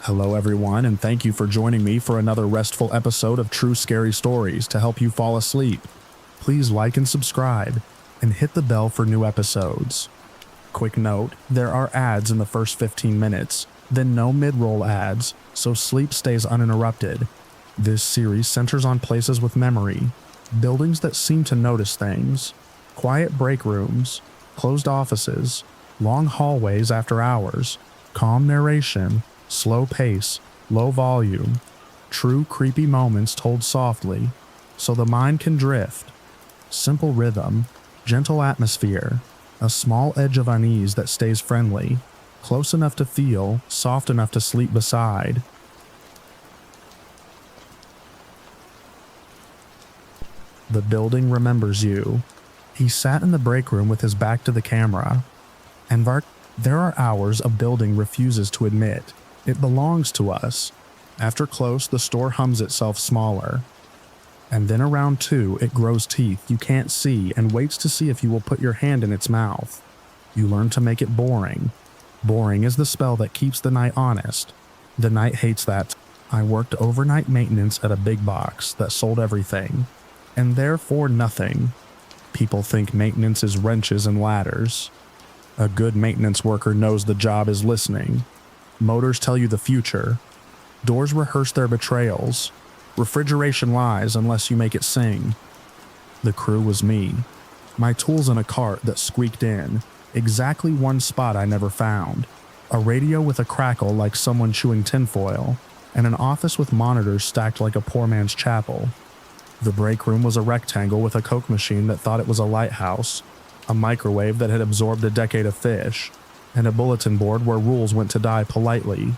Hello everyone, and thank you for joining me for another restful episode of True Scary Stories to help you fall asleep. Please like and subscribe, and hit the bell for new episodes. Quick note, there are ads in the first 15 minutes, then no mid-roll ads, so sleep stays uninterrupted. This series centers on places with memory, buildings that seem to notice things, quiet break rooms, closed offices, long hallways after hours, calm narration, slow pace, low volume, true creepy moments told softly, so the mind can drift. Simple rhythm, gentle atmosphere, a small edge of unease that stays friendly, close enough to feel, soft enough to sleep beside. The building remembers you. He sat in the break room with his back to the camera. And there are hours a building refuses to admit. It belongs to us. After close, the store hums itself smaller. And then around 2, it grows teeth you can't see and waits to see if you will put your hand in its mouth. You learn to make it boring. Boring is the spell that keeps the night honest. The night hates that. I worked overnight maintenance at a big box that sold everything, and therefore nothing. People think maintenance is wrenches and ladders. A good maintenance worker knows the job is listening. Motors tell you the future. Doors rehearse their betrayals. Refrigeration lies unless you make it sing. The crew was me. My tools in a cart that squeaked in. Exactly one spot I never found. A radio with a crackle like someone chewing tinfoil. And an office with monitors stacked like a poor man's chapel. The break room was a rectangle with a Coke machine that thought it was a lighthouse. A microwave that had absorbed a decade of fish. And a bulletin board where rules went to die politely.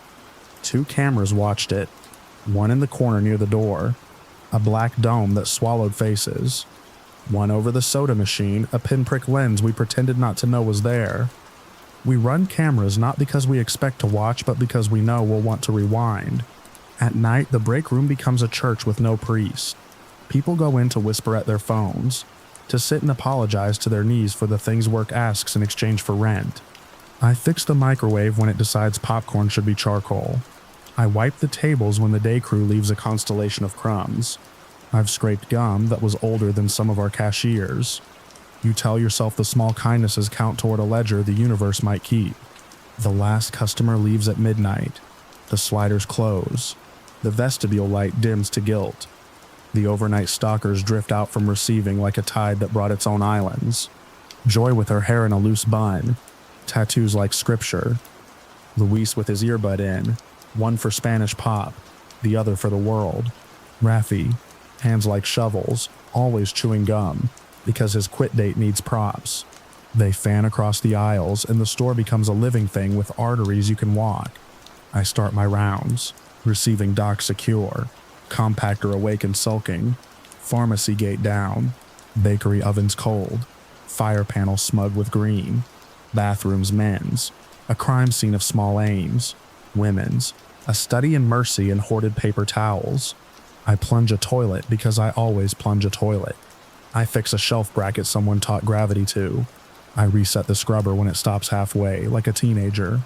2 cameras watched it. One in the corner near the door. A black dome that swallowed faces. One over the soda machine, a pinprick lens we pretended not to know was there. We run cameras not because we expect to watch, but because we know we'll want to rewind. At night, the break room becomes a church with no priest. People go in to whisper at their phones, to sit and apologize to their knees for the things work asks in exchange for rent. I fix the microwave when it decides popcorn should be charcoal. I wipe the tables when the day crew leaves a constellation of crumbs. I've scraped gum that was older than some of our cashiers. You tell yourself the small kindnesses count toward a ledger the universe might keep. The last customer leaves at midnight. The sliders close. The vestibule light dims to gilt. The overnight stalkers drift out from receiving like a tide that brought its own islands. Joy with her hair in a loose bun. Tattoos like scripture. Luis with his earbud in, one for Spanish pop, the other for the world. Rafi, hands like shovels, always chewing gum, because his quit date needs props. They fan across the aisles, and the store becomes a living thing with arteries you can walk. I start my rounds, receiving dock secure, compactor awake and sulking, pharmacy gate down, bakery ovens cold, fire panel smug with green, bathrooms men's, a crime scene of small aims, women's, a study in mercy and hoarded paper towels. I plunge a toilet because I always plunge a toilet. I fix a shelf bracket someone taught gravity to. I reset the scrubber when it stops halfway, like a teenager.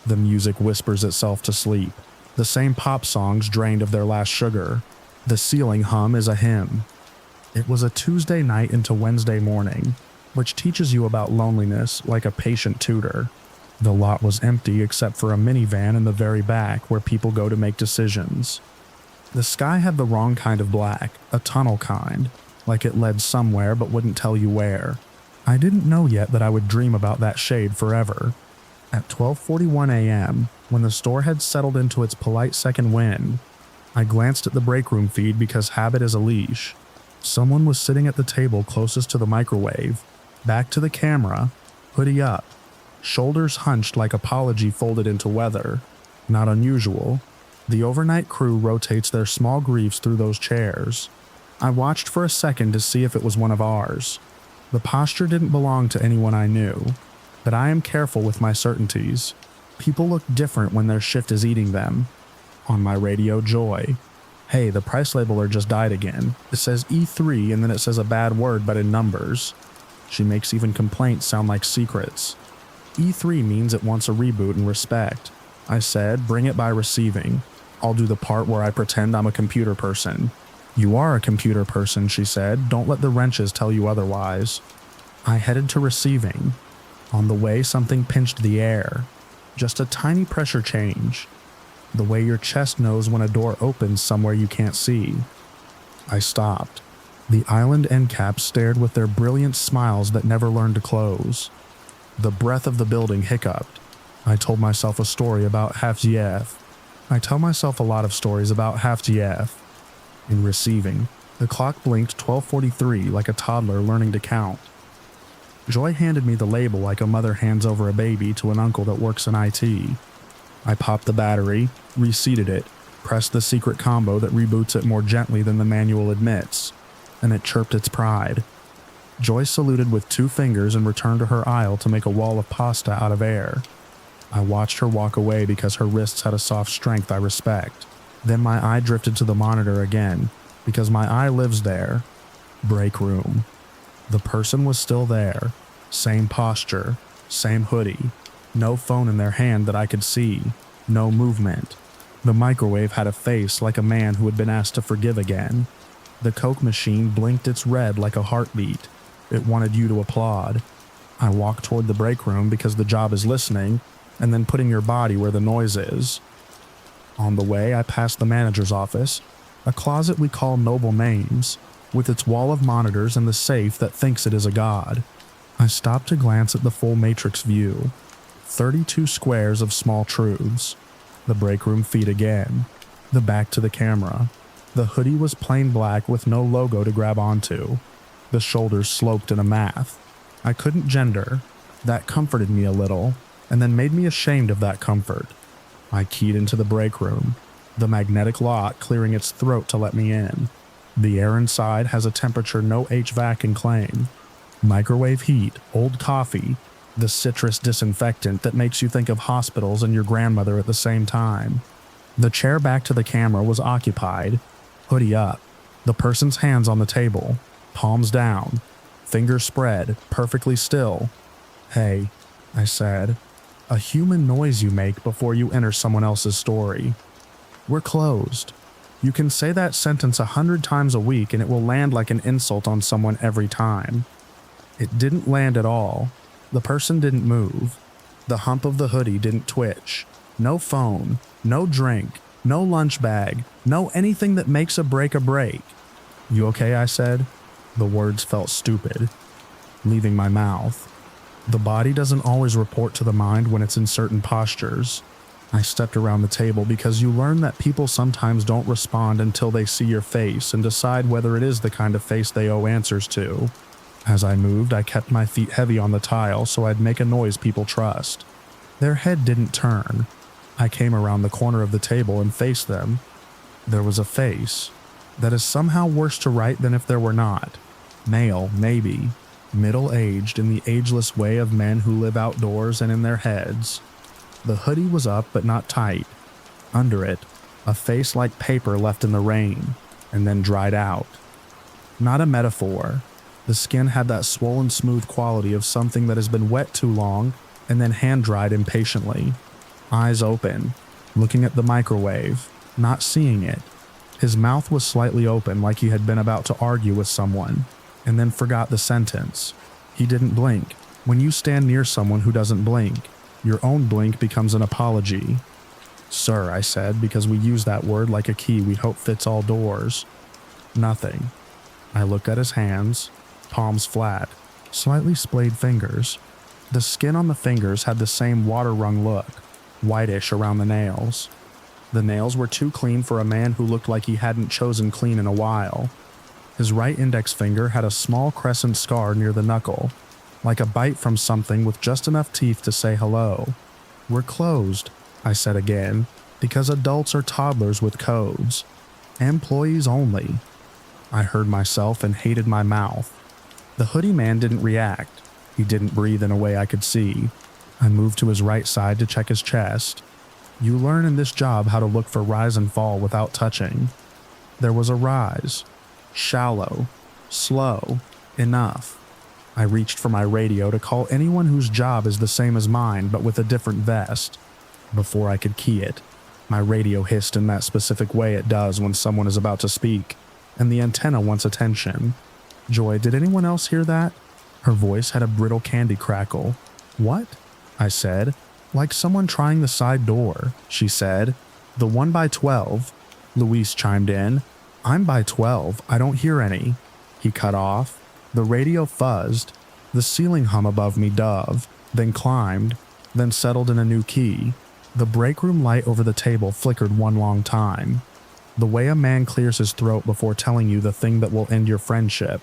The music whispers itself to sleep. The same pop songs drained of their last sugar. The ceiling hum is a hymn. It was a Tuesday night into Wednesday morning, which teaches you about loneliness like a patient tutor. The lot was empty except for a minivan in the very back where people go to make decisions. The sky had the wrong kind of black, a tunnel kind, like it led somewhere but wouldn't tell you where. I didn't know yet that I would dream about that shade forever. At 12:41 a.m., when the store had settled into its polite second wind, I glanced at the break room feed because habit is a leash. Someone was sitting at the table closest to the microwave, back to the camera, hoodie up, shoulders hunched like apology folded into weather. Not unusual. The overnight crew rotates their small griefs through those chairs. I watched for a second to see if it was one of ours. The posture didn't belong to anyone I knew, but I am careful with my certainties. People look different when their shift is eating them. On my radio, Joy. Hey, the price labeler just died again. It says E3 and then it says a bad word but in numbers. She makes even complaints sound like secrets. E3 means it wants a reboot and respect. I said. Bring it by receiving. I'll do the part where I pretend I'm a computer person. You are a computer person, she said. Don't let the wrenches tell you otherwise. I headed to receiving. On the way, something pinched the air. Just a tiny pressure change. The way your chest knows when a door opens somewhere you can't see. I stopped. The island end caps stared with their brilliant smiles that never learned to close. The breath of the building hiccuped. I told myself a story about Half-GF. I tell myself a lot of stories about Half-GF. In receiving, the clock blinked 12:43 like a toddler learning to count. Joy handed me the label like a mother hands over a baby to an uncle that works in IT. I popped the battery, reseated it, pressed the secret combo that reboots it more gently than the manual admits, and it chirped its pride. Joy saluted with 2 fingers and returned to her aisle to make a wall of pasta out of air. I watched her walk away because her wrists had a soft strength I respect. Then my eye drifted to the monitor again, because my eye lives there. Breakroom. The person was still there. Same posture, same hoodie. No phone in their hand that I could see. No movement. The microwave had a face like a man who had been asked to forgive again. The Coke machine blinked its red like a heartbeat. It wanted you to applaud. I walked toward the break room because the job is listening, and then putting your body where the noise is. On the way, I passed the manager's office, a closet we call Noble Names, with its wall of monitors and the safe that thinks it is a god. I stopped to glance at the full matrix view. 32 squares of small truths. The break room feed again. The back to the camera. The hoodie was plain black with no logo to grab onto. The shoulders sloped in a math. I couldn't gender. That comforted me a little, and then made me ashamed of that comfort. I keyed into the break room, the magnetic lock clearing its throat to let me in. The air inside has a temperature no HVAC can claim. Microwave heat, old coffee, the citrus disinfectant that makes you think of hospitals and your grandmother at the same time. The chair back to the camera was occupied, hoodie up, the person's hands on the table, palms down, fingers spread, perfectly still. Hey, I said, a human noise you make before you enter someone else's story. We're closed. You can say that sentence 100 times a week and it will land like an insult on someone every time. It didn't land at all. The person didn't move. The hump of the hoodie didn't twitch. No phone, no drink, no lunch bag, no anything that makes a break. You okay? I said. The words felt stupid, leaving my mouth. The body doesn't always report to the mind when it's in certain postures. I stepped around the table because you learn that people sometimes don't respond until they see your face and decide whether it is the kind of face they owe answers to. As I moved, I kept my feet heavy on the tile so I'd make a noise people trust. Their head didn't turn. I came around the corner of the table and faced them. There was a face. That is somehow worse to write than if there were not. Male, maybe. Middle-aged in the ageless way of men who live outdoors and in their heads. The hoodie was up but not tight. Under it, a face like paper left in the rain, and then dried out. Not a metaphor. The skin had that swollen smooth quality of something that has been wet too long and then hand-dried impatiently. Eyes open, looking at the microwave, not seeing it. His mouth was slightly open like he had been about to argue with someone, and then forgot the sentence. He didn't blink. When you stand near someone who doesn't blink, your own blink becomes an apology. Sir, I said, because we use that word like a key we hope fits all doors. Nothing. I looked at his hands, palms flat, slightly splayed fingers. The skin on the fingers had the same water-wrung look, whitish around the nails. The nails were too clean for a man who looked like he hadn't chosen clean in a while. His right index finger had a small crescent scar near the knuckle, like a bite from something with just enough teeth to say hello. We're closed, I said again, because adults are toddlers with codes. Employees only. I heard myself and hated my mouth. The hoodie man didn't react. He didn't breathe in a way I could see. I moved to his right side to check his chest. You learn in this job how to look for rise and fall without touching. There was a rise. Shallow. Slow. Enough. I reached for my radio to call anyone whose job is the same as mine but with a different vest. Before I could key it, my radio hissed in that specific way it does when someone is about to speak, and the antenna wants attention. Joy, did anyone else hear that? Her voice had a brittle candy crackle. What? I said. Like someone trying the side door, she said. The one by 12. Luis chimed in. I'm by 12. I don't hear any. He cut off. The radio fuzzed. The ceiling hum above me dove, then climbed, then settled in a new key. The breakroom light over the table flickered one long time. The way a man clears his throat before telling you the thing that will end your friendship.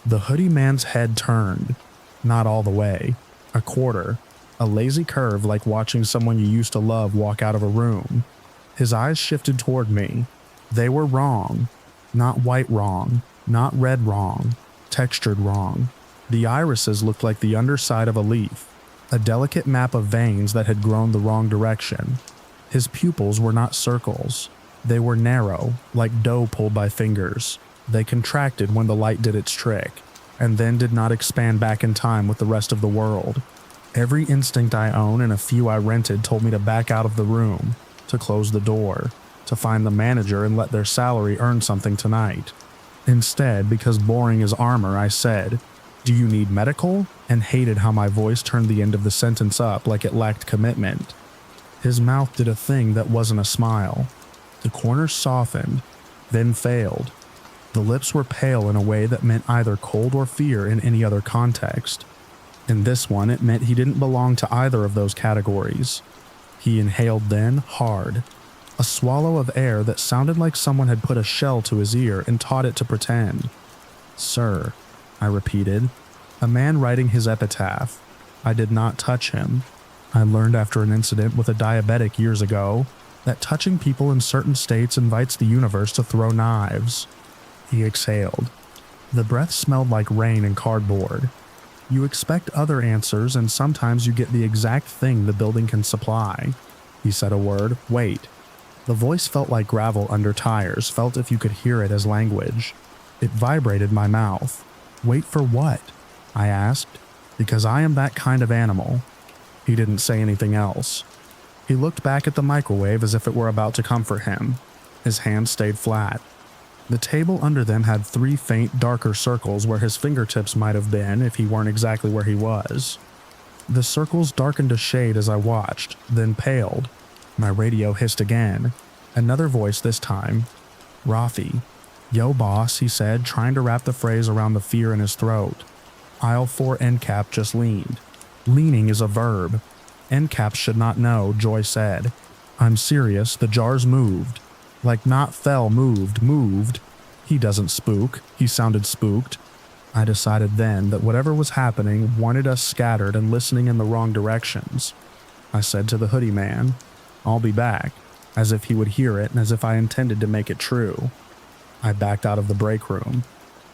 The hoodie man's head turned. Not all the way. A quarter. A lazy curve like watching someone you used to love walk out of a room. His eyes shifted toward me. They were wrong. Not white wrong. Not red wrong. Textured wrong. The irises looked like the underside of a leaf. A delicate map of veins that had grown the wrong direction. His pupils were not circles. They were narrow, like dough pulled by fingers. They contracted when the light did its trick, and then did not expand back in time with the rest of the world. Every instinct I own and a few I rented told me to back out of the room, to close the door, to find the manager and let their salary earn something tonight. Instead, because boring is armor, I said, "Do you need medical?" and hated how my voice turned the end of the sentence up like it lacked commitment. His mouth did a thing that wasn't a smile. The corners softened, then failed. The lips were pale in a way that meant either cold or fear in any other context. In this one, it meant he didn't belong to either of those categories. He inhaled then, hard. A swallow of air that sounded like someone had put a shell to his ear and taught it to pretend. "Sir," I repeated. A man writing his epitaph. I did not touch him. I learned after an incident with a diabetic years ago that touching people in certain states invites the universe to throw knives. He exhaled. The breath smelled like rain and cardboard. You expect other answers, and sometimes you get the exact thing the building can supply. He said a word. Wait. The voice felt like gravel under tires, felt if you could hear it as language. It vibrated my mouth. Wait for what? I asked. Because I am that kind of animal. He didn't say anything else. He looked back at the microwave as if it were about to comfort him. His hands stayed flat. The table under them had 3 faint, darker circles where his fingertips might have been if he weren't exactly where he was. The circles darkened to shade as I watched, then paled. My radio hissed again. Another voice this time. Rafi. Yo, boss, he said, trying to wrap the phrase around the fear in his throat. Aisle 4 end cap just leaned. Leaning is a verb. End caps should not know, Joy said. I'm serious, the jars moved. Like not fell, moved. He doesn't spook. He sounded spooked. I decided then that whatever was happening wanted us scattered and listening in the wrong directions. I said to the hoodie man, I'll be back, as if he would hear it and as if I intended to make it true. I backed out of the break room.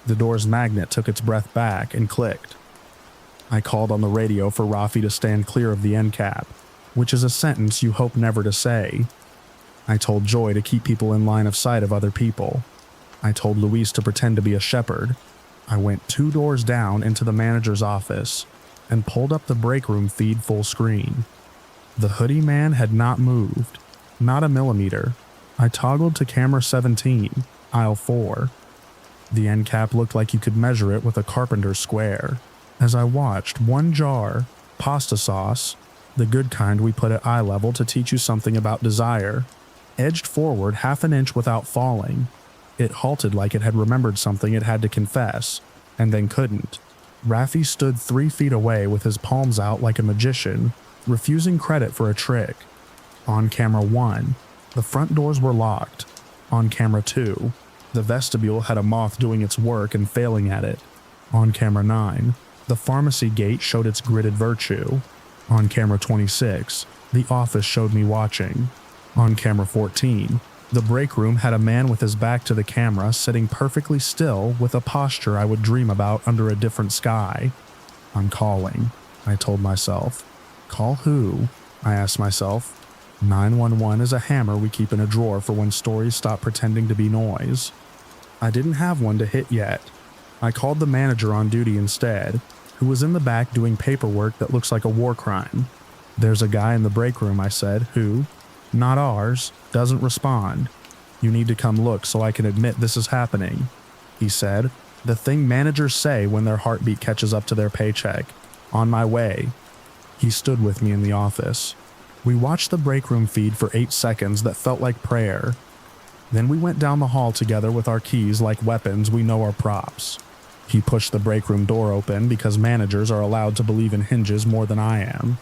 The door's magnet took its breath back and clicked. I called on the radio for Rafi to stand clear of the end cap, which is a sentence you hope never to say. I told Joy to keep people in line of sight of other people. I told Luis to pretend to be a shepherd. I went 2 doors down into the manager's office and pulled up the break room feed full screen. The hoodie man had not moved, not a millimeter. I toggled to camera 17, aisle 4. The end cap looked like you could measure it with a carpenter's square. As I watched, 1 jar, pasta sauce, the good kind we put at eye level to teach you something about desire, edged forward 1/2 inch without falling. It halted like it had remembered something it had to confess, and then couldn't. Rafi stood 3 feet away with his palms out like a magician, refusing credit for a trick. On camera 1, the front doors were locked. On camera 2, the vestibule had a moth doing its work and failing at it. On camera 9, the pharmacy gate showed its gridded virtue. On camera 26, the office showed me watching. On camera 14, the break room had a man with his back to the camera sitting perfectly still with a posture I would dream about under a different sky. I'm calling, I told myself. Call who? I asked myself. 911 is a hammer we keep in a drawer for when stories stop pretending to be noise. I didn't have one to hit yet. I called the manager on duty instead, who was in the back doing paperwork that looks like a war crime. "There's a guy in the break room," I said, "who, not ours, doesn't respond. You need to come look so I can admit this is happening." He said, "The thing managers say when their heartbeat catches up to their paycheck. On my way." He stood with me in the office. We watched the break room feed for 8 seconds that felt like prayer. Then we went down the hall together with our keys like weapons we know are props. He pushed the break room door open because managers are allowed to believe in hinges more than I am.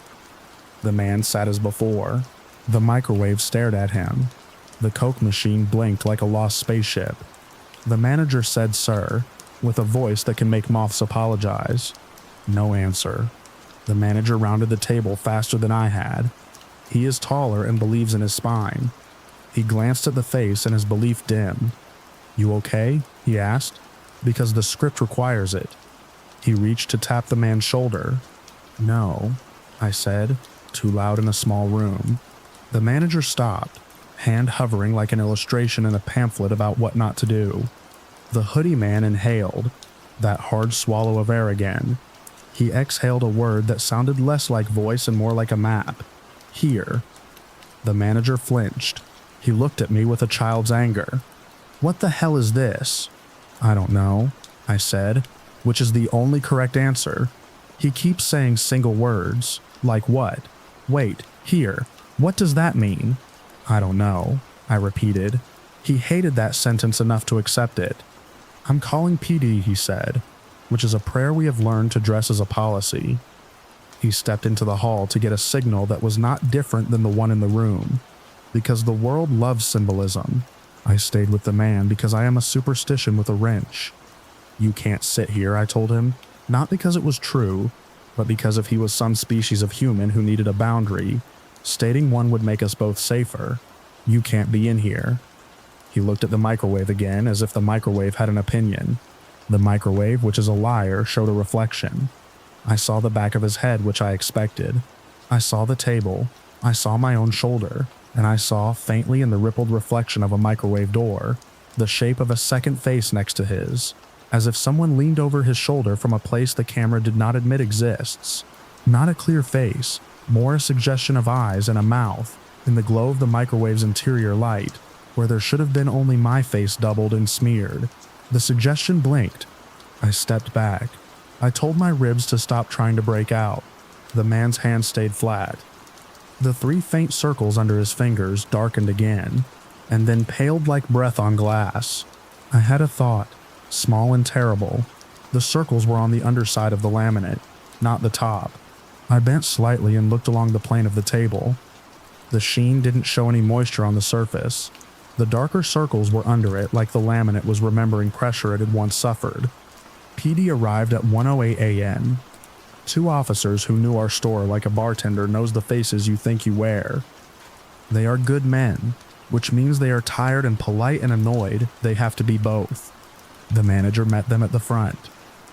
The man sat as before. The microwave stared at him. The Coke machine blinked like a lost spaceship. The manager said, "Sir," with a voice that can make moths apologize. No answer. The manager rounded the table faster than I had. He is taller and believes in his spine. He glanced at the face and his belief dimmed. "You okay?" he asked. "Because the script requires it." He reached to tap the man's shoulder. "No," I said, too loud in a small room. The manager stopped, hand hovering like an illustration in a pamphlet about what not to do. The hoodie man inhaled, that hard swallow of air again. He exhaled a word that sounded less like voice and more like a map. "Here." The manager flinched. He looked at me with a child's anger. "What the hell is this?" "I don't know," I said, which is the only correct answer. He keeps saying single words. Like what? "Wait, here. What does that mean?" "I don't know," I repeated. He hated that sentence enough to accept it. "I'm calling PD," he said, which is a prayer we have learned to dress as a policy. He stepped into the hall to get a signal that was not different than the one in the room, because the world loves symbolism. I stayed with the man because I am a superstition with a wrench. "You can't sit here," I told him, not because it was true, but because if he was some species of human who needed a boundary, stating one would make us both safer. "You can't be in here." He looked at the microwave again as if the microwave had an opinion. The microwave, which is a liar, showed a reflection. I saw the back of his head, which I expected. I saw the table. I saw my own shoulder. And I saw, faintly in the rippled reflection of a microwave door, the shape of a second face next to his, as if someone leaned over his shoulder from a place the camera did not admit exists. Not a clear face, more a suggestion of eyes and a mouth, in the glow of the microwave's interior light, where there should have been only my face doubled and smeared. The suggestion blinked. I stepped back. I told my ribs to stop trying to break out. The man's hand stayed flat. The 3 faint circles under his fingers darkened again, and then paled like breath on glass. I had a thought, small and terrible. The circles were on the underside of the laminate, not the top. I bent slightly and looked along the plane of the table. The sheen didn't show any moisture on the surface. The darker circles were under it like the laminate was remembering pressure it had once suffered. PD arrived at 1:08 a.m. 2 officers who knew our store like a bartender knows the faces you think you wear. They are good men, which means they are tired and polite and annoyed. They have to be both. The manager met them at the front.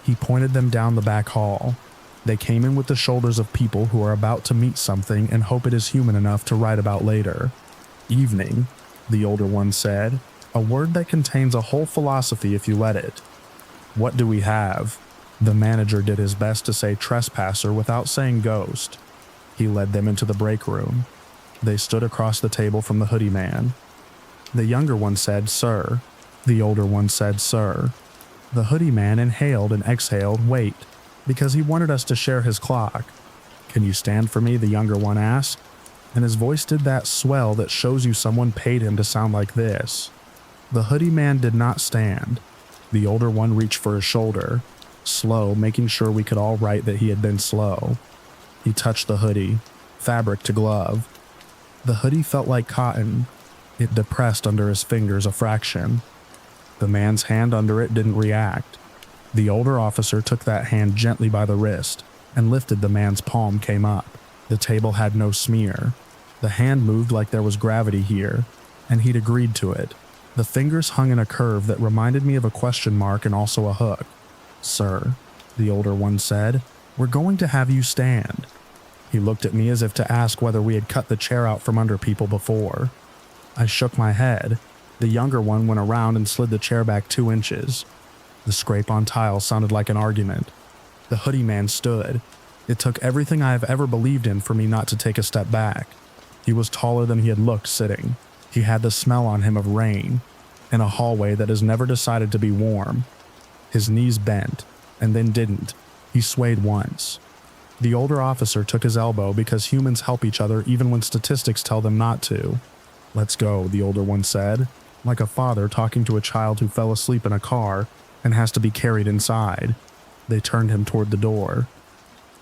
He pointed them down the back hall. They came in with the shoulders of people who are about to meet something and hope it is human enough to write about later. "Evening," the older one said, a word that contains a whole philosophy if you let it. "What do we have?" The manager did his best to say trespasser without saying ghost. He led them into the break room. They stood across the table from the hoodie man. The younger one said, "Sir." The older one said, "Sir." The hoodie man inhaled and exhaled, "Wait," because he wanted us to share his clock. "Can you stand for me?" the younger one asked, and his voice did that swell that shows you someone paid him to sound like this. The hoodie man did not stand. The older one reached for his shoulder, slow, making sure we could all write that he had been slow. He touched the hoodie, fabric to glove. The hoodie felt like cotton. It depressed under his fingers a fraction. The man's hand under it didn't react. The older officer took that hand gently by the wrist and lifted. The man's palm came up. The table had no smear. The hand moved like there was gravity here, and he'd agreed to it. The fingers hung in a curve that reminded me of a question mark and also a hook. "Sir," the older one said, "we're going to have you stand." He looked at me as if to ask whether we had cut the chair out from under people before. I shook my head. The younger one went around and slid the chair back 2 inches. The scrape on tile sounded like an argument. The hoodie man stood. It took everything I have ever believed in for me not to take a step back. He was taller than he had looked sitting. He had the smell on him of rain, in a hallway that has never decided to be warm. His knees bent, and then didn't. He swayed once. The older officer took his elbow because humans help each other even when statistics tell them not to. "Let's go," the older one said, like a father talking to a child who fell asleep in a car and has to be carried inside. They turned him toward the door.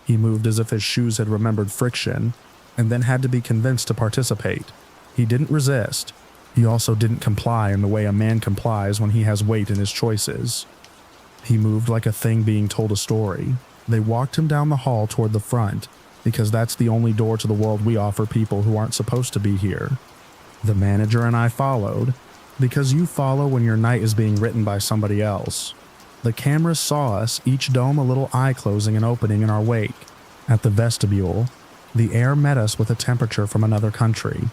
He moved as if his shoes had remembered friction, and then had to be convinced to participate. He didn't resist. He also didn't comply in the way a man complies when he has weight in his choices. He moved like a thing being told a story. They walked him down the hall toward the front, because that's the only door to the world we offer people who aren't supposed to be here. The manager and I followed, because you follow when your night is being written by somebody else. The cameras saw us, each dome a little eye closing and opening in our wake. At the vestibule, the air met us with a temperature from another country.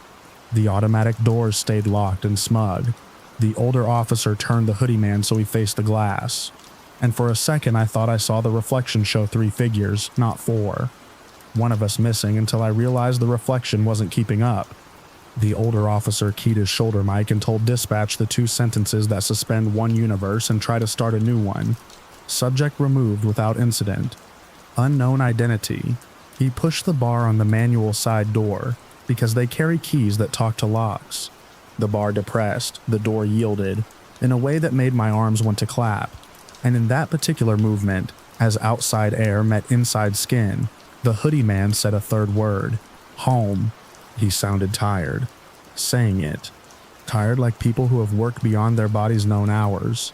The automatic doors stayed locked and smug. The older officer turned the hoodie man so he faced the glass. And for a second I thought I saw the reflection show 3 figures, not 4. One of us missing until I realized the reflection wasn't keeping up. The older officer keyed his shoulder mic and told dispatch the 2 sentences that suspend one universe and try to start a new one. Subject removed without incident. Unknown identity. He pushed the bar on the manual side door, because they carry keys that talk to locks. The bar depressed, the door yielded, in a way that made my arms want to clap. And in that particular movement, as outside air met inside skin, the hoodie man said a third word. Home. He sounded tired. Saying it. Tired like people who have worked beyond their body's known hours.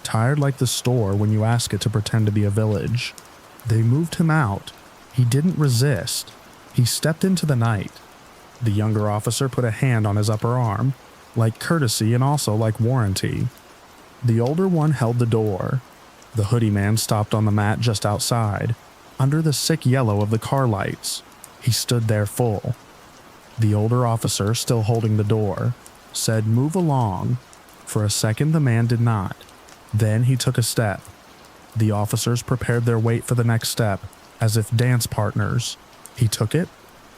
Tired like the store when you ask it to pretend to be a village. They moved him out. He didn't resist. He stepped into the night. The younger officer put a hand on his upper arm, like courtesy and also like warranty. The older one held the door. The hoodie man stopped on the mat just outside, under the sick yellow of the car lights. He stood there full. The older officer, still holding the door, said, "Move along." For a second the man did not. Then he took a step. The officers prepared their weight for the next step, as if dance partners. He took it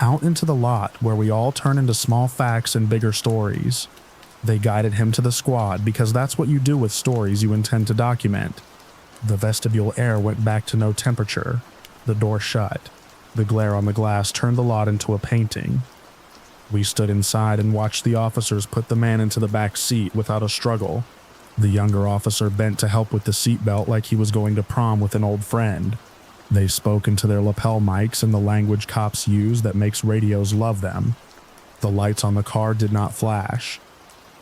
out into the lot where we all turn into small facts and bigger stories. They guided him to the squad because that's what you do with stories you intend to document. The vestibule air went back to no temperature. The door shut. The glare on the glass turned the lot into a painting. We stood inside and watched the officers put the man into the back seat without a struggle. The younger officer bent to help with the seatbelt like he was going to prom with an old friend. They spoke into their lapel mics in the language cops use that makes radios love them. The lights on the car did not flash.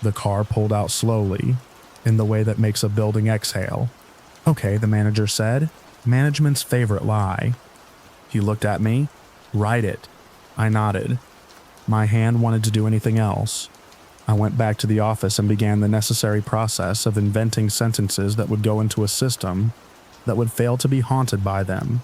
The car pulled out slowly, in the way that makes a building exhale. "Okay," the manager said. Management's favorite lie. He looked at me. "Write it." I nodded. My hand wanted to do anything else. I went back to the office and began the necessary process of inventing sentences that would go into a system that would fail to be haunted by them.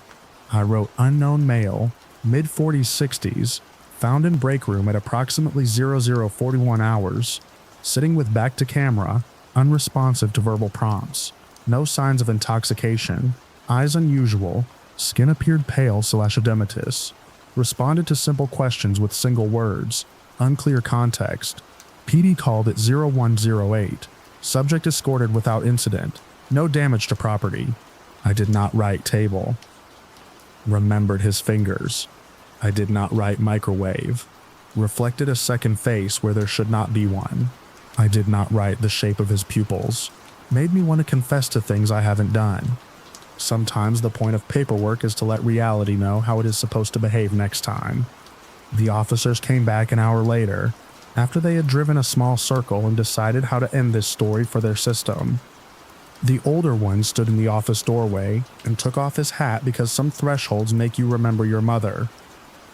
I wrote unknown male, mid-40s 60s, found in breakroom at approximately 0041 hours, sitting with back to camera, unresponsive to verbal prompts, no signs of intoxication, eyes unusual, skin appeared pale/edematous, responded to simple questions with single words, unclear context. PD called at 0108, subject escorted without incident, no damage to property. I did not write table. Remembered his fingers. I did not write microwave. Reflected a second face where there should not be one. I did not write the shape of his pupils. Made me want to confess to things I haven't done. Sometimes the point of paperwork is to let reality know how it is supposed to behave next time. The officers came back an hour later, after they had driven a small circle and decided how to end this story for their system. The older one stood in the office doorway and took off his hat because some thresholds make you remember your mother.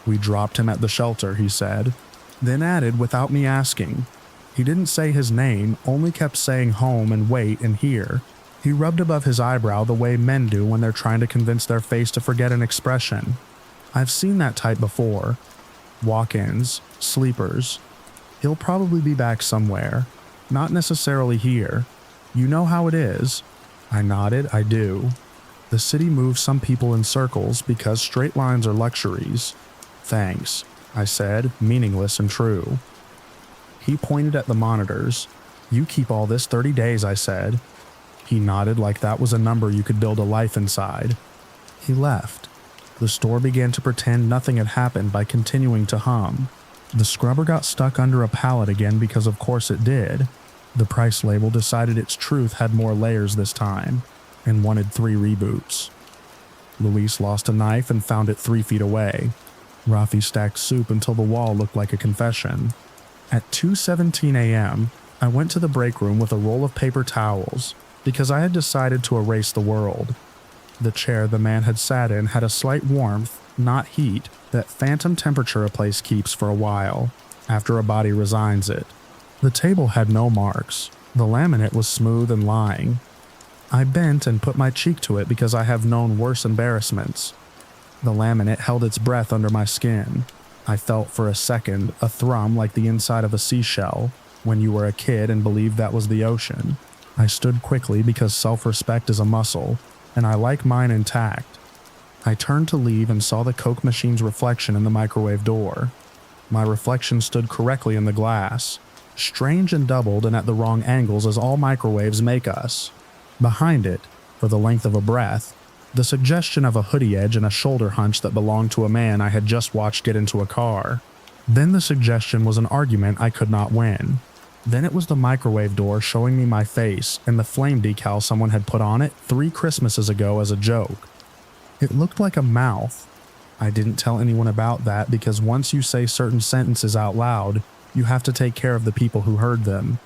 "We dropped him at the shelter," he said, then added without me asking. He didn't say his name, only kept saying home and wait and here. He rubbed above his eyebrow the way men do when they're trying to convince their face to forget an expression. I've seen that type before. Walk-ins, sleepers. He'll probably be back somewhere. Not necessarily here. You know how it is. I nodded, I do. The city moves some people in circles because straight lines are luxuries. Thanks, I said, meaningless and true. He pointed at the monitors. You keep all this 30 days, I said. He nodded like that was a number you could build a life inside. He left. The store began to pretend nothing had happened by continuing to hum. The scrubber got stuck under a pallet again because of course it did. The price label decided its truth had more layers this time, and wanted 3 reboots. Luis lost a knife and found it 3 feet away. Rafi stacked soup until the wall looked like a confession. At 2:17 a.m., I went to the break room with a roll of paper towels because I had decided to erase the world. The chair the man had sat in had a slight warmth, not heat, that phantom temperature a place keeps for a while, after a body resigns it. The table had no marks. The laminate was smooth and lying. I bent and put my cheek to it because I have known worse embarrassments. The laminate held its breath under my skin. I felt for a second a thrum like the inside of a seashell when you were a kid and believed that was the ocean. I stood quickly because self-respect is a muscle, and I like mine intact. I turned to leave and saw the Coke machine's reflection in the microwave door. My reflection stood correctly in the glass, strange and doubled and at the wrong angles as all microwaves make us. Behind it, for the length of a breath, the suggestion of a hoodie edge and a shoulder hunch that belonged to a man I had just watched get into a car. Then the suggestion was an argument I could not win. Then it was the microwave door showing me my face and the flame decal someone had put on it 3 Christmases ago as a joke. It looked like a mouth. I didn't tell anyone about that because once you say certain sentences out loud, you have to take care of the people who heard them.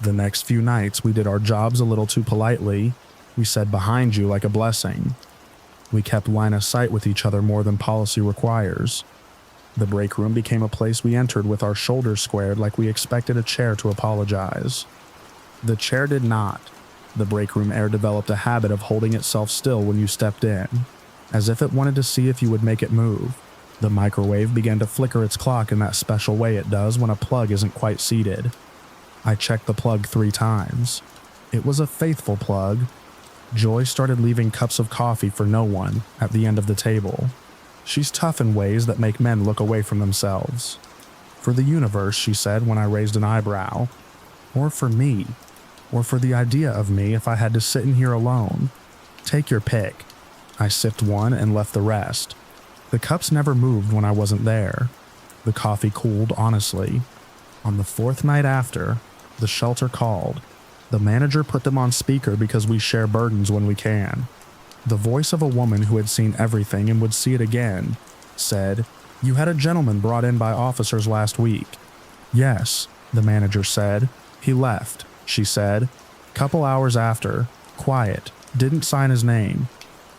The next few nights we did our jobs a little too politely. We said behind you like a blessing. We kept line of sight with each other more than policy requires. The break room became a place we entered with our shoulders squared like we expected a chair to apologize. The chair did not. The break room air developed a habit of holding itself still when you stepped in, as if it wanted to see if you would make it move. The microwave began to flicker its clock in that special way it does when a plug isn't quite seated. I checked the plug 3 times. It was a faithful plug. Joy started leaving cups of coffee for no one at the end of the table. She's tough in ways that make men look away from themselves. For the universe, she said when I raised an eyebrow. Or for me. Or for the idea of me if I had to sit in here alone. Take your pick. I sipped one and left the rest. The cups never moved when I wasn't there. The coffee cooled honestly. On the 4th night after, the shelter called. The manager put them on speaker because we share burdens when we can. The voice of a woman who had seen everything and would see it again said, "You had a gentleman brought in by officers last week." "Yes," the manager said. "He left," she said. "Couple hours after. Quiet. Didn't sign his name.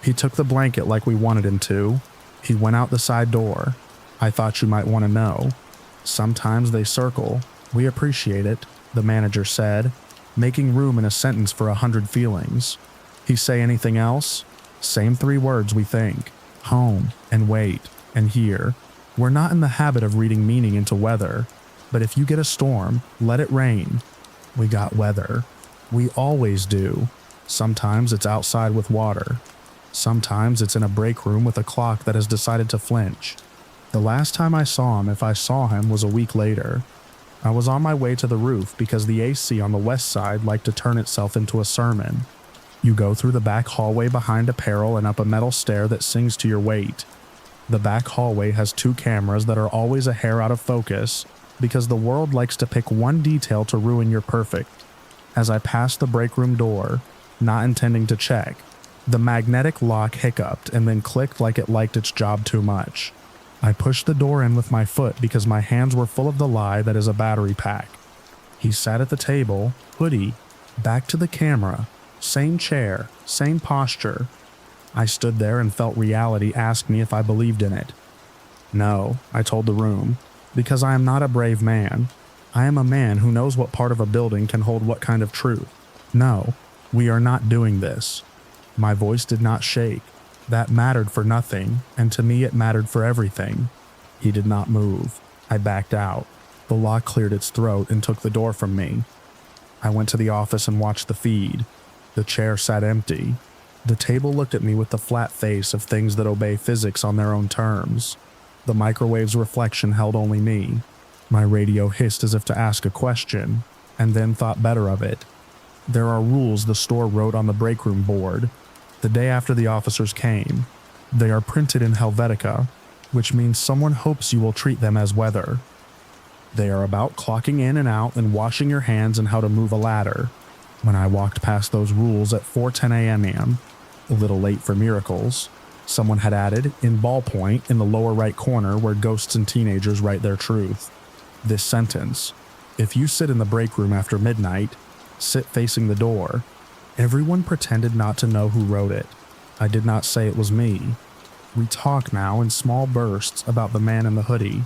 He took the blanket like we wanted him to. He went out the side door. I thought you might want to know. Sometimes they circle. We appreciate it," the manager said, making room in a sentence for 100 feelings. "He say anything else?" Same 3 words we think. Home, and wait, and here. We're not in the habit of reading meaning into weather, but if you get a storm, let it rain. We got weather. We always do. Sometimes it's outside with water. Sometimes it's in a break room with a clock that has decided to flinch. The last time I saw him, if I saw him, was a week later. I was on my way to the roof because the AC on the west side liked to turn itself into a sermon. You go through the back hallway behind apparel and up a metal stair that sings to your weight. The back hallway has 2 cameras that are always a hair out of focus because the world likes to pick one detail to ruin your perfect. As I passed the break room door, not intending to check, the magnetic lock hiccuped and then clicked like it liked its job too much. I pushed the door in with my foot because my hands were full of the lie that is a battery pack. He sat at the table, hoodie, back to the camera, same chair, same posture. I stood there and felt reality ask me if I believed in it. No, I told the room, because I am not a brave man. I am a man who knows what part of a building can hold what kind of truth. No, we are not doing this. My voice did not shake. That mattered for nothing, and to me it mattered for everything. He did not move. I backed out. The lock cleared its throat and took the door from me. I went to the office and watched the feed. The chair sat empty. The table looked at me with the flat face of things that obey physics on their own terms. The microwave's reflection held only me. My radio hissed as if to ask a question, and then thought better of it. There are rules the store wrote on the breakroom board. The day after the officers came, they are printed in Helvetica, which means someone hopes you will treat them as weather. They are about clocking in and out and washing your hands and how to move a ladder. When I walked past those rules at 4:10 a.m., a little late for miracles, someone had added, in ballpoint in the lower right corner where ghosts and teenagers write their truth, this sentence: if you sit in the break room after midnight, sit facing the door. Everyone pretended not to know who wrote it. I did not say it was me. We talk now in small bursts about the man in the hoodie,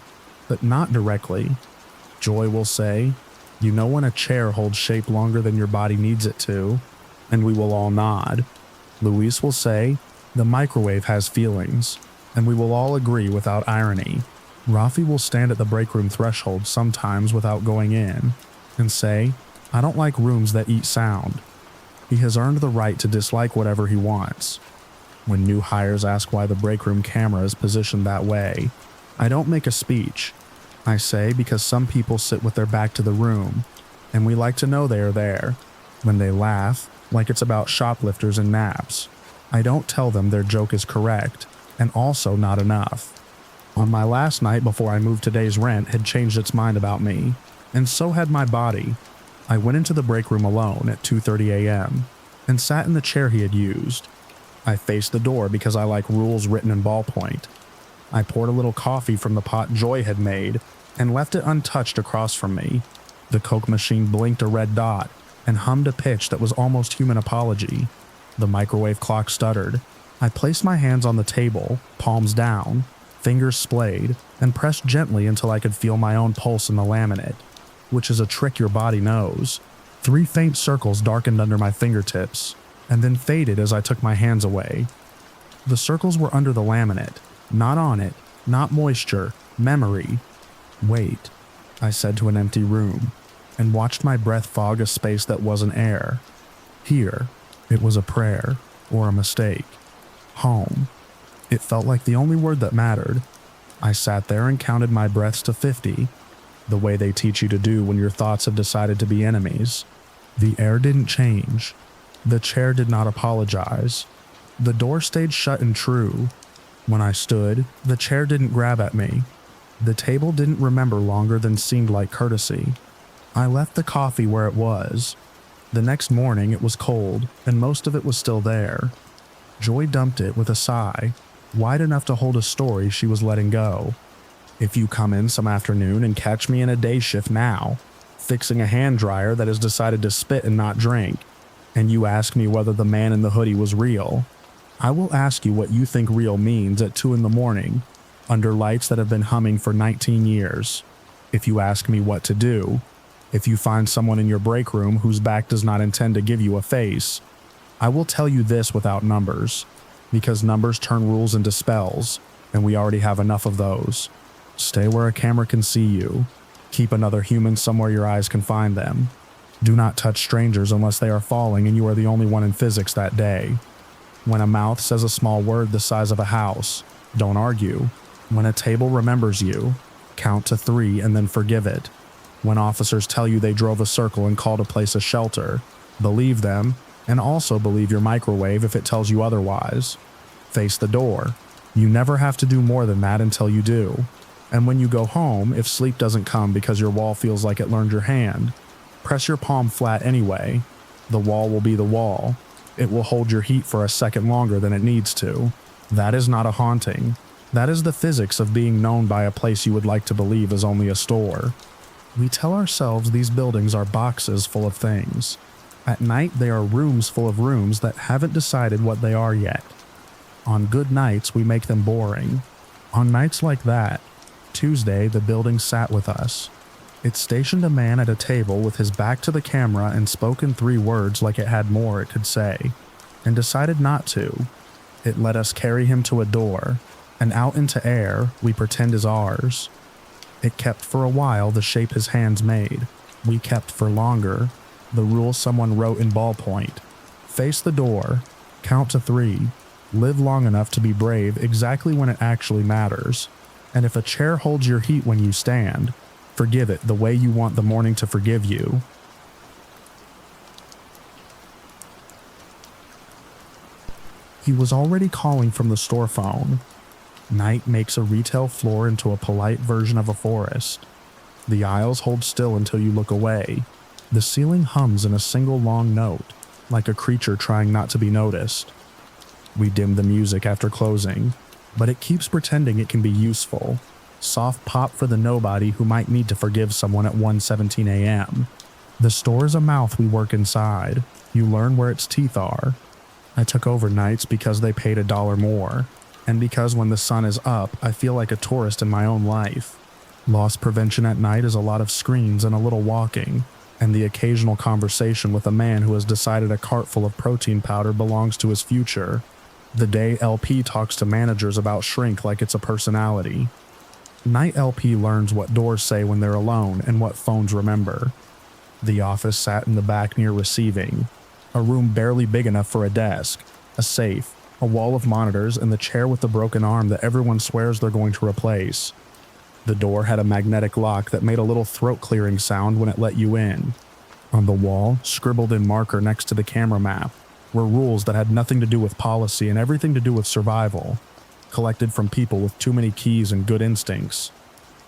but not directly. Joy will say, "You know when a chair holds shape longer than your body needs it to," and we will all nod. Luis will say, "The microwave has feelings," and we will all agree without irony. Rafi will stand at the break room threshold sometimes without going in and say, "I don't like rooms that eat sound." He has earned the right to dislike whatever he wants. When new hires ask why the break room camera is positioned that way, I don't make a speech. I say because some people sit with their back to the room, and we like to know they are there. When they laugh, like it's about shoplifters and naps, I don't tell them their joke is correct, and also not enough. On my last night before I moved today's rent had changed its mind about me, and so had my body. I went into the break room alone at 2:30 a.m. and sat in the chair he had used. I faced the door because I like rules written in ballpoint. I poured a little coffee from the pot Joy had made and left it untouched across from me. The Coke machine blinked a red dot and hummed a pitch that was almost human apology. The microwave clock stuttered. I placed my hands on the table, palms down, fingers splayed, and pressed gently until I could feel my own pulse in the laminate, which is a trick your body knows. 3 faint circles darkened under my fingertips, and then faded as I took my hands away. The circles were under the laminate, not on it, not moisture, memory. Wait, I said to an empty room, and watched my breath fog a space that wasn't air. Here, it was a prayer, or a mistake. Home. It felt like the only word that mattered. I sat there and counted my breaths to 50, the way they teach you to do when your thoughts have decided to be enemies. The air didn't change. The chair did not apologize. The door stayed shut and true. When I stood, the chair didn't grab at me. The table didn't remember longer than seemed like courtesy. I left the coffee where it was. The next morning it was cold, and most of it was still there. Joy dumped it with a sigh, wide enough to hold a story she was letting go. If you come in some afternoon and catch me in a day shift now, fixing a hand dryer that has decided to spit and not drink, and you ask me whether the man in the hoodie was real, I will ask you what you think real means at 2 in the morning, under lights that have been humming for 19 years. If you ask me what to do, if you find someone in your break room whose back does not intend to give you a face, I will tell you this without numbers, because numbers turn rules into spells, and we already have enough of those. Stay where a camera can see you. Keep another human somewhere your eyes can find them. Do not touch strangers unless they are falling and you are the only one in physics that day. When a mouth says a small word the size of a house, don't argue. When a table remembers you, count to 3 and then forgive it. When officers tell you they drove a circle and called a place a shelter, believe them, and also believe your microwave if it tells you otherwise. Face the door. You never have to do more than that until you do. And when you go home, if sleep doesn't come because your wall feels like it learned your hand, press your palm flat anyway. The wall will be the wall. It will hold your heat for a second longer than it needs to. That is not a haunting. That is the physics of being known by a place you would like to believe is only a store. We tell ourselves these buildings are boxes full of things. At night, they are rooms full of rooms that haven't decided what they are yet. On good nights, we make them boring. On nights like that, Tuesday, the building sat with us. It stationed a man at a table with his back to the camera and spoke in 3 words like it had more it could say, and decided not to. It let us carry him to a door, and out into air we pretend is ours. It kept for a while the shape his hands made. We kept for longer the rule someone wrote in ballpoint. Face the door. Count to 3. Live long enough to be brave exactly when it actually matters. And if a chair holds your heat when you stand, forgive it the way you want the morning to forgive you. He was already calling from the store phone. Night makes a retail floor into a polite version of a forest. The aisles hold still until you look away. The ceiling hums in a single long note, like a creature trying not to be noticed. We dim the music after closing, but it keeps pretending it can be useful. Soft pop for the nobody who might need to forgive someone at 1:17 a.m. The store is a mouth we work inside. You learn where its teeth are. I took over nights because they paid $1 more, and because when the sun is up, I feel like a tourist in my own life. Loss prevention at night is a lot of screens and a little walking, and the occasional conversation with a man who has decided a cart full of protein powder belongs to his future. The day LP talks to managers about shrink like it's a personality. Night LP learns what doors say when they're alone and what phones remember. The office sat in the back near receiving. A room barely big enough for a desk, a safe, a wall of monitors, and the chair with the broken arm that everyone swears they're going to replace. The door had a magnetic lock that made a little throat-clearing sound when it let you in. On the wall, scribbled in marker next to the camera map, were rules that had nothing to do with policy and everything to do with survival, collected from people with too many keys and good instincts.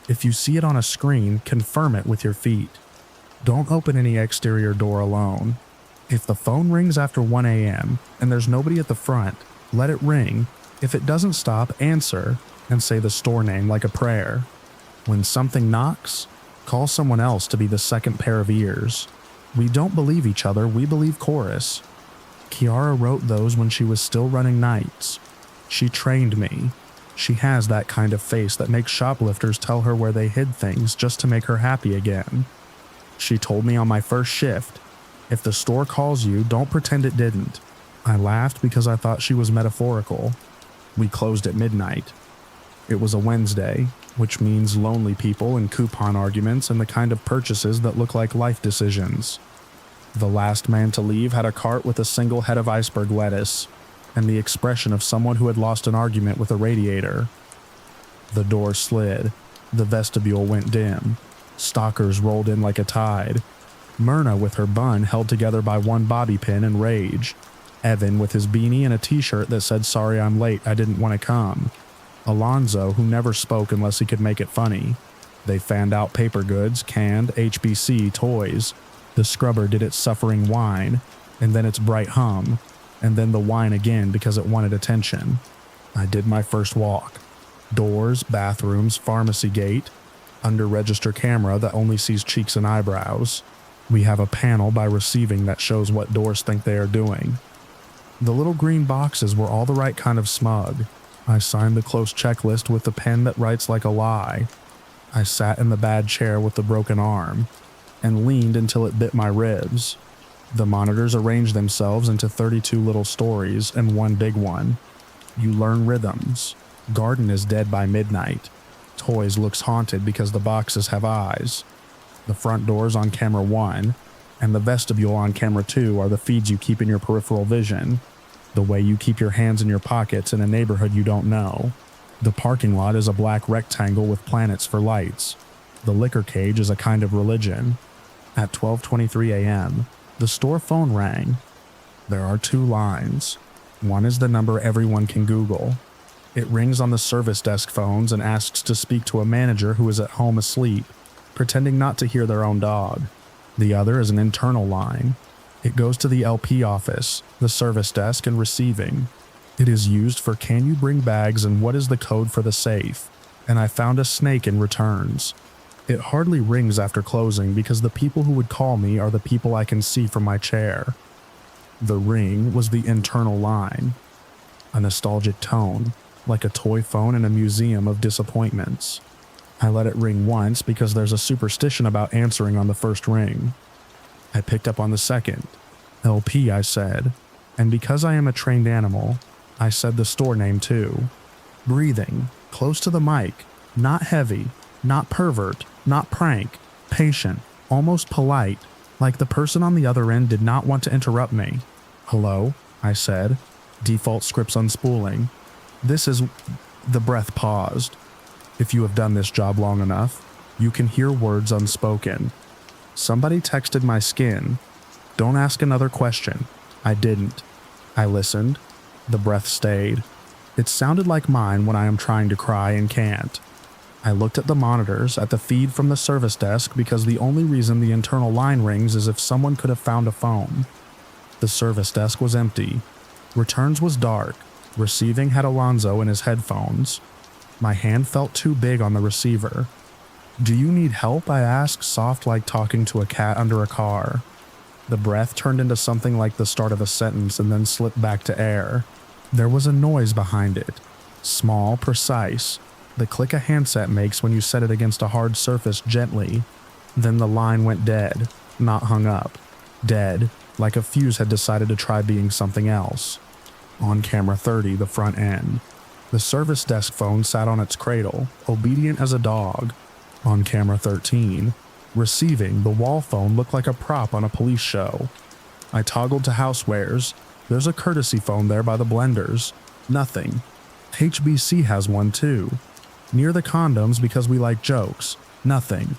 If you see it on a screen, confirm it with your feet. Don't open any exterior door alone. If the phone rings after 1 a.m. and there's nobody at the front, let it ring. If it doesn't stop, answer and say the store name like a prayer. When something knocks, call someone else to be the second pair of ears. We don't believe each other, we believe chorus. Kiara wrote those when she was still running nights. She trained me. She has that kind of face that makes shoplifters tell her where they hid things just to make her happy again. She told me on my first shift, if the store calls you, don't pretend it didn't. I laughed because I thought she was metaphorical. We closed at midnight. It was a Wednesday, which means lonely people and coupon arguments and the kind of purchases that look like life decisions. The last man to leave had a cart with a single head of iceberg lettuce, and the expression of someone who had lost an argument with a radiator. The door slid. The vestibule went dim. Stalkers rolled in like a tide. Myrna with her bun held together by one bobby pin in rage. Evan with his beanie and a t-shirt that said "Sorry I'm late, I didn't want to come." Alonzo, who never spoke unless he could make it funny. They fanned out paper goods, canned, HBC, toys. The scrubber did its suffering whine, and then its bright hum, and then the whine again because it wanted attention. I did my first walk. Doors, bathrooms, pharmacy gate, under register camera that only sees cheeks and eyebrows. We have a panel by receiving that shows what doors think they are doing. The little green boxes were all the right kind of smug. I signed the close checklist with the pen that writes like a lie. I sat in the bad chair with the broken arm, and leaned until it bit my ribs. The monitors arranged themselves into 32 little stories and one big one. You learn rhythms. Garden is dead by midnight. Toys looks haunted because the boxes have eyes. The front doors on camera 1 and the vestibule on camera 2 are the feeds you keep in your peripheral vision, the way you keep your hands in your pockets in a neighborhood you don't know. The parking lot is a black rectangle with planets for lights. The liquor cage is a kind of religion. At 12:23 a.m., the store phone rang. There are 2 lines. One is the number everyone can Google. It rings on the service desk phones and asks to speak to a manager who is at home asleep, pretending not to hear their own dog. The other is an internal line. It goes to the LP office, the service desk, and receiving. It is used for "Can you bring bags" and "What is the code for the safe?" And I found a snake in returns. It hardly rings after closing because the people who would call me are the people I can see from my chair. The ring was the internal line. A nostalgic tone, like a toy phone in a museum of disappointments. I let it ring once because there's a superstition about answering on the first ring. I picked up on the second. LP, I said, and because I am a trained animal, I said the store name too. Breathing, close to the mic, not heavy, not pervert, not prank, patient, almost polite, like the person on the other end did not want to interrupt me. "Hello," I said. Default scripts unspooling. This is... The breath paused. If you have done this job long enough, you can hear words unspoken. Somebody texted my skin. Don't ask another question. I didn't. I listened. The breath stayed. It sounded like mine when I am trying to cry and can't. I looked at the monitors, at the feed from the service desk, because the only reason the internal line rings is if someone could have found a phone. The service desk was empty. Returns was dark. Receiving had Alonzo in his headphones. My hand felt too big on the receiver. Do you need help? I asked, soft like talking to a cat under a car. The breath turned into something like the start of a sentence and then slipped back to air. There was a noise behind it. Small, precise. The click a handset makes when you set it against a hard surface gently. Then the line went dead, not hung up. Dead, like a fuse had decided to try being something else. On camera 30, the front end. The service desk phone sat on its cradle, obedient as a dog. On camera 13, receiving, the wall phone looked like a prop on a police show. I toggled to housewares. There's a courtesy phone there by the blenders. Nothing. HBC has one too. Near the condoms because we like jokes. Nothing.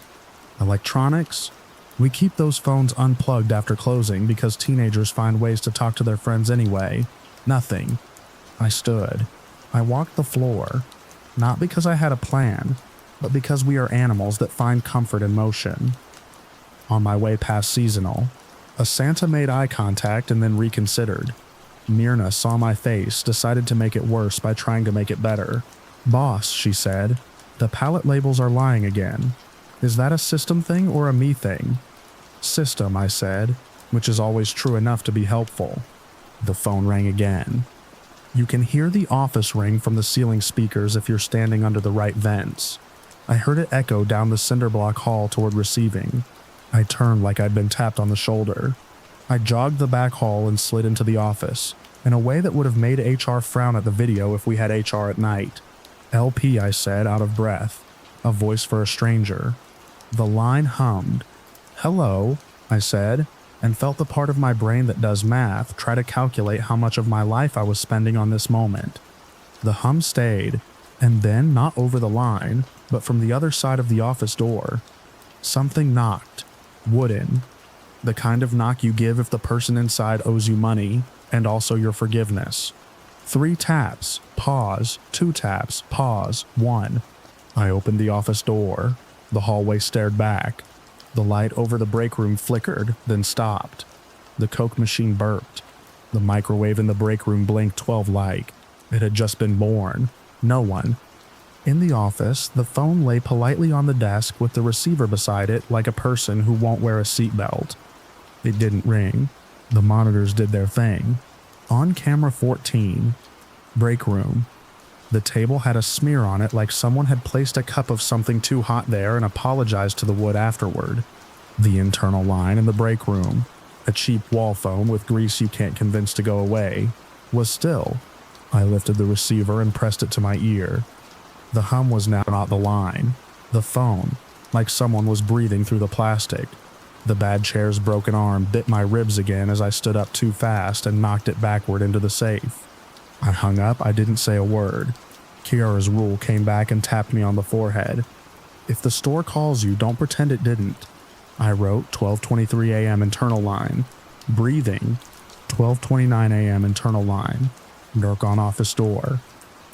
Electronics? We keep those phones unplugged after closing because teenagers find ways to talk to their friends anyway. Nothing. I stood. I walked the floor. Not because I had a plan, but because we are animals that find comfort in motion. On my way past Seasonal, a Santa made eye contact and then reconsidered. Myrna saw my face, decided to make it worse by trying to make it better. Boss, she said, the palette labels are lying again. Is that a system thing or a me thing? System, I said, which is always true enough to be helpful. The phone rang again. You can hear the office ring from the ceiling speakers if you're standing under the right vents. I heard it echo down the cinder block hall toward receiving. I turned like I'd been tapped on the shoulder. I jogged the back hall and slid into the office, in a way that would have made HR frown at the video if we had HR at night. LP, I said, out of breath, a voice for a stranger. The line hummed. Hello, I said, and felt the part of my brain that does math try to calculate how much of my life I was spending on this moment. The hum stayed, and then not over the line, but from the other side of the office door. Something knocked. Wooden. The kind of knock you give if the person inside owes you money, and also your forgiveness. 3 taps, pause, 2 taps, pause, 1. I opened the office door. The hallway stared back. The light over the break room flickered, then stopped. The Coke machine burped. The microwave in the break room blinked 12-like. It had just been born. No one. In the office, the phone lay politely on the desk with the receiver beside it like a person who won't wear a seatbelt. It didn't ring. The monitors did their thing. On camera 14. Break room. The table had a smear on it like someone had placed a cup of something too hot there and apologized to the wood afterward. The internal line in the break room, a cheap wall phone with grease you can't convince to go away, was still. I lifted the receiver and pressed it to my ear. The hum was now not the line. The phone, like someone was breathing through the plastic. The bad chair's broken arm bit my ribs again as I stood up too fast and knocked it backward into the safe. I hung up. I didn't say a word. Kiara's rule came back and tapped me on the forehead. If the store calls you, don't pretend it didn't. I wrote 12:23 a.m. internal line. Breathing. 12:29 a.m. internal line. Knock on office door.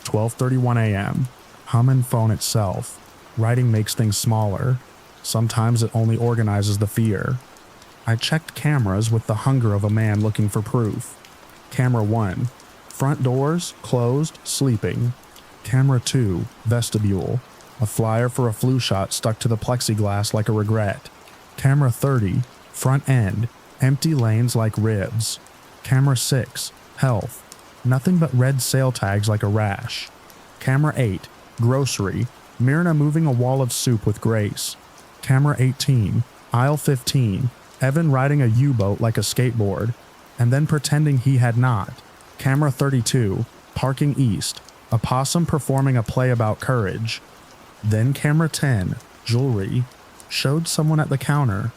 12:31 a.m. Hum and phone itself. Writing makes things smaller. Sometimes it only organizes the fear. I checked cameras with the hunger of a man looking for proof. Camera 1. Front doors, closed, sleeping. Camera 2, vestibule. A flyer for a flu shot stuck to the plexiglass like a regret. Camera 30, front end, empty lanes like ribs. Camera 6, health. Nothing but red sale tags like a rash. Camera 8, grocery. Myrna moving a wall of soup with grace. Camera 18, aisle 15. Evan riding a U-boat like a skateboard, and then pretending he had not. Camera 32, parking east, a possum performing a play about courage. Then camera 10, jewelry, showed someone at the counter.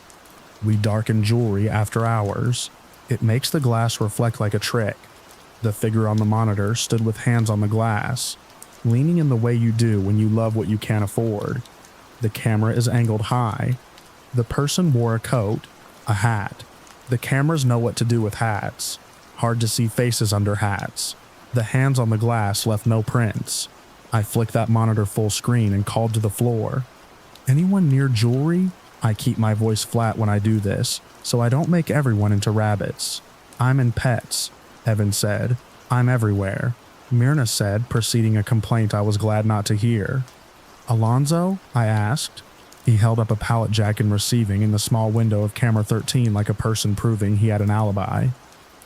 We darken jewelry after hours. It makes the glass reflect like a trick. The figure on the monitor stood with hands on the glass, leaning in the way you do when you love what you can't afford. The camera is angled high. The person wore a coat, a hat. The cameras know what to do with hats. Hard to see faces under hats. The hands on the glass left no prints. I flicked that monitor full screen and called to the floor. Anyone near jewelry? I keep my voice flat when I do this, so I don't make everyone into rabbits. I'm in pets, Evan said. I'm everywhere. Myrna said, preceding a complaint I was glad not to hear. Alonzo? I asked. He held up a pallet jack in receiving in the small window of camera 13 like a person proving he had an alibi.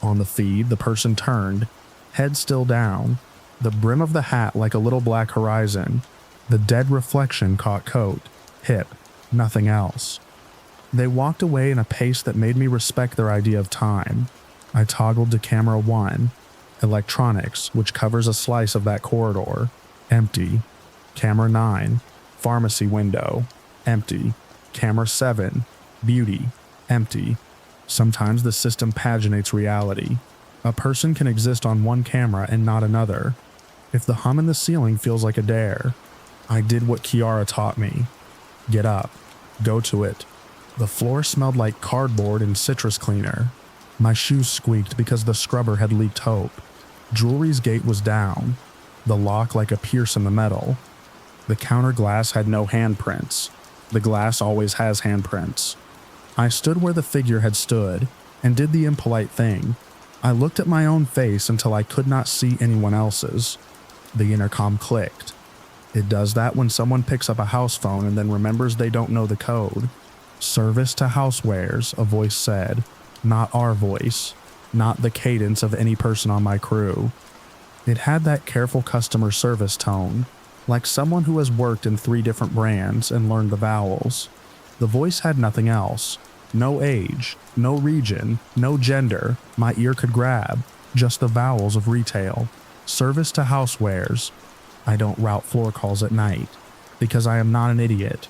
On the feed, the person turned, head still down, the brim of the hat like a little black horizon. The dead reflection caught coat, hip, nothing else. They walked away in a pace that made me respect their idea of time. I toggled to camera 1, electronics, which covers a slice of that corridor, empty. Camera 9, pharmacy window, empty. Camera 7, beauty, empty. Sometimes the system paginates reality. A person can exist on one camera and not another. If the hum in the ceiling feels like a dare, I did what Kiara taught me. Get up. Go to it. The floor smelled like cardboard and citrus cleaner. My shoes squeaked because the scrubber had leaked hope. Jewelry's gate was down. The lock like a pierce in the metal. The counter glass had no handprints. The glass always has handprints. I stood where the figure had stood and did the impolite thing. I looked at my own face until I could not see anyone else's. The intercom clicked. It does that when someone picks up a house phone and then remembers they don't know the code. Service to housewares, a voice said. Not our voice. Not the cadence of any person on my crew. It had that careful customer service tone, like someone who has worked in 3 different brands and learned the vowels. The voice had nothing else. No age, no region, no gender my ear could grab, just the vowels of retail. Service to housewares. I don't route floor calls at night, because I am not an idiot.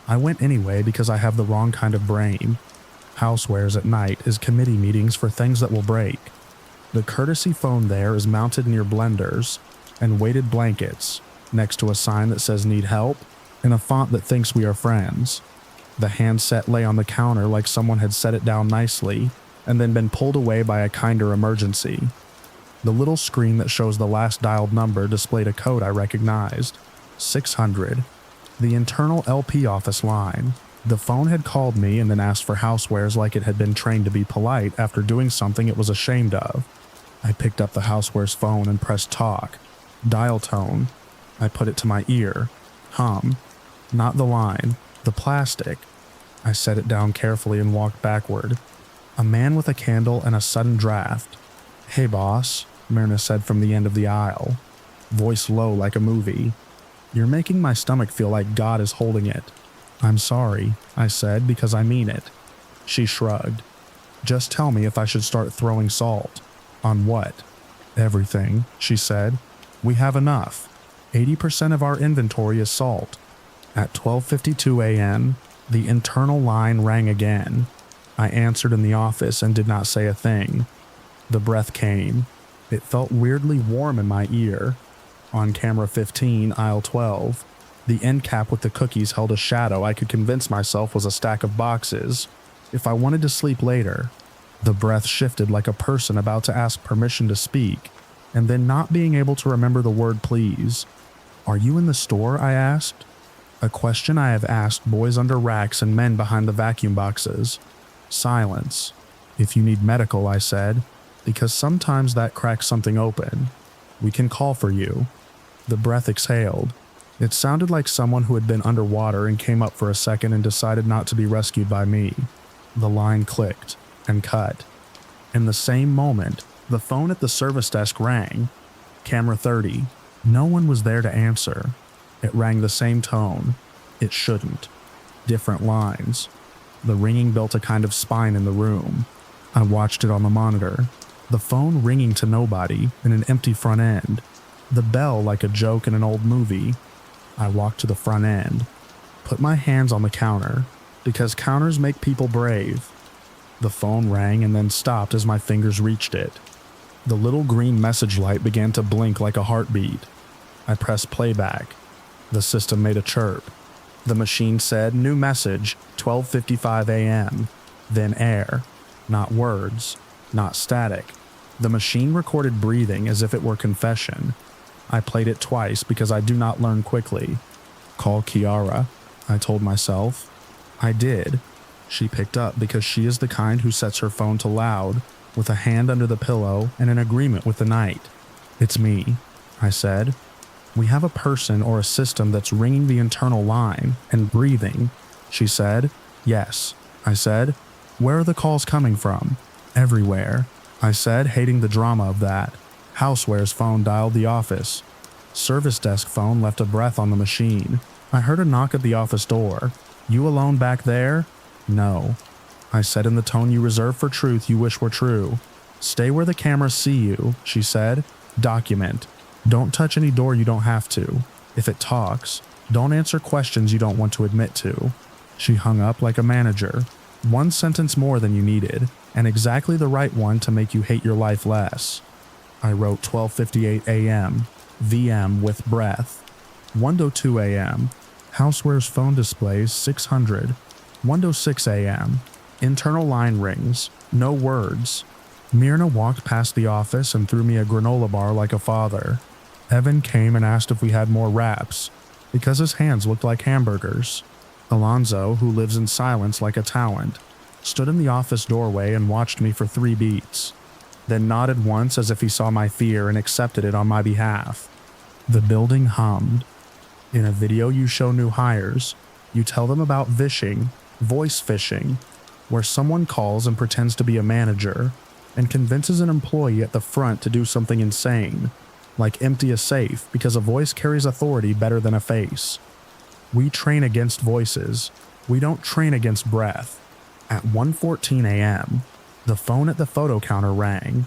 I went anyway because I have the wrong kind of brain. Housewares at night is committee meetings for things that will break. The courtesy phone there is mounted near blenders and weighted blankets, next to a sign that says need help, in a font that thinks we are friends. The handset lay on the counter like someone had set it down nicely and then been pulled away by a kinder emergency. The little screen that shows the last dialed number displayed a code I recognized. 600. The internal LP office line. The phone had called me and then asked for housewares like it had been trained to be polite after doing something it was ashamed of. I picked up the housewares phone and pressed talk. Dial tone. I put it to my ear. Hum. Not the line. The plastic. I set it down carefully and walked backward. A man with a candle and a sudden draft. Hey boss, Myrna said from the end of the aisle. Voice low like a movie. You're making my stomach feel like God is holding it. I'm sorry, I said, because I mean it. She shrugged. Just tell me if I should start throwing salt. On what? Everything, she said. We have enough. 80% of our inventory is salt. At 12:52 a.m., the internal line rang again. I answered in the office and did not say a thing. The breath came. It felt weirdly warm in my ear. On camera 15, aisle 12, the end cap with the cookies held a shadow I could convince myself was a stack of boxes. If I wanted to sleep later, the breath shifted like a person about to ask permission to speak, and then not being able to remember the word please. Are you in the store? I asked. A question I have asked boys under racks and men behind the vacuum boxes. Silence. If you need medical, I said, because sometimes that cracks something open. We can call for you. The breath exhaled. It sounded like someone who had been underwater and came up for a second and decided not to be rescued by me. The line clicked and cut. In the same moment, the phone at the service desk rang. Camera 30. No one was there to answer. It rang the same tone. It shouldn't. Different lines. The ringing built a kind of spine in the room. I watched it on the monitor. The phone ringing to nobody in an empty front end. The bell like a joke in an old movie. I walked to the front end. Put my hands on the counter, because counters make people brave. The phone rang and then stopped as my fingers reached it. The little green message light began to blink like a heartbeat. I pressed playback. The system made a chirp. The machine said, "New message, 12:55 a.m." Then air. Not words. Not static. The machine recorded breathing as if it were confession. I played it twice because I do not learn quickly. "Call Kiara," I told myself. I did. She picked up because she is the kind who sets her phone to loud, with a hand under the pillow and in agreement with the night. "It's me," I said. "We have a person or a system that's ringing the internal line and breathing," she said. "Yes," I said. "Where are the calls coming from?" "Everywhere," I said, hating the drama of that. Houseware's phone dialed the office. Service desk phone left a breath on the machine. I heard a knock at the office door. "You alone back there?" "No," I said in the tone you reserve for truth you wish were true. "Stay where the cameras see you," she said. "Document. Don't touch any door you don't have to. If it talks, don't answer questions you don't want to admit to." She hung up like a manager. One sentence more than you needed, and exactly the right one to make you hate your life less. I wrote 12:58 a.m. VM with breath. 1:02 a.m. Houseware's phone displays 600. 1:06 a.m. Internal line rings. No words. Myrna walked past the office and threw me a granola bar like a father. Evan came and asked if we had more wraps, because his hands looked like hamburgers. Alonzo, who lives in silence like a talent, stood in the office doorway and watched me for 3 beats, then nodded once as if he saw my fear and accepted it on my behalf. The building hummed. In a video you show new hires, you tell them about vishing, voice phishing, where someone calls and pretends to be a manager and convinces an employee at the front to do something insane, like empty a safe because a voice carries authority better than a face. We train against voices. We don't train against breath. At 1:14 a.m., the phone at the photo counter rang.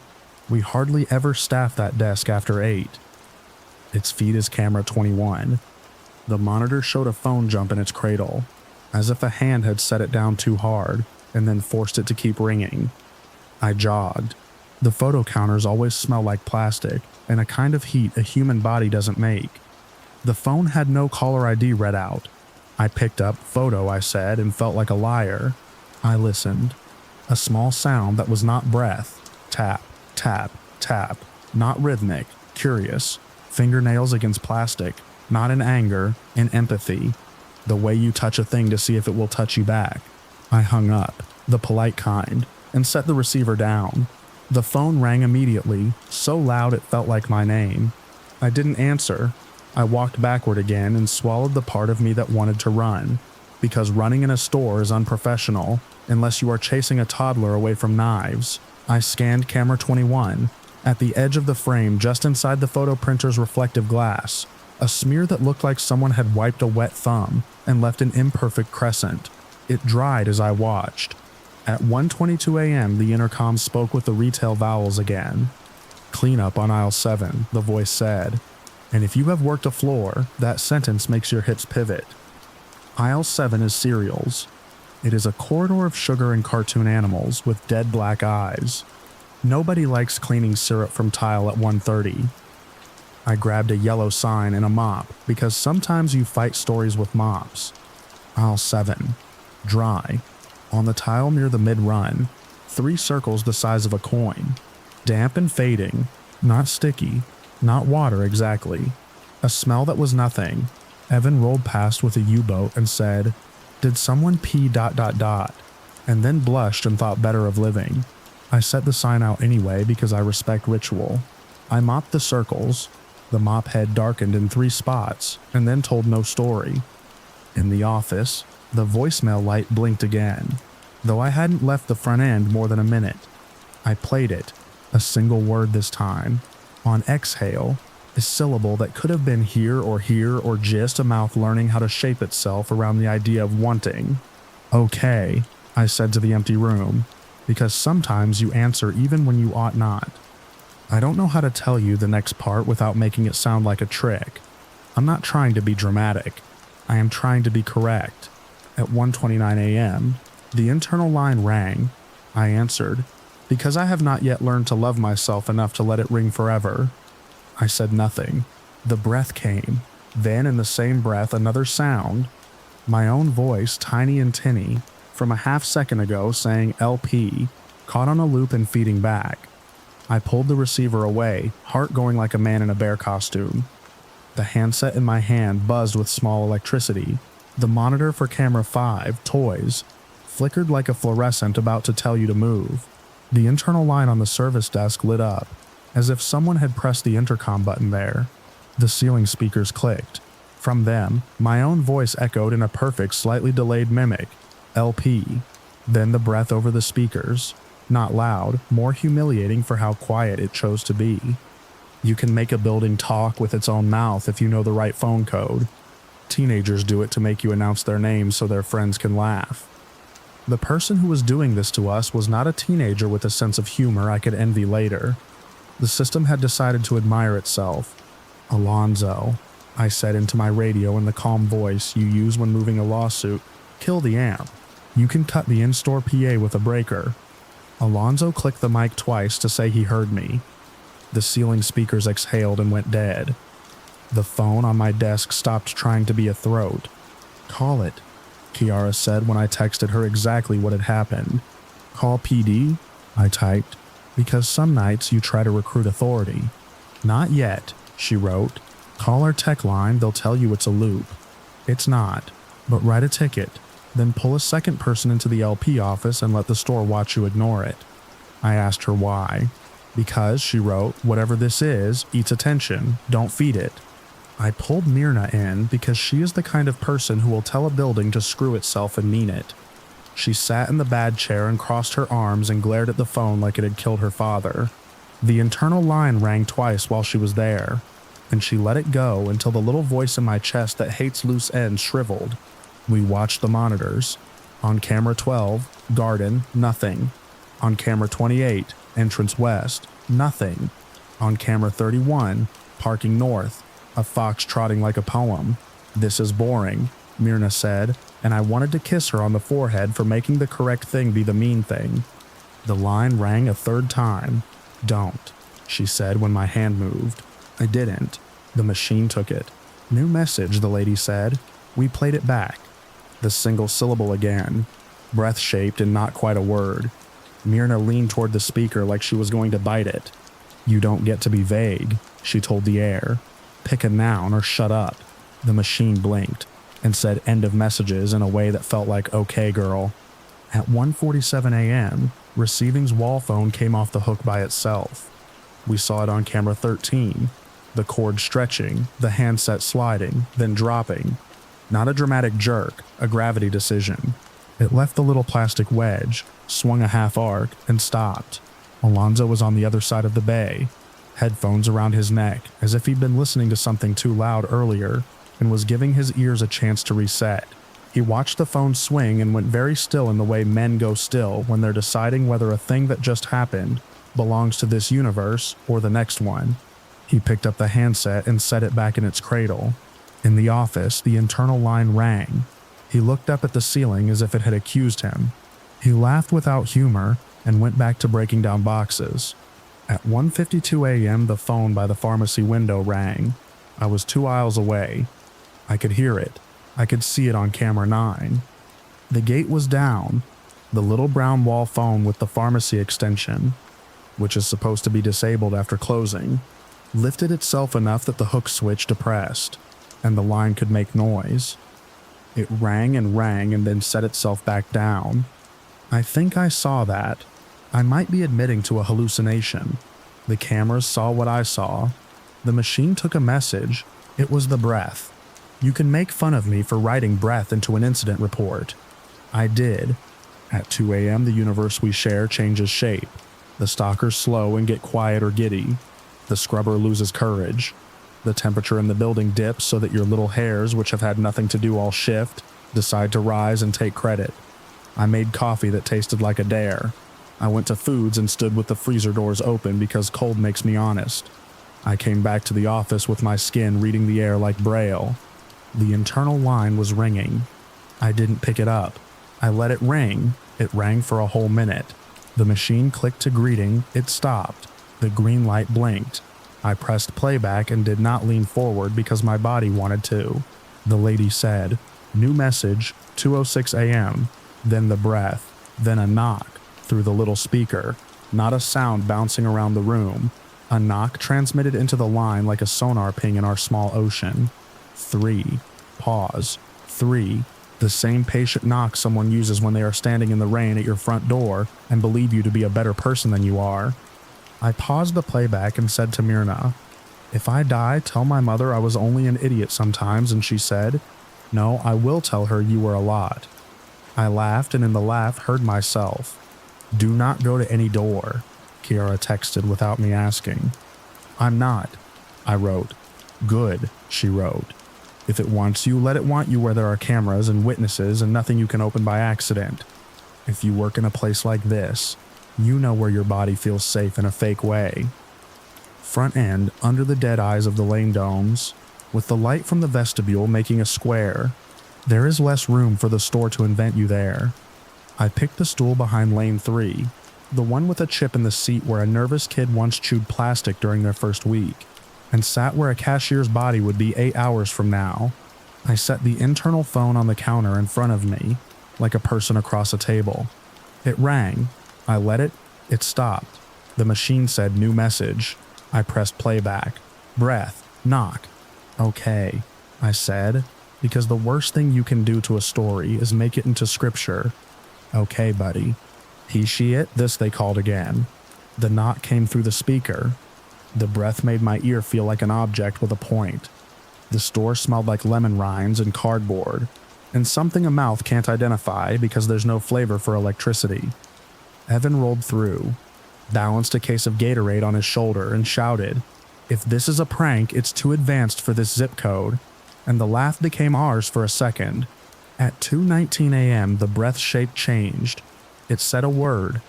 We hardly ever staff that desk after 8. Its feed is camera 21. The monitor showed a phone jump in its cradle, as if a hand had set it down too hard and then forced it to keep ringing. I jogged. The photo counters always smell like plastic and a kind of heat a human body doesn't make. The phone had no caller ID read out. I picked up "photo," I said, and felt like a liar. I listened. A small sound that was not breath. Tap, tap, tap. Not rhythmic, curious. Fingernails against plastic. Not in anger, in empathy. The way you touch a thing to see if it will touch you back. I hung up, the polite kind, and set the receiver down. The phone rang immediately, so loud it felt like my name. I didn't answer. I walked backward again and swallowed the part of me that wanted to run, because running in a store is unprofessional unless you are chasing a toddler away from knives. I scanned camera 21, at the edge of the frame just inside the photo printer's reflective glass, a smear that looked like someone had wiped a wet thumb and left an imperfect crescent. It dried as I watched. At 1:22 a.m., the intercom spoke with the retail vowels again. "Clean up on aisle 7, the voice said. And if you have worked a floor, that sentence makes your hips pivot. Aisle 7 is cereals. It is a corridor of sugar and cartoon animals with dead black eyes. Nobody likes cleaning syrup from tile at 1:30. I grabbed a yellow sign and a mop because sometimes you fight stories with mops. Aisle 7. Dry. On the tile near the mid-run, 3 circles the size of a coin. Damp and fading. Not sticky. Not water exactly. A smell that was nothing. Evan rolled past with a U-boat and said, "Did someone pee ... and then blushed and thought better of living. I set the sign out anyway because I respect ritual. I mopped the circles. The mop head darkened in 3 spots and then told no story. In the office, the voicemail light blinked again, though I hadn't left the front end more than a minute. I played it, a single word this time. On exhale, a syllable that could have been here or just a mouth learning how to shape itself around the idea of wanting. "Okay," I said to the empty room, because sometimes you answer even when you ought not. I don't know how to tell you the next part without making it sound like a trick. I'm not trying to be dramatic. I am trying to be correct. At 1:29 a.m., the internal line rang. I answered. Because I have not yet learned to love myself enough to let it ring forever. I said nothing. The breath came. Then in the same breath, another sound. My own voice, tiny and tinny, from a half second ago saying LP, caught on a loop and feeding back. I pulled the receiver away, heart going like a man in a bear costume. The handset in my hand buzzed with small electricity. The monitor for camera 5, toys, flickered like a fluorescent about to tell you to move. The internal line on the service desk lit up, as if someone had pressed the intercom button there. The ceiling speakers clicked. From them, my own voice echoed in a perfect, slightly delayed mimic, LP. Then the breath over the speakers. Not loud, more humiliating for how quiet it chose to be. You can make a building talk with its own mouth if you know the right phone code. Teenagers do it to make you announce their names so their friends can laugh. The person who was doing this to us was not a teenager with a sense of humor I could envy later. The system had decided to admire itself. Alonzo, I said into my radio in the calm voice you use when moving a lawsuit, kill the amp. You can cut the in-store PA with a breaker. Alonzo clicked the mic twice to say he heard me. The ceiling speakers exhaled and went dead. The phone on my desk stopped trying to be a throat. Call it, Kiara said when I texted her exactly what had happened. Call PD? I typed. Because some nights you try to recruit authority. Not yet, she wrote. Call our tech line, they'll tell you it's a loop. It's not, but write a ticket. Then pull a second person into the LP office and let the store watch you ignore it. I asked her why. Because, she wrote, whatever this is, eats attention. Don't feed it. I pulled Myrna in because she is the kind of person who will tell a building to screw itself and mean it. She sat in the bad chair and crossed her arms and glared at the phone like it had killed her father. The internal line rang twice while she was there, and she let it go until the little voice in my chest that hates loose ends shriveled. We watched the monitors. On camera 12, garden, nothing. On camera 28, entrance west, nothing. On camera 31, parking north, a fox trotting like a poem. This is boring, Myrna said, and I wanted to kiss her on the forehead for making the correct thing be the mean thing. The line rang a third time. Don't, she said when my hand moved. I didn't. The machine took it. New message, the lady said. We played it back. The single syllable again, breath-shaped and not quite a word. Myrna leaned toward the speaker like she was going to bite it. You don't get to be vague, she told the air. Pick a noun or shut up. The machine blinked and said end of messages in a way that felt like okay girl. At 1:47 a.m., receiving's wall phone came off the hook by itself. We saw it on camera 13, the cord stretching, the handset sliding, then dropping. Not a dramatic jerk, a gravity decision. It left the little plastic wedge, swung a half arc, and stopped. Alonzo was on the other side of the bay, headphones around his neck as if he'd been listening to something too loud earlier and was giving his ears a chance to reset. He watched the phone swing and went very still in the way men go still when they're deciding whether a thing that just happened belongs to this universe or the next one. He picked up the handset and set it back in its cradle. In the office, the internal line rang. He looked up at the ceiling as if it had accused him. He laughed without humor and went back to breaking down boxes. At 1:52 a.m., the phone by the pharmacy window rang. I was 2 aisles away. I could hear it. I could see it on camera 9. The gate was down. The little brown wall phone with the pharmacy extension, which is supposed to be disabled after closing, lifted itself enough that the hook switch depressed, and the line could make noise. It rang and then set itself back down. I think I saw that. I might be admitting to a hallucination. The cameras saw what I saw. The machine took a message. It was the breath. You can make fun of me for writing breath into an incident report. I did. At 2 a.m., the universe we share changes shape. The stalkers slow and get quiet or giddy. The scrubber loses courage. The temperature in the building dips so that your little hairs, which have had nothing to do all shift, decide to rise and take credit. I made coffee that tasted like a dare. I went to Foods and stood with the freezer doors open because cold makes me honest. I came back to the office with my skin reading the air like Braille. The internal line was ringing. I didn't pick it up. I let it ring. It rang for a whole minute. The machine clicked to greeting, it stopped. The green light blinked. I pressed playback and did not lean forward because my body wanted to. The lady said, "New message, 2:06 a.m." Then the breath, then a knock through the little speaker. Not a sound bouncing around the room. A knock transmitted into the line like a sonar ping in our small ocean. 3. Pause. 3. The same patient knock someone uses when they are standing in the rain at your front door and believe you to be a better person than you are. I paused the playback and said to Myrna, "If I die, tell my mother I was only an idiot sometimes," and she said, "No, I will tell her you were a lot." I laughed and in the laugh heard myself. "Do not go to any door," Kiara texted without me asking. "I'm not," I wrote. "Good," she wrote. "If it wants you, let it want you where there are cameras and witnesses and nothing you can open by accident. If you work in a place like this, you know where your body feels safe in a fake way." Front end, under the dead eyes of the lane domes, with the light from the vestibule making a square. There is less room for the store to invent you there. I picked the stool behind lane 3, the one with a chip in the seat where a nervous kid once chewed plastic during their first week, and sat where a cashier's body would be 8 hours from now. I set the internal phone on the counter in front of me, like a person across a table. It rang. I let it. It stopped. The machine said new message. I pressed playback. Breath. Knock. "Okay," I said, because the worst thing you can do to a story is make it into scripture. "Okay, buddy." He, she, it, this they called again. The knock came through the speaker. The breath made my ear feel like an object with a point. The store smelled like lemon rinds and cardboard, and something a mouth can't identify because there's no flavor for electricity. Evan rolled through, balanced a case of Gatorade on his shoulder, and shouted, "If this is a prank, it's too advanced for this zip code," and the laugh became ours for a second. At 2:19 a.m., the breath shape changed. It said a word.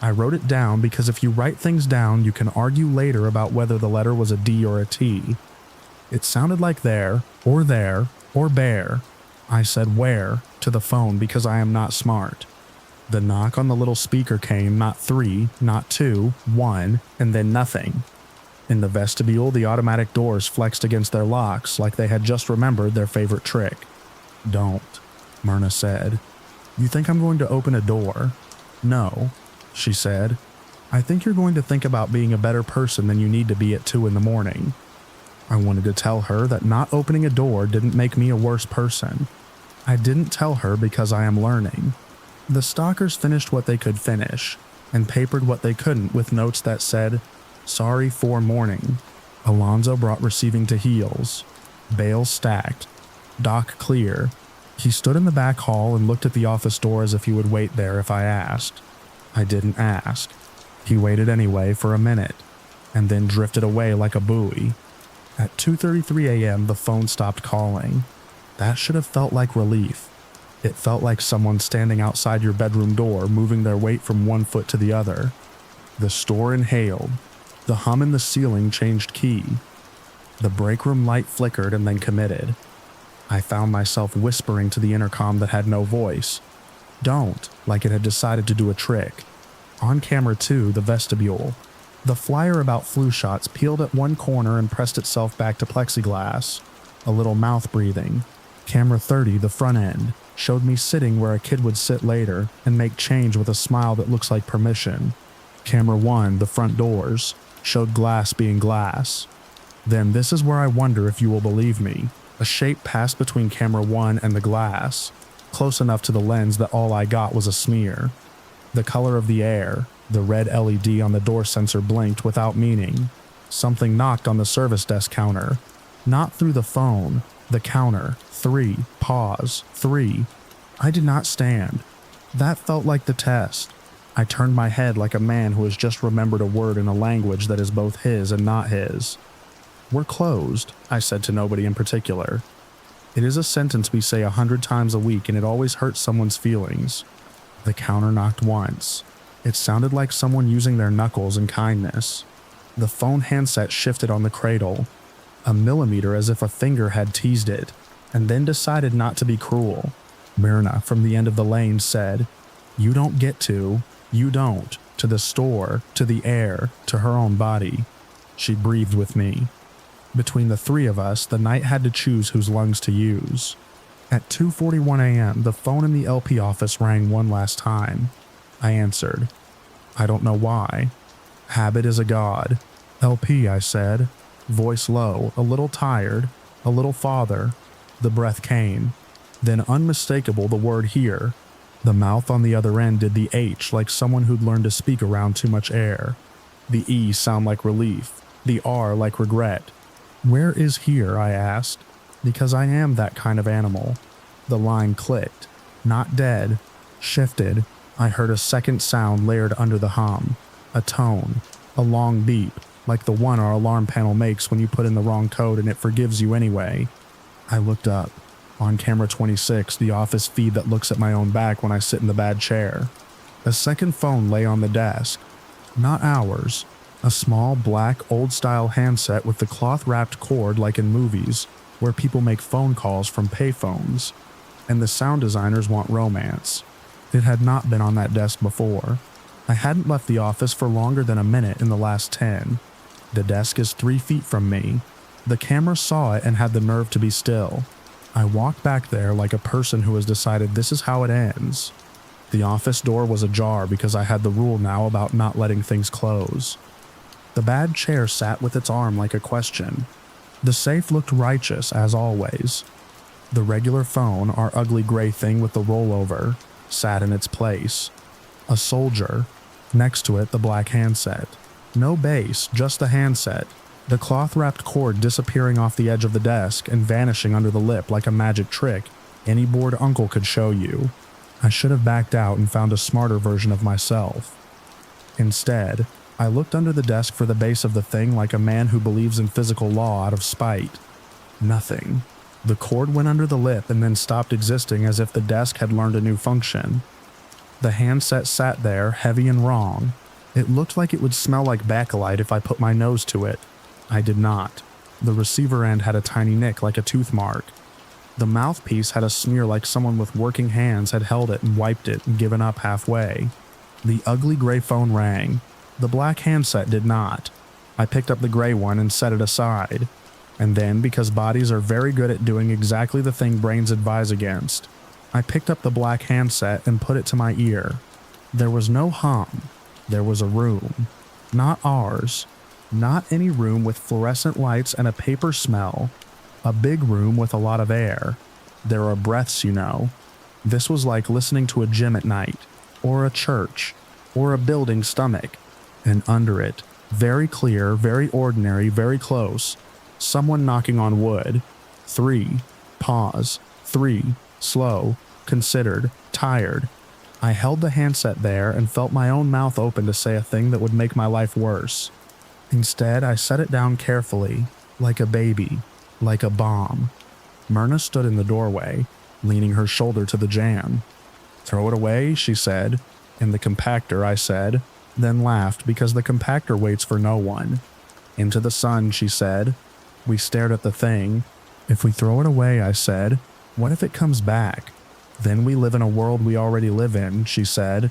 I wrote it down because if you write things down, you can argue later about whether the letter was a D or a T. It sounded like there, or bear. I said where to the phone because I am not smart. The knock on the little speaker came, not 3, not 2, 1, and then nothing. In the vestibule, the automatic doors flexed against their locks like they had just remembered their favorite trick. "Don't," Myrna said. "You think I'm going to open a door?" "No," she said. "I think you're going to think about being a better person than you need to be at 2 in the morning." I wanted to tell her that not opening a door didn't make me a worse person. I didn't tell her because I am learning. The stalkers finished what they could finish, and papered what they couldn't with notes that said, "Sorry for morning." Alonzo brought receiving to heels. Bales stacked. Dock clear. He stood in the back hall and looked at the office door as if he would wait there if I asked. I didn't ask. He waited anyway for a minute, and then drifted away like a buoy. At 2:33 a.m., the phone stopped calling. That should have felt like relief. It felt like someone standing outside your bedroom door, moving their weight from one foot to the other. The store inhaled. The hum in the ceiling changed key. The breakroom light flickered and then committed. I found myself whispering to the intercom that had no voice. "Don't," like it had decided to do a trick. On camera 2, the vestibule. The flyer about flu shots peeled at one corner and pressed itself back to plexiglass. A little mouth breathing. Camera 30, the front end, showed me sitting where a kid would sit later and make change with a smile that looks like permission. Camera 1, the front doors, showed glass being glass. Then this is where I wonder if you will believe me. A shape passed between camera 1 and the glass, close enough to the lens that all I got was a smear. The color of the air, the red LED on the door sensor blinked without meaning. Something knocked on the service desk counter. Not through the phone, the counter. 3, pause, 3. I did not stand. That felt like the test. I turned my head like a man who has just remembered a word in a language that is both his and not his. "We're closed," I said to nobody in particular. It is a sentence we say 100 times a week and it always hurts someone's feelings. The counter knocked once. It sounded like someone using their knuckles in kindness. The phone handset shifted on the cradle, a millimeter as if a finger had teased it, and then decided not to be cruel. Myrna from the end of the lane said, "You don't get to." You don't. To the store, to the air, to her own body. She breathed with me. Between the three of us, the night had to choose whose lungs to use. At 2:41 a.m., the phone in the LP office rang one last time. I answered. I don't know why. Habit is a god. LP, I said, voice low, a little tired, a little farther. The breath came. Then unmistakable the word here. The mouth on the other end did the H like someone who'd learned to speak around too much air. The E sound like relief. The R like regret. Where is here, I asked, because I am that kind of animal. The line clicked. Not dead. Shifted. I heard a second sound layered under the hum. A tone. A long beep, like the one our alarm panel makes when you put in the wrong code and it forgives you anyway. I looked up. On camera 26, the office feed that looks at my own back when I sit in the bad chair. A second phone lay on the desk. Not ours. A small, black, old-style handset with the cloth-wrapped cord like in movies, where people make phone calls from payphones. And the sound designers want romance. It had not been on that desk before. I hadn't left the office for longer than a minute in the last 10. The desk is 3 feet from me. The camera saw it and had the nerve to be still. I walked back there like a person who has decided this is how it ends. The office door was ajar because I had the rule now about not letting things close. The bad chair sat with its arm like a question. The safe looked righteous, as always. The regular phone, our ugly gray thing with the rollover, sat in its place. A soldier. Next to it, the black handset. No base, just the handset. The cloth-wrapped cord disappearing off the edge of the desk and vanishing under the lip like a magic trick any bored uncle could show you. I should have backed out and found a smarter version of myself. Instead, I looked under the desk for the base of the thing like a man who believes in physical law out of spite. Nothing. The cord went under the lip and then stopped existing as if the desk had learned a new function. The handset sat there, heavy and wrong. It looked like it would smell like bakelite if I put my nose to it. I did not. The receiver end had a tiny nick like a tooth mark. The mouthpiece had a smear like someone with working hands had held it and wiped it and given up halfway. The ugly gray phone rang. The black handset did not. I picked up the gray one and set it aside. And then, because bodies are very good at doing exactly the thing brains advise against, I picked up the black handset and put it to my ear. There was no hum. There was a room. Not ours. Not any room with fluorescent lights and a paper smell. A big room with a lot of air. There are breaths, you know. This was like listening to a gym at night, or a church, or a building stomach. And under it, very clear, very ordinary, very close, someone knocking on wood. 3. Pause. 3. Slow. Considered. Tired. I held the handset there and felt my own mouth open to say a thing that would make my life worse. Instead, I set it down carefully, like a baby, like a bomb. Myrna stood in the doorway, leaning her shoulder to the jamb. Throw it away, she said. In the compactor, I said, then laughed because the compactor waits for no one. Into the sun, she said. We stared at the thing. If we throw it away, I said, what if it comes back? Then we live in a world we already live in, she said.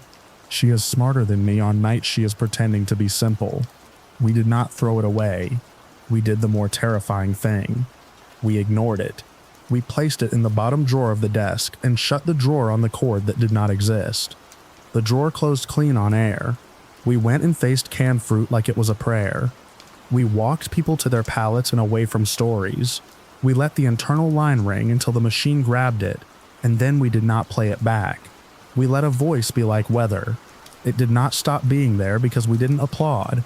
She is smarter than me on nights she is pretending to be simple. We did not throw it away. We did the more terrifying thing. We ignored it. We placed it in the bottom drawer of the desk and shut the drawer on the cord that did not exist. The drawer closed clean on air. We went and faced canned fruit like it was a prayer. We walked people to their pallets and away from stories. We let the internal line ring until the machine grabbed it, and then we did not play it back. We let a voice be like weather. It did not stop being there because we didn't applaud.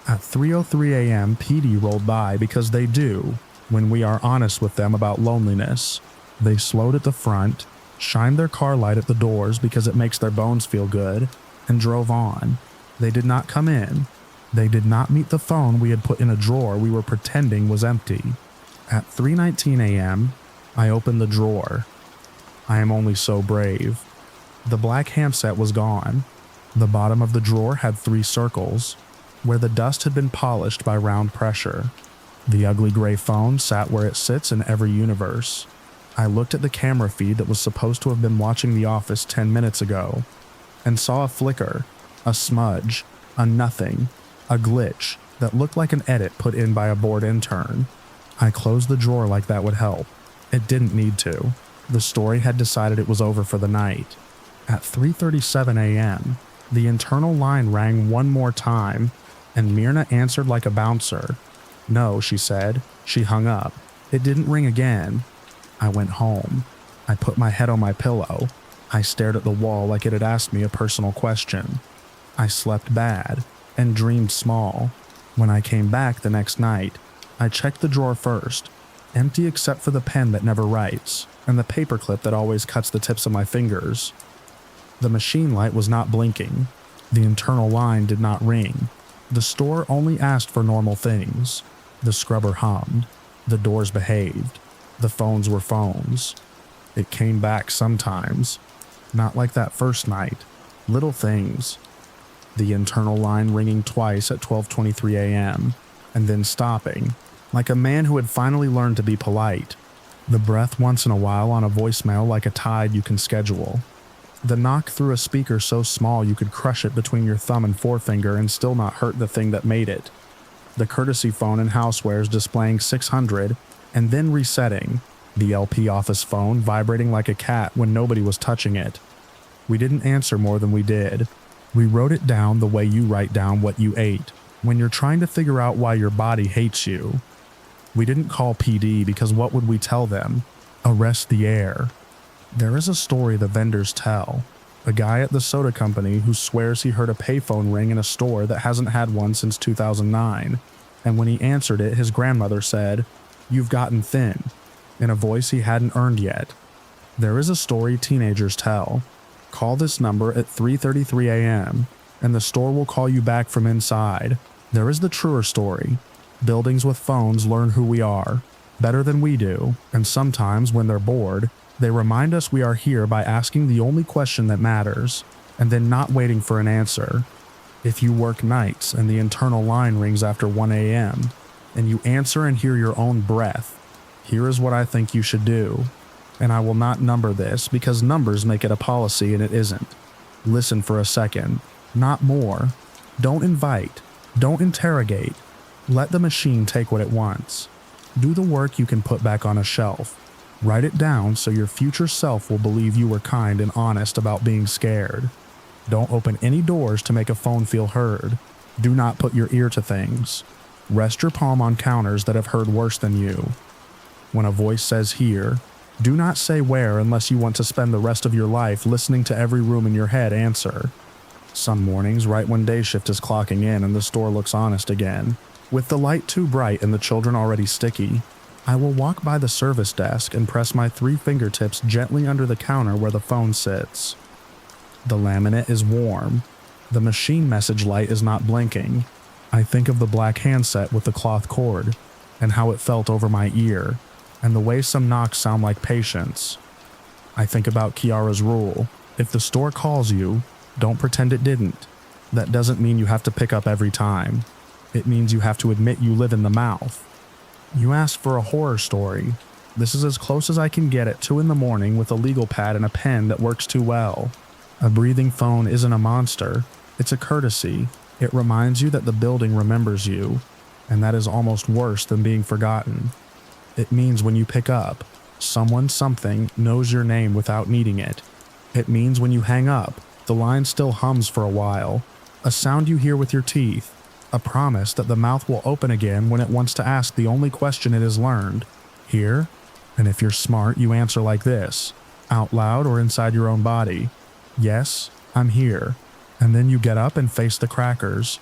At 3:03 a.m., PD rolled by because they do, when we are honest with them about loneliness. They slowed at the front, shined their car light at the doors because it makes their bones feel good, and drove on. They did not come in. They did not meet the phone we had put in a drawer we were pretending was empty. At 3:19 a.m., I opened the drawer. I am only so brave. The black handset was gone. The bottom of the drawer had 3 circles, where the dust had been polished by round pressure. The ugly gray phone sat where it sits in every universe. I looked at the camera feed that was supposed to have been watching The Office 10 minutes ago, and saw a flicker, A smudge, a nothing, a glitch that looked like an edit put in by a bored intern. I closed the drawer like that would help. It didn't need to. The story had decided it was over for the night. At 3:37 a.m., the internal line rang one more time, and Myrna answered like a bouncer. "No," she said. She hung up. It didn't ring again. I went home. I put my head on my pillow. I stared at the wall like it had asked me a personal question. I slept bad and dreamed small. When I came back the next night, I checked the drawer first, empty except for the pen that never writes and the paperclip that always cuts the tips of my fingers. The machine light was not blinking. The internal line did not ring. The store only asked for normal things. The scrubber hummed. The doors behaved. The phones were phones. It came back sometimes. Not like that first night. Little things. The internal line ringing twice at 12:23 a.m. and then stopping, like a man who had finally learned to be polite. The breath once in a while on a voicemail like a tide you can schedule. The knock through a speaker so small you could crush it between your thumb and forefinger and still not hurt the thing that made it. The courtesy phone in housewares displaying 600 and then resetting. The LP office phone vibrating like a cat when nobody was touching it. We didn't answer more than we did. We wrote it down the way you write down what you ate when you're trying to figure out why your body hates you. We didn't call PD because what would we tell them? Arrest the air. There is a story the vendors tell. A guy at the soda company who swears he heard a payphone ring in a store that hasn't had one since 2009, and when he answered it, his grandmother said, "You've gotten thin," in a voice he hadn't earned yet. There is a story teenagers tell. Call this number at 3:33 a.m., and the store will call you back from inside. There is the truer story. Buildings with phones learn who we are, better than we do, and sometimes when they're bored, they remind us we are here by asking the only question that matters, and then not waiting for an answer. If you work nights and the internal line rings after 1 a.m., and you answer and hear your own breath, here is what I think you should do. And I will not number this because numbers make it a policy and it isn't. Listen for a second, not more. Don't invite. Don't interrogate. Let the machine take what it wants. Do the work you can put back on a shelf. Write it down so your future self will believe you were kind and honest about being scared. Don't open any doors to make a phone feel heard. Do not put your ear to things. Rest your palm on counters that have heard worse than you. When a voice says here, do not say where unless you want to spend the rest of your life listening to every room in your head answer. Some mornings, right when day shift is clocking in and the store looks honest again, with the light too bright and the children already sticky, I will walk by the service desk and press my 3 fingertips gently under the counter where the phone sits. The laminate is warm. The machine message light is not blinking. I think of the black handset with the cloth cord, and how it felt over my ear, and the way some knocks sound like patience. I think about Kiara's rule. If the store calls you, don't pretend it didn't. That doesn't mean you have to pick up every time. It means you have to admit you live in the mouth. You asked for a horror story. This is as close as I can get at 2 a.m. with a legal pad and a pen that works too well. A breathing phone isn't a monster. It's a courtesy. It reminds you that the building remembers you, and that is almost worse than being forgotten. It means when you pick up, someone, something knows your name without needing it. It means when you hang up, the line still hums for a while, a sound you hear with your teeth, a promise that the mouth will open again when it wants to ask the only question it has learned. Here? And if you're smart, you answer like this, out loud or inside your own body. Yes, I'm here. And then you get up and face the crackers.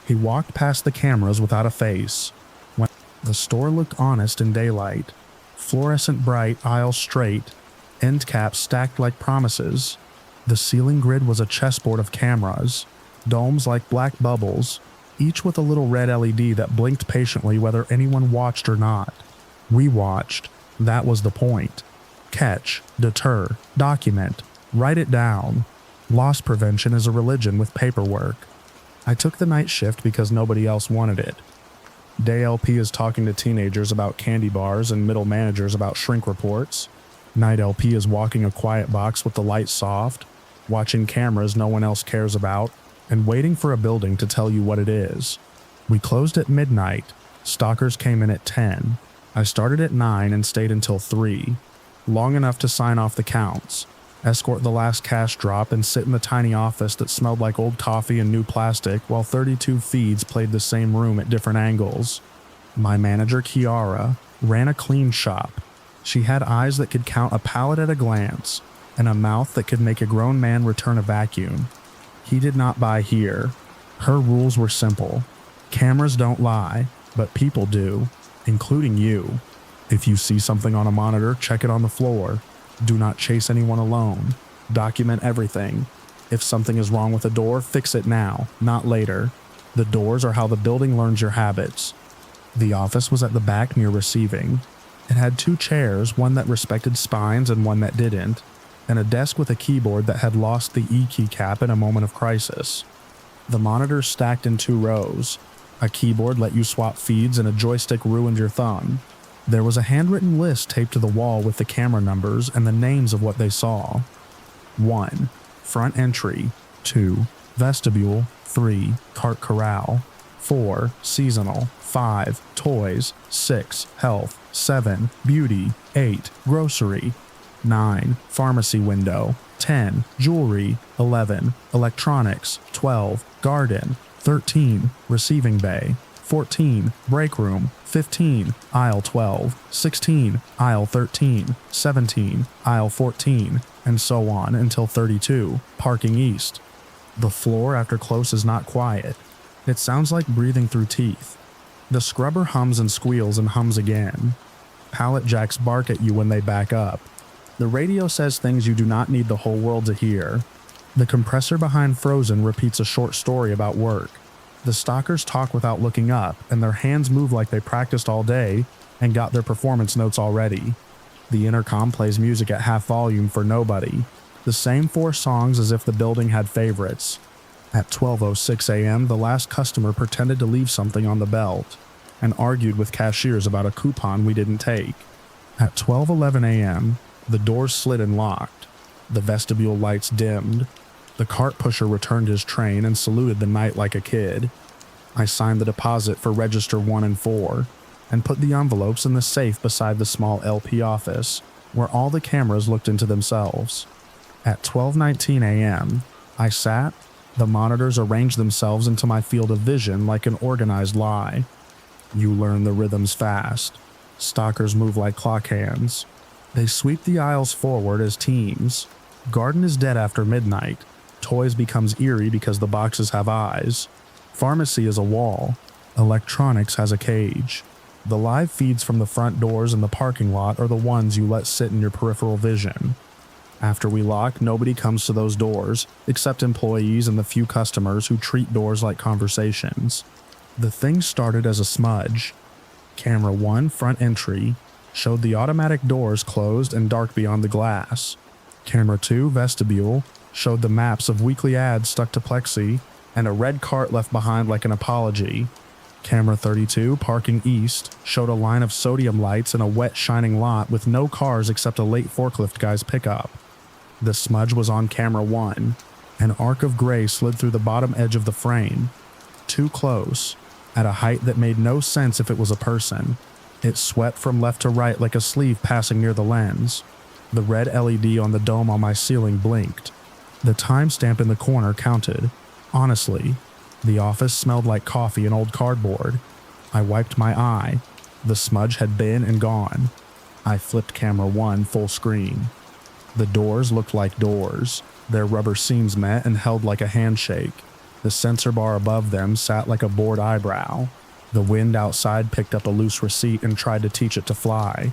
He walked past the cameras without a face. When the store looked honest in daylight, fluorescent bright, aisles straight, end caps stacked like promises. The ceiling grid was a chessboard of cameras, domes like black bubbles, each with a little red LED that blinked patiently whether anyone watched or not. We watched. That was the point. Catch, deter, document, write it down. Loss prevention is a religion with paperwork. I took the night shift because nobody else wanted it. Day LP is talking to teenagers about candy bars and middle managers about shrink reports. Night LP is walking a quiet box with the light soft, watching cameras no one else cares about, and waiting for a building to tell you what it is. We closed at midnight. Stalkers came in at 10. I started at 9 and stayed until 3. Long enough to sign off the counts, escort the last cash drop, and sit in the tiny office that smelled like old coffee and new plastic while 32 feeds played the same room at different angles. My manager, Kiara, ran a clean shop. She had eyes that could count a pallet at a glance, and a mouth that could make a grown man return a vacuum. He did not buy here. Her rules were simple. Cameras don't lie, but people do, including you. If you see something on a monitor, check it on the floor. Do not chase anyone alone. Document everything. If something is wrong with a door, fix it now, not later. The doors are how the building learns your habits. The office was at the back near receiving. It had 2 chairs, one that respected spines and one that didn't, and a desk with a keyboard that had lost the E keycap in a moment of crisis. The monitors stacked in 2 rows. A keyboard let you swap feeds and a joystick ruined your thumb. There was a handwritten list taped to the wall with the camera numbers and the names of what they saw. 1. Front entry. 2. Vestibule. 3. Cart corral. 4. Seasonal. 5. Toys. 6. Health. 7. Beauty. 8. Grocery. 9. Pharmacy window. 10. Jewelry. 11. Electronics. 12. Garden. 13. Receiving bay. 14. Breakroom. 15. Aisle 12. 16. Aisle 13. 17. Aisle 14. And so on until 32. Parking east. The floor after close is not quiet. It sounds like breathing through teeth. The scrubber hums and squeals and hums again. Pallet jacks bark at you when they back up. The radio says things you do not need the whole world to hear. The compressor behind Frozen repeats a short story about work. The stalkers talk without looking up, and their hands move like they practiced all day and got their performance notes already. The intercom plays music at half volume for nobody. The same 4 songs as if the building had favorites. At 12:06 a.m., the last customer pretended to leave something on the belt and argued with cashiers about a coupon we didn't take. At 12:11 a.m., the doors slid and locked. The vestibule lights dimmed. The cart pusher returned his train and saluted the night like a kid. I signed the deposit for Register 1 and 4 and put the envelopes in the safe beside the small LP office, where all the cameras looked into themselves. At 12:19 a.m., I sat. The monitors arranged themselves into my field of vision like an organized lie. You learn the rhythms fast. Stalkers move like clock hands. They sweep the aisles forward as teams. Garden is dead after midnight. Toys becomes eerie because the boxes have eyes. Pharmacy is a wall. Electronics has a cage. The live feeds from the front doors and the parking lot are the ones you let sit in your peripheral vision. After we lock, nobody comes to those doors, except employees and the few customers who treat doors like conversations. The thing started as a smudge. Camera 1, front entry, showed the automatic doors closed and dark beyond the glass. Camera 2, vestibule, showed the maps of weekly ads stuck to plexi and a red cart left behind like an apology. Camera 32, parking east, showed a line of sodium lights in a wet shining lot with no cars except a late forklift guy's pickup. The smudge was on camera 1. An arc of gray slid through the bottom edge of the frame. Too close, at a height that made no sense if it was a person. It swept from left to right like a sleeve passing near the lens. The red LED on the dome on my ceiling blinked. The timestamp in the corner counted. Honestly, the office smelled like coffee and old cardboard. I wiped my eye. The smudge had been and gone. I flipped camera 1 full screen. The doors looked like doors. Their rubber seams met and held like a handshake. The sensor bar above them sat like a bored eyebrow. The wind outside picked up a loose receipt and tried to teach it to fly.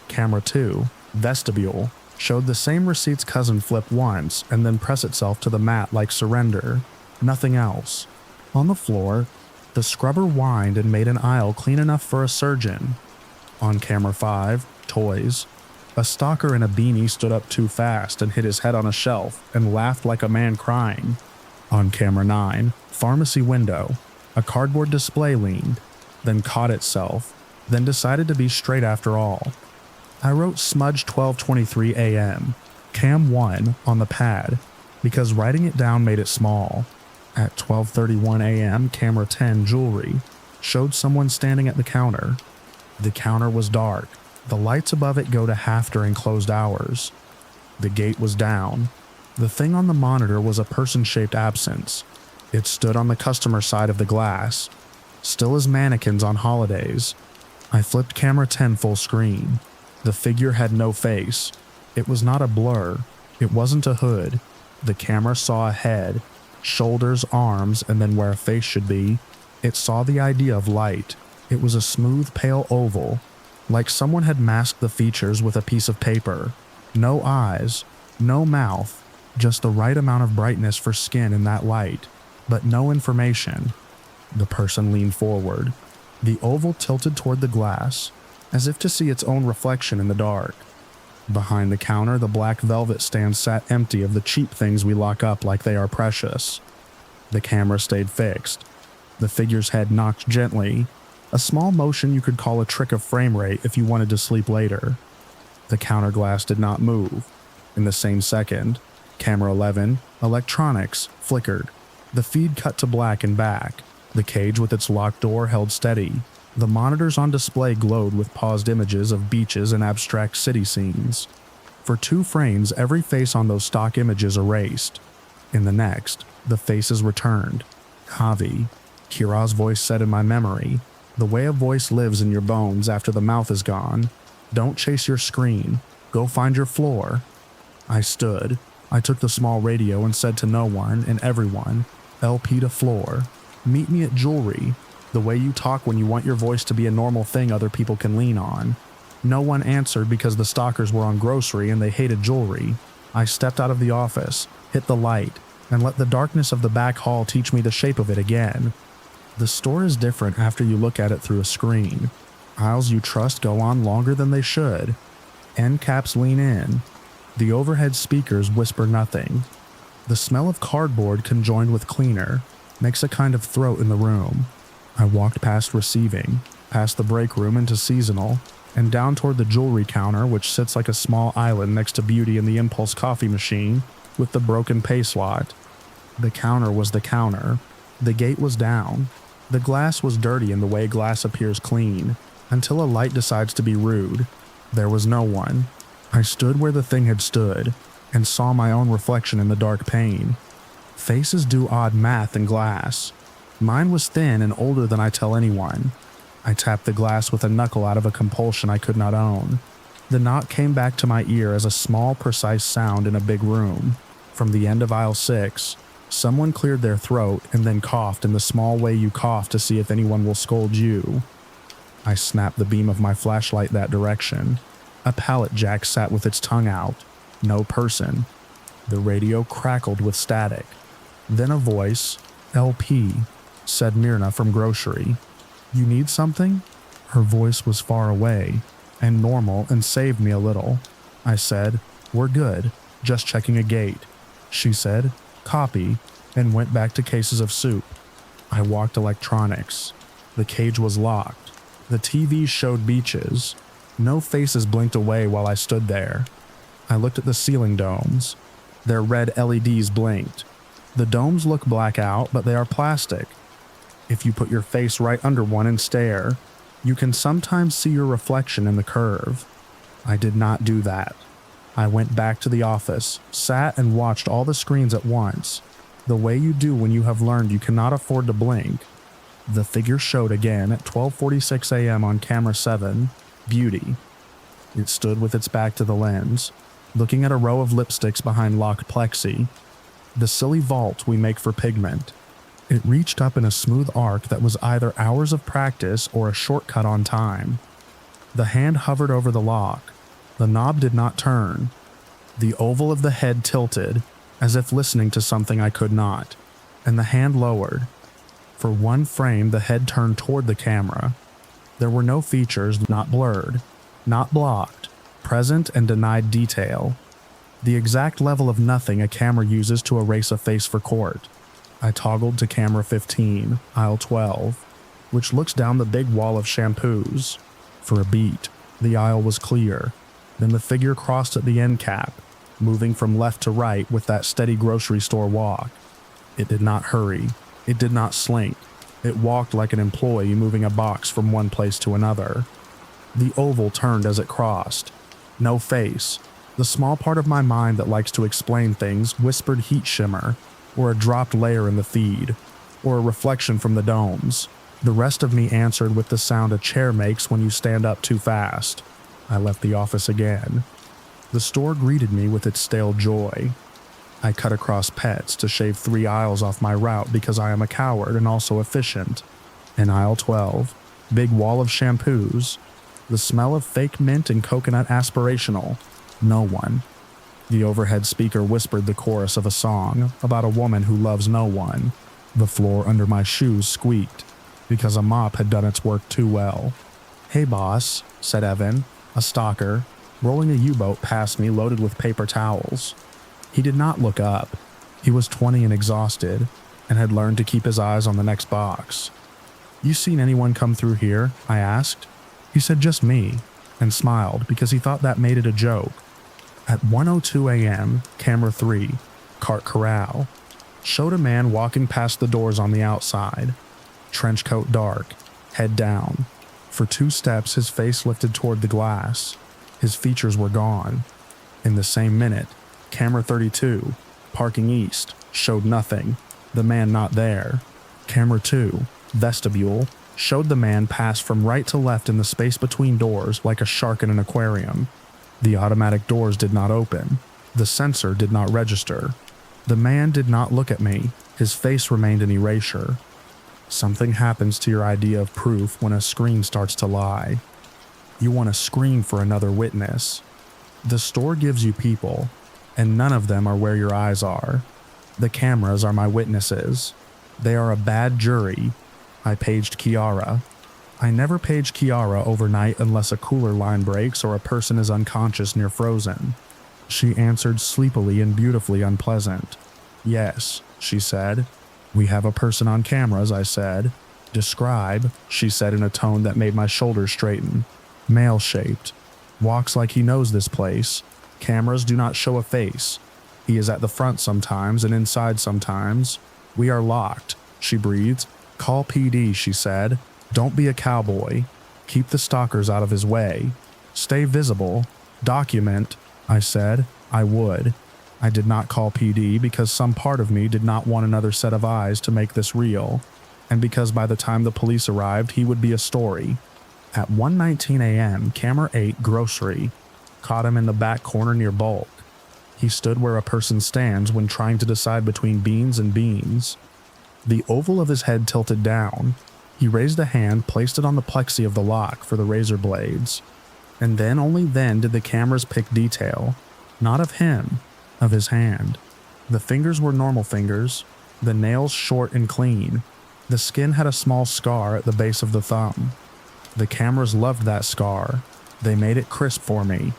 Camera 2, vestibule, showed the same receipt's cousin flip once and then press itself to the mat like surrender. Nothing else. On the floor, the scrubber whined and made an aisle clean enough for a surgeon. On camera 5, toys, a stalker in a beanie stood up too fast and hit his head on a shelf and laughed like a man crying. On camera 9, pharmacy window, a cardboard display leaned, then caught itself, then decided to be straight after all. I wrote smudge 12:23 a.m., cam 1 on the pad because writing it down made it small. At 12:31 a.m., camera 10 jewelry showed someone standing at the counter. The counter was dark. The lights above it go to half during closed hours. The gate was down. The thing on the monitor was a person-shaped absence. It stood on the customer side of the glass, still as mannequins on holidays. I flipped camera 10 full screen. The figure had no face. It was not a blur. It wasn't a hood. The camera saw a head, shoulders, arms, and then where a face should be, it saw the idea of light. It was a smooth, pale oval, like someone had masked the features with a piece of paper. No eyes, no mouth, just the right amount of brightness for skin in that light, but no information. The person leaned forward. The oval tilted toward the glass, as if to see its own reflection in the dark. Behind the counter, the black velvet stand sat empty of the cheap things we lock up like they are precious. The camera stayed fixed. The figure's head knocked gently, a small motion you could call a trick of frame rate if you wanted to sleep later. The counter glass did not move. In the same second, camera 11, electronics, flickered. The feed cut to black and back. The cage with its locked door held steady. The monitors on display glowed with paused images of beaches and abstract city scenes. For 2 frames, every face on those stock images erased. In the next, the faces returned. Javi, Kira's voice said in my memory, the way a voice lives in your bones after the mouth is gone. Don't chase your screen. Go find your floor. I stood. I took the small radio and said to no one and everyone, LP to floor. Meet me at jewelry. The way you talk when you want your voice to be a normal thing other people can lean on. No one answered because the stalkers were on grocery and they hated jewelry. I stepped out of the office, hit the light, and let the darkness of the back hall teach me the shape of it again. The store is different after you look at it through a screen. Aisles you trust go on longer than they should. End caps lean in. The overhead speakers whisper nothing. The smell of cardboard conjoined with cleaner makes a kind of throat in the room. I walked past receiving, past the break room into seasonal, and down toward the jewelry counter which sits like a small island next to Beauty and the Impulse coffee machine with the broken pay slot. The counter was the counter. The gate was down. The glass was dirty in the way glass appears clean, until a light decides to be rude. There was no one. I stood where the thing had stood, and saw my own reflection in the dark pane. Faces do odd math in glass. Mine was thin and older than I tell anyone. I tapped the glass with a knuckle out of a compulsion I could not own. The knock came back to my ear as a small, precise sound in a big room. From the end of aisle 6, someone cleared their throat and then coughed in the small way you cough to see if anyone will scold you. I snapped the beam of my flashlight that direction. A pallet jack sat with its tongue out. No person. The radio crackled with static. Then a voice, LP, said Myrna from grocery. You need something? Her voice was far away and normal and saved me a little. I said, we're good, just checking a gate. She said, copy, and went back to cases of soup. I walked electronics. The cage was locked. The TV showed beaches. No faces blinked away while I stood there. I looked at the ceiling domes. Their red LEDs blinked. The domes look black out, but they are plastic. If you put your face right under one and stare, you can sometimes see your reflection in the curve. I did not do that. I went back to the office, sat and watched all the screens at once, the way you do when you have learned you cannot afford to blink. The figure showed again at 12:46 a.m. on camera 7, Beauty. It stood with its back to the lens, looking at a row of lipsticks behind locked plexi, the silly vault we make for pigment. It reached up in a smooth arc that was either hours of practice or a shortcut on time. The hand hovered over the lock. The knob did not turn. The oval of the head tilted, as if listening to something I could not, and the hand lowered. For one frame, the head turned toward the camera. There were no features, not blurred, not blocked, present and denied detail. The exact level of nothing a camera uses to erase a face for court. I toggled to camera 15, aisle 12, which looks down the big wall of shampoos. For a beat, the aisle was clear. Then the figure crossed at the end cap, moving from left to right with that steady grocery store walk. It did not hurry. It did not slink. It walked like an employee moving a box from one place to another. The oval turned as it crossed. No face. The small part of my mind that likes to explain things whispered heat shimmer, or a dropped layer in the feed, or a reflection from the domes. The rest of me answered with the sound a chair makes when you stand up too fast. I left the office again. The store greeted me with its stale joy. I cut across Pets to shave 3 aisles off my route because I am a coward and also efficient. In aisle 12, big wall of shampoos. The smell of fake mint and coconut aspirational. No one. The overhead speaker whispered the chorus of a song about a woman who loves no one. The floor under my shoes squeaked because a mop had done its work too well. "Hey boss," said Evan, a stalker, rolling a U-boat past me loaded with paper towels. He did not look up. He was 20 and exhausted, and had learned to keep his eyes on the next box. "You seen anyone come through here?" I asked. He said just me, and smiled because he thought that made it a joke. At 1:02 a.m., camera 3, Cart Corral, showed a man walking past the doors on the outside. Trench coat dark, head down. For 2 steps his face lifted toward the glass. His features were gone. In the same minute, camera 32, parking east, showed nothing. The man not there. Camera 2, vestibule, showed the man pass from right to left in the space between doors like a shark in an aquarium. The automatic doors did not open. The sensor did not register. The man did not look at me. His face remained an erasure. Something happens to your idea of proof when a screen starts to lie. You want to scream for another witness. The store gives you people, and none of them are where your eyes are. The cameras are my witnesses. They are a bad jury. I paged Kiara. I never page Kiara overnight unless a cooler line breaks or a person is unconscious near frozen. She answered sleepily and beautifully unpleasant. "Yes," she said. "We have a person on cameras," I said. "Describe," she said in a tone that made my shoulders straighten. "Male-shaped. Walks like he knows this place. Cameras do not show a face. He is at the front sometimes and inside sometimes. We are locked," she breathed. "Call PD," she said. "Don't be a cowboy. Keep the stalkers out of his way. Stay visible. Document." I said I would. I did not call PD because some part of me did not want another set of eyes to make this real, and because by the time the police arrived he would be a story. At 1:19 a.m., camera 8, grocery, caught him in the back corner near bulk. He stood where a person stands when trying to decide between beans and beans. The oval of his head tilted down. He raised a hand, placed it on the plexi of the lock for the razor blades. And then, only then, did the cameras pick detail. Not of him, of his hand. The fingers were normal fingers, the nails short and clean. The skin had a small scar at the base of the thumb. The cameras loved that scar. They made it crisp for me.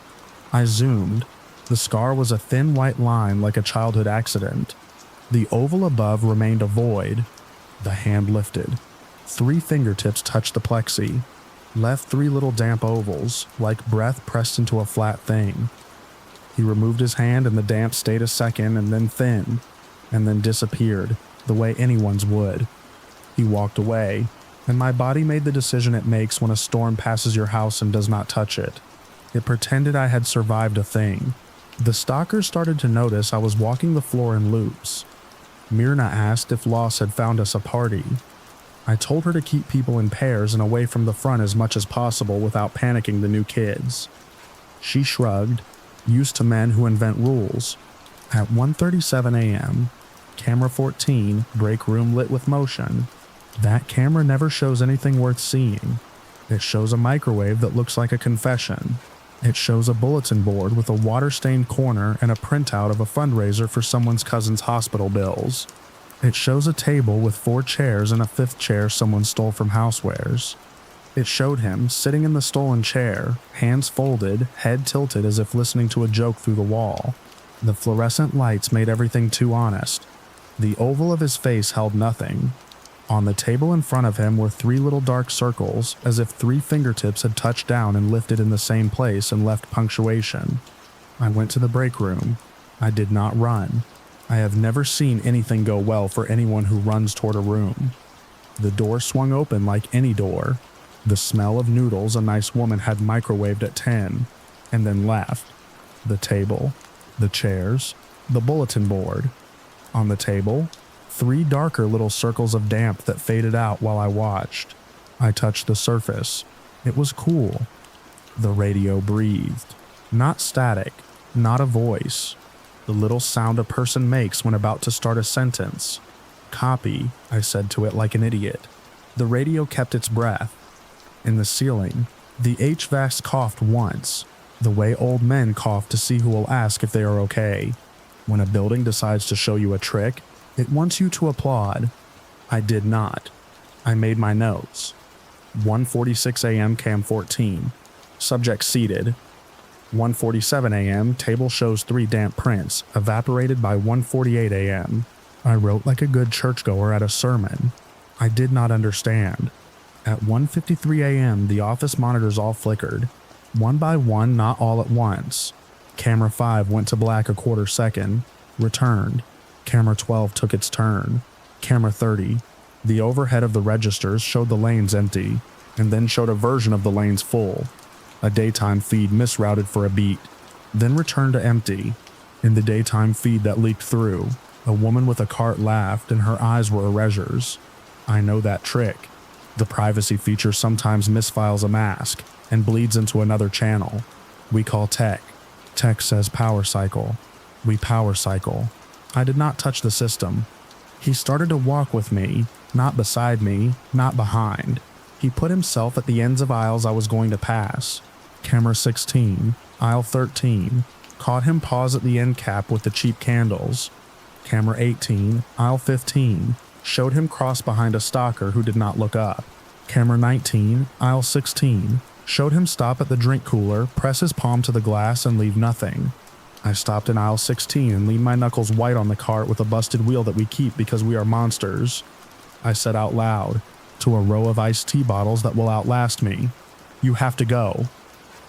I zoomed. The scar was a thin white line like a childhood accident. The oval above remained a void. The hand lifted. 3 fingertips touched the plexi. Left 3 little damp ovals, like breath pressed into a flat thing. He removed his hand and the damp stayed a second and then thinned, and then disappeared, the way anyone's would. He walked away, and my body made the decision it makes when a storm passes your house and does not touch it. It pretended I had survived a thing. The stalkers started to notice I was walking the floor in loops. Myrna asked if Loss had found us a party. I told her to keep people in pairs and away from the front as much as possible without panicking the new kids. She shrugged, used to men who invent rules. At 1:37 a.m., camera 14, break room lit with motion. That camera never shows anything worth seeing. It shows a microwave that looks like a confession. It shows a bulletin board with a water-stained corner and a printout of a fundraiser for someone's cousin's hospital bills. It shows a table with 4 chairs and a 5th chair someone stole from Housewares. It showed him sitting in the stolen chair, hands folded, head tilted as if listening to a joke through the wall. The fluorescent lights made everything too honest. The oval of his face held nothing. On the table in front of him were 3 little dark circles, as if 3 fingertips had touched down and lifted in the same place and left punctuation. I went to the break room. I did not run. I have never seen anything go well for anyone who runs toward a room. The door swung open like any door. The smell of noodles a nice woman had microwaved at 10, and then left. The table, the chairs, the bulletin board. On the table, 3 darker little circles of damp that faded out while I watched. I touched the surface. It was cool. The radio breathed. Not static, not a voice. The little sound a person makes when about to start a sentence. Copy, I said to it like an idiot. The radio kept its breath. In the ceiling, the HVAC coughed once, the way old men cough to see who will ask if they are okay. When a building decides to show you a trick, it wants you to applaud. I did not. I made my notes. 1:46 a.m. cam 14. Subject seated. 1:47 a.m. table shows 3 damp prints, evaporated by 1:48 a.m. I wrote like a good churchgoer at a sermon. I did not understand. At 1:53 a.m. the office monitors all flickered. One by one, not all at once. Camera 5 went to black a quarter second, returned. Camera 12 took its turn. Camera 30. The overhead of the registers showed the lanes empty, and then showed a version of the lanes full. A daytime feed misrouted for a beat, then returned to empty. In the daytime feed that leaked through, a woman with a cart laughed and her eyes were erasures. I know that trick. The privacy feature sometimes misfiles a mask and bleeds into another channel. We call tech. Tech says power cycle. We power cycle. I did not touch the system. He started to walk with me, not beside me, not behind. He put himself at the ends of aisles I was going to pass. Camera 16, aisle 13, caught him pause at the end cap with the cheap candles. Camera 18, aisle 15, showed him cross behind a stalker who did not look up. Camera 19, aisle 16, showed him stop at the drink cooler, press his palm to the glass and leave nothing. I stopped in aisle 16 and leaned my knuckles white on the cart with a busted wheel that we keep because we are monsters. I said out loud, to a row of iced tea bottles that will outlast me, "You have to go."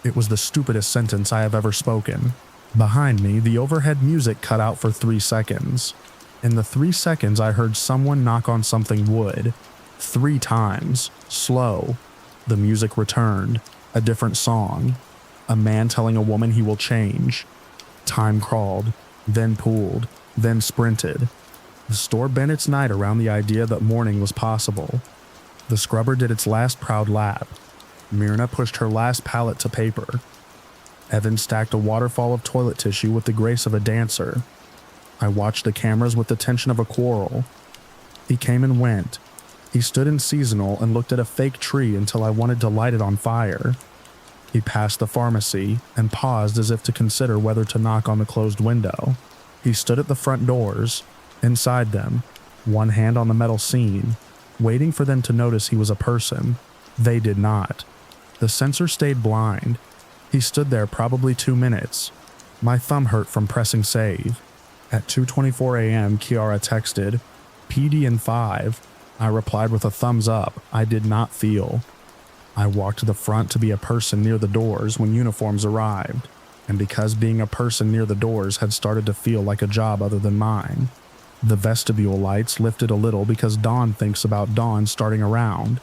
It was the stupidest sentence I have ever spoken. Behind me, the overhead music cut out for 3 seconds. In the 3 seconds, I heard someone knock on something wood. 3 times, slow. The music returned, a different song. A man telling a woman he will change. Time crawled, then pooled, then sprinted. The store bent its night around the idea that morning was possible. The scrubber did its last proud lap. Myrna pushed her last pallet to paper. Evan stacked a waterfall of toilet tissue with the grace of a dancer. I watched the cameras with the tension of a quarrel. He came and went. He stood in seasonal and looked at a fake tree until I wanted to light it on fire. He passed the pharmacy and paused as if to consider whether to knock on the closed window. He stood at the front doors, inside them, one hand on the metal seam, waiting for them to notice he was a person. They did not. The sensor stayed blind. He stood there probably 2 minutes. My thumb hurt from pressing save. At 2:24 a.m., Kiara texted, "PD in 5. I replied with a thumbs up. I did not feel. I walked to the front to be a person near the doors when uniforms arrived, and because being a person near the doors had started to feel like a job other than mine. The vestibule lights lifted a little because dawn thinks about dawn starting around.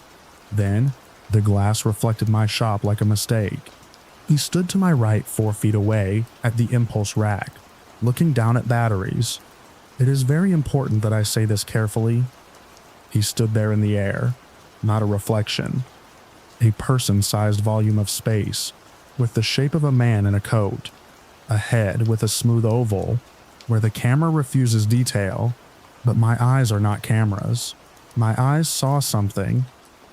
Then, the glass reflected my shop like a mistake. He stood to my right 4 feet away at the impulse rack, looking down at batteries. It is very important that I say this carefully. He stood there in the air, not a reflection. A person-sized volume of space, with the shape of a man in a coat. A head with a smooth oval, where the camera refuses detail, but my eyes are not cameras. My eyes saw something,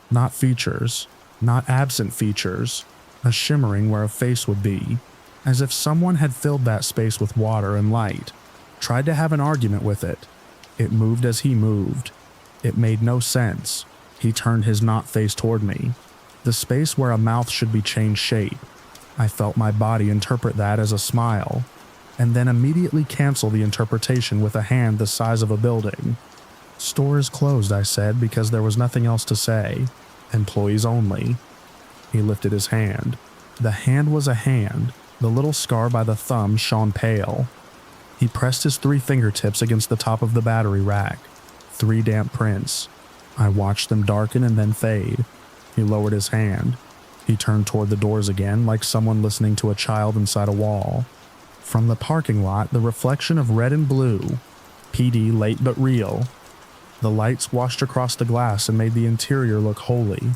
not features, not absent features, a shimmering where a face would be, as if someone had filled that space with water and light, tried to have an argument with it. It moved as he moved. It made no sense. He turned his not face toward me. The space where a mouth should be changed shape. I felt my body interpret that as a smile, and then immediately cancel the interpretation with a hand the size of a building. Store is closed, I said, because there was nothing else to say. Employees only. He lifted his hand. The hand was a hand. The little scar by the thumb shone pale. He pressed his 3 fingertips against the top of the battery rack. 3 damp prints. I watched them darken and then fade. He lowered his hand. He turned toward the doors again, like someone listening to a child inside a wall. From the parking lot, the reflection of red and blue. PD late but real. The lights washed across the glass and made the interior look holy.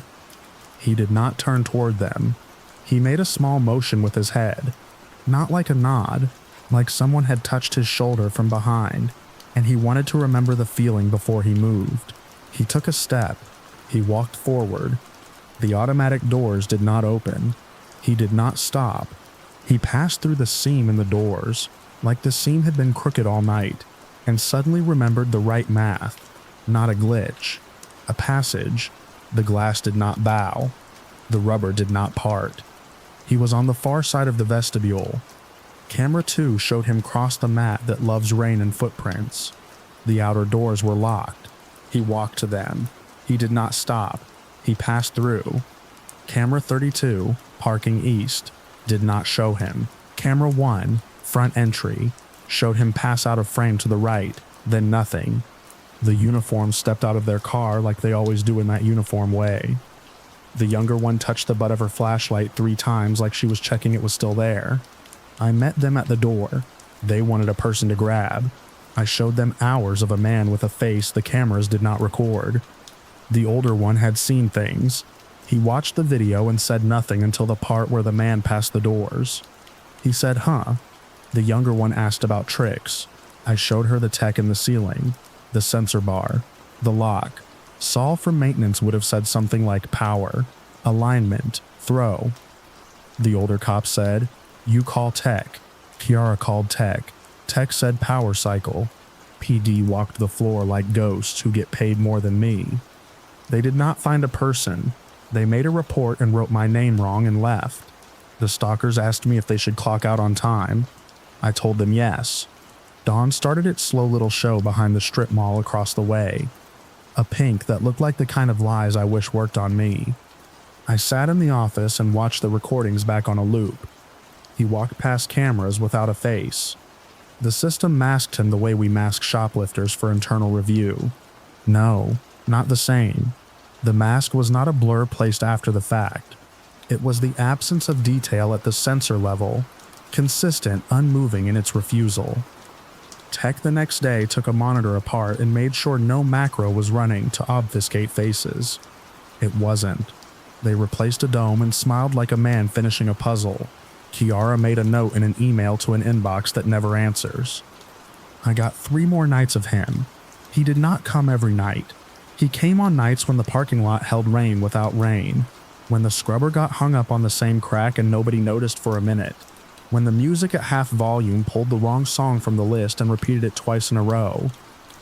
He did not turn toward them. He made a small motion with his head. Not like a nod, like someone had touched his shoulder from behind, and he wanted to remember the feeling before he moved. He took a step. He walked forward. The automatic doors did not open. He did not stop. He passed through the seam in the doors, like the seam had been crooked all night, and suddenly remembered the right math. Not a glitch. A passage. The glass did not bow. The rubber did not part. He was on the far side of the vestibule. Camera 2 showed him cross the mat that loves rain and footprints. The outer doors were locked. He walked to them. He did not stop. He passed through. Camera 32, parking east, did not show him. Camera 1, front entry, showed him pass out of frame to the right, then nothing. The uniforms stepped out of their car like they always do in that uniform way. The younger one touched the butt of her flashlight 3 times like she was checking it was still there. I met them at the door. They wanted a person to grab. I showed them hours of a man with a face the cameras did not record. The older one had seen things. He watched the video and said nothing until the part where the man passed the doors. He said, "Huh." The younger one asked about tricks. I showed her the tech in the ceiling, the sensor bar, the lock. Saul from maintenance would have said something like power, alignment, throw. The older cop said, "You call tech." Kiara called tech. Tech said power cycle. PD walked the floor like ghosts who get paid more than me. They did not find a person. They made a report and wrote my name wrong and left. The stalkers asked me if they should clock out on time. I told them yes. Dawn started its slow little show behind the strip mall across the way. A pink that looked like the kind of lies I wish worked on me. I sat in the office and watched the recordings back on a loop. He walked past cameras without a face. The system masked him the way we mask shoplifters for internal review. No, not the same. The mask was not a blur placed after the fact. It was the absence of detail at the sensor level, consistent, unmoving in its refusal. Tech the next day took a monitor apart and made sure no macro was running to obfuscate faces. It wasn't. They replaced a dome and smiled like a man finishing a puzzle. Kiara made a note in an email to an inbox that never answers. I got 3 more nights of him. He did not come every night. He came on nights when the parking lot held rain without rain, when the scrubber got hung up on the same crack and nobody noticed for a minute, when the music at half volume pulled the wrong song from the list and repeated it twice in a row.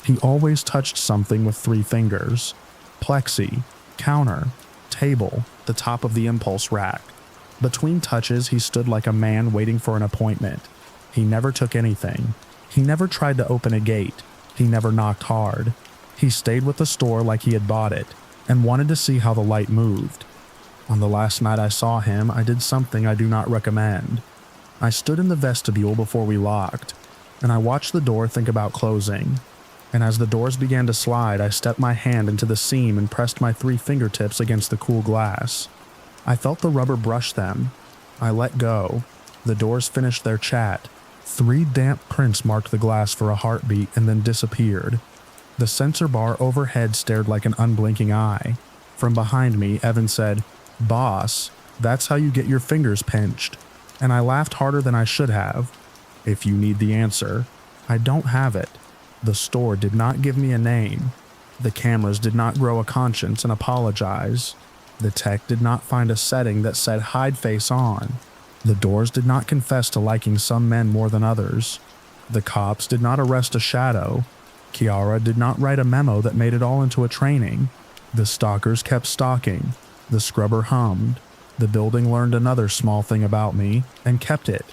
He always touched something with 3 fingers. Plexi, counter, table, the top of the impulse rack. Between touches, he stood like a man waiting for an appointment. He never took anything. He never tried to open a gate. He never knocked hard. He stayed with the store like he had bought it, and wanted to see how the light moved. On the last night I saw him, I did something I do not recommend. I stood in the vestibule before we locked, and I watched the door think about closing. And as the doors began to slide, I stepped my hand into the seam and pressed my 3 fingertips against the cool glass. I felt the rubber brush them. I let go. The doors finished their chat. 3 damp prints marked the glass for a heartbeat and then disappeared. The sensor bar overhead stared like an unblinking eye. From behind me, Evan said, "Boss, that's how you get your fingers pinched." And I laughed harder than I should have. If you need the answer, I don't have it. The store did not give me a name. The cameras did not grow a conscience and apologize. The tech did not find a setting that said hide face on. The doors did not confess to liking some men more than others. The cops did not arrest a shadow. Kiara did not write a memo that made it all into a training. The stalkers kept stalking. The scrubber hummed. The building learned another small thing about me and kept it.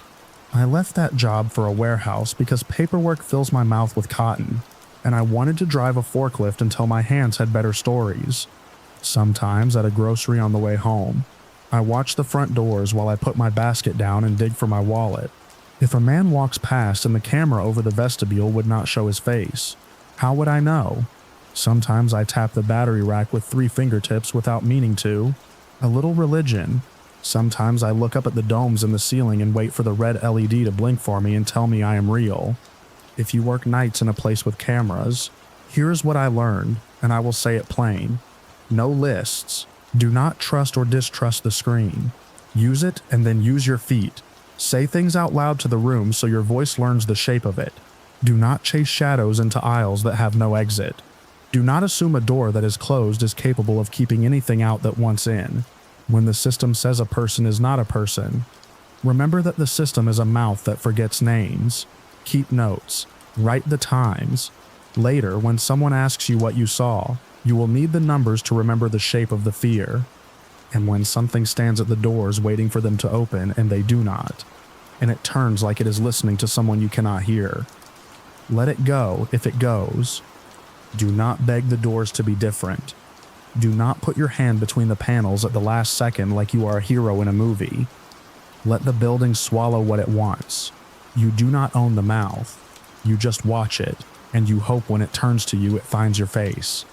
I left that job for a warehouse because paperwork fills my mouth with cotton. and I wanted to drive a forklift until my hands had better stories. Sometimes at a grocery on the way home, I watch the front doors while I put my basket down and dig for my wallet. If a man walks past and the camera over the vestibule would not show his face, how would I know? Sometimes I tap the battery rack with 3 fingertips without meaning to. A little religion. Sometimes I look up at the domes in the ceiling and wait for the red LED to blink for me and tell me I am real. If you work nights in a place with cameras, here's what I learned, and I will say it plain. No lists. Do not trust or distrust the screen. Use it and then use your feet. Say things out loud to the room so your voice learns the shape of it. Do not chase shadows into aisles that have no exit. Do not assume a door that is closed is capable of keeping anything out that wants in. When the system says a person is not a person, remember that the system is a mouth that forgets names. Keep notes. Write the times. Later, when someone asks you what you saw, you will need the numbers to remember the shape of the fear. And when something stands at the doors waiting for them to open and they do not, and it turns like it is listening to someone you cannot hear, let it go if it goes. Do not beg the doors to be different. Do not put your hand between the panels at the last second like you are a hero in a movie. Let the building swallow what it wants. You do not own the mouth. You just watch it, and you hope when it turns to you it finds your face.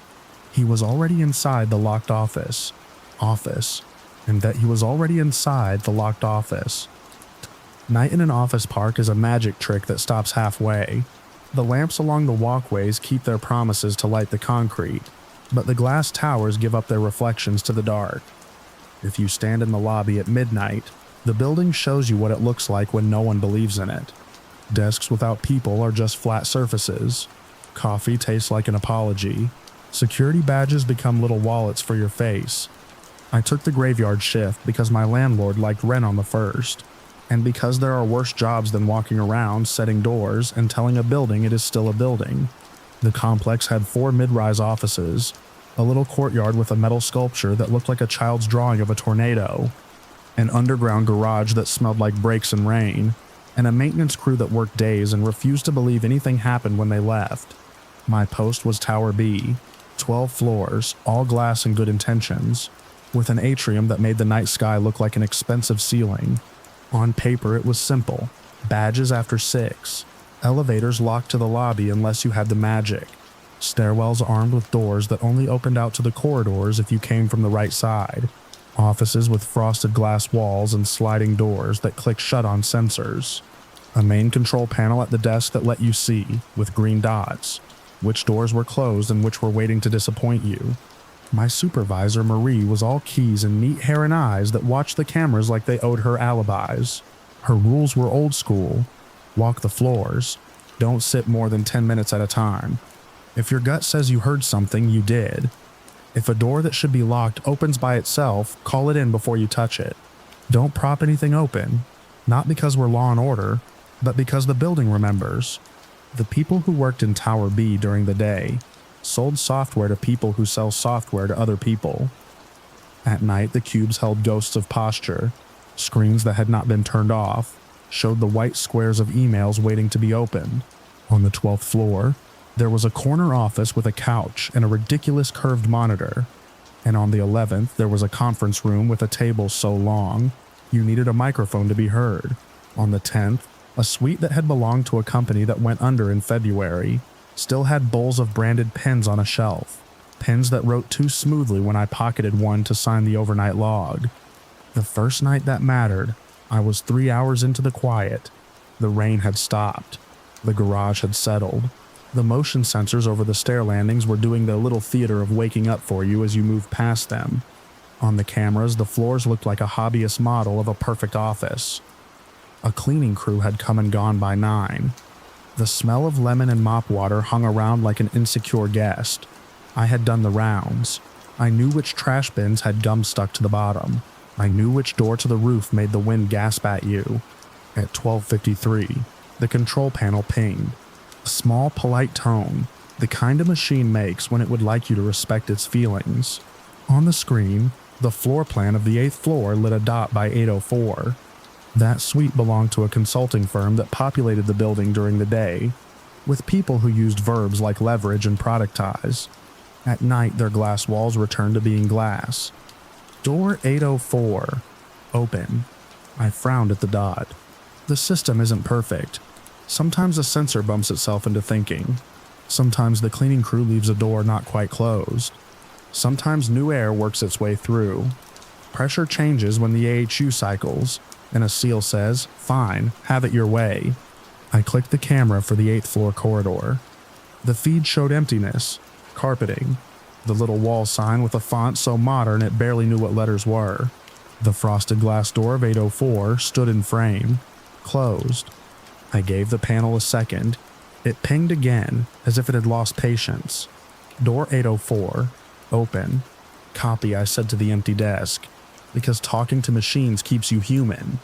He was already inside the locked office, and that he was already inside the locked office. Night in an office park is a magic trick that stops halfway. The lamps along the walkways keep their promises to light the concrete, but the glass towers give up their reflections to the dark. If you stand in the lobby at midnight, the building shows you what it looks like when no one believes in it. Desks without people are just flat surfaces. Coffee tastes like an apology. Security badges become little wallets for your face. I took the graveyard shift because my landlord liked rent on the first, and because there are worse jobs than walking around, setting doors, and telling a building it is still a building. The complex had 4 mid-rise offices, a little courtyard with a metal sculpture that looked like a child's drawing of a tornado, an underground garage that smelled like brakes and rain, and a maintenance crew that worked days and refused to believe anything happened when they left. My post was Tower B, 12 floors, all glass and good intentions, with an atrium that made the night sky look like an expensive ceiling. On paper it was simple. Badges after 6. Elevators locked to the lobby unless you had the magic. Stairwells armed with doors that only opened out to the corridors if you came from the right side. Offices with frosted glass walls and sliding doors that click shut on sensors. A main control panel at the desk that let you see, with green dots, which doors were closed and which were waiting to disappoint you. My supervisor, Marie, was all keys and neat hair and eyes that watched the cameras like they owed her alibis. Her rules were old school. Walk the floors. Don't sit more than 10 minutes at a time. If your gut says you heard something, you did. If a door that should be locked opens by itself, call it in before you touch it. Don't prop anything open. Not because we're law and order, but because the building remembers. The people who worked in Tower B during the day sold software to people who sell software to other people. At night, the cubes held ghosts of posture. Screens that had not been turned off showed the white squares of emails waiting to be opened. On the 12th floor, there was a corner office with a couch and a ridiculous curved monitor. And on the 11th, there was a conference room with a table so long, you needed a microphone to be heard. On the 10th, a suite that had belonged to a company that went under in February still had bowls of branded pens on a shelf, pens that wrote too smoothly when I pocketed one to sign the overnight log. The first night that mattered, I was 3 hours into the quiet. The rain had stopped. The garage had settled. The motion sensors over the stair landings were doing their little theater of waking up for you as you moved past them. On the cameras, the floors looked like a hobbyist model of a perfect office. A cleaning crew had come and gone by 9. The smell of lemon and mop water hung around like an insecure guest. I had done the rounds. I knew which trash bins had gum stuck to the bottom. I knew which door to the roof made the wind gasp at you. At 12:53, the control panel pinged. A small, polite tone, the kind a machine makes when it would like you to respect its feelings. On the screen, the floor plan of the 8th floor lit a dot by 8:04. That suite belonged to a consulting firm that populated the building during the day. with people who used verbs like leverage and productize. At night, their glass walls returned to being glass. Door 804. Open. I frowned at the dot. The system isn't perfect. Sometimes a sensor bumps itself into thinking. Sometimes the cleaning crew leaves a door not quite closed. Sometimes new air works its way through. Pressure changes when the AHU cycles, and a seal says, "Fine, have it your way." I clicked the camera for the 8th floor corridor. The feed showed emptiness, carpeting, the little wall sign with a font so modern it barely knew what letters were. The frosted glass door of 804 stood in frame, closed. I gave the panel a second. It pinged again, as if it had lost patience. Door 804. Open. Copy, I said to the empty desk, because talking to machines keeps you human.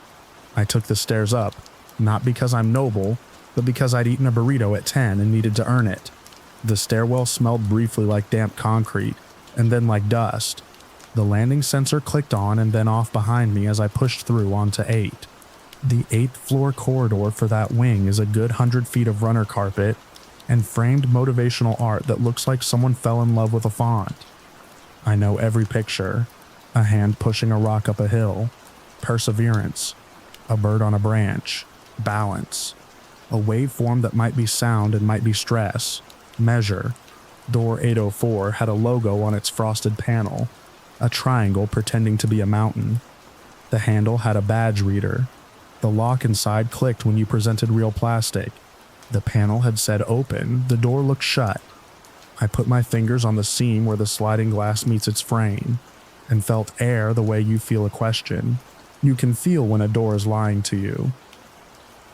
I took the stairs up, not because I'm noble, but because I'd eaten a burrito at 10 and needed to earn it. The stairwell smelled briefly like damp concrete, and then like dust. The landing sensor clicked on and then off behind me as I pushed through onto 8. The 8th floor corridor for that wing is a good 100 feet of runner carpet and framed motivational art that looks like someone fell in love with a font. I know every picture. A hand pushing a rock up a hill. Perseverance. A bird on a branch. Balance. A waveform that might be sound and might be stress. Measure. Door 804 had a logo on its frosted panel. A triangle pretending to be a mountain. The handle had a badge reader. The lock inside clicked when you presented real plastic. The panel had said open, the door looked shut. I put my fingers on the seam where the sliding glass meets its frame, and felt air the way you feel a question. You can feel when a door is lying to you.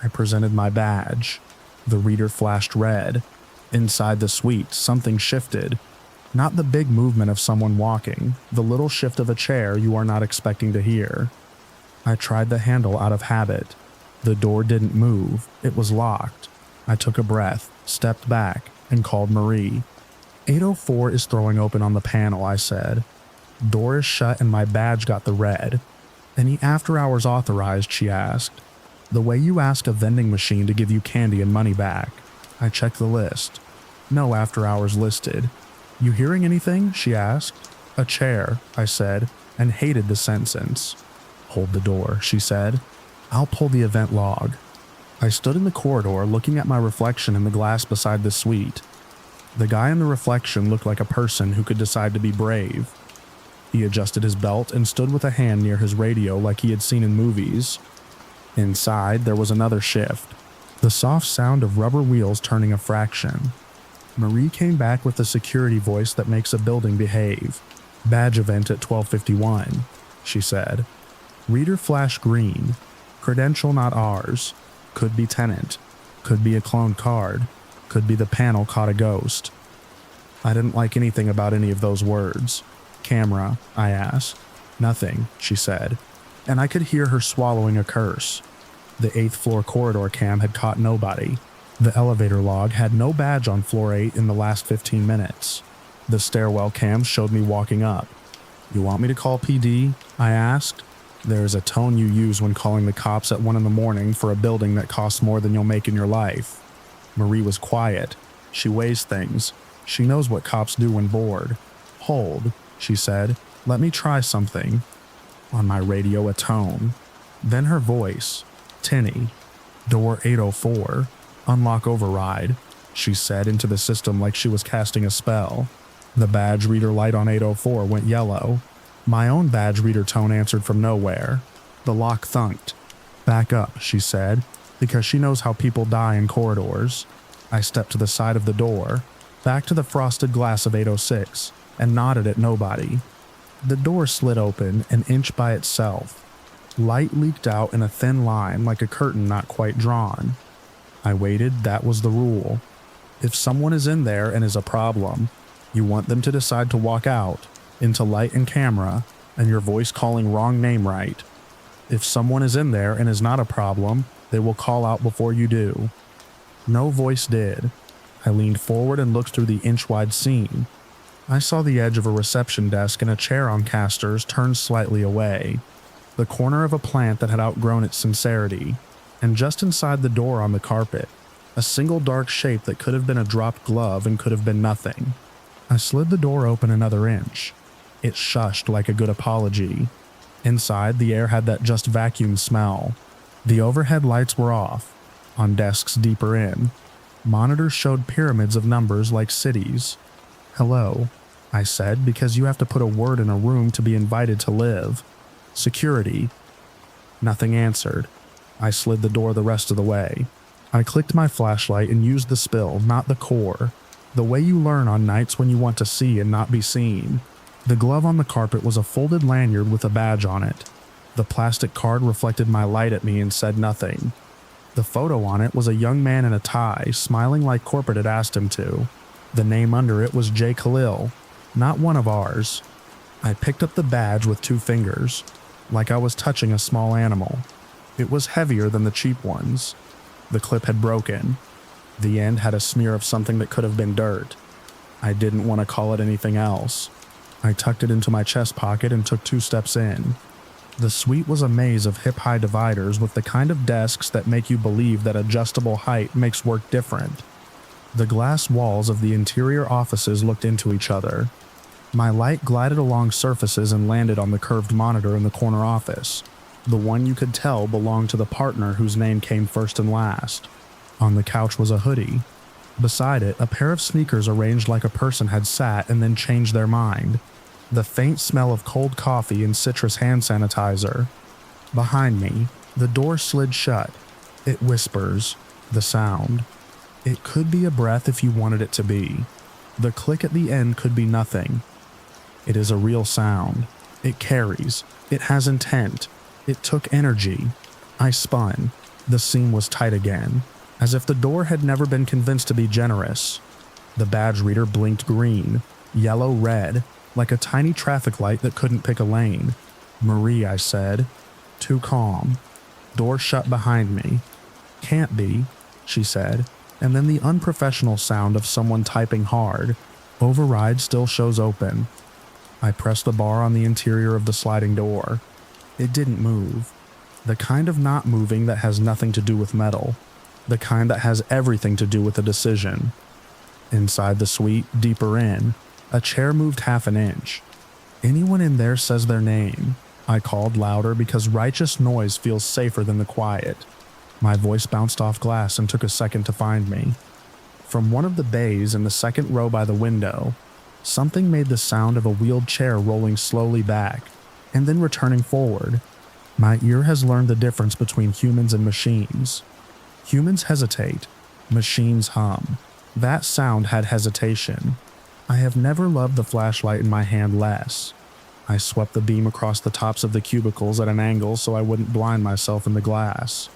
I presented my badge. The reader flashed red. Inside the suite, something shifted. Not the big movement of someone walking, the little shift of a chair you are not expecting to hear. I tried the handle out of habit. The door didn't move. It was locked. I took a breath, stepped back, and called Marie. 804 is throwing open on the panel, I said. Door is shut and my badge got the red. Any after hours authorized, she asked. The way you ask a vending machine to give you candy and money back. I checked the list. No after hours listed. You hearing anything? She asked. A chair, I said, and hated the sentence. Hold the door, she said. I'll pull the event log. I stood in the corridor looking at my reflection in the glass beside the suite. The guy in the reflection looked like a person who could decide to be brave. He adjusted his belt and stood with a hand near his radio like he had seen in movies. Inside, there was another shift. The soft sound of rubber wheels turning a fraction. Marie came back with the security voice that makes a building behave. Badge event at 12:51, she said. Reader flash green. Credential not ours. Could be tenant. Could be a cloned card. Could be the panel caught a ghost. I didn't like anything about any of those words. Camera, I asked. Nothing, she said, and I could hear her swallowing a curse. The 8th floor corridor cam had caught nobody. The elevator log had no badge on floor 8 in the last 15 minutes. The stairwell cam showed me walking up. You want me to call PD? I asked. There is a tone you use when calling the cops at 1 in the morning for a building that costs more than you'll make in your life. Marie was quiet. She weighs things. She knows what cops do when bored. Hold, she said. Let me try something. On my radio, a tone. Then her voice. Tinny. Door 804. Unlock override, she said into the system like she was casting a spell. The badge reader light on 804 went yellow. My own badge reader tone answered from nowhere. The lock thunked. Back up, she said, because she knows how people die in corridors. I stepped to the side of the door, back to the frosted glass of 806, and nodded at nobody. The door slid open an inch by itself. Light leaked out in a thin line like a curtain not quite drawn. I waited. That was the rule. If someone is in there and is a problem, you want them to decide to walk out, into light and camera, and your voice calling wrong name right. If someone is in there and is not a problem, they will call out before you do. No voice did. I leaned forward and looked through the inch-wide seam. I saw the edge of a reception desk and a chair on casters turned slightly away. The corner of a plant that had outgrown its sincerity. And just inside the door on the carpet, A single dark shape that could have been a dropped glove and could have been nothing. I slid the door open another inch. It shushed like a good apology. Inside, the air had that just vacuum smell. The overhead lights were off. On desks deeper in, monitors showed pyramids of numbers like cities. "Hello," I said, because you have to put a word in a room to be invited to live. "Security." Nothing answered. I slid the door the rest of the way. I clicked my flashlight and used the spill, not the core. The way you learn on nights when you want to see and not be seen. The glove on the carpet was a folded lanyard with a badge on it. The plastic card reflected my light at me and said nothing. The photo on it was a young man in a tie, smiling like corporate had asked him to. The name under it was J. Khalil, not one of ours. I picked up the badge with 2 fingers, like I was touching a small animal. It was heavier than the cheap ones. The clip had broken. The end had a smear of something that could have been dirt. I didn't want to call it anything else. I tucked it into my chest pocket and took 2 steps in. The suite was a maze of hip-high dividers with the kind of desks that make you believe that adjustable height makes work different. The glass walls of the interior offices looked into each other. My light glided along surfaces and landed on the curved monitor in the corner office, the one you could tell belonged to the partner whose name came first and last. On the couch was a hoodie. Beside it, a pair of sneakers arranged like a person had sat and then changed their mind. The faint smell of cold coffee and citrus hand sanitizer. Behind me, the door slid shut. It whispers, the sound. It could be a breath if you wanted it to be. The click at the end could be nothing. It is a real sound. It carries. It has intent. It took energy. I spun. The seam was tight again, as if the door had never been convinced to be generous. The badge reader blinked green, yellow, red, like a tiny traffic light that couldn't pick a lane. "Marie," I said. Too calm. Door shut behind me. "Can't be," she said, and then the unprofessional sound of someone typing hard. "Override still shows open." I pressed the bar on the interior of the sliding door. It didn't move. The kind of not moving that has nothing to do with metal. The kind that has everything to do with a decision. Inside the suite, deeper in, a chair moved half an inch. "Anyone in there says their name," I called louder because righteous noise feels safer than the quiet. My voice bounced off glass and took a second to find me. From one of the bays in the second row by the window, something made the sound of a wheeled chair rolling slowly back, and then returning forward. My ear has learned the difference between humans and machines. Humans hesitate, machines hum. That sound had hesitation. I have never loved the flashlight in my hand less. I swept the beam across the tops of the cubicles at an angle so I wouldn't blind myself in the glass.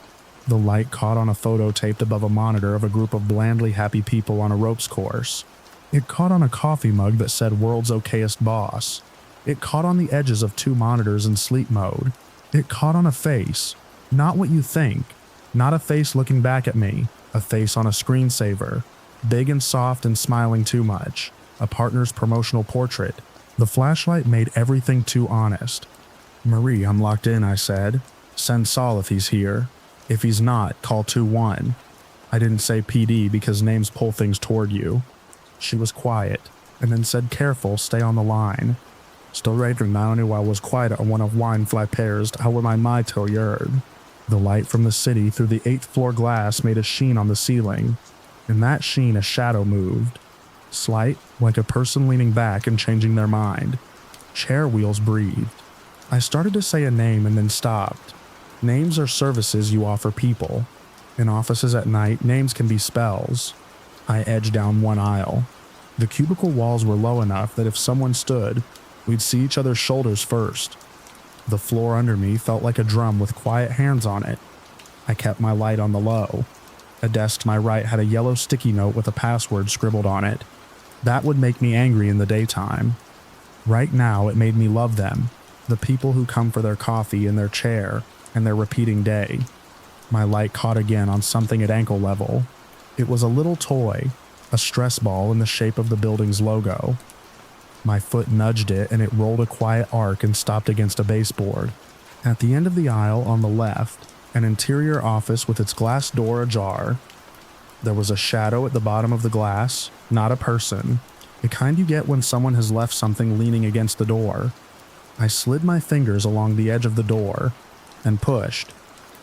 The light caught on a photo taped above a monitor of a group of blandly happy people on a ropes course. It caught on a coffee mug that said "World's Okayest Boss." It caught on the edges of 2 monitors in sleep mode. It caught on a face. Not what you think. Not a face looking back at me. A face on a screensaver. Big and soft and smiling too much. A partner's promotional portrait. The flashlight made everything too honest. "Marie, I'm locked in," I said. "Send Saul if he's here. If he's not, call 2-1. I didn't say PD because names pull things toward you." She was quiet, and then said, "Careful, stay on the line." "Still waiting now I was quiet on one of wine fly pairs, how am I my till yard?" The light from the city through the 8th floor glass made a sheen on the ceiling. In that sheen a shadow moved. Slight, like a person leaning back and changing their mind. Chair wheels breathed. I started to say a name and then stopped. Names are services you offer people. In offices at night, names can be spells. I edged down one aisle. The cubicle walls were low enough that if someone stood, we'd see each other's shoulders first. The floor under me felt like a drum with quiet hands on it. I kept my light on the low. A desk to my right had a yellow sticky note with a password scribbled on it. That would make me angry in the daytime. Right now, it made me love them, the people who come for their coffee in their chair and their repeating day. My light caught again on something at ankle level. It was a little toy, a stress ball in the shape of the building's logo. My foot nudged it and it rolled a quiet arc and stopped against a baseboard. At the end of the aisle on the left, an interior office with its glass door ajar. There was a shadow at the bottom of the glass, not a person, the kind you get when someone has left something leaning against the door. I slid my fingers along the edge of the door and pushed.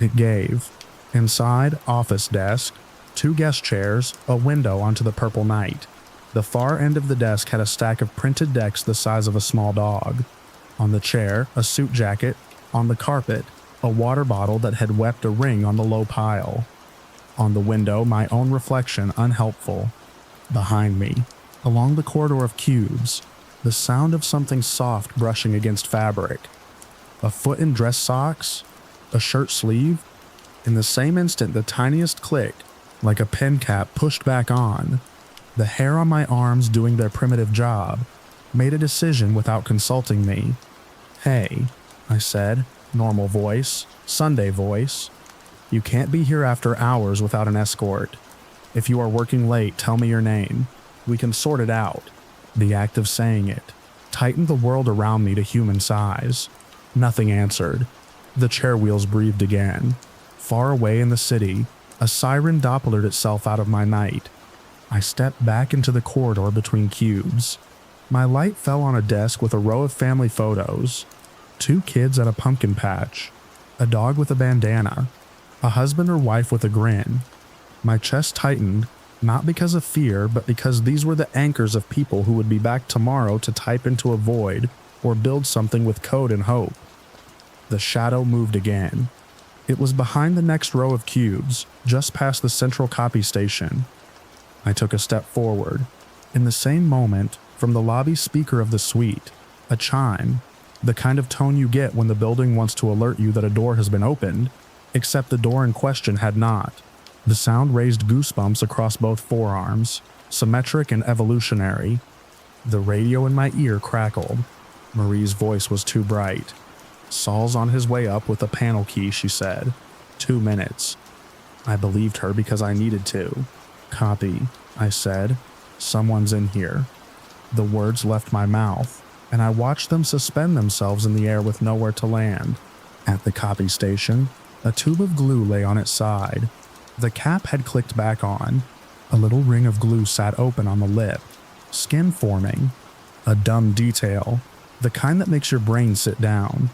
It gave. Inside, office desk, 2 guest chairs, a window onto the purple night. The far end of the desk had a stack of printed decks the size of a small dog. On the chair, a suit jacket. On the carpet, a water bottle that had wept a ring on the low pile. On the window, my own reflection, unhelpful. Behind me, along the corridor of cubes, the sound of something soft brushing against fabric. A foot in dress socks? A shirt sleeve? In the same instant, the tiniest click, like a pen cap pushed back on. The hair on my arms doing their primitive job, made a decision without consulting me. "Hey," I said, normal voice, Sunday voice. "You can't be here after hours without an escort. If you are working late, tell me your name. We can sort it out." The act of saying it tightened the world around me to human size. Nothing answered. The chair wheels breathed again. Far away in the city, a siren dopplered itself out of my night. I stepped back into the corridor between cubes. My light fell on a desk with a row of family photos. 2 kids at a pumpkin patch. A dog with a bandana. A husband or wife with a grin. My chest tightened, not because of fear, but because these were the anchors of people who would be back tomorrow to type into a void or build something with code and hope. The shadow moved again. It was behind the next row of cubes, just past the central copy station. I took a step forward. In the same moment, from the lobby speaker of the suite, a chime, the kind of tone you get when the building wants to alert you that a door has been opened, except the door in question had not. The sound raised goosebumps across both forearms, symmetric and evolutionary. The radio in my ear crackled. Marie's voice was too bright. "Saul's on his way up with a panel key," she said. 2 minutes. I believed her because I needed to. "Copy," I said. "Someone's in here." The words left my mouth, and I watched them suspend themselves in the air with nowhere to land. At the copy station, a tube of glue lay on its side. The cap had clicked back on. A little ring of glue sat open on the lip. Skin forming. A dumb detail. The kind that makes your brain sit down.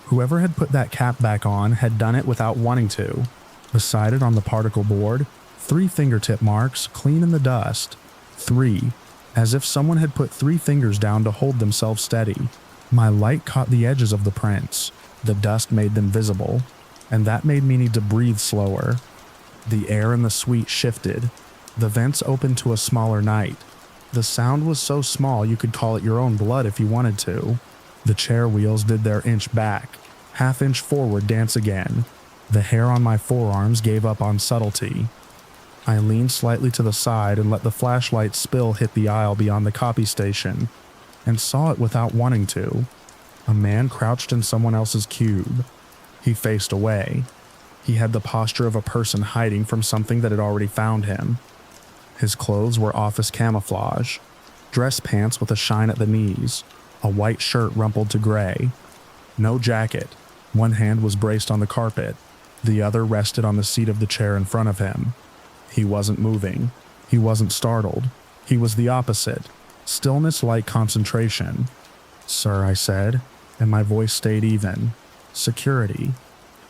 Whoever had put that cap back on had done it without wanting to. Beside it on the particle board, 3 fingertip marks, clean in the dust. 3. As if someone had put 3 fingers down to hold themselves steady. My light caught the edges of the prints. The dust made them visible, and that made me need to breathe slower. The air in the suite shifted. The vents opened to a smaller night. The sound was so small you could call it your own blood if you wanted to. The chair wheels did their inch back, half-inch forward dance again. The hair on my forearms gave up on subtlety. I leaned slightly to the side and let the flashlight spill hit the aisle beyond the copy station, and saw it without wanting to. A man crouched in someone else's cube. He faced away. He had the posture of a person hiding from something that had already found him. His clothes were office camouflage. Dress pants with a shine at the knees. A white shirt rumpled to gray. No jacket. One hand was braced on the carpet. The other rested on the seat of the chair in front of him. He wasn't moving. He wasn't startled. He was the opposite. Stillness like concentration. "Sir," I said, and my voice stayed even. "Security."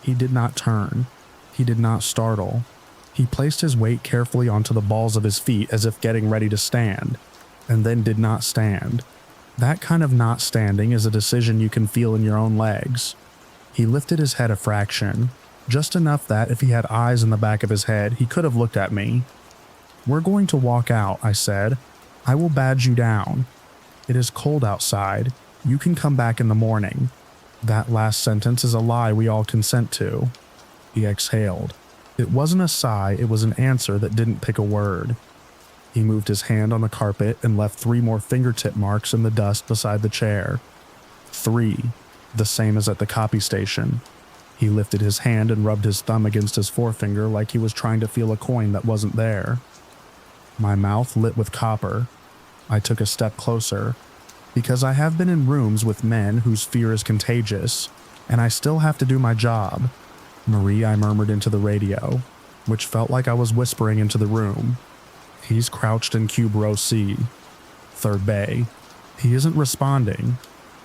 He did not turn. He did not startle. He placed his weight carefully onto the balls of his feet as if getting ready to stand, and then did not stand. That kind of not standing is a decision you can feel in your own legs. He lifted his head a fraction, just enough that if he had eyes in the back of his head, he could have looked at me. "We're going to walk out," I said. "I will badge you down. It is cold outside. You can come back in the morning." That last sentence is a lie we all consent to. He exhaled. It wasn't a sigh, it was an answer that didn't pick a word. He moved his hand on the carpet and left 3 more fingertip marks in the dust beside the chair. 3, the same as at the copy station. He lifted his hand and rubbed his thumb against his forefinger like he was trying to feel a coin that wasn't there. My mouth lit with copper. I took a step closer, because I have been in rooms with men whose fear is contagious, and I still have to do my job. "Marie," I murmured into the radio. which felt like I was whispering into the room. He's crouched in cube row C, third bay. He isn't responding.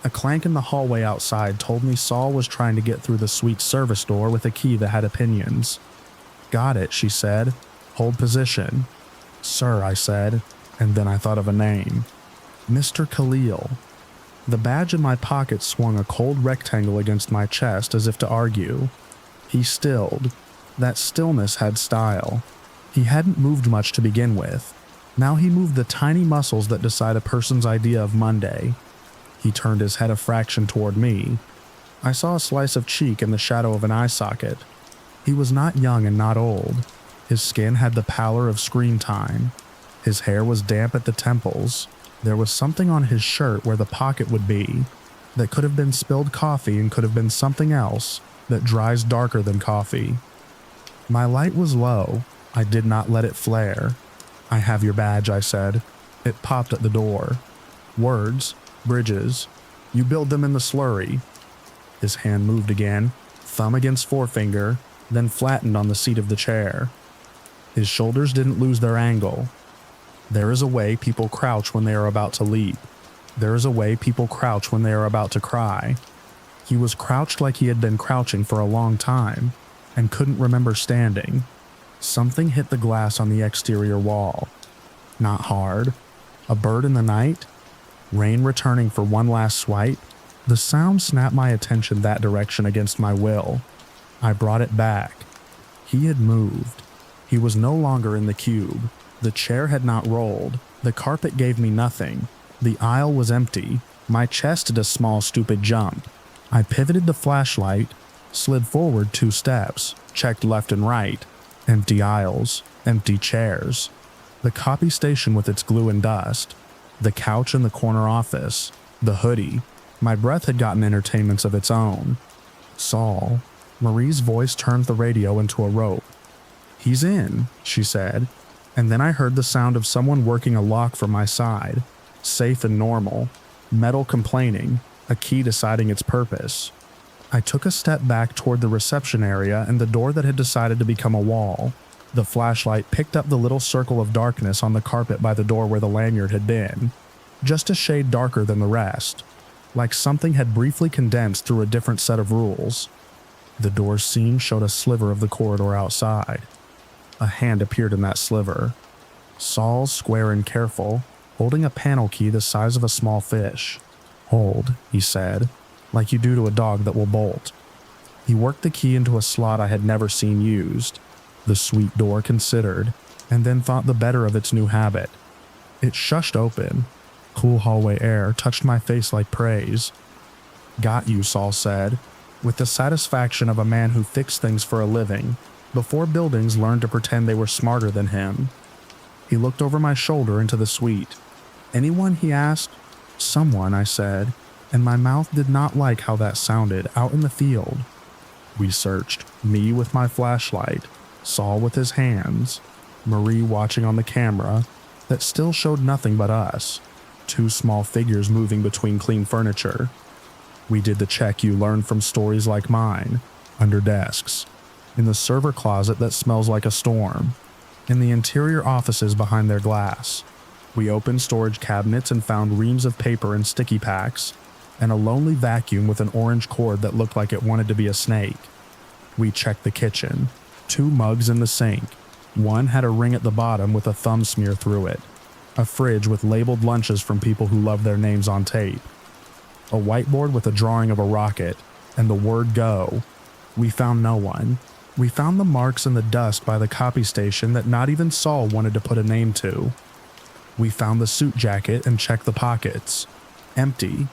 A clank in the hallway outside told me Saul was trying to get through the suite service door with a key that had opinions. Got it, she said. Hold position. Sir, I said, and then I thought of a name. Mr. Khalil. The badge in my pocket swung a cold rectangle against my chest as if to argue. He stilled. That stillness had style. He hadn't moved much to begin with. Now he moved the tiny muscles that decide a person's idea of Monday. He turned his head a fraction toward me. I saw a slice of cheek in the shadow of an eye socket. He was not young and not old. His skin had the pallor of screen time. His hair was damp at the temples. There was something on his shirt where the pocket would be that could have been spilled coffee and could have been something else that dries darker than coffee. My light was low. I did not let it flare. I have your badge, I said. It popped at the door. Words, bridges. You build them in the slurry. His hand moved again, thumb against forefinger, then flattened on the seat of the chair. His shoulders didn't lose their angle. There is a way people crouch when they are about to leap. There is a way people crouch when they are about to cry. He was crouched like he had been crouching for a long time, and couldn't remember standing. Something hit the glass on the exterior wall. Not hard. A bird in the night? Rain returning for one last swipe? The sound snapped my attention that direction against my will. I brought it back. He had moved. He was no longer in the cube. The chair had not rolled. The carpet gave me nothing. The aisle was empty. My chest did a small stupid jump. I pivoted the flashlight, slid forward 2 steps, checked left and right. Empty aisles, empty chairs. The copy station with its glue and dust. The couch in the corner office. The hoodie. My breath had gotten entertainments of its own. Saul. Marie's voice turned the radio into a rope. He's in, she said. And then I heard the sound of someone working a lock from my side. Safe and normal. Metal complaining. A key deciding its purpose. I took a step back toward the reception area and the door that had decided to become a wall. The flashlight picked up the little circle of darkness on the carpet by the door where the lanyard had been. Just a shade darker than the rest. Like something had briefly condensed through a different set of rules. The door's seam showed a sliver of the corridor outside. A hand appeared in that sliver. Saul, square and careful, holding a panel key the size of a small fish. Hold, he said, like you do to a dog that will bolt. He worked the key into a slot I had never seen used. The sweet door considered, and then thought the better of its new habit. It shushed open. Cool hallway air touched my face like praise. Got you, Saul said, with the satisfaction of a man who fixed things for a living, before buildings learned to pretend they were smarter than him. He looked over my shoulder into the suite. Anyone, he asked. Someone, I said, and my mouth did not like how that sounded out in the field. We searched, me with my flashlight, Saul with his hands, Marie watching on the camera that still showed nothing but us, 2 small figures moving between clean furniture. We did the check you learned from stories like mine, under desks, in the server closet that smells like a storm, in the interior offices behind their glass. We opened storage cabinets and found reams of paper and sticky packs, and a lonely vacuum with an orange cord that looked like it wanted to be a snake. We checked the kitchen. 2 mugs in the sink. One had a ring at the bottom with a thumb smear through it. A fridge with labeled lunches from people who love their names on tape. A whiteboard with a drawing of a rocket, and the word go. We found no one. We found the marks in the dust by the copy station that not even Saul wanted to put a name to. We found the suit jacket and checked the pockets. Empty.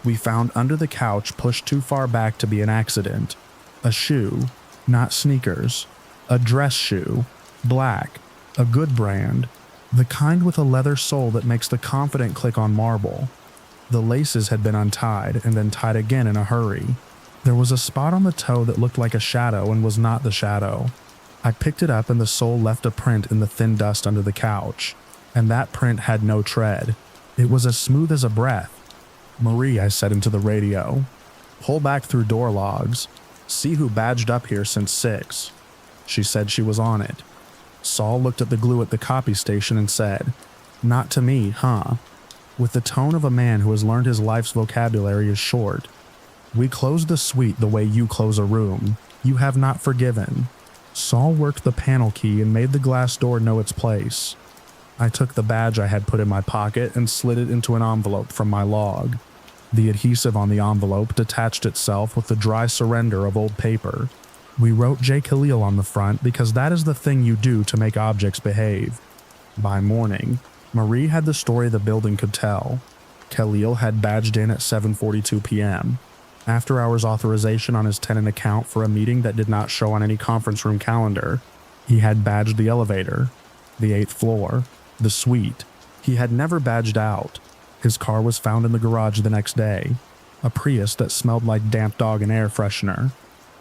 We found under the couch pushed too far back to be an accident. A shoe, not sneakers. A dress shoe, black, a good brand. The kind with a leather sole that makes the confident click on marble. The laces had been untied and then tied again in a hurry. There was a spot on the toe that looked like a shadow and was not the shadow. I picked it up and the sole left a print in the thin dust under the couch. And that print had no tread. It was as smooth as a breath. Marie, I said into the radio. Pull back through door logs. See who badged up here since 6. She said she was on it. Saul looked at the glue at the copy station and said, "Not to me, huh?" With the tone of a man who has learned his life's vocabulary is short. "We closed the suite the way you close a room. You have not forgiven." Saul worked the panel key and made the glass door know its place. I took the badge I had put in my pocket and slid it into an envelope from my log. The adhesive on the envelope detached itself with the dry surrender of old paper. We wrote J. Khalil on the front because that is the thing you do to make objects behave. By morning, Marie had the story the building could tell. Khalil had badged in at 7:42 p.m. After-hours authorization on his tenant account for a meeting that did not show on any conference room calendar. He had badged the elevator, the 8th floor, the suite. He had never badged out. His car was found in the garage the next day, a Prius that smelled like damp dog and air freshener.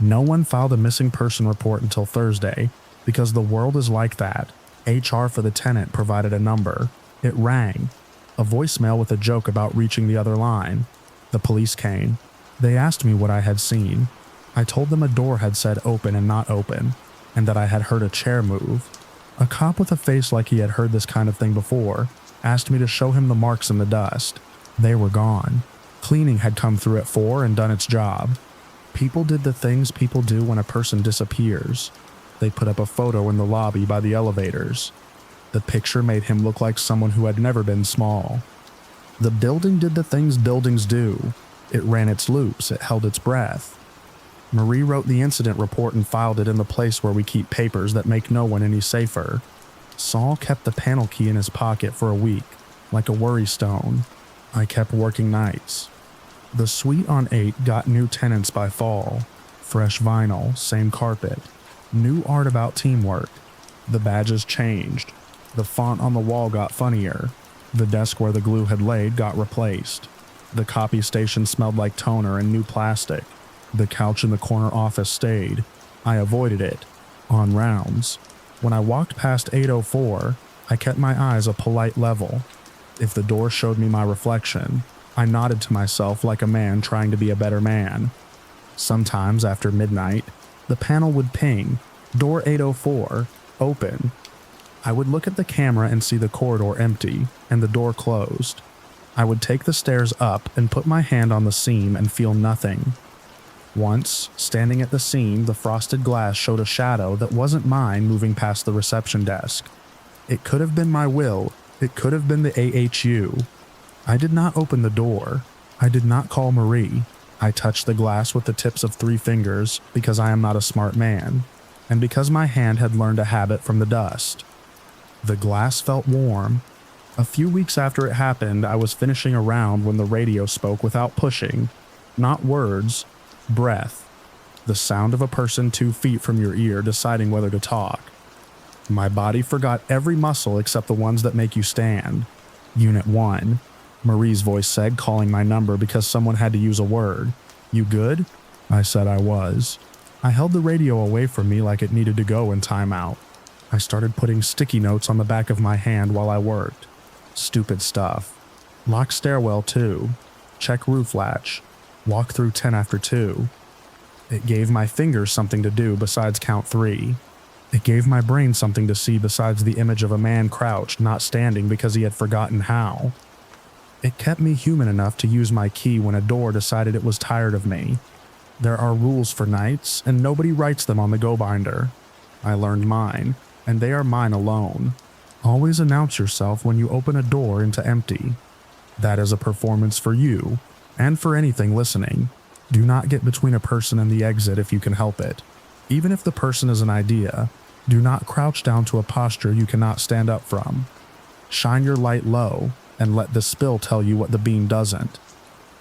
No one filed a missing person report until Thursday, because the world is like that. HR for the tenant provided a number. It rang. A voicemail with a joke about reaching the other line. The police came. They asked me what I had seen. I told them a door had said open and not open, and that I had heard a chair move. A cop with a face like he had heard this kind of thing before asked me to show him the marks in the dust. They were gone. Cleaning had come through at 4 and done its job. People did the things people do when a person disappears. They put up a photo in the lobby by the elevators. The picture made him look like someone who had never been small. The building did the things buildings do. It ran its loops, it held its breath. Marie wrote the incident report and filed it in the place where we keep papers that make no one any safer. Saul kept the panel key in his pocket for a week, like a worry stone. I kept working nights. The suite on 8 got new tenants by fall. Fresh vinyl, same carpet. New art about teamwork. The badges changed. The font on the wall got funnier. The desk where the glue had laid got replaced. The copy station smelled like toner and new plastic. The couch in the corner office stayed. I avoided it. On rounds. When I walked past 804, I kept my eyes a polite level. If the door showed me my reflection, I nodded to myself like a man trying to be a better man. Sometimes after midnight, the panel would ping, "Door 804, open." I would look at the camera and see the corridor empty and the door closed. I would take the stairs up and put my hand on the seam and feel nothing. Once, standing at the seam, the frosted glass showed a shadow that wasn't mine moving past the reception desk. It could have been my will. It could have been the AHU. I did not open the door. I did not call Marie. I touched the glass with the tips of 3 fingers because I am not a smart man, and because my hand had learned a habit from the dust. The glass felt warm. A few weeks after it happened, I was finishing a round when the radio spoke without pushing. Not words, breath. The sound of a person 2 feet from your ear deciding whether to talk. My body forgot every muscle except the ones that make you stand. Unit 1. Marie's voice said, calling my number because someone had to use a word. "You good?" I said I was. I held the radio away from me like it needed to go in timeout. I started putting sticky notes on the back of my hand while I worked. Stupid stuff. Lock stairwell 2. Check roof latch. Walk through 10 after 2. It gave my fingers something to do besides count 3. It gave my brain something to see besides the image of a man crouched, not standing because he had forgotten how. It kept me human enough to use my key when a door decided it was tired of me. There are rules for nights, and nobody writes them on the go binder. I learned mine, and they are mine alone. Always announce yourself when you open a door into empty. That is a performance for you, and for anything listening. Do not get between a person and the exit if you can help it. Even if the person is an idea, do not crouch down to a posture you cannot stand up from. Shine your light low, and let the spill tell you what the beam doesn't.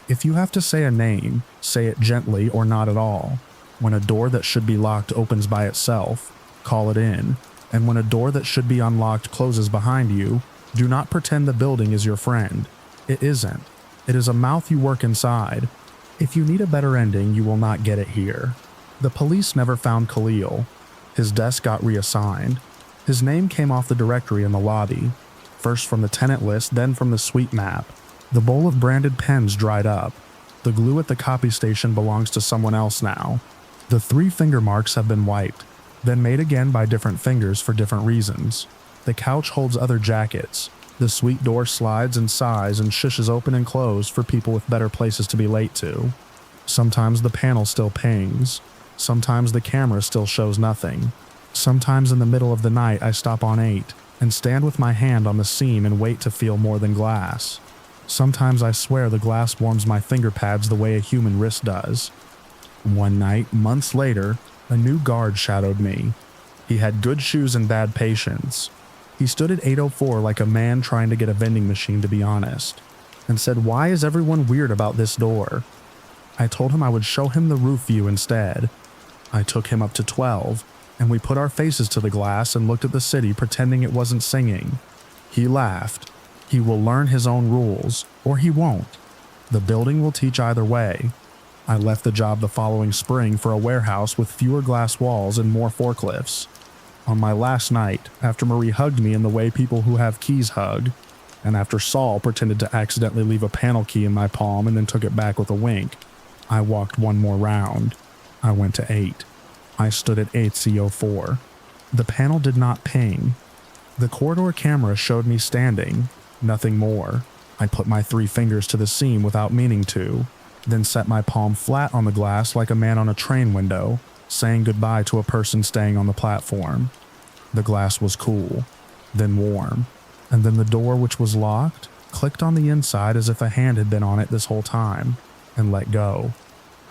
If you have to say a name, say it gently or not at all. When a door that should be locked opens by itself, call it in. And when a door that should be unlocked closes behind you, do not pretend the building is your friend. It isn't. It is a mouth you work inside. If you need a better ending, you will not get it here. The police never found Khalil. His desk got reassigned. His name came off the directory in the lobby. First from the tenant list, then from the suite map. The bowl of branded pens dried up. The glue at the copy station belongs to someone else now. The 3 finger marks have been wiped. then made again by different fingers for different reasons. The couch holds other jackets. The suite door slides and sighs and shushes open and closed for people with better places to be late to. Sometimes the panel still pings. Sometimes the camera still shows nothing. Sometimes in the middle of the night I stop on 8 and stand with my hand on the seam and wait to feel more than glass. Sometimes I swear the glass warms my finger pads the way a human wrist does. One night, months later, a new guard shadowed me. He had good shoes and bad patience. He stood at 8:04 like a man trying to get a vending machine, to be honest, and said, "Why is everyone weird about this door?" I told him I would show him the roof view instead. I took him up to 12, and we put our faces to the glass and looked at the city pretending it wasn't singing. He laughed. He will learn his own rules, or he won't. The building will teach either way. I left the job the following spring for a warehouse with fewer glass walls and more forklifts. On my last night, after Marie hugged me in the way people who have keys hug, and after Saul pretended to accidentally leave a panel key in my palm and then took it back with a wink, I walked one more round. I went to 8. I stood at 8:04. The panel did not ping. The corridor camera showed me standing, nothing more. I put my 3 fingers to the seam without meaning to, then set my palm flat on the glass like a man on a train window, saying goodbye to a person staying on the platform. The glass was cool, then warm, and then the door, which was locked, clicked on the inside as if a hand had been on it this whole time, and let go.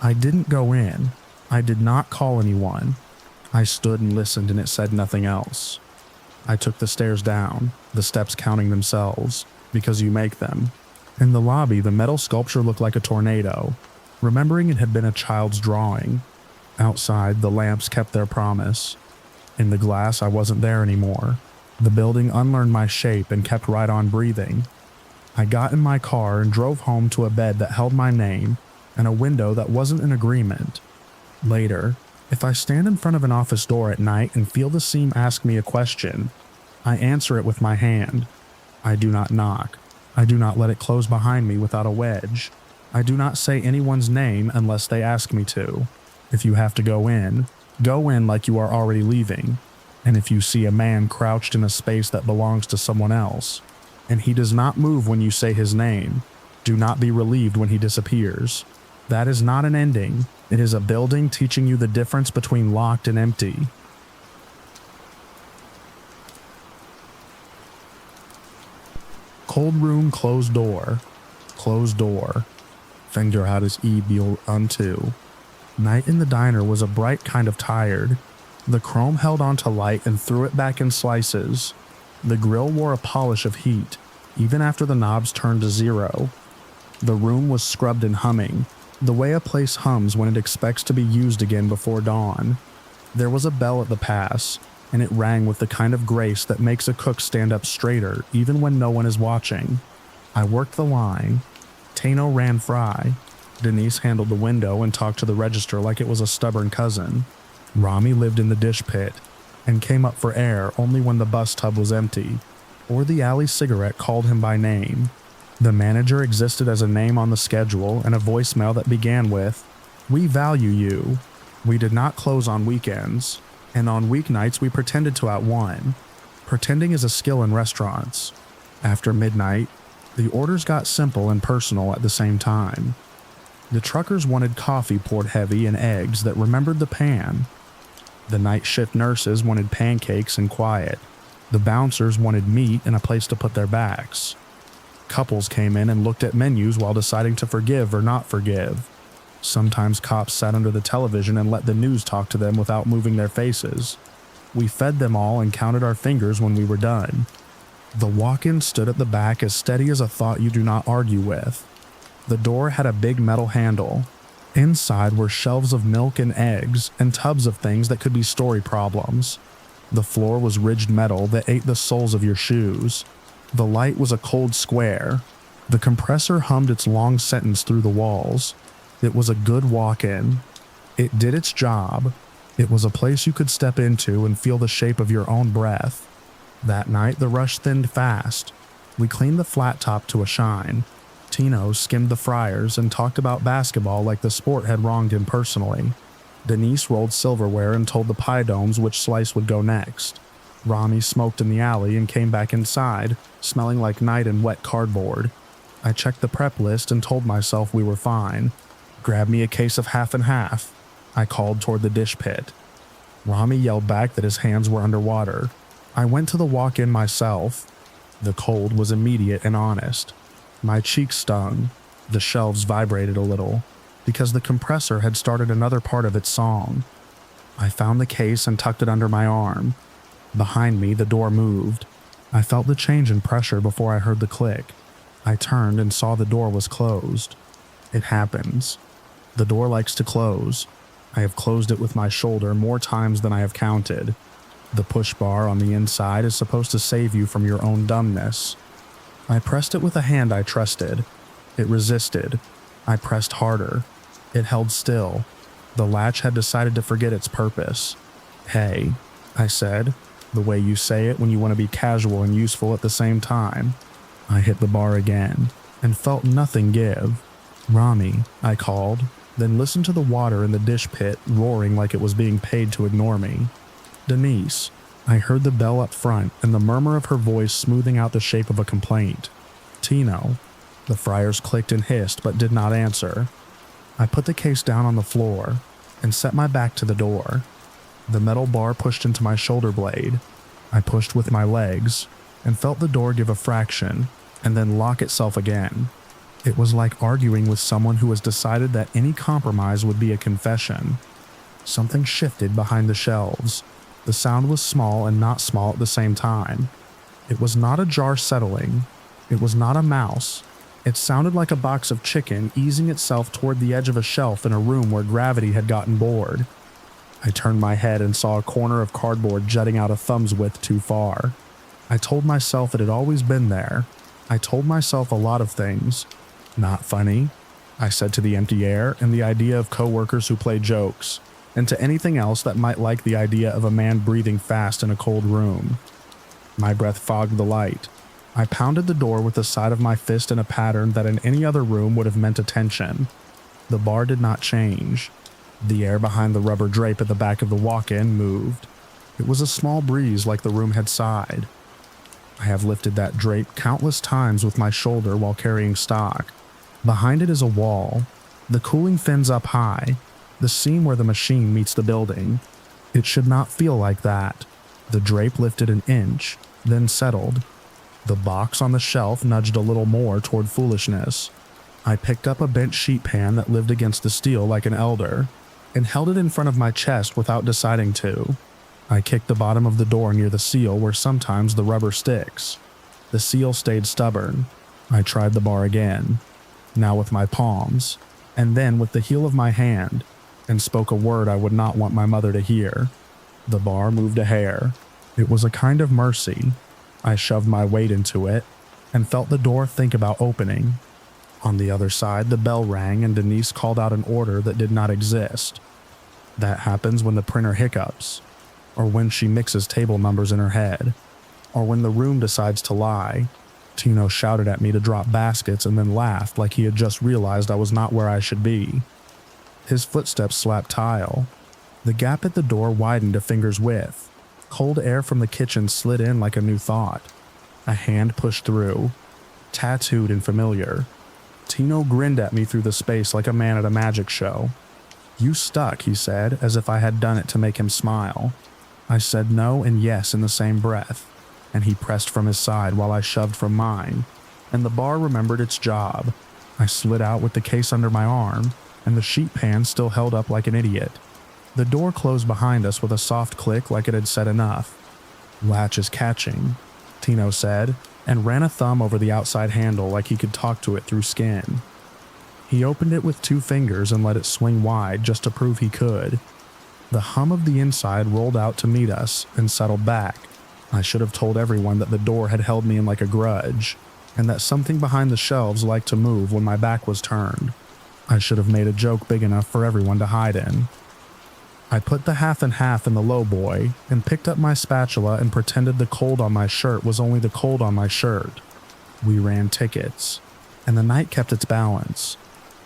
I didn't go in. I did not call anyone. I stood and listened, and it said nothing else. I took the stairs down, the steps counting themselves, because you make them. In the lobby, the metal sculpture looked like a tornado, remembering it had been a child's drawing. Outside, the lamps kept their promise. In the glass, I wasn't there anymore. The building unlearned my shape and kept right on breathing. I got in my car and drove home to a bed that held my name and a window that wasn't in agreement. Later, if I stand in front of an office door at night and feel the seam ask me a question, I answer it with my hand. I do not knock. I do not let it close behind me without a wedge. I do not say anyone's name unless they ask me to. If you have to go in like you are already leaving. And if you see a man crouched in a space that belongs to someone else, and he does not move when you say his name, do not be relieved when he disappears. That is not an ending. It is a building teaching you the difference between locked and empty. Cold room, closed door. Closed door. Finger how does E be unto. Night in the diner was a bright kind of tired. The chrome held onto light and threw it back in slices. The grill wore a polish of heat, even after the knobs turned to 0. The room was scrubbed and humming, the way a place hums when it expects to be used again before dawn. There was a bell at the pass, and it rang with the kind of grace that makes a cook stand up straighter even when no one is watching. I worked the line. Tano ran fry. Denise handled the window and talked to the register like it was a stubborn cousin. Rami lived in the dish pit and came up for air only when the bus tub was empty, or the alley cigarette called him by name. The manager existed as a name on the schedule and a voicemail that began with, "We value you." We did not close on weekends, and on weeknights we pretended to at 1. Pretending is a skill in restaurants. After midnight, the orders got simple and personal at the same time. The truckers wanted coffee poured heavy and eggs that remembered the pan. The night shift nurses wanted pancakes and quiet. The bouncers wanted meat and a place to put their backs. Couples came in and looked at menus while deciding to forgive or not forgive. Sometimes cops sat under the television and let the news talk to them without moving their faces. We fed them all and counted our fingers when we were done. The walk-in stood at the back as steady as a thought you do not argue with. The door had a big metal handle. Inside were shelves of milk and eggs and tubs of things that could be story problems. The floor was ridged metal that ate the soles of your shoes. The light was a cold square. The compressor hummed its long sentence through the walls. It was a good walk-in. It did its job. It was a place you could step into and feel the shape of your own breath. That night the rush thinned fast. We cleaned the flat top to a shine. Tino skimmed the fryers and talked about basketball like the sport had wronged him personally. Denise rolled silverware and told the pie domes which slice would go next. Rami smoked in the alley and came back inside, smelling like night and wet cardboard. I checked the prep list and told myself we were fine. Grab me a case of half and half, I called toward the dish pit. Rami yelled back that his hands were underwater. I went to the walk-in myself. The cold was immediate and honest. My cheeks stung. The shelves vibrated a little, because the compressor had started another part of its song. I found the case and tucked it under my arm. Behind me, the door moved. I felt the change in pressure before I heard the click. I turned and saw the door was closed. It happens. The door likes to close. I have closed it with my shoulder more times than I have counted. The push bar on the inside is supposed to save you from your own dumbness. I pressed it with a hand I trusted. It resisted. I pressed harder. It held still. The latch had decided to forget its purpose. "Hey," I said, the way you say it when you want to be casual and useful at the same time. I hit the bar again, and felt nothing give. "Rami," I called, then listened to the water in the dish pit roaring like it was being paid to ignore me. "Denise." I heard the bell up front and the murmur of her voice smoothing out the shape of a complaint. "Tino." The fryers clicked and hissed but did not answer. I put the case down on the floor and set my back to the door. The metal bar pushed into my shoulder blade. I pushed with my legs and felt the door give a fraction and then lock itself again. It was like arguing with someone who has decided that any compromise would be a confession. Something shifted behind the shelves. The sound was small and not small at the same time. It was not a jar settling. It was not a mouse. It sounded like a box of chicken easing itself toward the edge of a shelf in a room where gravity had gotten bored. I turned my head and saw a corner of cardboard jutting out a thumb's width too far. I told myself it had always been there. I told myself a lot of things. "Not funny," I said to the empty air and the idea of coworkers who play jokes, and to anything else that might like the idea of a man breathing fast in a cold room. My breath fogged the light. I pounded the door with the side of my fist in a pattern that in any other room would have meant attention. The bar did not change. The air behind the rubber drape at the back of the walk-in moved. It was a small breeze like the room had sighed. I have lifted that drape countless times with my shoulder while carrying stock. Behind it is a wall. The cooling fins up high. The seam where the machine meets the building. It should not feel like that. The drape lifted an inch, then settled. The box on the shelf nudged a little more toward foolishness. I picked up a bent sheet pan that lived against the steel like an elder, and held it in front of my chest without deciding to. I kicked the bottom of the door near the seal where sometimes the rubber sticks. The seal stayed stubborn. I tried the bar again, now with my palms, and then with the heel of my hand, and spoke a word I would not want my mother to hear. The bar moved a hair. It was a kind of mercy. I shoved my weight into it, and felt the door think about opening. On the other side, the bell rang and Denise called out an order that did not exist. That happens when the printer hiccups, or when she mixes table numbers in her head, or when the room decides to lie. Tino shouted at me to drop baskets and then laughed like he had just realized I was not where I should be. His footsteps slapped tile. The gap at the door widened a finger's width. Cold air from the kitchen slid in like a new thought. A hand pushed through, tattooed and familiar. Tino grinned at me through the space like a man at a magic show. "You stuck," he said, as if I had done it to make him smile. I said no and yes in the same breath, and he pressed from his side while I shoved from mine, and the bar remembered its job. I slid out with the case under my arm, and the sheet pan still held up like an idiot. The door closed behind us with a soft click like it had said enough. "Latch is catching," Tino said, and ran a thumb over the outside handle like he could talk to it through skin. He opened it with 2 fingers and let it swing wide just to prove he could. The hum of the inside rolled out to meet us and settled back. I should have told everyone that the door had held me in like a grudge, and that something behind the shelves liked to move when my back was turned. I should have made a joke big enough for everyone to hide in. I put the half and half in the lowboy and picked up my spatula and pretended the cold on my shirt was only the cold on my shirt. We ran tickets, and the night kept its balance.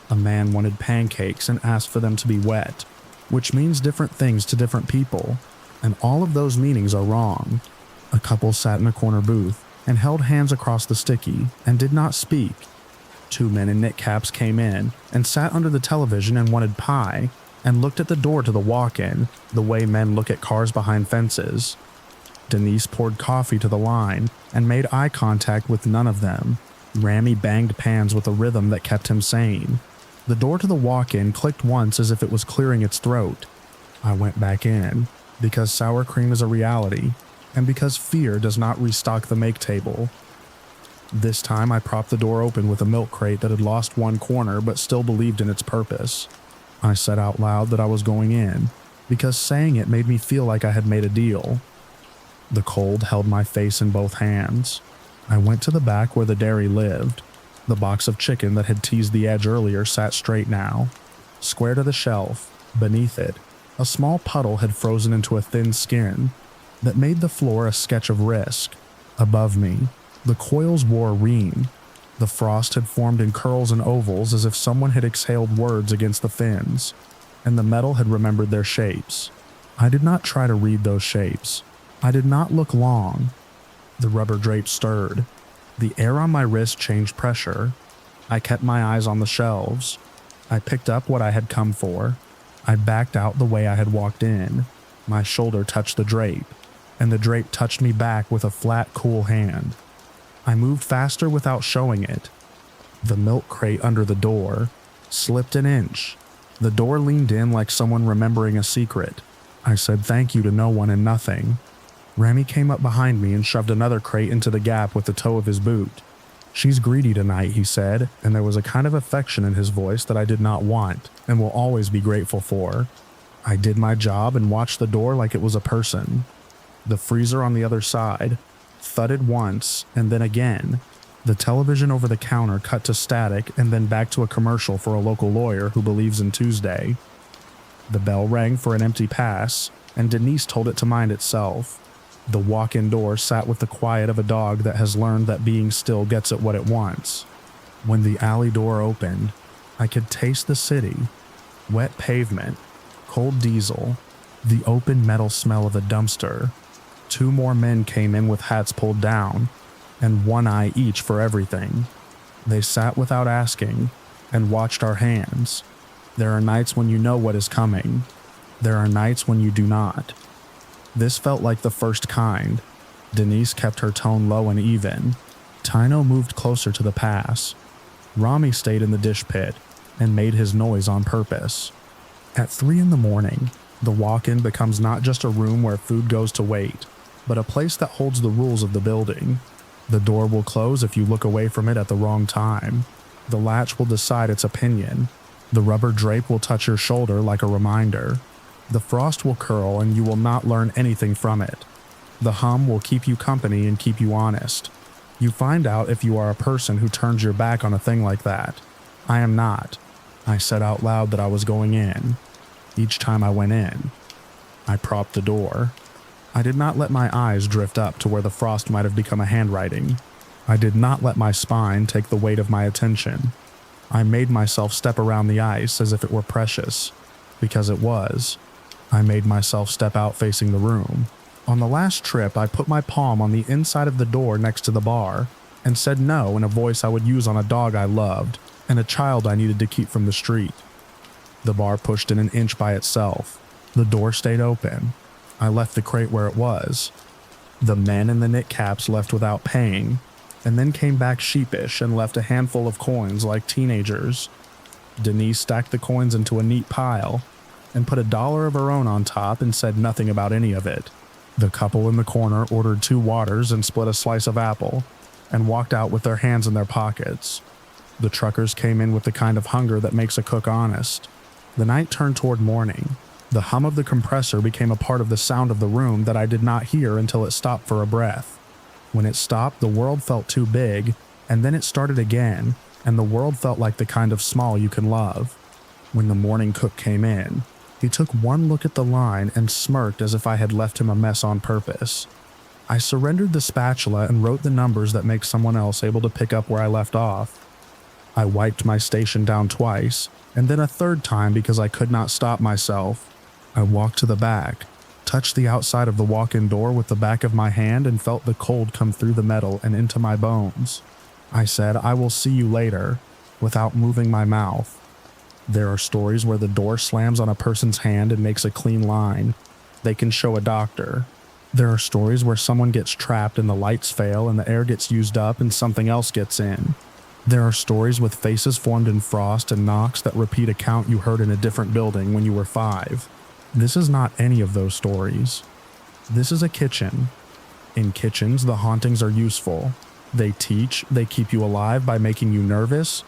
A man wanted pancakes and asked for them to be wet. which means different things to different people, and all of those meanings are wrong. A couple sat in a corner booth and held hands across the sticky and did not speak. 2 men in knit caps came in and sat under the television and wanted pie, and looked at the door to the walk-in the way men look at cars behind fences. Denise poured coffee to the line and made eye contact with none of them. Rami banged pans with a rhythm that kept him sane. The door to the walk-in clicked once as if it was clearing its throat. I went back in, because sour cream is a reality, and because fear does not restock the make table. This time I propped the door open with a milk crate that had lost one corner but still believed in its purpose. I said out loud that I was going in, because saying it made me feel like I had made a deal. The cold held my face in both hands. I went to the back where the dairy lived. The box of chicken that had teased the edge earlier sat straight now. Square to the shelf, beneath it, a small puddle had frozen into a thin skin that made the floor a sketch of risk. Above me, the coils wore a ream. The frost had formed in curls and ovals as if someone had exhaled words against the fins, and the metal had remembered their shapes. I did not try to read those shapes. I did not look long. The rubber drape stirred. The air on my wrist changed pressure. I kept my eyes on the shelves. I picked up what I had come for. I backed out the way I had walked in. My shoulder touched the drape, and the drape touched me back with a flat, cool hand. I moved faster without showing it. The milk crate under the door slipped an inch. The door leaned in like someone remembering a secret. I said thank you to no one and nothing. Rami came up behind me and shoved another crate into the gap with the toe of his boot. "She's greedy tonight," he said, and there was a kind of affection in his voice that I did not want and will always be grateful for. I did my job and watched the door like it was a person. The freezer on the other side thudded once and then again. The television over the counter cut to static and then back to a commercial for a local lawyer who believes in Tuesday. The bell rang for an empty pass, and Denise told it to mind itself. The walk-in door sat with the quiet of a dog that has learned that being still gets it what it wants. When the alley door opened, I could taste the city. Wet pavement, cold diesel, the open metal smell of a dumpster. 2 more men came in with hats pulled down, and 1 eye each for everything. They sat without asking, and watched our hands. There are nights when you know what is coming. There are nights when you do not. This felt like the first kind. Denise kept her tone low and even. Tino moved closer to the pass. Rami stayed in the dish pit and made his noise on purpose. At 3 in the morning, the walk-in becomes not just a room where food goes to wait, but a place that holds the rules of the building. The door will close if you look away from it at the wrong time. The latch will decide its opinion. The rubber drape will touch your shoulder like a reminder. The frost will curl and you will not learn anything from it. The hum will keep you company and keep you honest. You find out if you are a person who turns your back on a thing like that. I am not. I said out loud that I was going in. Each time I went in, I propped the door. I did not let my eyes drift up to where the frost might have become a handwriting. I did not let my spine take the weight of my attention. I made myself step around the ice as if it were precious, because it was. I made myself step out facing the room. On the last trip, I put my palm on the inside of the door next to the bar and said no in a voice I would use on a dog I loved and a child I needed to keep from the street. The bar pushed in an inch by itself. The door stayed open. I left the crate where it was. The men in the knit caps left without paying, and then came back sheepish and left a handful of coins like teenagers. Denise stacked the coins into a neat pile and put $1 of her own on top and said nothing about any of it. The couple in the corner ordered 2 waters and split a slice of apple and walked out with their hands in their pockets. The truckers came in with the kind of hunger that makes a cook honest. The night turned toward morning. The hum of the compressor became a part of the sound of the room that I did not hear until it stopped for a breath. When it stopped, the world felt too big, and then it started again, and the world felt like the kind of small you can love. When the morning cook came in, he took one look at the line and smirked as if I had left him a mess on purpose. I surrendered the spatula and wrote the numbers that make someone else able to pick up where I left off. I wiped my station down twice, and then a third time because I could not stop myself. I walked to the back, touched the outside of the walk-in door with the back of my hand, and felt the cold come through the metal and into my bones. I said, "I will see you later," without moving my mouth. There are stories where the door slams on a person's hand and makes a clean line. They can show a doctor. There are stories where someone gets trapped and the lights fail and the air gets used up and something else gets in. There are stories with faces formed in frost and knocks that repeat a count you heard in a different building when you were 5. This is not any of those stories. This is a kitchen. In kitchens, the hauntings are useful. They teach, they keep you alive by making you nervous.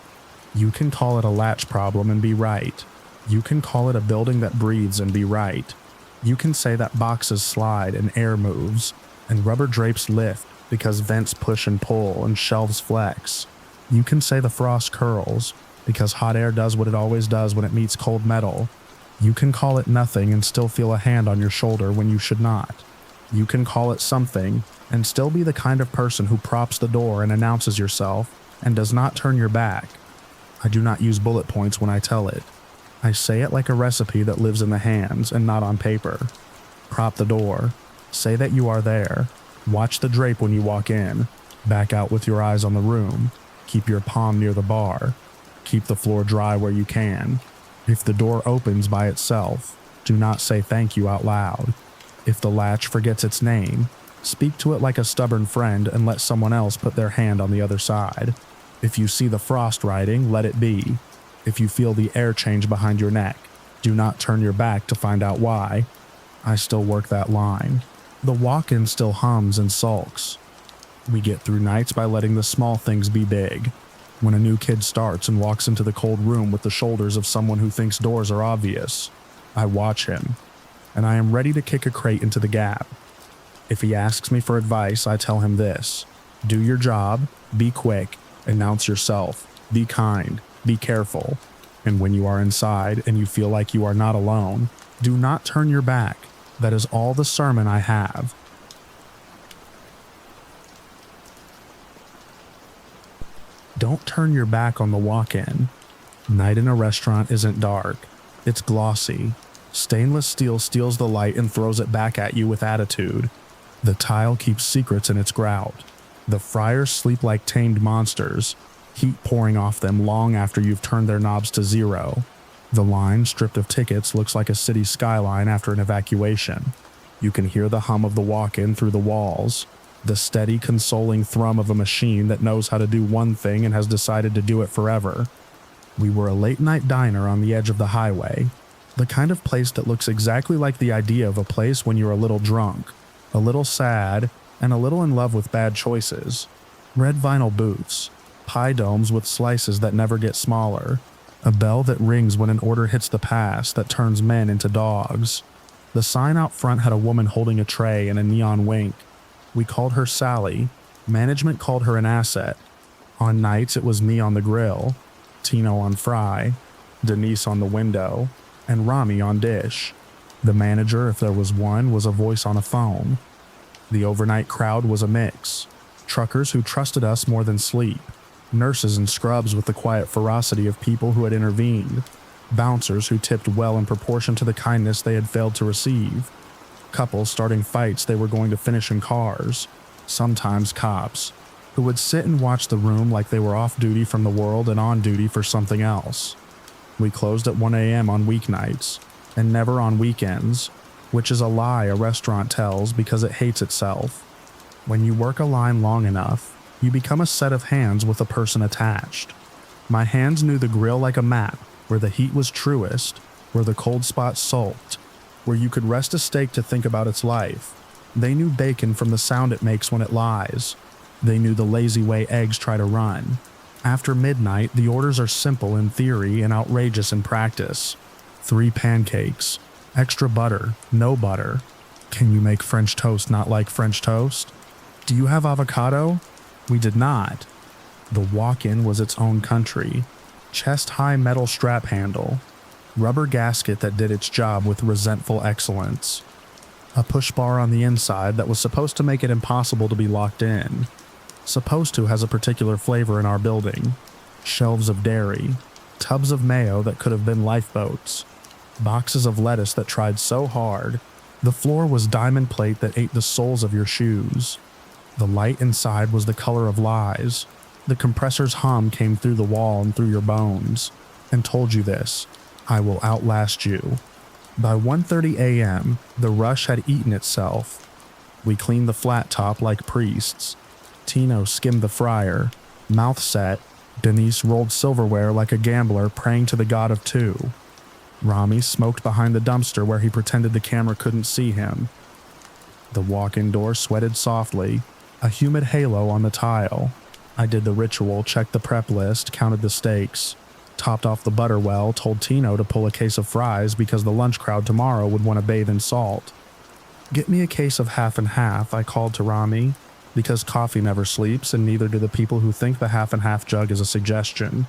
You can call it a latch problem and be right. You can call it a building that breathes and be right. You can say that boxes slide and air moves, and rubber drapes lift because vents push and pull and shelves flex. You can say the frost curls because hot air does what it always does when it meets cold metal. You can call it nothing and still feel a hand on your shoulder when you should not. You can call it something and still be the kind of person who props the door and announces yourself and does not turn your back. I do not use bullet points when I tell it. I say it like a recipe that lives in the hands and not on paper. Prop the door. Say that you are there. Watch the drape when you walk in. Back out with your eyes on the room. Keep your palm near the bar. Keep the floor dry where you can. If the door opens by itself, do not say thank you out loud. If the latch forgets its name, speak to it like a stubborn friend and let someone else put their hand on the other side. If you see the frost writing, let it be. If you feel the air change behind your neck, do not turn your back to find out why. I still work that line. The walk-in still hums and sulks. We get through nights by letting the small things be big. When a new kid starts and walks into the cold room with the shoulders of someone who thinks doors are obvious, I watch him, and I am ready to kick a crate into the gap. If he asks me for advice, I tell him this: do your job, be quick, announce yourself, be kind, be careful, and when you are inside and you feel like you are not alone, do not turn your back. That is all the sermon I have. Don't turn your back on the walk-in. Night in a restaurant isn't dark. It's glossy. Stainless steel steals the light and throws it back at you with attitude. The tile keeps secrets in its grout. The fryers sleep like tamed monsters, heat pouring off them long after you've turned their knobs to 0. The line, stripped of tickets, looks like a city skyline after an evacuation. You can hear the hum of the walk-in through the walls, the steady, consoling thrum of a machine that knows how to do one thing and has decided to do it forever. We were a late-night diner on the edge of the highway, the kind of place that looks exactly like the idea of a place when you're a little drunk, a little sad, and a little in love with bad choices. Red vinyl booths, pie domes with slices that never get smaller, a bell that rings when an order hits the pass that turns men into dogs. The sign out front had a woman holding a tray and a neon wink. We called her Sally. Management called her an asset. On nights, it was me on the grill, Tino on fry, Denise on the window, and Rami on dish. The manager, if there was one, was a voice on a phone. The overnight crowd was a mix. Truckers who trusted us more than sleep. Nurses and scrubs with the quiet ferocity of people who had intervened. Bouncers who tipped well in proportion to the kindness they had failed to receive. Couples starting fights they were going to finish in cars. Sometimes cops, who would sit and watch the room like they were off duty from the world and on duty for something else. We closed at 1 a.m. on weeknights, and never on weekends, which is a lie a restaurant tells because it hates itself. When you work a line long enough, you become a set of hands with a person attached. My hands knew the grill like a map, where the heat was truest, where the cold spots sulked, where you could rest a steak to think about its life. They knew bacon from the sound it makes when it lies. They knew the lazy way eggs try to run. After midnight, the orders are simple in theory and outrageous in practice. 3 pancakes, extra butter, no butter. Can you make French toast not like French toast? Do you have avocado? We did not. The walk-in was its own country. Chest-high metal strap handle. Rubber gasket that did its job with resentful excellence. A push bar on the inside that was supposed to make it impossible to be locked in. Supposed to has a particular flavor in our building. Shelves of dairy. Tubs of mayo that could have been lifeboats. boxes of lettuce that tried so hard. The floor was diamond plate that ate the soles of your shoes. The light inside was the color of lies. The compressor's hum came through the wall and through your bones, and told you this: I will outlast you. By 1:30 a.m., the rush had eaten itself. We cleaned the flat top like priests. Tino skimmed the fryer, mouth set. Denise rolled silverware like a gambler praying to the god of two. Rami smoked behind the dumpster where he pretended the camera couldn't see him. The walk-in door sweated softly, a humid halo on the tile. I did the ritual, checked the prep list, counted the steaks, topped off the butter well, told Tino to pull a case of fries because the lunch crowd tomorrow would want to bathe in salt. Get me a case of half and half, I called to Rami, because coffee never sleeps and neither do the people who think the half and half jug is a suggestion.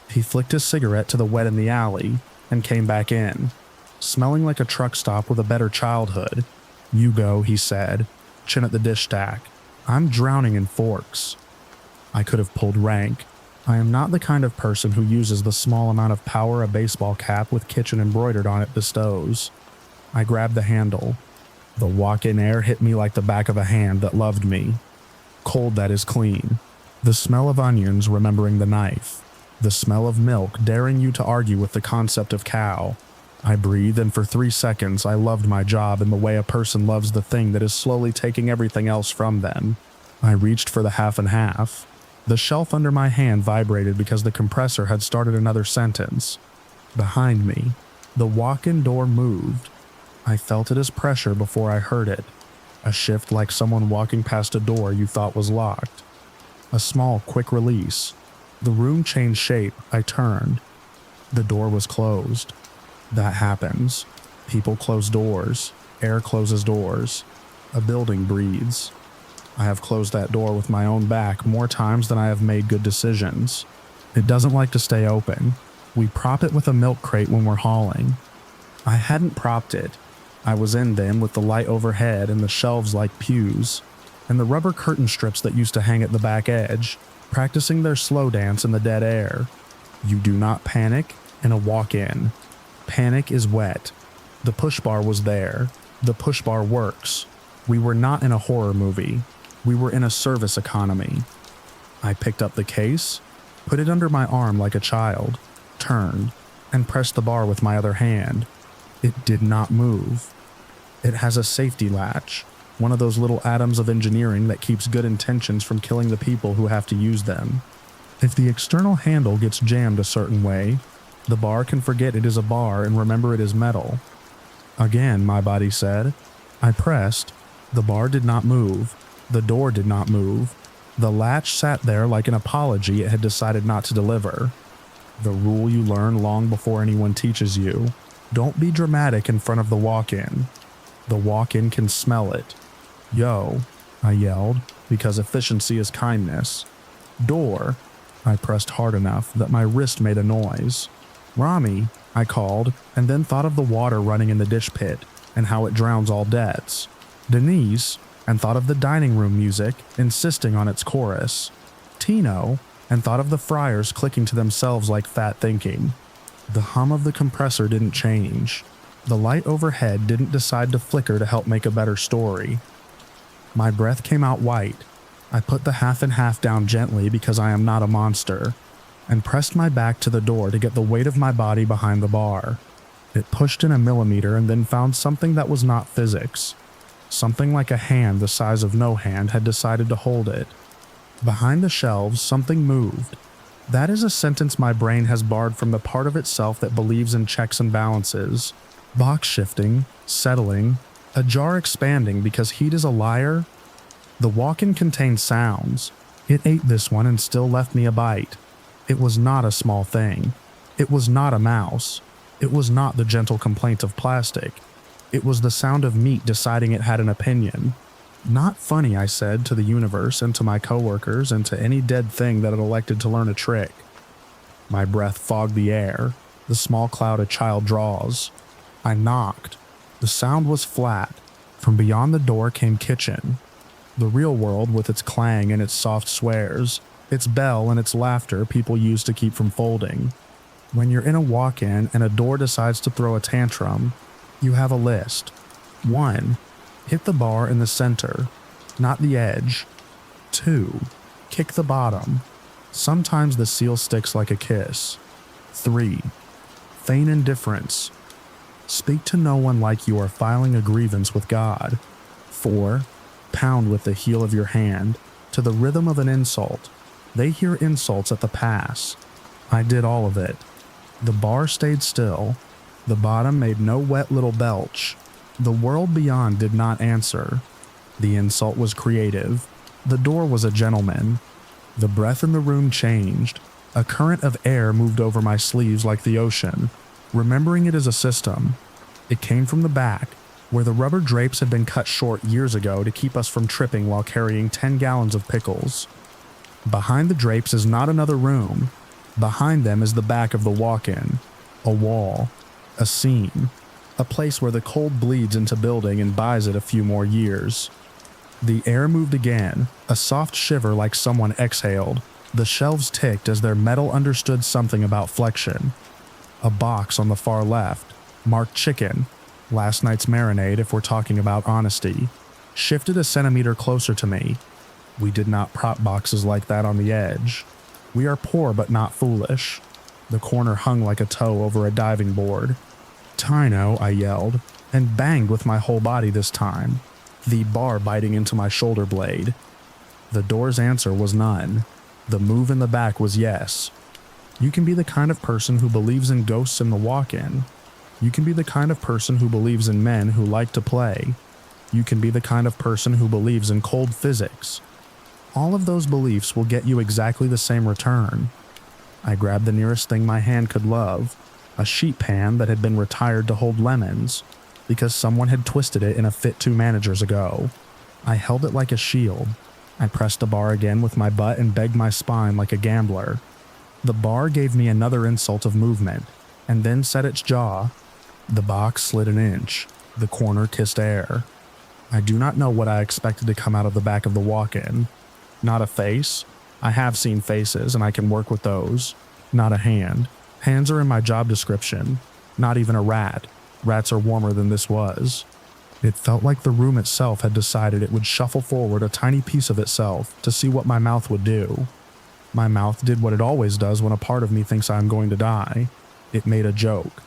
He flicked his cigarette to the wet in the alley and came back in, smelling like a truck stop with a better childhood. You go, he said, chin at the dish stack. I'm drowning in forks. I could have pulled rank. I am not the kind of person who uses the small amount of power a baseball cap with kitchen embroidered on it bestows. I grabbed the handle. The walk-in air hit me like the back of a hand that loved me. Cold that is clean. The smell of onions remembering the knife. The smell of milk daring you to argue with the concept of cow. I breathed, and for 3 seconds I loved my job in the way a person loves the thing that is slowly taking everything else from them. I reached for the half and half. The shelf under my hand vibrated because the compressor had started another sentence. Behind me, the walk-in door moved. I felt it as pressure before I heard it. A shift like someone walking past a door you thought was locked. A small, quick release. The room changed shape. I turned. The door was closed. That happens. People close doors. Air closes doors. A building breathes. I have closed that door with my own back more times than I have made good decisions. It doesn't like to stay open. We prop it with a milk crate when we're hauling. I hadn't propped it. I was in them with the light overhead and the shelves like pews, and the rubber curtain strips that used to hang at the back edge, practicing their slow dance in the dead air. You do not panic in a walk-in. Panic is wet. The push bar was there. The push bar works. We were not in a horror movie. We were in a service economy. I picked up the case, put it under my arm like a child, turned, and pressed the bar with my other hand. It did not move. It has a safety latch, one of those little atoms of engineering that keeps good intentions from killing the people who have to use them. If the external handle gets jammed a certain way, the bar can forget it is a bar and remember it is metal. Again, my body said. I pressed. The bar did not move. The door did not move. The latch sat there like an apology it had decided not to deliver. The rule you learn long before anyone teaches you. Don't be dramatic in front of the walk-in. The walk-in can smell it. Yo, I yelled, because efficiency is kindness. Door. I pressed hard enough that my wrist made a noise. Rami, I called, and then thought of the water running in the dish pit and how it drowns all debts. Denise, and thought of the dining room music insisting on its chorus. Tino, and thought of the fryers clicking to themselves like fat thinking. The hum of the compressor didn't change. The light overhead didn't decide to flicker to help make a better story. My breath came out white. I put the half and half down gently because I am not a monster, and pressed my back to the door to get the weight of my body behind the bar. It pushed in a millimeter and then found something that was not physics. Something like a hand the size of no hand had decided to hold it. Behind the shelves, something moved. That is a sentence my brain has barred from the part of itself that believes in checks and balances. Box shifting, settling, a jar expanding because heat is a liar. The walk-in contained sounds. It ate this one and still left me a bite. It was not a small thing. It was not a mouse. It was not the gentle complaint of plastic. It was the sound of meat deciding it had an opinion. Not funny, I said to the universe and to my coworkers and to any dead thing that had elected to learn a trick. My breath fogged the air, the small cloud a child draws. I knocked. The sound was flat. From beyond the door came kitchen. The real world with its clang and its soft swears, its bell and its laughter people use to keep from folding. When you're in a walk-in and a door decides to throw a tantrum, you have a list. 1. Hit the bar in the center, not the edge. 2. Kick the bottom. Sometimes the seal sticks like a kiss. 3. Feign indifference. Speak to no one like you are filing a grievance with God. 4. Pound with the heel of your hand to the rhythm of an insult. They hear insults at the pass. I did all of it. The bar stayed still. The bottom made no wet little belch. The world beyond did not answer. The insult was creative. The door was a gentleman. The breath in the room changed. A current of air moved over my sleeves like the ocean, remembering it as a system. It came from the back, where the rubber drapes had been cut short years ago to keep us from tripping while carrying 10 gallons of pickles. Behind the drapes is not another room. Behind them is the back of the walk-in, a wall, a scene, a place where the cold bleeds into building and buys it a few more years. The air moved again, a soft shiver like someone exhaled. The shelves ticked as their metal understood something about flexion. A box on the far left, marked chicken, last night's marinade if we're talking about honesty, shifted a centimeter closer to me. We did not prop boxes like that on the edge. We are poor but not foolish. The corner hung like a toe over a diving board. "Tino," I yelled, and banged with my whole body this time, the bar biting into my shoulder blade. The door's answer was none. The move in the back was yes. You can be the kind of person who believes in ghosts in the walk-in. You can be the kind of person who believes in men who like to play. You can be the kind of person who believes in cold physics. All of those beliefs will get you exactly the same return. I grabbed the nearest thing my hand could love, a sheet pan that had been retired to hold lemons, because someone had twisted it in a fit 2 managers ago. I held it like a shield. I pressed the bar again with my butt and begged my spine like a gambler. The bar gave me another insult of movement, and then set its jaw. The box slid an inch. The corner kissed air. I do not know what I expected to come out of the back of the walk-in. Not a face. I have seen faces, and I can work with those. Not a hand. Hands are in my job description. Not even a rat. Rats are warmer than this was. It felt like the room itself had decided it would shuffle forward a tiny piece of itself to see what my mouth would do. My mouth did what it always does when a part of me thinks I am going to die. It made a joke.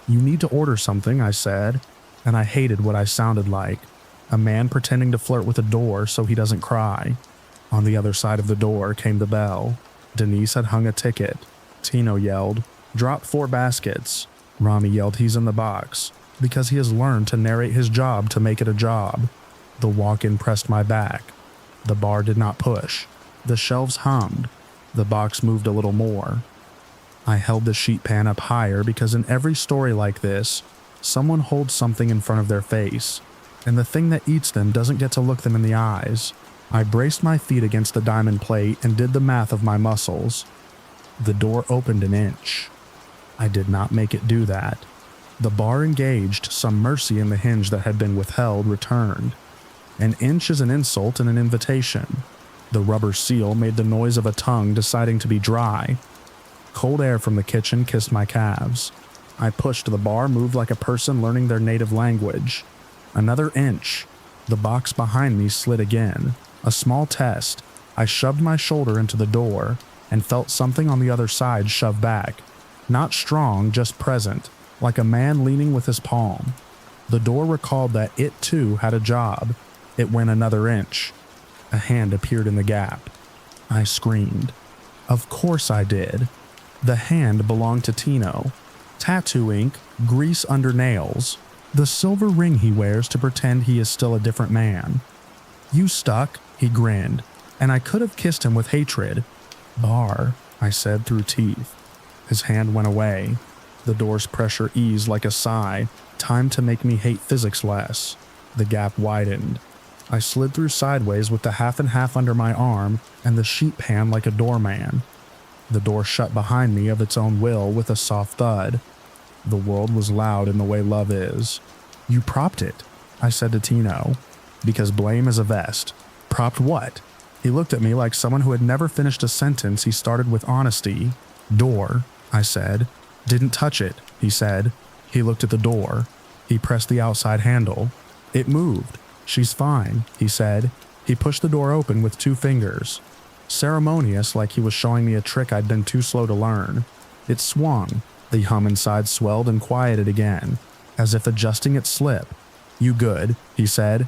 "You need to order something," I said, and I hated what I sounded like. A man pretending to flirt with a door so he doesn't cry. On the other side of the door came the bell. Denise had hung a ticket. Tino yelled, "Drop 4 baskets." Rami yelled, "He's in the box," because he has learned to narrate his job to make it a job. The walk-in pressed my back. The bar did not push. The shelves hummed. The box moved a little more. I held the sheet pan up higher because in every story like this, someone holds something in front of their face, and the thing that eats them doesn't get to look them in the eyes. I braced my feet against the diamond plate and did the math of my muscles. The door opened an inch. I did not make it do that. The bar engaged, some mercy in the hinge that had been withheld returned. An inch is an insult and an invitation. The rubber seal made the noise of a tongue deciding to be dry. Cold air from the kitchen kissed my calves. I pushed. The bar moved like a person learning their native language. Another inch. The box behind me slid again. A small test. I shoved my shoulder into the door and felt something on the other side shove back. Not strong, just present, like a man leaning with his palm. The door recalled that it too had a job. It went another inch. A hand appeared in the gap. I screamed. Of course I did. The hand belonged to Tino. Tattoo ink, grease under nails. The silver ring he wears to pretend he is still a different man. "You stuck," he grinned, and I could have kissed him with hatred. "Bar," I said through teeth. His hand went away. The door's pressure eased like a sigh, time to make me hate physics less. The gap widened. I slid through sideways with the half and half under my arm and the sheet pan like a doorman. The door shut behind me of its own will with a soft thud. The world was loud in the way love is. "You propped it," I said to Tino. "Because blame is a vest." "Propped what?" He looked at me like someone who had never finished a sentence he started with honesty. "Door," I said. Didn't touch it, he said. He looked at the door. He pressed the outside handle. It moved. She's fine, he said. He pushed the door open with 2 fingers. Ceremonious, like he was showing me a trick I'd been too slow to learn. It swung. The hum inside swelled and quieted again, as if adjusting its slip. You good, he said.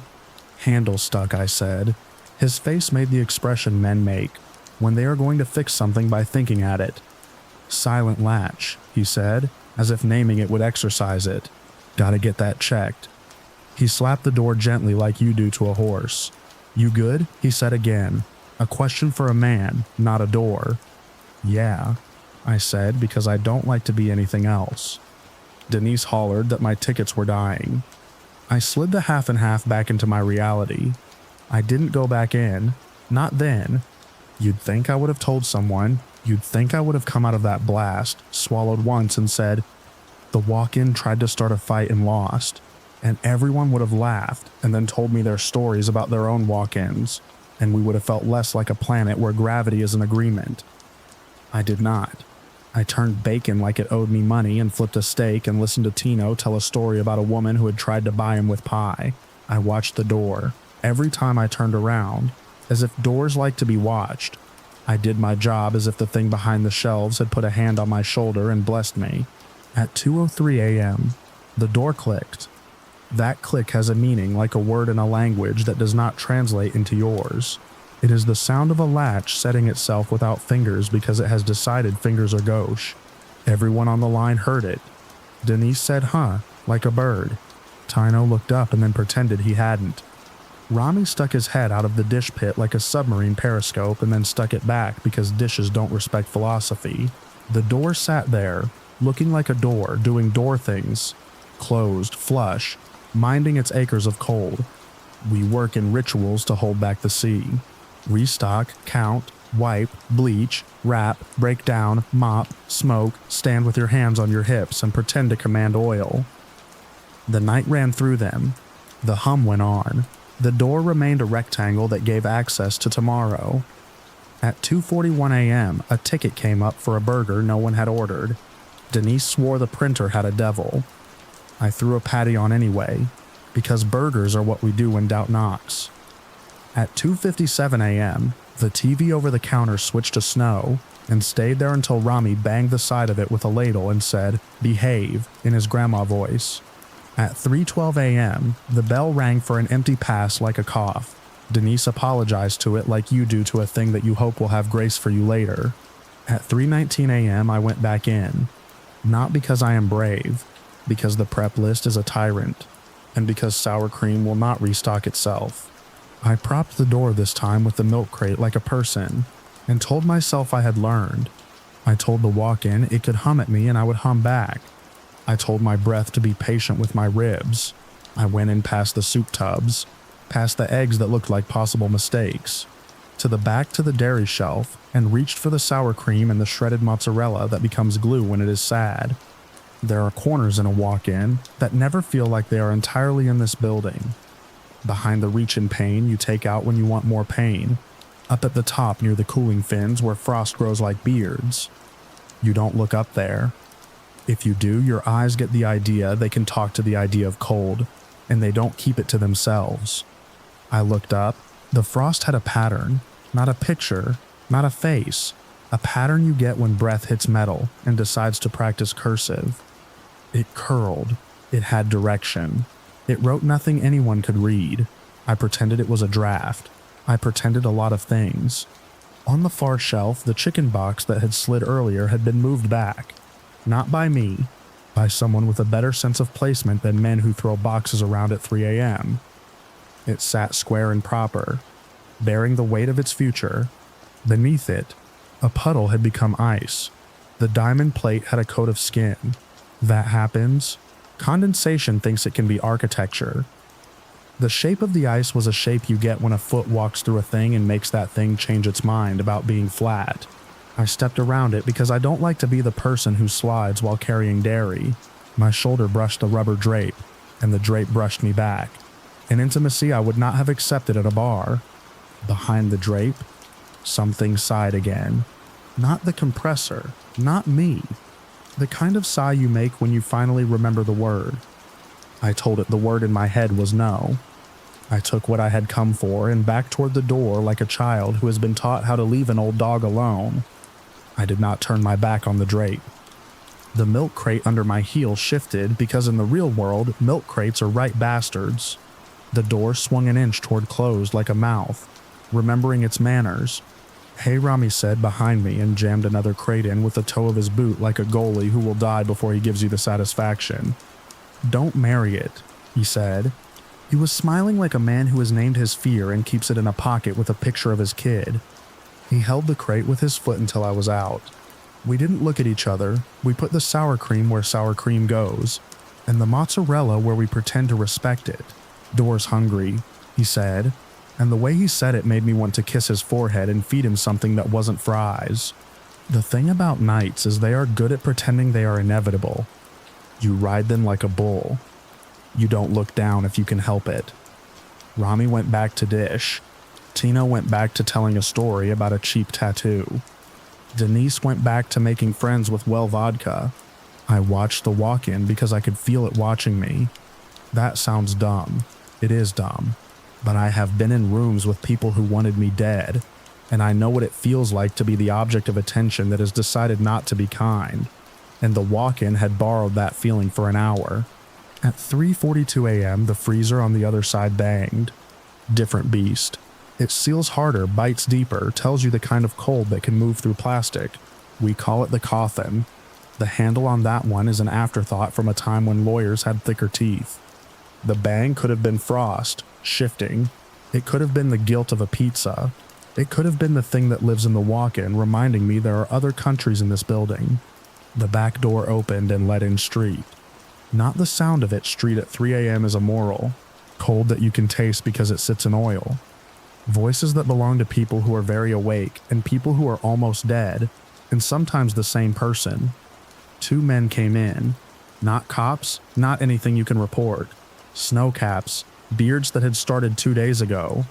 Handle stuck, I said. His face made the expression men make when they are going to fix something by thinking at it. Silent latch, he said, as if naming it would exercise it. Gotta get that checked. He slapped the door gently like you do to a horse. You good? He said again. A question for a man, not a door. Yeah, I said, because I don't like to be anything else. Denise hollered that my tickets were dying. I slid the half and half back into my reality. I didn't go back in. Not then. You'd think I would have told someone. You'd think I would have come out of that blast, swallowed once and said, the walk-in tried to start a fight and lost. And everyone would have laughed and then told me their stories about their own walk-ins, and we would have felt less like a planet where gravity is an agreement. I did not. I turned bacon like it owed me money and flipped a steak and listened to Tino tell a story about a woman who had tried to buy him with pie. I watched the door, every time I turned around, as if doors like to be watched. I did my job as if the thing behind the shelves had put a hand on my shoulder and blessed me. At 2:03 a.m., the door clicked. That click has a meaning like a word in a language that does not translate into yours. It is the sound of a latch setting itself without fingers because it has decided fingers are gauche. Everyone on the line heard it. Denise said, huh, like a bird. Tino looked up and then pretended he hadn't. Rami stuck his head out of the dish pit like a submarine periscope and then stuck it back because dishes don't respect philosophy. The door sat there, looking like a door, doing door things. Closed, flush, minding its acres of cold. We work in rituals to hold back the sea. Restock, count, wipe, bleach, wrap, break down, mop, smoke, stand with your hands on your hips and pretend to command oil. The night ran through them. The hum went on. The door remained a rectangle that gave access to tomorrow. At 2:41 a.m., a ticket came up for a burger no one had ordered. Denise swore the printer had a devil. I threw a patty on anyway, because burgers are what we do when doubt knocks. At 2:57 a.m., the TV over the counter switched to snow and stayed there until Rami banged the side of it with a ladle and said, "Behave," in his grandma voice. At 3:12 a.m., the bell rang for an empty pass like a cough. Denise apologized to it like you do to a thing that you hope will have grace for you later. At 3:19 a.m., I went back in. Not because I am brave, because the prep list is a tyrant, and because sour cream will not restock itself. I propped the door this time with the milk crate like a person, and told myself I had learned. I told the walk-in it could hum at me and I would hum back. I told my breath to be patient with my ribs. I went in past the soup tubs, past the eggs that looked like possible mistakes, to the back to the dairy shelf, and reached for the sour cream and the shredded mozzarella that becomes glue when it is sad. There are corners in a walk-in that never feel like they are entirely in this building. Behind the reach in pain you take out when you want more pain. Up at the top near the cooling fins where frost grows like beards. You don't look up there. If you do, your eyes get the idea they can talk to the idea of cold, and they don't keep it to themselves. I looked up. The frost had a pattern, not a picture, not a face. A pattern you get when breath hits metal and decides to practice cursive. It curled. It had direction. It wrote nothing anyone could read. I pretended it was a draft. I pretended a lot of things. On the far shelf, the chicken box that had slid earlier had been moved back. Not by me, by someone with a better sense of placement than men who throw boxes around at 3 a.m. It sat square and proper, bearing the weight of its future. Beneath it, a puddle had become ice. The diamond plate had a coat of skin. That happens. Condensation thinks it can be architecture. The shape of the ice was a shape you get when a foot walks through a thing and makes that thing change its mind about being flat. I stepped around it because I don't like to be the person who slides while carrying dairy. My shoulder brushed the rubber drape, and the drape brushed me back. An intimacy I would not have accepted at a bar. Behind the drape, something sighed again. Not the compressor, not me. The kind of sigh you make when you finally remember the word. I told it the word in my head was no. I took what I had come for and backed toward the door like a child who has been taught how to leave an old dog alone. I did not turn my back on the drape. The milk crate under my heel shifted because in the real world, milk crates are right bastards. The door swung an inch toward closed like a mouth, remembering its manners. "Hey," Rami said behind me and jammed another crate in with the toe of his boot like a goalie who will die before he gives you the satisfaction. "Don't marry it," he said. He was smiling like a man who has named his fear and keeps it in a pocket with a picture of his kid. He held the crate with his foot until I was out. We didn't look at each other. We put the sour cream where sour cream goes, and the mozzarella where we pretend to respect it. "Door's hungry," he said, and the way he said it made me want to kiss his forehead and feed him something that wasn't fries. The thing about nights is they are good at pretending they are inevitable. You ride them like a bull. You don't look down if you can help it. Rami went back to dish. Tina went back to telling a story about a cheap tattoo. Denise went back to making friends with well vodka. I watched the walk-in because I could feel it watching me. That sounds dumb. It is dumb. But I have been in rooms with people who wanted me dead, and I know what it feels like to be the object of attention that has decided not to be kind. And the walk-in had borrowed that feeling for an hour. At 3:42 a.m., the freezer on the other side banged. Different beast. It seals harder, bites deeper, tells you the kind of cold that can move through plastic. We call it the coffin. The handle on that one is an afterthought from a time when lawyers had thicker teeth. The bang could have been frost, shifting. It could have been the guilt of a pizza. It could have been the thing that lives in the walk-in, reminding me there are other countries in this building. The back door opened and let in street. Not the sound of it. Street at 3 a.m. is immoral. Cold that you can taste because it sits in oil. Voices that belong to people who are very awake and people who are almost dead, and sometimes the same person. 2 men came in. Not cops, not anything you can report. Snow caps, beards that had started 2 days ago.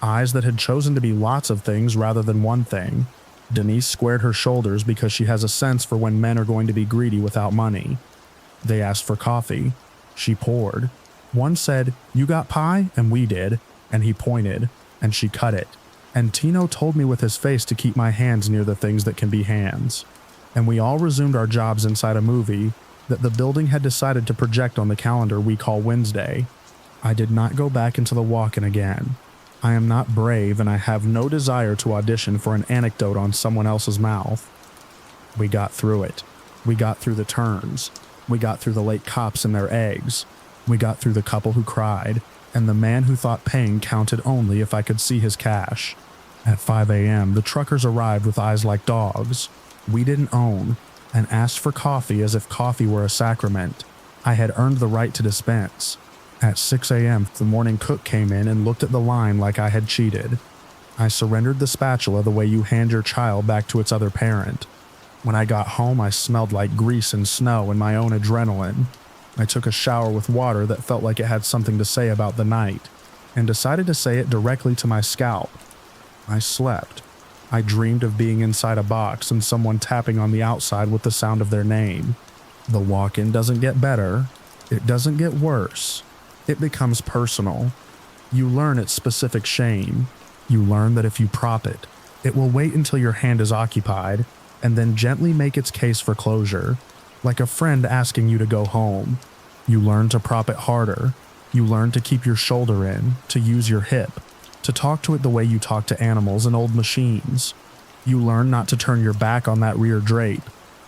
Eyes that had chosen to be lots of things rather than one thing. Denise squared her shoulders because she has a sense for when men are going to be greedy without money. They asked for coffee. She poured. One said, "You got pie?" And we did. And he pointed. And she cut it. And Tino told me with his face to keep my hands near the things that can be hands. And we all resumed our jobs inside a movie that the building had decided to project on the calendar we call Wednesday. I did not go back into the walk-in again. I am not brave and I have no desire to audition for an anecdote on someone else's mouth. We got through it. We got through the turns. We got through the late cops and their eggs. We got through the couple who cried, and the man who thought paying counted only if I could see his cash. At 5 a.m., the truckers arrived with eyes like dogs. We didn't own, and asked for coffee as if coffee were a sacrament. I had earned the right to dispense. At 6 a.m., the morning cook came in and looked at the line like I had cheated. I surrendered the spatula the way you hand your child back to its other parent. When I got home, I smelled like grease and snow and my own adrenaline. I took a shower with water that felt like it had something to say about the night, and decided to say it directly to my scalp. I slept. I dreamed of being inside a box and someone tapping on the outside with the sound of their name. The walk-in doesn't get better. It doesn't get worse. It becomes personal. You learn its specific shame. You learn that if you prop it, it will wait until your hand is occupied and then gently make its case for closure, like a friend asking you to go home. You learn to prop it harder. You learn to keep your shoulder in, to use your hip, to talk to it the way you talk to animals and old machines. You learn not to turn your back on that rear drape,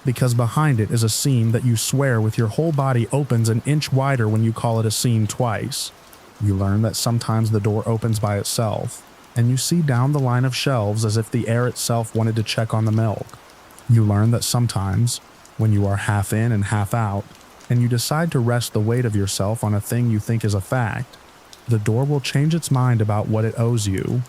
because behind it is a seam that you swear with your whole body opens an inch wider when you call it a seam twice. You learn that sometimes the door opens by itself, and you see down the line of shelves as if the air itself wanted to check on the milk. You learn that sometimes, when you are half in and half out, and you decide to rest the weight of yourself on a thing you think is a fact, the door will change its mind about what it owes you.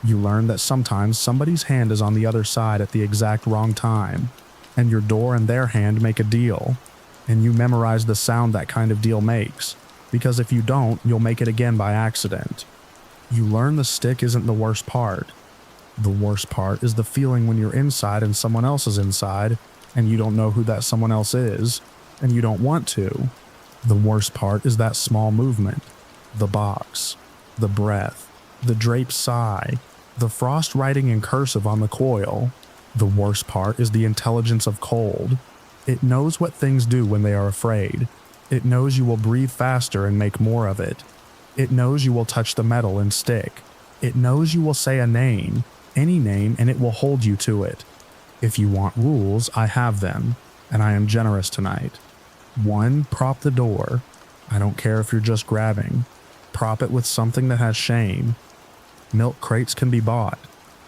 You learn that sometimes somebody's hand is on the other side at the exact wrong time, and your door and their hand make a deal, and you memorize the sound that kind of deal makes, because if you don't, you'll make it again by accident. You learn the stick isn't the worst part. The worst part is the feeling when you're inside and someone else is inside, and you don't know who that someone else is, and you don't want to. The worst part is that small movement, the box, the breath, the draped sigh, the frost writing in cursive on the coil. The worst part is the intelligence of cold. It knows what things do when they are afraid. It knows you will breathe faster and make more of it. It knows you will touch the metal and stick. It knows you will say a name, any name, and it will hold you to it. If you want rules, I have them, and I am generous tonight. 1. Prop the door. I don't care if you're just grabbing. Prop it with something that has shame. Milk crates can be bought.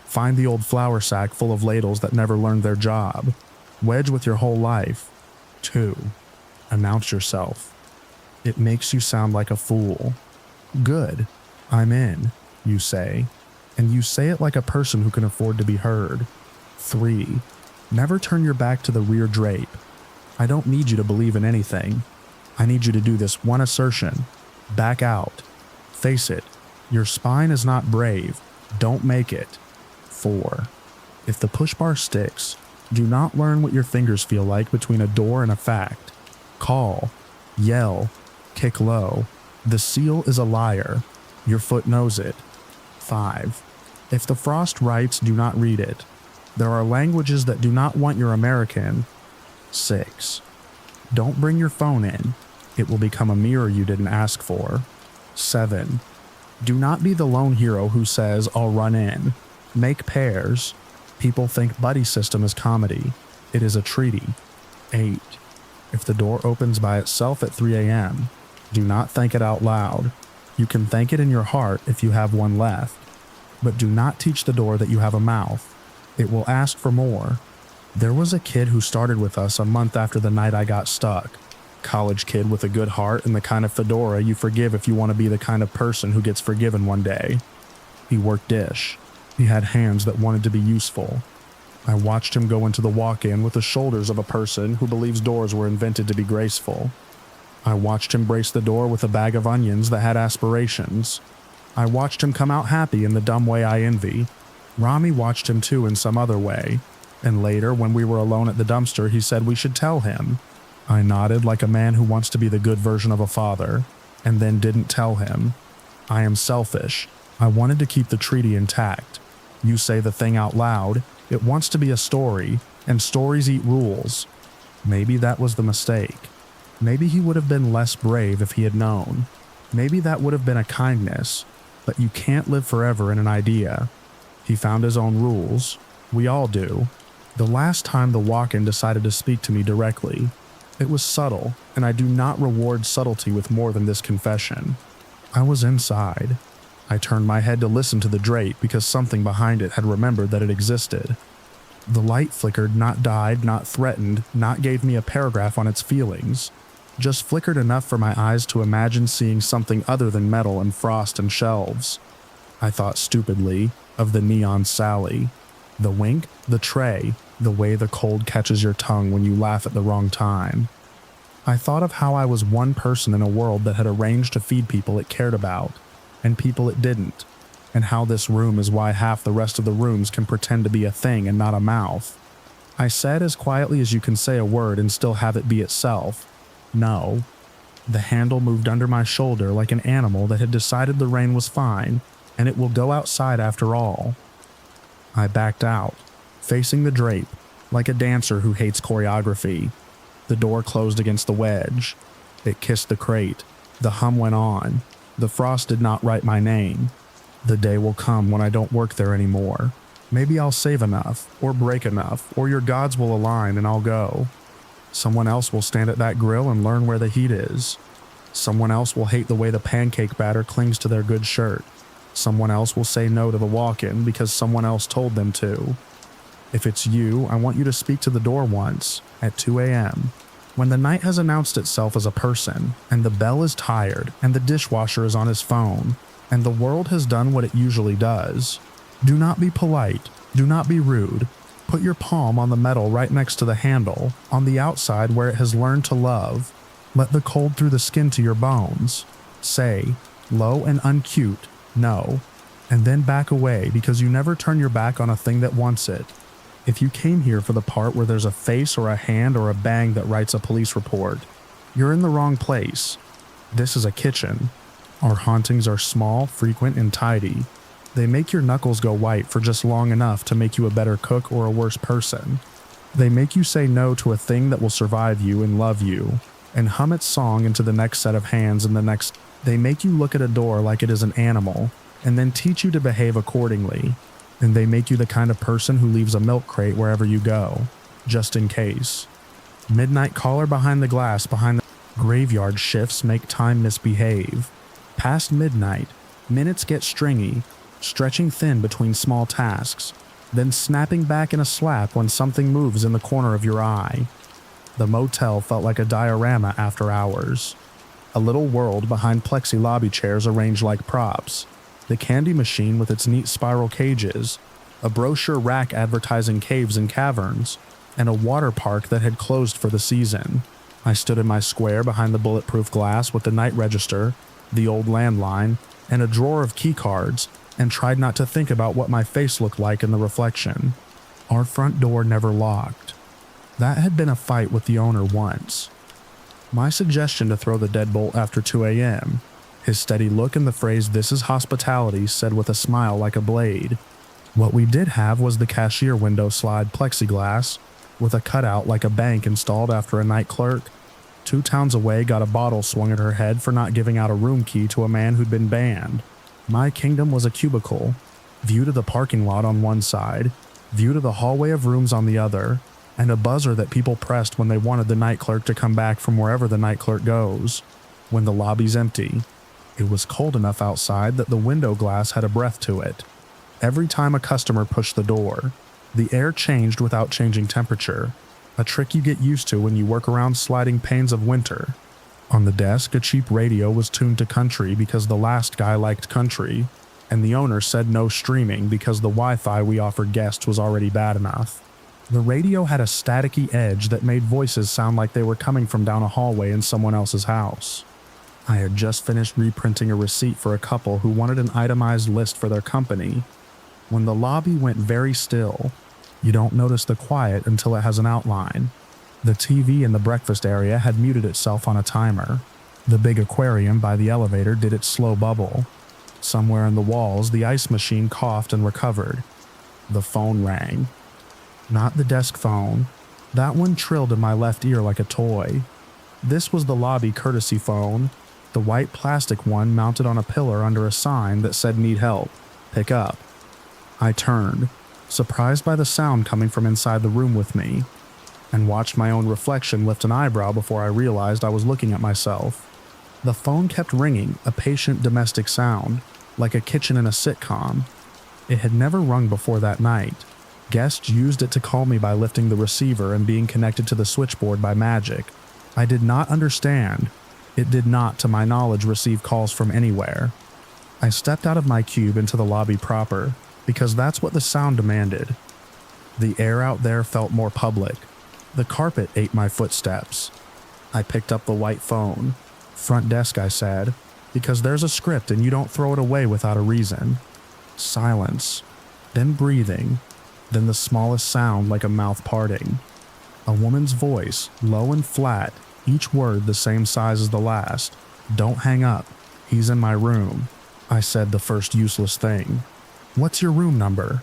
Find the old flour sack full of ladles that never learned their job. Wedge with your whole life. 2. Announce yourself. It makes you sound like a fool. Good. I'm in, you say. And you say it like a person who can afford to be heard. 3. Never turn your back to the rear drape. I don't need you to believe in anything. I need you to do this one assertion. Back out. Face it. Your spine is not brave. Don't make it. 4. If the push bar sticks, do not learn what your fingers feel like between a door and a fact. Call. Yell. Kick low. The seal is a liar. Your foot knows it. 5. If the frost writes, do not read it. There are languages that do not want your American. 6. Don't bring your phone in. It will become a mirror you didn't ask for. 7. Do not be the lone hero who says, I'll run in. Make pairs. People think buddy system is comedy. It is a treaty. 8. If the door opens by itself at 3 a.m., do not thank it out loud. You can thank it in your heart if you have one left. But do not teach the door that you have a mouth. It will ask for more. There was a kid who started with us a month after the night I got stuck. College kid with a good heart and the kind of fedora you forgive if you want to be the kind of person who gets forgiven one day. He worked dish. He had hands that wanted to be useful. I watched him go into the walk-in with the shoulders of a person who believes doors were invented to be graceful. I watched him brace the door with a bag of onions that had aspirations. I watched him come out happy in the dumb way I envy. Rami watched him too in some other way. And later, when we were alone at the dumpster, he said we should tell him. I nodded like a man who wants to be the good version of a father, and then didn't tell him. I am selfish. I wanted to keep the treaty intact. You say the thing out loud, it wants to be a story, and stories eat rules. Maybe that was the mistake. Maybe he would have been less brave if he had known. Maybe that would have been a kindness, but you can't live forever in an idea. He found his own rules. We all do. The last time the walk-in decided to speak to me directly, it was subtle, and I do not reward subtlety with more than this confession. I was inside. I turned my head to listen to the drape because something behind it had remembered that it existed. The light flickered, not died, not threatened, not gave me a paragraph on its feelings. Just flickered enough for my eyes to imagine seeing something other than metal and frost and shelves. I thought stupidly of the neon Sally. The wink, the tray, the way the cold catches your tongue when you laugh at the wrong time. I thought of how I was one person in a world that had arranged to feed people it cared about, and people it didn't, and how this room is why half the rest of the rooms can pretend to be a thing and not a mouth. I said as quietly as you can say a word and still have it be itself, no. The handle moved under my shoulder like an animal that had decided the rain was fine, and it will go outside after all. I backed out, facing the drape, like a dancer who hates choreography. The door closed against the wedge. It kissed the crate. The hum went on. The frost did not write my name. The day will come when I don't work there anymore. Maybe I'll save enough, or break enough, or your gods will align and I'll go. Someone else will stand at that grill and learn where the heat is. Someone else will hate the way the pancake batter clings to their good shirt. Someone else will say no to the walk-in because someone else told them to. If it's you, I want you to speak to the door once, at 2 a.m., when the night has announced itself as a person, and the bell is tired, and the dishwasher is on his phone, and the world has done what it usually does. Do not be polite. Do not be rude. Put your palm on the metal right next to the handle, on the outside where it has learned to love. Let the cold through the skin to your bones. Say, low and uncute, no, and then back away because you never turn your back on a thing that wants it. If you came here for the part where there's a face or a hand or a bang that writes a police report, you're in the wrong place. This is a kitchen. Our hauntings are small, frequent, and tidy. They make your knuckles go white for just long enough to make you a better cook or a worse person. They make you say no to a thing that will survive you and love you, and hum its song into the next set of hands and the next. They make you look at a door like it is an animal, and then teach you to behave accordingly. And they make you the kind of person who leaves a milk crate wherever you go, just in case. Midnight caller behind the glass behind the graveyard shifts make time misbehave. Past midnight, minutes get stringy, stretching thin between small tasks, then snapping back in a slap when something moves in the corner of your eye. The motel felt like a diorama after hours. A little world behind plexi lobby chairs arranged like props. The candy machine with its neat spiral cages, a brochure rack advertising caves and caverns, and a water park that had closed for the season. I stood in my square behind the bulletproof glass with the night register, the old landline, and a drawer of key cards, and tried not to think about what my face looked like in the reflection. Our front door never locked. That had been a fight with the owner once. My suggestion to throw the deadbolt after 2 a.m., his steady look and the phrase "this is hospitality" said with a smile like a blade. What we did have was the cashier window slide plexiglass, with a cutout like a bank installed after a night clerk. 2 towns away got a bottle swung at her head for not giving out a room key to a man who'd been banned. My kingdom was a cubicle, view to the parking lot on one side, view to the hallway of rooms on the other, and a buzzer that people pressed when they wanted the night clerk to come back from wherever the night clerk goes. When the lobby's empty. It was cold enough outside that the window glass had a breath to it. Every time a customer pushed the door, the air changed without changing temperature, a trick you get used to when you work around sliding panes of winter. On the desk, a cheap radio was tuned to country because the last guy liked country, and the owner said no streaming because the Wi-Fi we offered guests was already bad enough. The radio had a staticky edge that made voices sound like they were coming from down a hallway in someone else's house. I had just finished reprinting a receipt for a couple who wanted an itemized list for their company, when the lobby went very still. You don't notice the quiet until it has an outline. The TV in the breakfast area had muted itself on a timer. The big aquarium by the elevator did its slow bubble. Somewhere in the walls, the ice machine coughed and recovered. The phone rang. Not the desk phone. That one trilled in my left ear like a toy. This was the lobby courtesy phone, the white plastic one mounted on a pillar under a sign that said "Need help. Pick up." I turned, surprised by the sound coming from inside the room with me, and watched my own reflection lift an eyebrow before I realized I was looking at myself. The phone kept ringing, a patient domestic sound, like a kitchen in a sitcom. It had never rung before that night. Guests used it to call me by lifting the receiver and being connected to the switchboard by magic. I did not understand. It did not, to my knowledge, receive calls from anywhere. I stepped out of my cube into the lobby proper, because that's what the sound demanded. The air out there felt more public. The carpet ate my footsteps. I picked up the white phone. "Front desk," I said, because there's a script and you don't throw it away without a reason. Silence. Then breathing. Then the smallest sound like a mouth parting. A woman's voice, low and flat, each word the same size as the last. "Don't hang up. He's in my room." I said the first useless thing. "What's your room number?"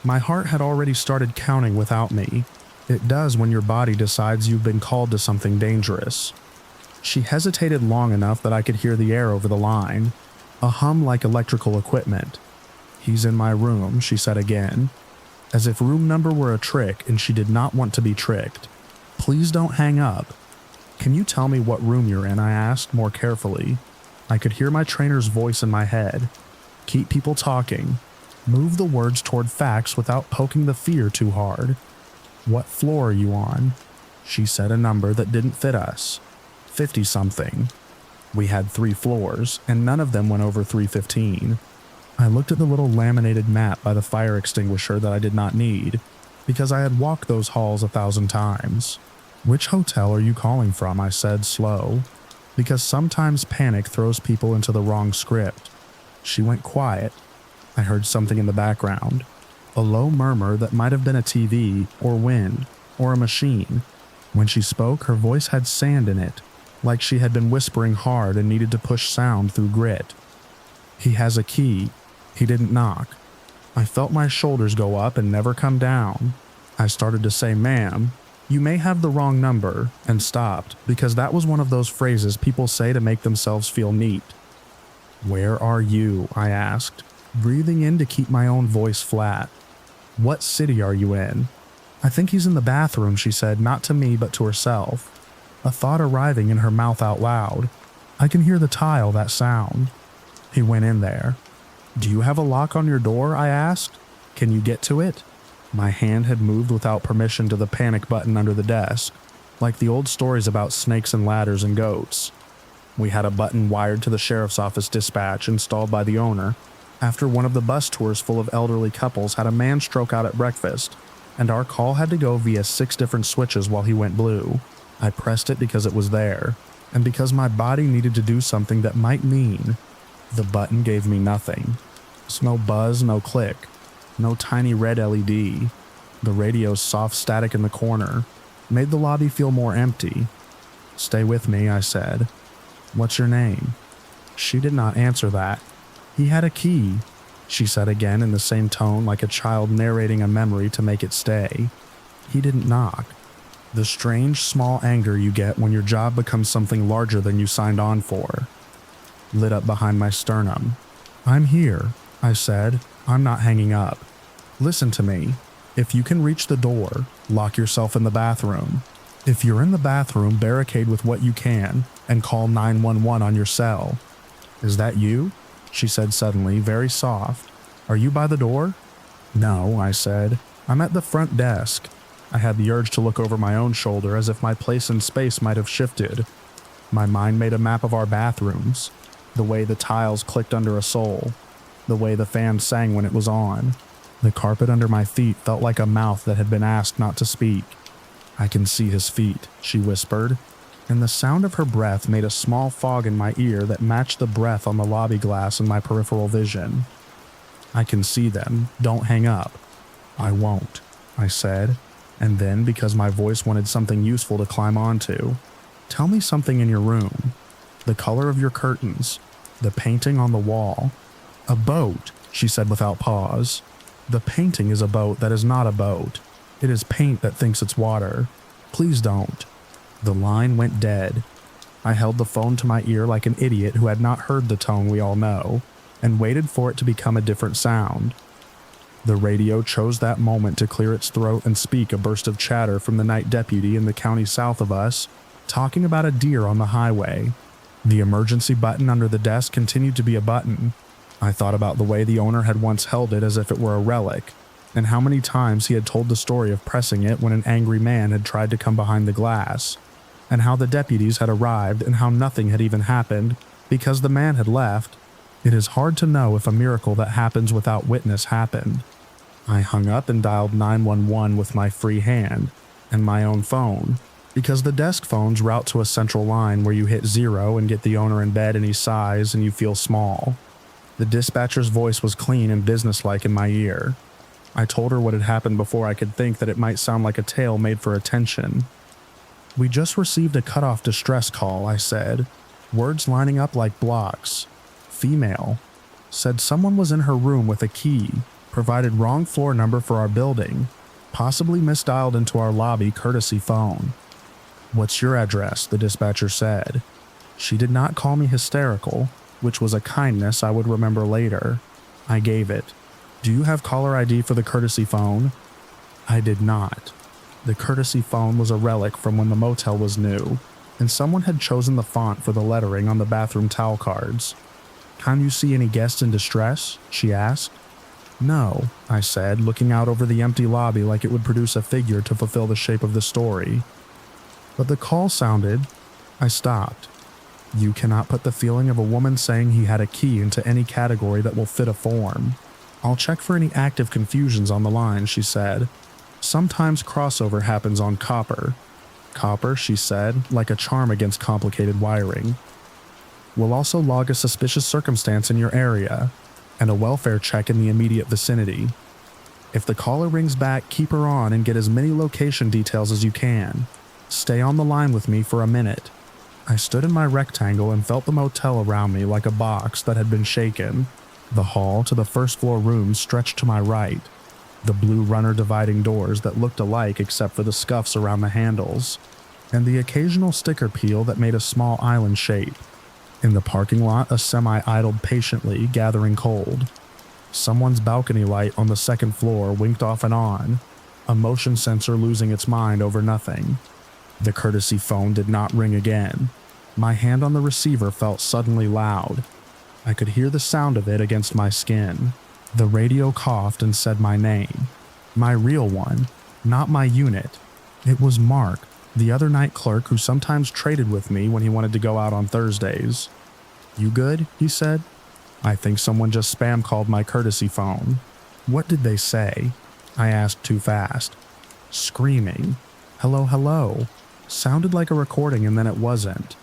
My heart had already started counting without me. It does when your body decides you've been called to something dangerous. She hesitated long enough that I could hear the air over the line, a hum like electrical equipment. "He's in my room," she said again, as if room number were a trick and she did not want to be tricked. "Please don't hang up." "Can you tell me what room you're in?" I asked more carefully. I could hear my trainer's voice in my head. "Keep people talking. Move the words toward facts without poking the fear too hard." "What floor are you on?" She said a number that didn't fit us. 50-something. We had 3 floors, and none of them went over 315. I looked at the little laminated map by the fire extinguisher that I did not need, because I had walked those halls 1,000 times. "Which hotel are you calling from?" I said, slow, because sometimes panic throws people into the wrong script. She went quiet. I heard something in the background. a low murmur that might have been a TV or wind or a machine. When she spoke, her voice had sand in it, like she had been whispering hard and needed to push sound through grit. He has a key. He didn't knock. I felt my shoulders go up and never come down. I started to say, "Ma'am, you may have the wrong number," and stopped because that was one of those phrases people say to make themselves feel neat. "Where are you?" I asked, breathing in to keep my own voice flat. "What city are you in?" "I think he's in the bathroom," she said, not to me but to herself, a thought arriving in her mouth out loud. "I can hear the tile, that sound." "He went in there." "Do you have a lock on your door?" I asked. "Can you get to it?" My hand had moved without permission to the panic button under the desk, like the old stories about snakes and ladders and goats. We had a button wired to the sheriff's office dispatch installed by the owner after one of the bus tours full of elderly couples had a man stroke out at breakfast, and our call had to go via 6 different switches while he went blue. I pressed it because it was there, and because my body needed to do something that might mean. The button gave me nothing. No buzz, no click, no tiny red LED. The radio's soft static in the corner made the lobby feel more empty. "Stay with me," I said. "What's your name?" She did not answer that. "He had a key," she said again in the same tone, like a child narrating a memory to make it stay. "He didn't knock." The strange small anger you get when your job becomes something larger than you signed on for lit up behind my sternum. "I'm here," I said. "I'm not hanging up. Listen to me. If you can reach the door, lock yourself in the bathroom. If you're in the bathroom, barricade with what you can and call 911 on your cell." "Is that you?" she said suddenly, very soft. "Are you by the door?" "No," I said. "I'm at the front desk." I had the urge to look over my own shoulder as if my place in space might have shifted. My mind made a map of our bathrooms, the way the tiles clicked under a sole, the way the fan sang when it was on. The carpet under my feet felt like a mouth that had been asked not to speak. "I can see his feet," she whispered, and the sound of her breath made a small fog in my ear that matched the breath on the lobby glass in my peripheral vision. "I can see them. Don't hang up." "I won't," I said, and then, because my voice wanted something useful to climb onto, "Tell me something in your room. The color of your curtains, the painting on the wall." "A boat," she said without pause. "The painting is a boat that is not a boat. It is paint that thinks it's water. Please don't." The line went dead. I held the phone to my ear like an idiot who had not heard the tone we all know, and waited for it to become a different sound. The radio chose that moment to clear its throat and speak a burst of chatter from the night deputy in the county south of us, talking about a deer on the highway. The emergency button under the desk continued to be a button. I thought about the way the owner had once held it as if it were a relic, and how many times he had told the story of pressing it when an angry man had tried to come behind the glass, and how the deputies had arrived and how nothing had even happened because the man had left. It is hard to know if a miracle that happens without witness happened. I hung up and dialed 911 with my free hand and my own phone, because the desk phones route to a central line where you hit 0 and get the owner in bed and he sighs and you feel small. The dispatcher's voice was clean and businesslike in my ear. I told her what had happened before I could think that it might sound like a tale made for attention. "We just received a cutoff distress call," I said, words lining up like blocks. "Female. Said someone was in her room with a key, provided wrong floor number for our building, possibly misdialed into our lobby courtesy phone." "What's your address?" the dispatcher said. She did not call me hysterical, which was a kindness I would remember later. I gave it. "Do you have caller ID for the courtesy phone?" I did not. The courtesy phone was a relic from when the motel was new, and someone had chosen the font for the lettering on the bathroom towel cards. "Can you see any guests in distress?" she asked. "No," I said, looking out over the empty lobby like it would produce a figure to fulfill the shape of the story. But the call sounded. I stopped. "You cannot put the feeling of a woman saying he had a key into any category that will fit a form. I'll check for any active confusions on the line," she said. "Sometimes crossover happens on copper." "Copper," she said, like a charm against complicated wiring. "We'll also log a suspicious circumstance in your area, and a welfare check in the immediate vicinity." If the caller rings back, keep her on and get as many location details as you can. Stay on the line with me for a minute." I stood in my rectangle and felt the motel around me like a box that had been shaken. The hall to the first floor rooms stretched to my right, the blue runner dividing doors that looked alike except for the scuffs around the handles, and the occasional sticker peel that made a small island shape. In the parking lot, a semi idled patiently, gathering cold. Someone's balcony light on the second floor winked off and on, a motion sensor losing its mind over nothing. The courtesy phone did not ring again. My hand on the receiver felt suddenly loud. I could hear the sound of it against my skin. The radio coughed and said my name. My real one, not my unit. It was Mark, the other night clerk who sometimes traded with me when he wanted to go out on Thursdays. "You good?" he said. "I think someone just spam called my courtesy phone." "What did they say?" I asked too fast. "Screaming. Hello, hello." Sounded like a recording and then it wasn't.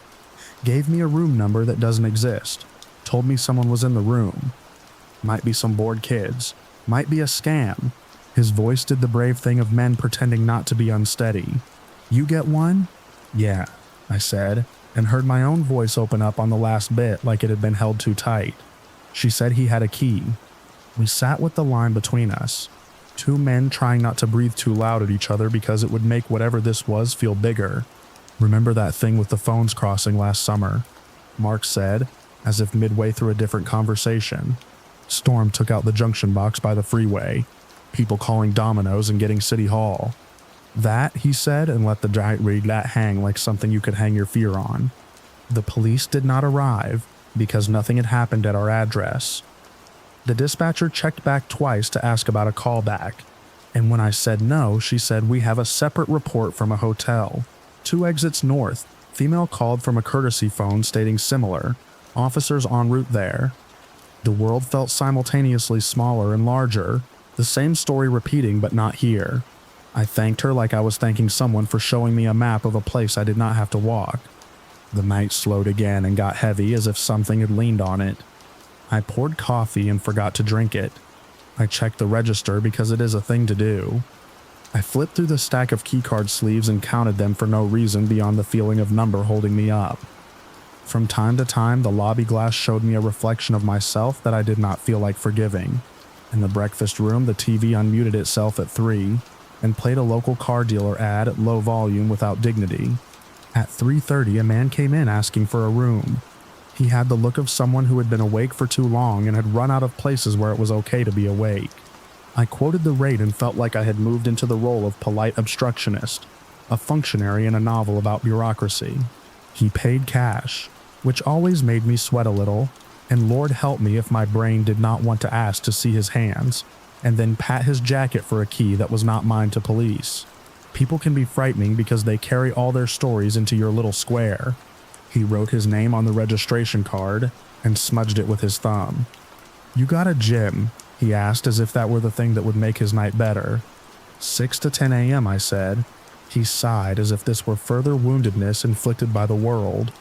Gave me a room number that doesn't exist. Told me someone was in the room. Might be some bored kids. Might be a scam. His voice did the brave thing of men pretending not to be unsteady. "You get one?" "Yeah," I said, and heard my own voice open up on the last bit like it had been held too tight. She said he had a key. We sat with the line between us. Two men trying not to breathe too loud at each other because it would make whatever this was feel bigger. "Remember that thing with the phones crossing last summer?" Mark said, as if midway through a different conversation. "Storm took out the junction box by the freeway. People calling Domino's and getting City Hall." "That," he said, and let the giant read that hang like something you could hang your fear on. "The police did not arrive because nothing had happened at our address." The dispatcher checked back twice to ask about a callback, and when I said no, she said, "We have a separate report from a hotel. 2 exits north. Female called from a courtesy phone stating similar. Officers en route there." The world felt simultaneously smaller and larger, the same story repeating but not here. I thanked her like I was thanking someone for showing me a map of a place I did not have to walk. The night slowed again and got heavy as if something had leaned on it. I poured coffee and forgot to drink it. I checked the register because it is a thing to do. I flipped through the stack of keycard sleeves and counted them for no reason beyond the feeling of number holding me up. From time to time, the lobby glass showed me a reflection of myself that I did not feel like forgiving. In the breakfast room, the TV unmuted itself at 3 and played a local car dealer ad at low volume without dignity. At 3:30, a man came in asking for a room. He had the look of someone who had been awake for too long and had run out of places where it was okay to be awake. I quoted the rate and felt like I had moved into the role of polite obstructionist, a functionary in a novel about bureaucracy. He paid cash, which always made me sweat a little, and Lord help me if my brain did not want to ask to see his hands, and then pat his jacket for a key that was not mine to police. People can be frightening because they carry all their stories into your little square. He wrote his name on the registration card and smudged it with his thumb. "You got a gym?" he asked as if that were the thing that would make his night better. 6 to 10 a.m., I said. He sighed as if this were further woundedness inflicted by the world.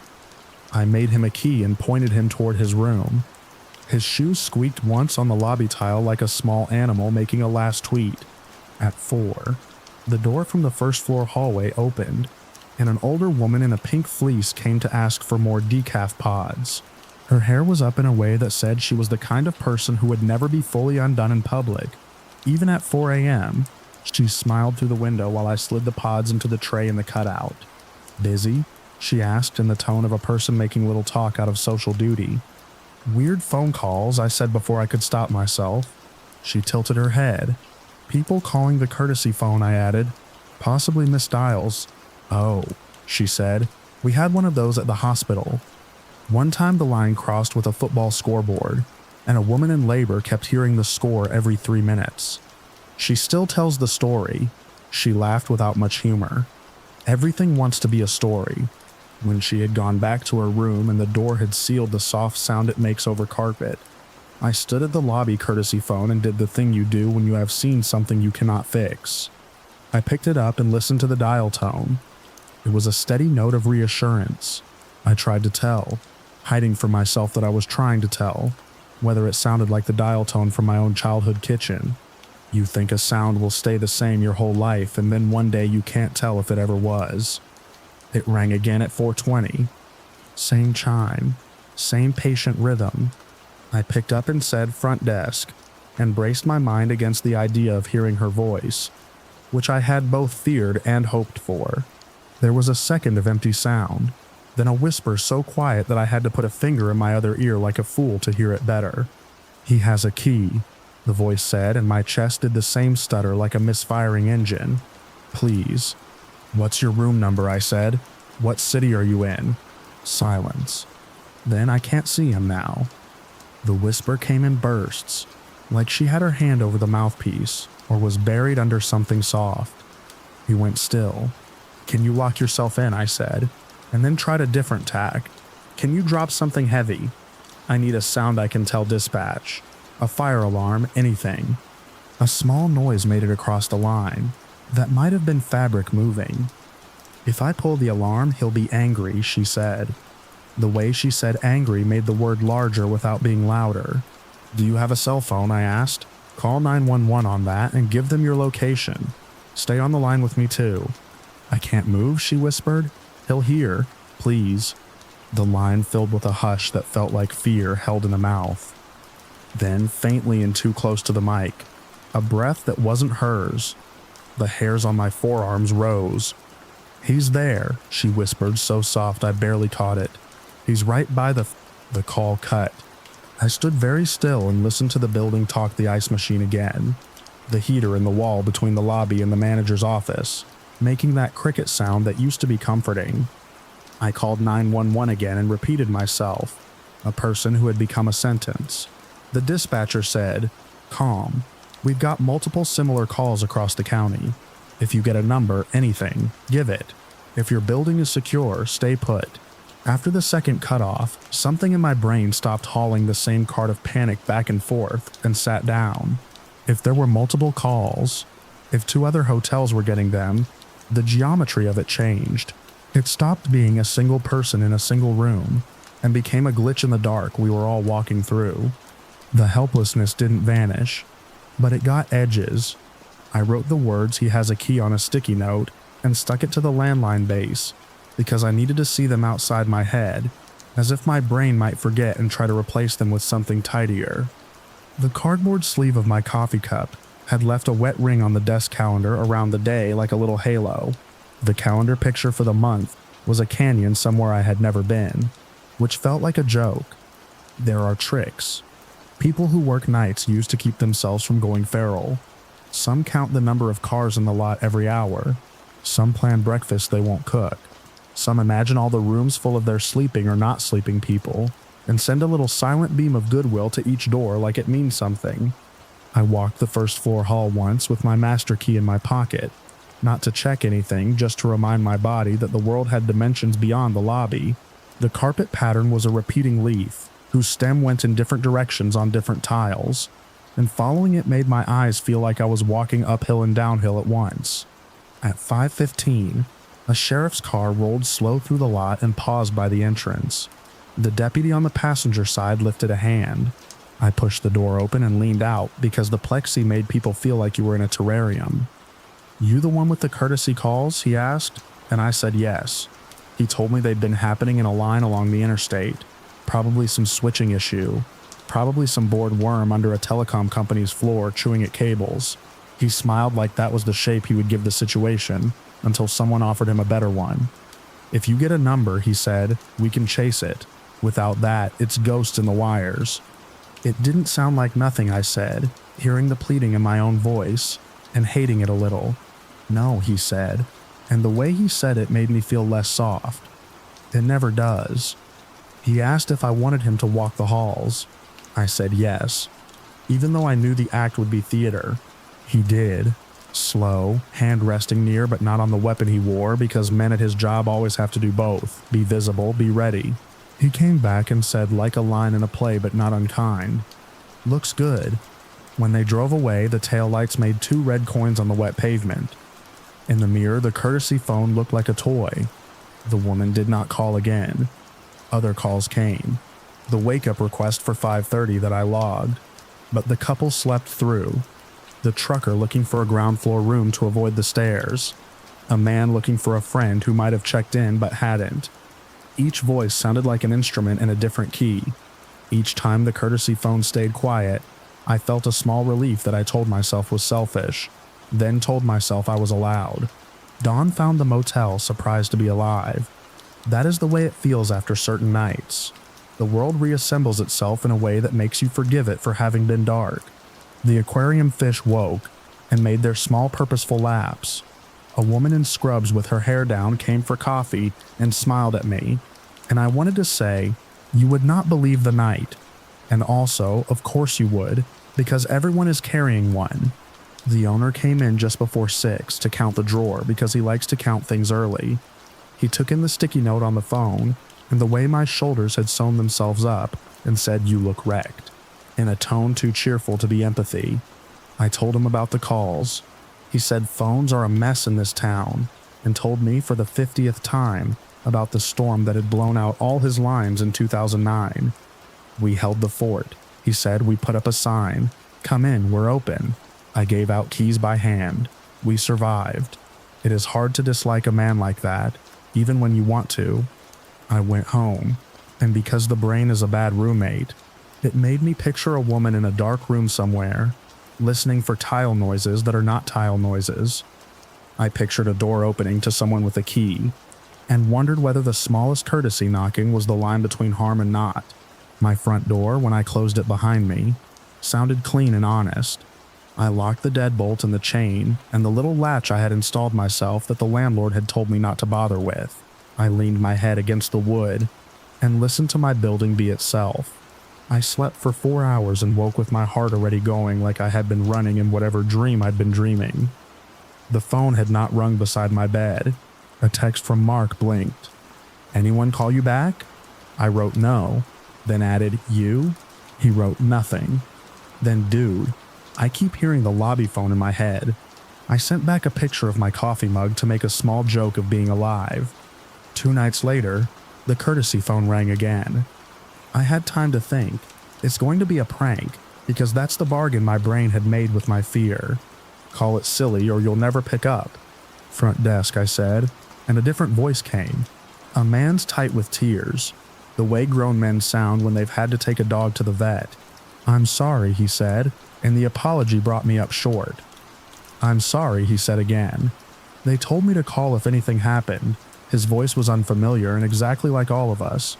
I made him a key and pointed him toward his room. His shoes squeaked once on the lobby tile like a small animal making a last tweet. At 4, the door from the first floor hallway opened, and an older woman in a pink fleece came to ask for more decaf pods. Her hair was up in a way that said she was the kind of person who would never be fully undone in public. Even at 4 a.m., she smiled through the window while I slid the pods into the tray in the cutout. "Busy?" she asked in the tone of a person making little talk out of social duty. "Weird phone calls," I said before I could stop myself. She tilted her head. "People calling the courtesy phone," I added. "Possibly missed dials." "Oh," she said. "We had one of those at the hospital. One time the line crossed with a football scoreboard, and a woman in labor kept hearing the score every 3 minutes. She still tells the story." She laughed without much humor. "Everything wants to be a story." When she had gone back to her room and the door had sealed the soft sound it makes over carpet, I stood at the lobby courtesy phone and did the thing you do when you have seen something you cannot fix. I picked it up and listened to the dial tone. It was a steady note of reassurance. I tried to tell, hiding from myself that I was trying to tell, whether it sounded like the dial tone from my own childhood kitchen. You think a sound will stay the same your whole life, and then one day you can't tell if it ever was. It rang again at 4:20. Same chime, same patient rhythm. I picked up and said front desk, and braced my mind against the idea of hearing her voice, which I had both feared and hoped for. There was a second of empty sound, then a whisper so quiet that I had to put a finger in my other ear like a fool to hear it better. "He has a key," the voice said, and my chest did the same stutter like a misfiring engine. "Please." "What's your room number?" I said. "What city are you in?" Silence. Then I can't see him now. The whisper came in bursts, like she had her hand over the mouthpiece, or was buried under something soft. He went still. "Can you lock yourself in?" I said, and then tried a different tack. "Can you drop something heavy? I need a sound I can tell dispatch. A fire alarm, anything." A small noise made it across the line. That might have been fabric moving. "If I pull the alarm, he'll be angry," she said. The way she said angry made the word larger without being louder. "Do you have a cell phone?" I asked. "Call 911 on that and give them your location. Stay on the line with me too." "I can't move," she whispered. "He'll hear. Please." The line filled with a hush that felt like fear held in a mouth. Then, faintly and too close to the mic, a breath that wasn't hers. The hairs on my forearms rose. "He's there," she whispered so soft I barely caught it. "He's right by the call cut. I stood very still and listened to the building talk the ice machine again, the heater in the wall between the lobby and the manager's office, making that cricket sound that used to be comforting. I called 911 again and repeated myself, a person who had become a sentence. The dispatcher said, "Calm. We've got multiple similar calls across the county. If you get a number, anything, give it. If your building is secure, stay put." After the second cutoff, something in my brain stopped hauling the same cart of panic back and forth and sat down. If there were multiple calls, if 2 other hotels were getting them, the geometry of it changed. It stopped being a single person in a single room and became a glitch in the dark we were all walking through. The helplessness didn't vanish, but it got edges. I wrote the words "he has a key" on a sticky note and stuck it to the landline base, because I needed to see them outside my head, as if my brain might forget and try to replace them with something tidier. The cardboard sleeve of my coffee cup had left a wet ring on the desk calendar around the day like a little halo. The calendar picture for the month was a canyon somewhere I had never been, which felt like a joke. There are tricks. People who work nights use to keep themselves from going feral. Some count the number of cars in the lot every hour. Some plan breakfast they won't cook. Some imagine all the rooms full of their sleeping or not sleeping people, and send a little silent beam of goodwill to each door like it means something. I walked the first floor hall once with my master key in my pocket, not to check anything, just to remind my body that the world had dimensions beyond the lobby. The carpet pattern was a repeating leaf, whose stem went in different directions on different tiles, and following it made my eyes feel like I was walking uphill and downhill at once. At 5:15, a sheriff's car rolled slow through the lot and paused by the entrance. The deputy on the passenger side lifted a hand. I pushed the door open and leaned out because the plexi made people feel like you were in a terrarium. "You the one with the courtesy calls?" he asked, and I said yes. He told me they'd been happening in a line along the interstate. Probably some switching issue. Probably some bored worm under a telecom company's floor chewing at cables. He smiled like that was the shape he would give the situation, until someone offered him a better one. "If you get a number," he said, "we can chase it. Without that, it's ghosts in the wires." It didn't sound like nothing, I said, hearing the pleading in my own voice, and hating it a little. "No," he said, and the way he said it made me feel less soft. It never does. He asked if I wanted him to walk the halls. I said yes, even though I knew the act would be theater. He did. Slow, hand resting near but not on the weapon he wore, because men at his job always have to do both, be visible, be ready. He came back and said, like a line in a play but not unkind, "Looks good." When they drove away, the taillights made 2 red coins on the wet pavement. In the mirror, the courtesy phone looked like a toy. The woman did not call again. Other calls came. The wake-up request for 5:30 that I logged. But the couple slept through. the trucker looking for a ground floor room to avoid the stairs, a man looking for a friend who might have checked in but hadn't. Each voice sounded like an instrument in a different key. Each time the courtesy phone stayed quiet, I felt a small relief that I told myself was selfish, then told myself I was allowed. Dawn found the motel surprised to be alive. That is the way it feels after certain nights. The world reassembles itself in a way that makes you forgive it for having been dark. The aquarium fish woke and made their small purposeful laps. A woman in scrubs with her hair down came for coffee and smiled at me, and I wanted to say, you would not believe the night. And also, of course you would, because everyone is carrying one. The owner came in just before 6 to count the drawer because he likes to count things early. He took in the sticky note on the phone, and the way my shoulders had sewn themselves up, and said, "You look wrecked," in a tone too cheerful to be empathy. I told him about the calls. He said phones are a mess in this town, and told me for the 50th time about the storm that had blown out all his lines in 2009. We held the fort. He said we put up a sign, "Come in, we're open." I gave out keys by hand. We survived. It is hard to dislike a man like that, even when you want to. I went home, and because the brain is a bad roommate, it made me picture a woman in a dark room somewhere, listening for tile noises that are not tile noises. I pictured a door opening to someone with a key, and wondered whether the smallest courtesy knocking was the line between harm and not. My front door, when I closed it behind me, sounded clean and honest. I locked the deadbolt and the chain and the little latch I had installed myself that the landlord had told me not to bother with. I leaned my head against the wood and listened to my building be itself. I slept for 4 hours and woke with my heart already going like I had been running in whatever dream I'd been dreaming. The phone had not rung beside my bed. A text from Mark blinked. "Anyone call you back?" I wrote no, then added, "You?" He wrote nothing. Then, "Dude, I keep hearing the lobby phone in my head." I sent back a picture of my coffee mug to make a small joke of being alive. 2 nights later, the courtesy phone rang again. I had time to think. It's going to be a prank, because that's the bargain my brain had made with my fear. Call it silly or you'll never pick up. "Front desk," I said, and a different voice came. A man's tight with tears, the way grown men sound when they've had to take a dog to the vet. "I'm sorry," he said, and the apology brought me up short. "I'm sorry," he said again. "They told me to call if anything happened." His voice was unfamiliar and exactly like all of us.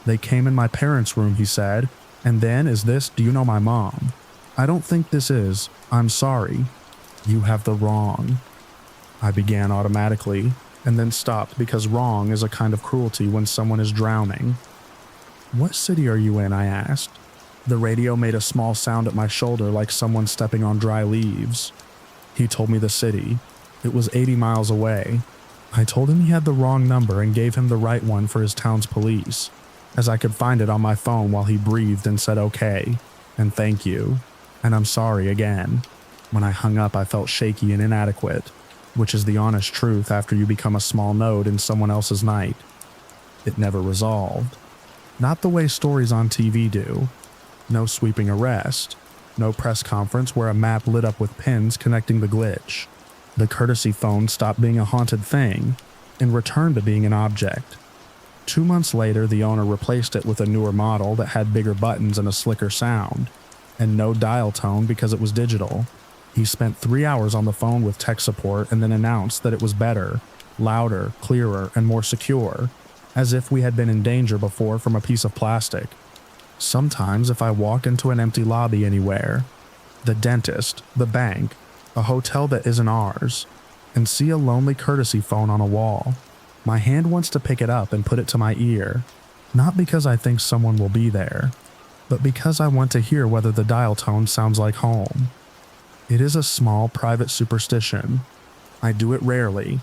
"They came in my parents' room," he said, and then, "Is this, do you know my mom?" "I don't think this is. I'm sorry." "You have the wrong." I began automatically, and then stopped because wrong is a kind of cruelty when someone is drowning. "What city are you in?" I asked. The radio made a small sound at my shoulder like someone stepping on dry leaves. He told me the city. It was 80 miles away. I told him he had the wrong number and gave him the right one for his town's police, as I could find it on my phone while he breathed and said okay, and thank you, and I'm sorry again. When I hung up, I felt shaky and inadequate, which is the honest truth after you become a small node in someone else's night. It never resolved. Not the way stories on TV do. No sweeping arrest. No press conference where a map lit up with pins connecting the glitch. The courtesy phone stopped being a haunted thing and returned to being an object. 2 months later, the owner replaced it with a newer model that had bigger buttons and a slicker sound, and no dial tone because it was digital. He spent 3 hours on the phone with tech support and then announced that it was better, louder, clearer, and more secure, as if we had been in danger before from a piece of plastic. Sometimes if I walk into an empty lobby anywhere, the dentist, the bank, a hotel that isn't ours, and see a lonely courtesy phone on a wall, my hand wants to pick it up and put it to my ear, not because I think someone will be there, but because I want to hear whether the dial tone sounds like home. It is a small private superstition. I do it rarely.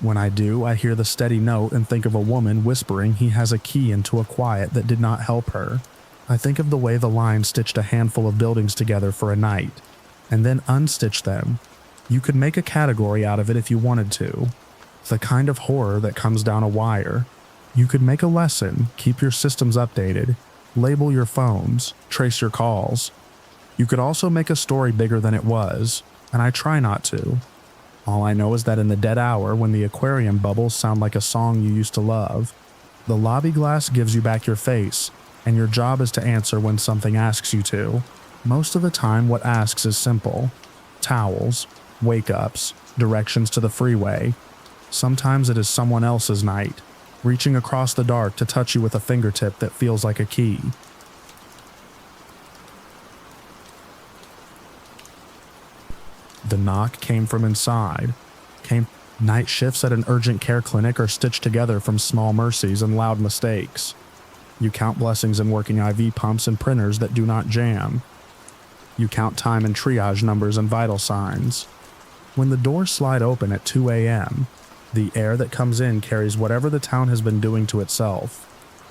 When I do, I hear the steady note and think of a woman whispering he has a key into a quiet that did not help her. I think of the way the line stitched a handful of buildings together for a night, and then unstitched them. You could make a category out of it if you wanted to. The kind of horror that comes down a wire. You could make a lesson, keep your systems updated, label your phones, trace your calls. You could also make a story bigger than it was, and I try not to. All I know is that in the dead hour, when the aquarium bubbles sound like a song you used to love, the lobby glass gives you back your face, and your job is to answer when something asks you to. Most of the time, what asks is simple: towels, wake-ups, directions to the freeway. Sometimes it is someone else's night, reaching across the dark to touch you with a fingertip that feels like a key. The knock came from inside. Night shifts at an urgent care clinic are stitched together from small mercies and loud mistakes. You count blessings in working IV pumps and printers that do not jam. You count time and triage numbers and vital signs. When the doors slide open at 2 a.m., the air that comes in carries whatever the town has been doing to itself: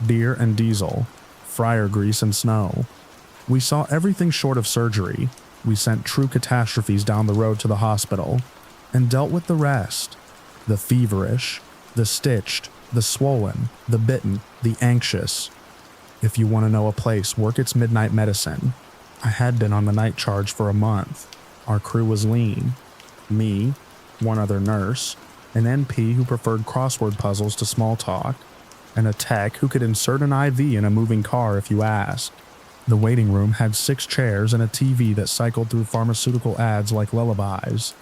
beer and diesel, fryer grease and snow. We saw everything short of surgery. We sent true catastrophes down the road to the hospital, and dealt with the rest: the feverish, the stitched, the swollen, the bitten, the anxious. If you want to know a place, work its midnight medicine. I had been on the night charge for a month. Our crew was lean. Me, one other nurse, an NP who preferred crossword puzzles to small talk, and a tech who could insert an IV in a moving car if you asked. The waiting room had 6 chairs and a TV that cycled through pharmaceutical ads like lullabies.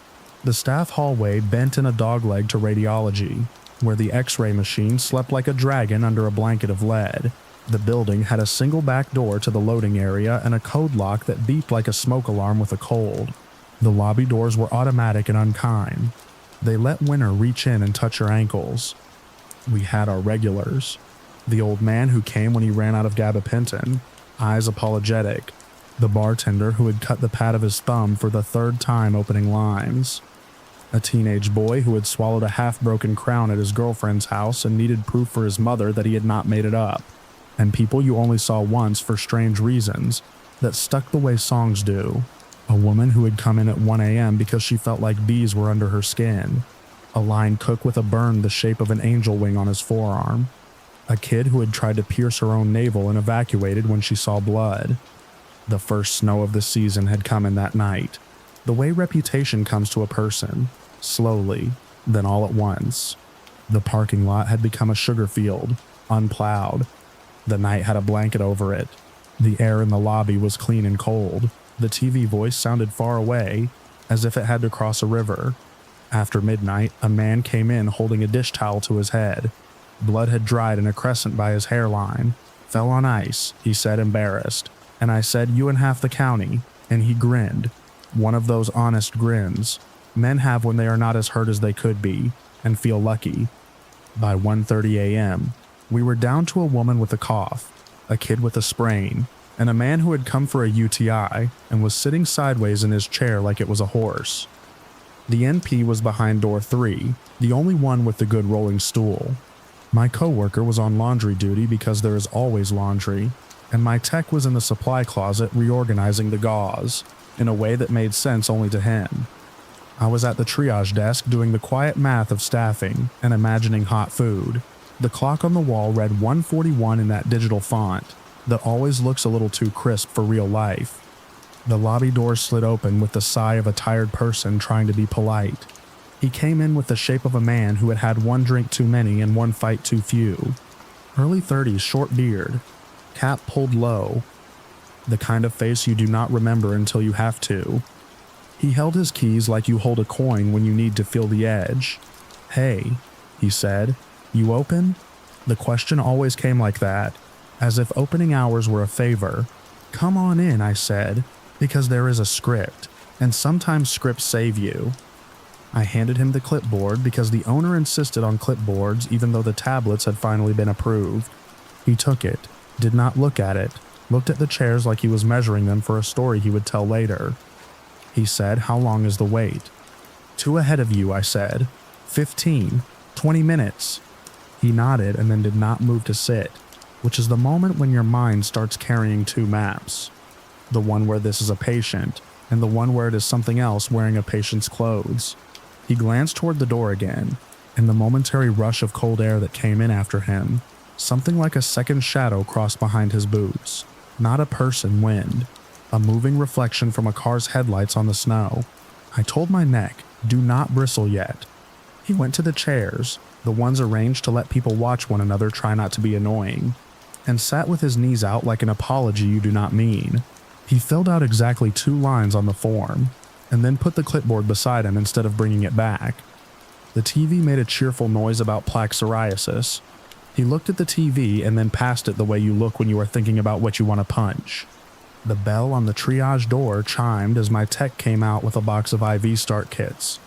The staff hallway bent in a dogleg to radiology, where the X-ray machine slept like a dragon under a blanket of lead. The building had a single back door to the loading area and a code lock that beeped like a smoke alarm with a cold. The lobby doors were automatic and unkind. They let winter reach in and touch your ankles. We had our regulars. The old man who came when he ran out of gabapentin, eyes apologetic. The bartender who had cut the pad of his thumb for the 3rd time opening limes. A teenage boy who had swallowed a half-broken crown at his girlfriend's house and needed proof for his mother that he had not made it up. And people you only saw once for strange reasons that stuck the way songs do. A woman who had come in at 1 a.m. because she felt like bees were under her skin. A line cook with a burn the shape of an angel wing on his forearm. A kid who had tried to pierce her own navel and evacuated when she saw blood. The first snow of the season had come in that night. The way reputation comes to a person, slowly, then all at once. The parking lot had become a sugar field, unplowed. The night had a blanket over it. The air in the lobby was clean and cold. The TV voice sounded far away, as if it had to cross a river. After midnight, a man came in holding a dish towel to his head. Blood had dried in a crescent by his hairline. Fell on ice, he said, embarrassed. And I said, "You and half the county," and he grinned. One of those honest grins men have when they are not as hurt as they could be, and feel lucky. By 1:30 a.m., we were down to a woman with a cough, a kid with a sprain, and a man who had come for a UTI and was sitting sideways in his chair like it was a horse. The NP was behind door 3, the only one with the good rolling stool. My coworker was on laundry duty because there is always laundry, and my tech was in the supply closet reorganizing the gauze, in a way that made sense only to him. I was at the triage desk doing the quiet math of staffing and imagining hot food. The clock on the wall read 1:41 in that digital font that always looks a little too crisp for real life. The lobby door slid open with the sigh of a tired person trying to be polite. He came in with the shape of a man who had had 1 drink too many and 1 fight too few. Early 30s, short beard, cap pulled low, the kind of face you do not remember until you have to. He held his keys like you hold a coin when you need to feel the edge. "Hey," he said, "you open?" The question always came like that, as if opening hours were a favor. "Come on in," I said, because there is a script, and sometimes scripts save you. I handed him the clipboard because the owner insisted on clipboards even though the tablets had finally been approved. He took it, did not look at it, looked at the chairs like he was measuring them for a story he would tell later. He said, "How long is the wait?" "2 ahead of you," I said. 15, 20 minutes. He nodded and then did not move to sit, which is the moment when your mind starts carrying 2 maps. The one where this is a patient, and the one where it is something else wearing a patient's clothes. He glanced toward the door again, and the momentary rush of cold air that came in after him, something like a second shadow crossed behind his boots. Not a person, wind. A moving reflection from a car's headlights on the snow. I told my neck, do not bristle yet. He went to the chairs, the ones arranged to let people watch one another try not to be annoying, and sat with his knees out like an apology you do not mean. He filled out exactly 2 lines on the form, and then put the clipboard beside him instead of bringing it back. The TV made a cheerful noise about plaque psoriasis. He looked at the TV and then passed it the way you look when you are thinking about what you want to punch. The bell on the triage door chimed as my tech came out with a box of IV start kits.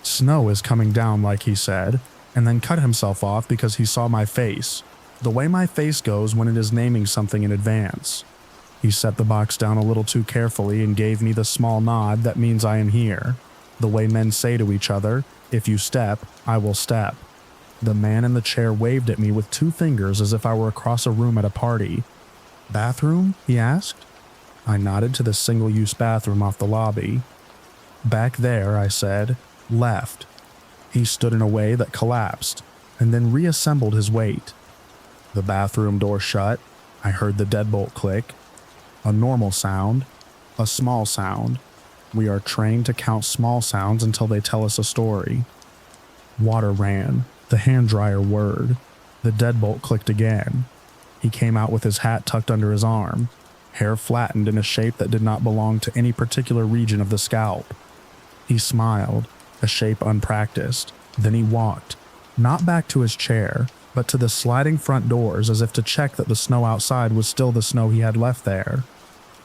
Snow is coming down, like he said, and then cut himself off because he saw my face, the way my face goes when it is naming something in advance. He set the box down a little too carefully and gave me the small nod that means I am here, the way men say to each other, if you step, I will step. The man in the chair waved at me with 2 fingers as if I were across a room at a party. Bathroom? He asked. I nodded to the single-use bathroom off the lobby. Back there, I said. Left. He stood in a way that collapsed, and then reassembled his weight. The bathroom door shut. I heard the deadbolt click. A normal sound. A small sound. We are trained to count small sounds until they tell us a story. Water ran. The hand dryer whirred. The deadbolt clicked again. He came out with his hat tucked under his arm, hair flattened in a shape that did not belong to any particular region of the scalp. He smiled, a shape unpracticed. Then he walked, not back to his chair, but to the sliding front doors as if to check that the snow outside was still the snow he had left there.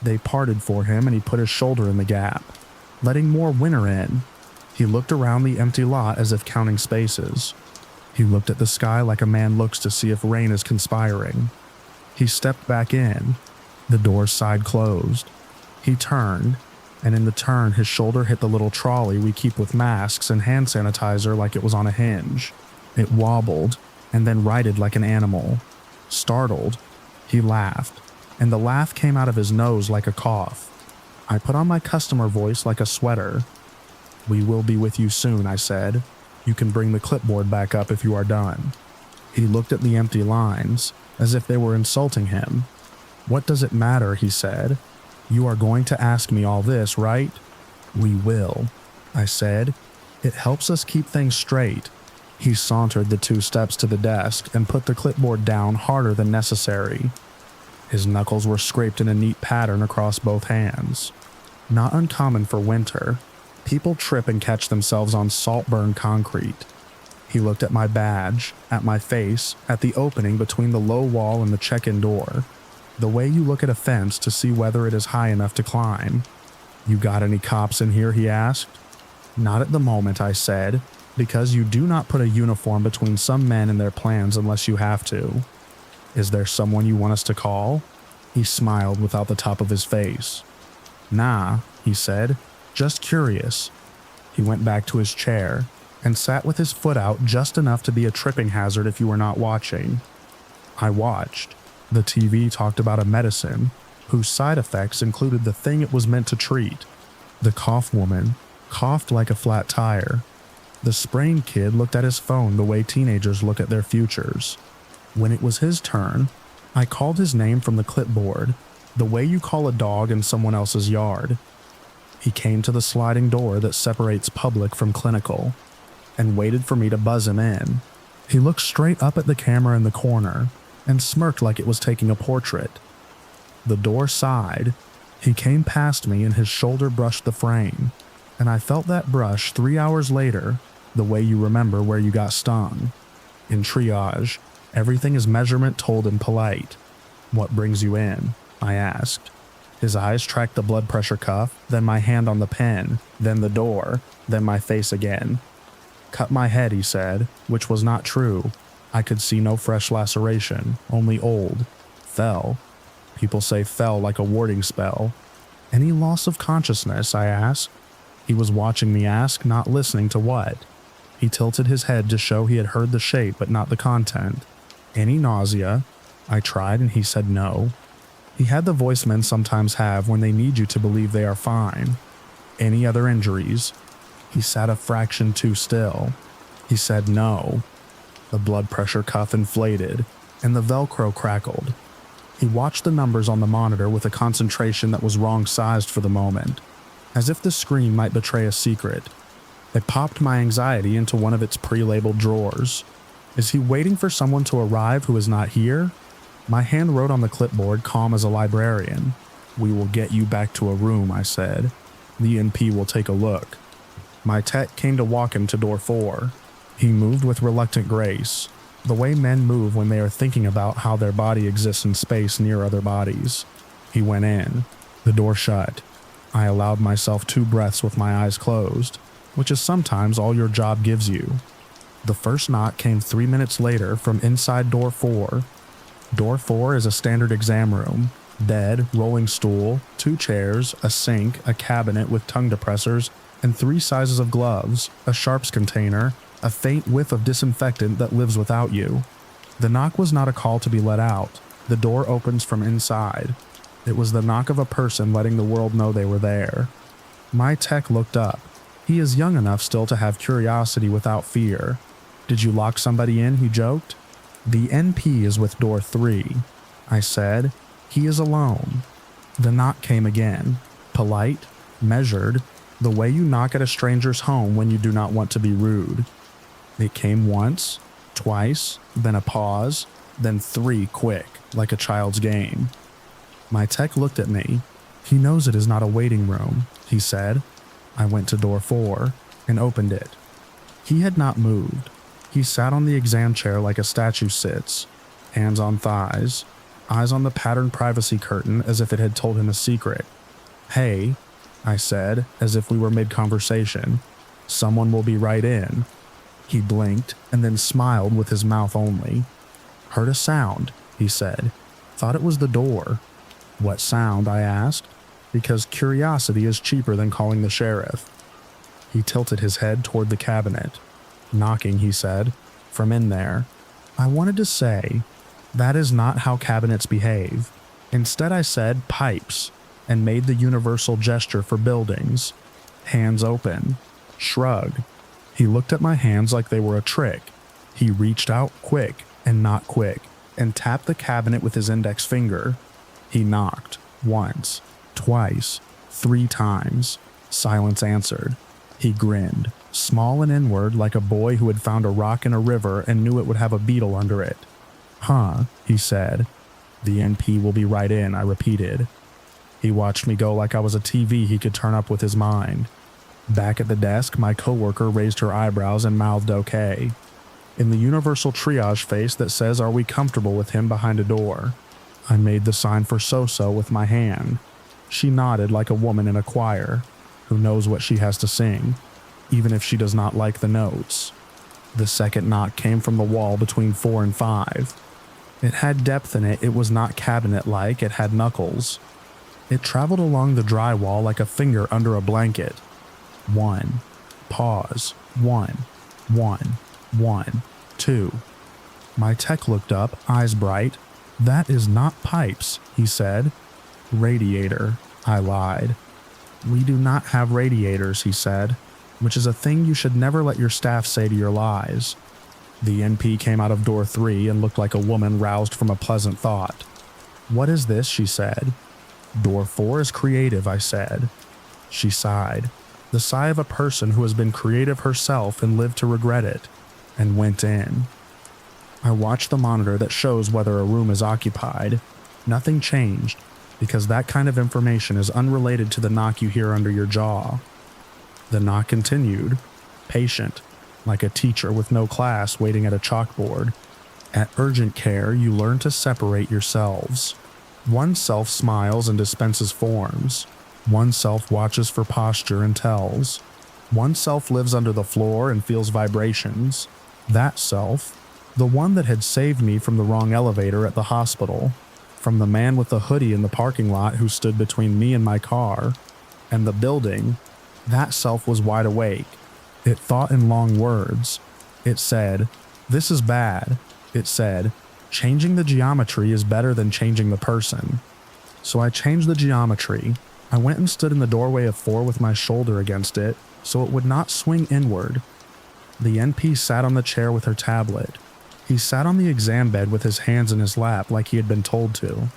They parted for him and he put his shoulder in the gap, letting more winter in. He looked around the empty lot as if counting spaces. He looked at the sky like a man looks to see if rain is conspiring. He stepped back in. The door's side closed. He turned, and in the turn his shoulder hit the little trolley we keep with masks and hand sanitizer like it was on a hinge. It wobbled, and then righted like an animal. Startled, he laughed, and the laugh came out of his nose like a cough. I put on my customer voice like a sweater. We will be with you soon, I said. You can bring the clipboard back up if you are done. He looked at the empty lines, as if they were insulting him. What does it matter, he said. You are going to ask me all this, right? We will, I said. It helps us keep things straight. He sauntered the 2 steps to the desk and put the clipboard down harder than necessary. His knuckles were scraped in a neat pattern across both hands. Not uncommon for winter. People trip and catch themselves on salt-burned concrete. He looked at my badge, at my face, at the opening between the low wall and the check-in door. The way you look at a fence to see whether it is high enough to climb. You got any cops in here, he asked. Not at the moment, I said, because you do not put a uniform between some men and their plans unless you have to. Is there someone you want us to call? He smiled without the top of his face. Nah, he said, just curious. He went back to his chair and sat with his foot out just enough to be a tripping hazard if you were not watching. I watched. The TV talked about a medicine whose side effects included the thing it was meant to treat. The cough woman coughed like a flat tire. The sprained kid looked at his phone the way teenagers look at their futures. When it was his turn, I called his name from the clipboard, the way you call a dog in someone else's yard. He came to the sliding door that separates public from clinical, and waited for me to buzz him in. He looked straight up at the camera in the corner, and smirked like it was taking a portrait. The door sighed. He came past me and his shoulder brushed the frame, and I felt that brush 3 hours later, the way you remember where you got stung. In triage, everything is measurement told in polite. What brings you in? I asked. His eyes tracked the blood pressure cuff, then my hand on the pen, then the door, then my face again. Cut my head, he said, which was not true. I could see no fresh laceration, only old. Fell. People say fell like a warding spell. Any loss of consciousness, I asked. He was watching me ask, not listening to what. He tilted his head to show he had heard the shape but not the content. Any nausea? I tried and he said no. He had the voice men sometimes have when they need you to believe they are fine. Any other injuries? He sat a fraction too still. He said no. The blood pressure cuff inflated, and the Velcro crackled. He watched the numbers on the monitor with a concentration that was wrong-sized for the moment. as if the screen might betray a secret. It popped my anxiety into one of its pre-labeled drawers. Is he waiting for someone to arrive who is not here? My hand wrote on the clipboard, calm as a librarian. "We will get you back to a room," I said. "The NP will take a look." My tech came to walk him to door 4. He moved with reluctant grace, the way men move when they are thinking about how their body exists in space near other bodies. He went in. The door shut. I allowed myself 2 breaths with my eyes closed, which is sometimes all your job gives you. The first knock came 3 minutes later from inside door 4. Door 4 is a standard exam room. Bed, rolling stool, 2 chairs, a sink, a cabinet with tongue depressors, and 3 sizes of gloves, a sharps container, a faint whiff of disinfectant that lives without you. The knock was not a call to be let out. The door opens from inside. It was the knock of a person letting the world know they were there. My tech looked up. He is young enough still to have curiosity without fear. "Did you lock somebody in?" he joked. "The NP is with door 3. I said. "He is alone." The knock came again. Polite, measured, the way you knock at a stranger's home when you do not want to be rude. It came once, twice, then a pause, then 3 quick, like a child's game. My tech looked at me. "He knows it is not a waiting room," he said. I went to door 4 and opened it. He had not moved. He sat on the exam chair like a statue sits, hands on thighs, eyes on the patterned privacy curtain as if it had told him a secret. "Hey," I said, as if we were mid-conversation. "Someone will be right in." He blinked and then smiled with his mouth only. "Heard a sound," he said. "Thought it was the door." "What sound?" I asked, because curiosity is cheaper than calling the sheriff. He tilted his head toward the cabinet. "Knocking," he said, "from in there." I wanted to say, that is not how cabinets behave. Instead I said, "Pipes," and made the universal gesture for buildings. Hands open. Shrug. He looked at my hands like they were a trick. He reached out quick and not quick, and tapped the cabinet with his index finger. He knocked. Once. Twice. 3 times. Silence answered. He grinned, small and inward like a boy who had found a rock in a river and knew it would have a beetle under it. "Huh," he said. "The NP will be right in," I repeated. He watched me go like I was a TV he could turn up with his mind. Back at the desk, my coworker raised her eyebrows and mouthed okay. In the universal triage face that says, "Are we comfortable with him behind a door?" I made the sign for so-so with my hand. She nodded like a woman in a choir, who knows what she has to sing, even if she does not like the notes. The second knock came from the wall between 4 and 5. It had depth in it. It was not cabinet-like, it had knuckles. It traveled along the drywall like a finger under a blanket. 1. Pause. 1. 1. 1. 2. My tech looked up, eyes bright. "That is not pipes," he said. "Radiator," I lied. "We do not have radiators," he said, which is a thing you should never let your staff say to your lies. The NP came out of door 3 and looked like a woman roused from a pleasant thought. "What is this?" she said. "Door 4 is creative," I said. She sighed, the sigh of a person who has been creative herself and lived to regret it, and went in. I watched the monitor that shows whether a room is occupied. Nothing changed, because that kind of information is unrelated to the knock you hear under your jaw. The knock continued, patient, like a teacher with no class waiting at a chalkboard. At urgent care, you learn to separate yourselves. One self smiles and dispenses forms. One self watches for posture and tells. One self lives under the floor and feels vibrations. That self, the one that had saved me from the wrong elevator at the hospital, from the man with the hoodie in the parking lot who stood between me and my car, and the building, that self was wide awake. It thought in long words. It said, "This is bad." It said, "Changing the geometry is better than changing the person." So I changed the geometry. I went and stood in the doorway of 4 with my shoulder against it, so it would not swing inward. The NP sat on the chair with her tablet. He sat on the exam bed with his hands in his lap like he had been told to.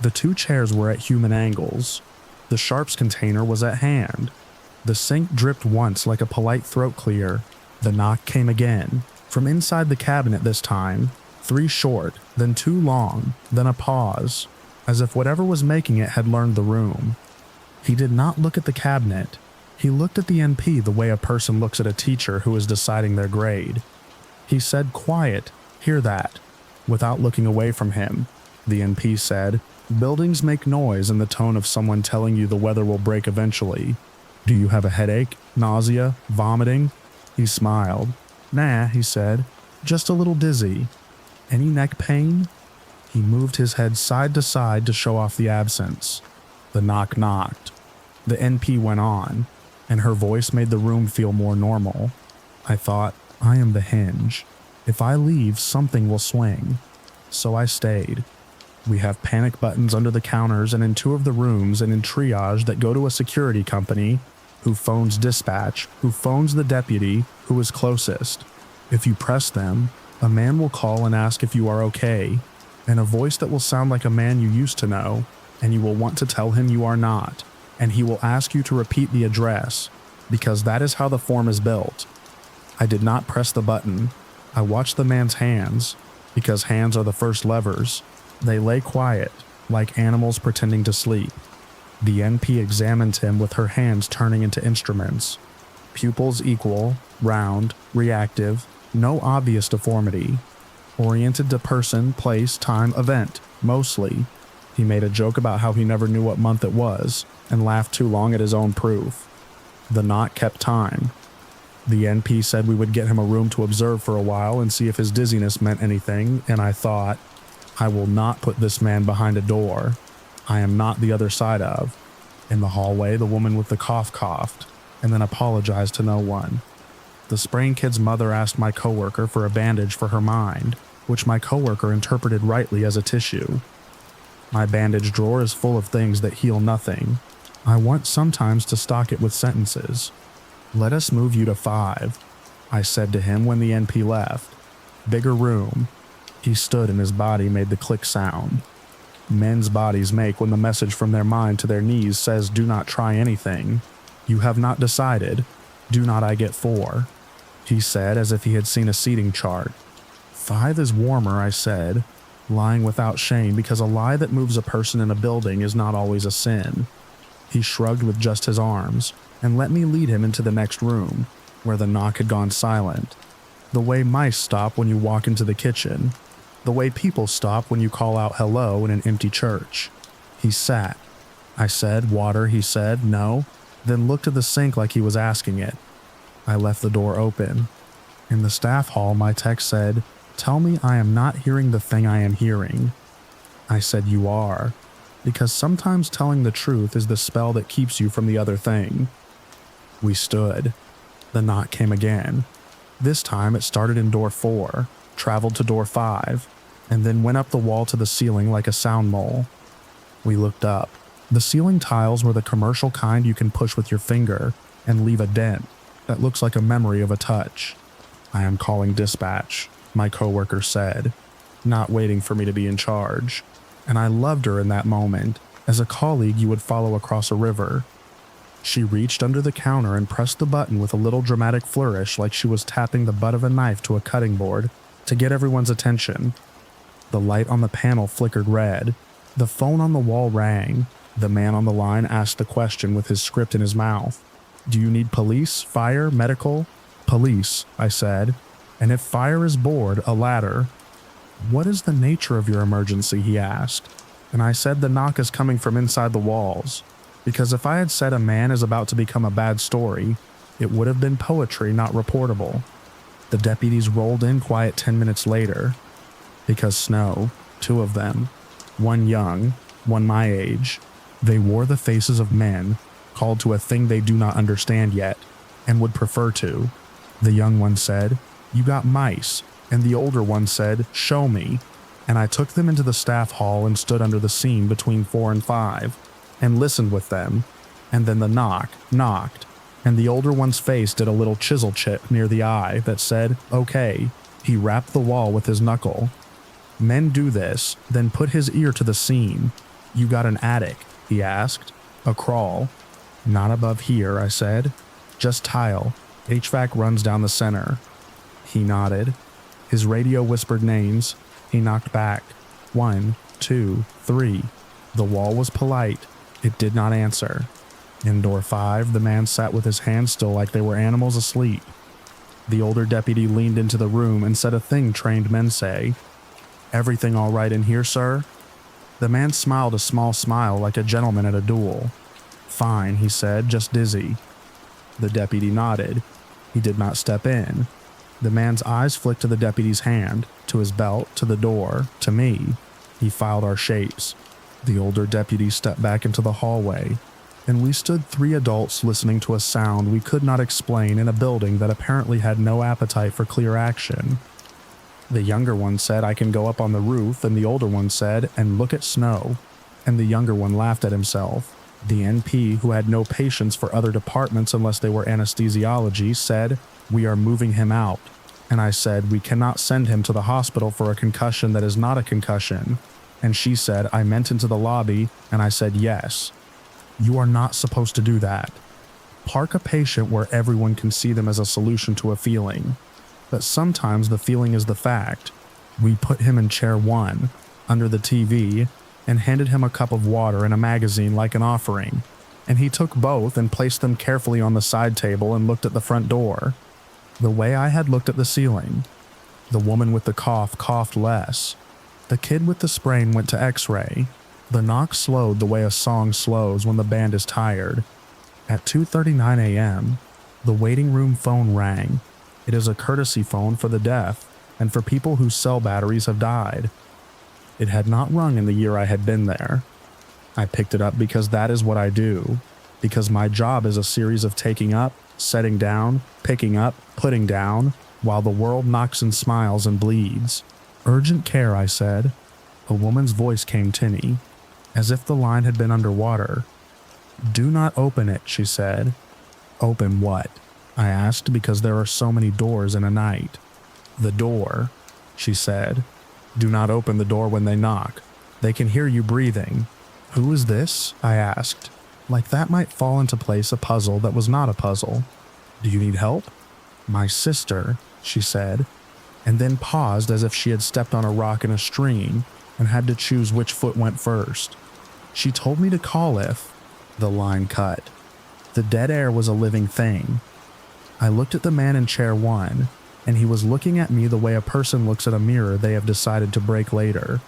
The 2 chairs were at human angles. The sharps container was at hand. The sink dripped once like a polite throat clear. The knock came again, from inside the cabinet this time, 3 short, then 2 long, then a pause, as if whatever was making it had learned the room. He did not look at the cabinet. He looked at the NP the way a person looks at a teacher who is deciding their grade. He said, "Quiet, hear that," without looking away from him. The NP said, "Buildings make noise in the tone of someone telling you the weather will break eventually. Do you have a headache, nausea, vomiting?" He smiled. "Nah," he said, "just a little dizzy." "Any neck pain?" He moved his head side to side to show off the absence. The knock knocked. The NP went on, and her voice made the room feel more normal. I thought, I am the hinge. If I leave, something will swing. So I stayed. We have panic buttons under the counters and in 2 of the rooms and in triage that go to a security company who phones dispatch, who phones the deputy who is closest. If you press them, a man will call and ask if you are okay, and a voice that will sound like a man you used to know, and you will want to tell him you are not, and he will ask you to repeat the address, because that is how the form is built. I did not press the button. I watched the man's hands, because hands are the first levers. They lay quiet, like animals pretending to sleep. The NP examined him with her hands turning into instruments. Pupils equal, round, reactive, no obvious deformity. Oriented to person, place, time, event, mostly. He made a joke about how he never knew what month it was, and laughed too long at his own proof. The knot kept time. The NP said we would get him a room to observe for a while and see if his dizziness meant anything, and I thought, I will not put this man behind a door I am not the other side of. In the hallway, the woman with the cough coughed, and then apologized to no one. The sprain kid's mother asked my coworker for a bandage for her mind, which my coworker interpreted rightly as a tissue. My bandage drawer is full of things that heal nothing. I want sometimes to stock it with sentences. "Let us move you to 5, I said to him when the NP left. "Bigger room." He stood and his body made the click sound. Men's bodies make when the message from their mind to their knees says, "Do not try anything. You have not decided. Do not I get 4. He said as if he had seen a seating chart. 5 is warmer, I said, lying without shame because a lie that moves a person in a building is not always a sin. He shrugged with just his arms and let me lead him into the next room, where the knock had gone silent. The way mice stop when you walk into the kitchen. The way people stop when you call out hello in an empty church. He sat. I said, "Water," he said, "No," then looked at the sink like he was asking it. I left the door open. In the staff hall, my text said, "Tell me I am not hearing the thing I am hearing." I said, "You are," because sometimes telling the truth is the spell that keeps you from the other thing. We stood. The knock came again. This time it started in door 4, traveled to door 5, and then went up the wall to the ceiling like a sound mole. We looked up. The ceiling tiles were the commercial kind you can push with your finger and leave a dent that looks like a memory of a touch. "I am calling dispatch," my coworker said, not waiting for me to be in charge. And I loved her in that moment, as a colleague you would follow across a river. She reached under the counter and pressed the button with a little dramatic flourish like she was tapping the butt of a knife to a cutting board to get everyone's attention. The light on the panel flickered red. The phone on the wall rang. The man on the line asked a question with his script in his mouth. "Do you need police, fire, medical?" "Police," I said. "And if fire is bored, a ladder." "What is the nature of your emergency?" he asked. And I said the knock is coming from inside the walls. Because if I had said a man is about to become a bad story, it would have been poetry, not reportable. The deputies rolled in quiet 10 minutes later. Because snow, 2 of them, one young, one my age, they wore the faces of men, called to a thing they do not understand yet, and would prefer to. The young one said, "You got mice," and the older one said, "Show me." And I took them into the staff hall and stood under the scene between 4 and 5, and listened with them, and then the knock knocked, and the older one's face did a little chisel chip near the eye that said, "Okay." He rapped the wall with his knuckle. Men do this, then put his ear to the scene. "You got an attic?" he asked. A crawl. Not above here, I said. Just tile. HVAC runs down the center. He nodded. His radio whispered names. He knocked back. 1, 2, 3. The wall was polite. It did not answer. In door 5, the man sat with his hands still like they were animals asleep. The older deputy leaned into the room and said a thing trained men say. "Everything all right in here, sir?" The man smiled a small smile like a gentleman at a duel. "Fine," he said, "just dizzy." The deputy nodded. He did not step in. The man's eyes flicked to the deputy's hand, to his belt, to the door, to me. He filed our shapes. The older deputy stepped back into the hallway, and we stood 3 adults listening to a sound we could not explain in a building that apparently had no appetite for clear action. The younger one said, "I can go up on the roof," and the older one said, "And look at snow." And the younger one laughed at himself. The NP, who had no patience for other departments unless they were anesthesiology, said, "We are moving him out." And I said, "We cannot send him to the hospital for a concussion that is not a concussion." And she said, "I meant into the lobby," and I said, "Yes." You are not supposed to do that. Park a patient where everyone can see them as a solution to a feeling. But sometimes the feeling is the fact. We put him in chair 1, under the TV, and handed him a cup of water and a magazine like an offering. And he took both and placed them carefully on the side table and looked at the front door. The way I had looked at the ceiling. The woman with the cough coughed less. The kid with the sprain went to X-ray. The knock slowed the way a song slows when the band is tired. At 2:39 a.m., the waiting room phone rang. It is a courtesy phone for the deaf and for people whose cell batteries have died. It had not rung in the year I had been there. I picked it up because that is what I do, because my job is a series of taking up, setting down, picking up, putting down, while the world knocks and smiles and bleeds. "Urgent care," I said. A woman's voice came tinny, as if the line had been underwater. "Do not open it," she said. "Open what?" I asked, because there are so many doors in a night. "The door," she said. "Do not open the door when they knock. They can hear you breathing." "Who is this?" I asked. Like that might fall into place a puzzle that was not a puzzle. "Do you need help?" "My sister," she said, and then paused as if she had stepped on a rock in a stream and had to choose which foot went first. "She told me to call if—" The line cut. The dead air was a living thing. I looked at the man in chair 1, and he was looking at me the way a person looks at a mirror they have decided to break later.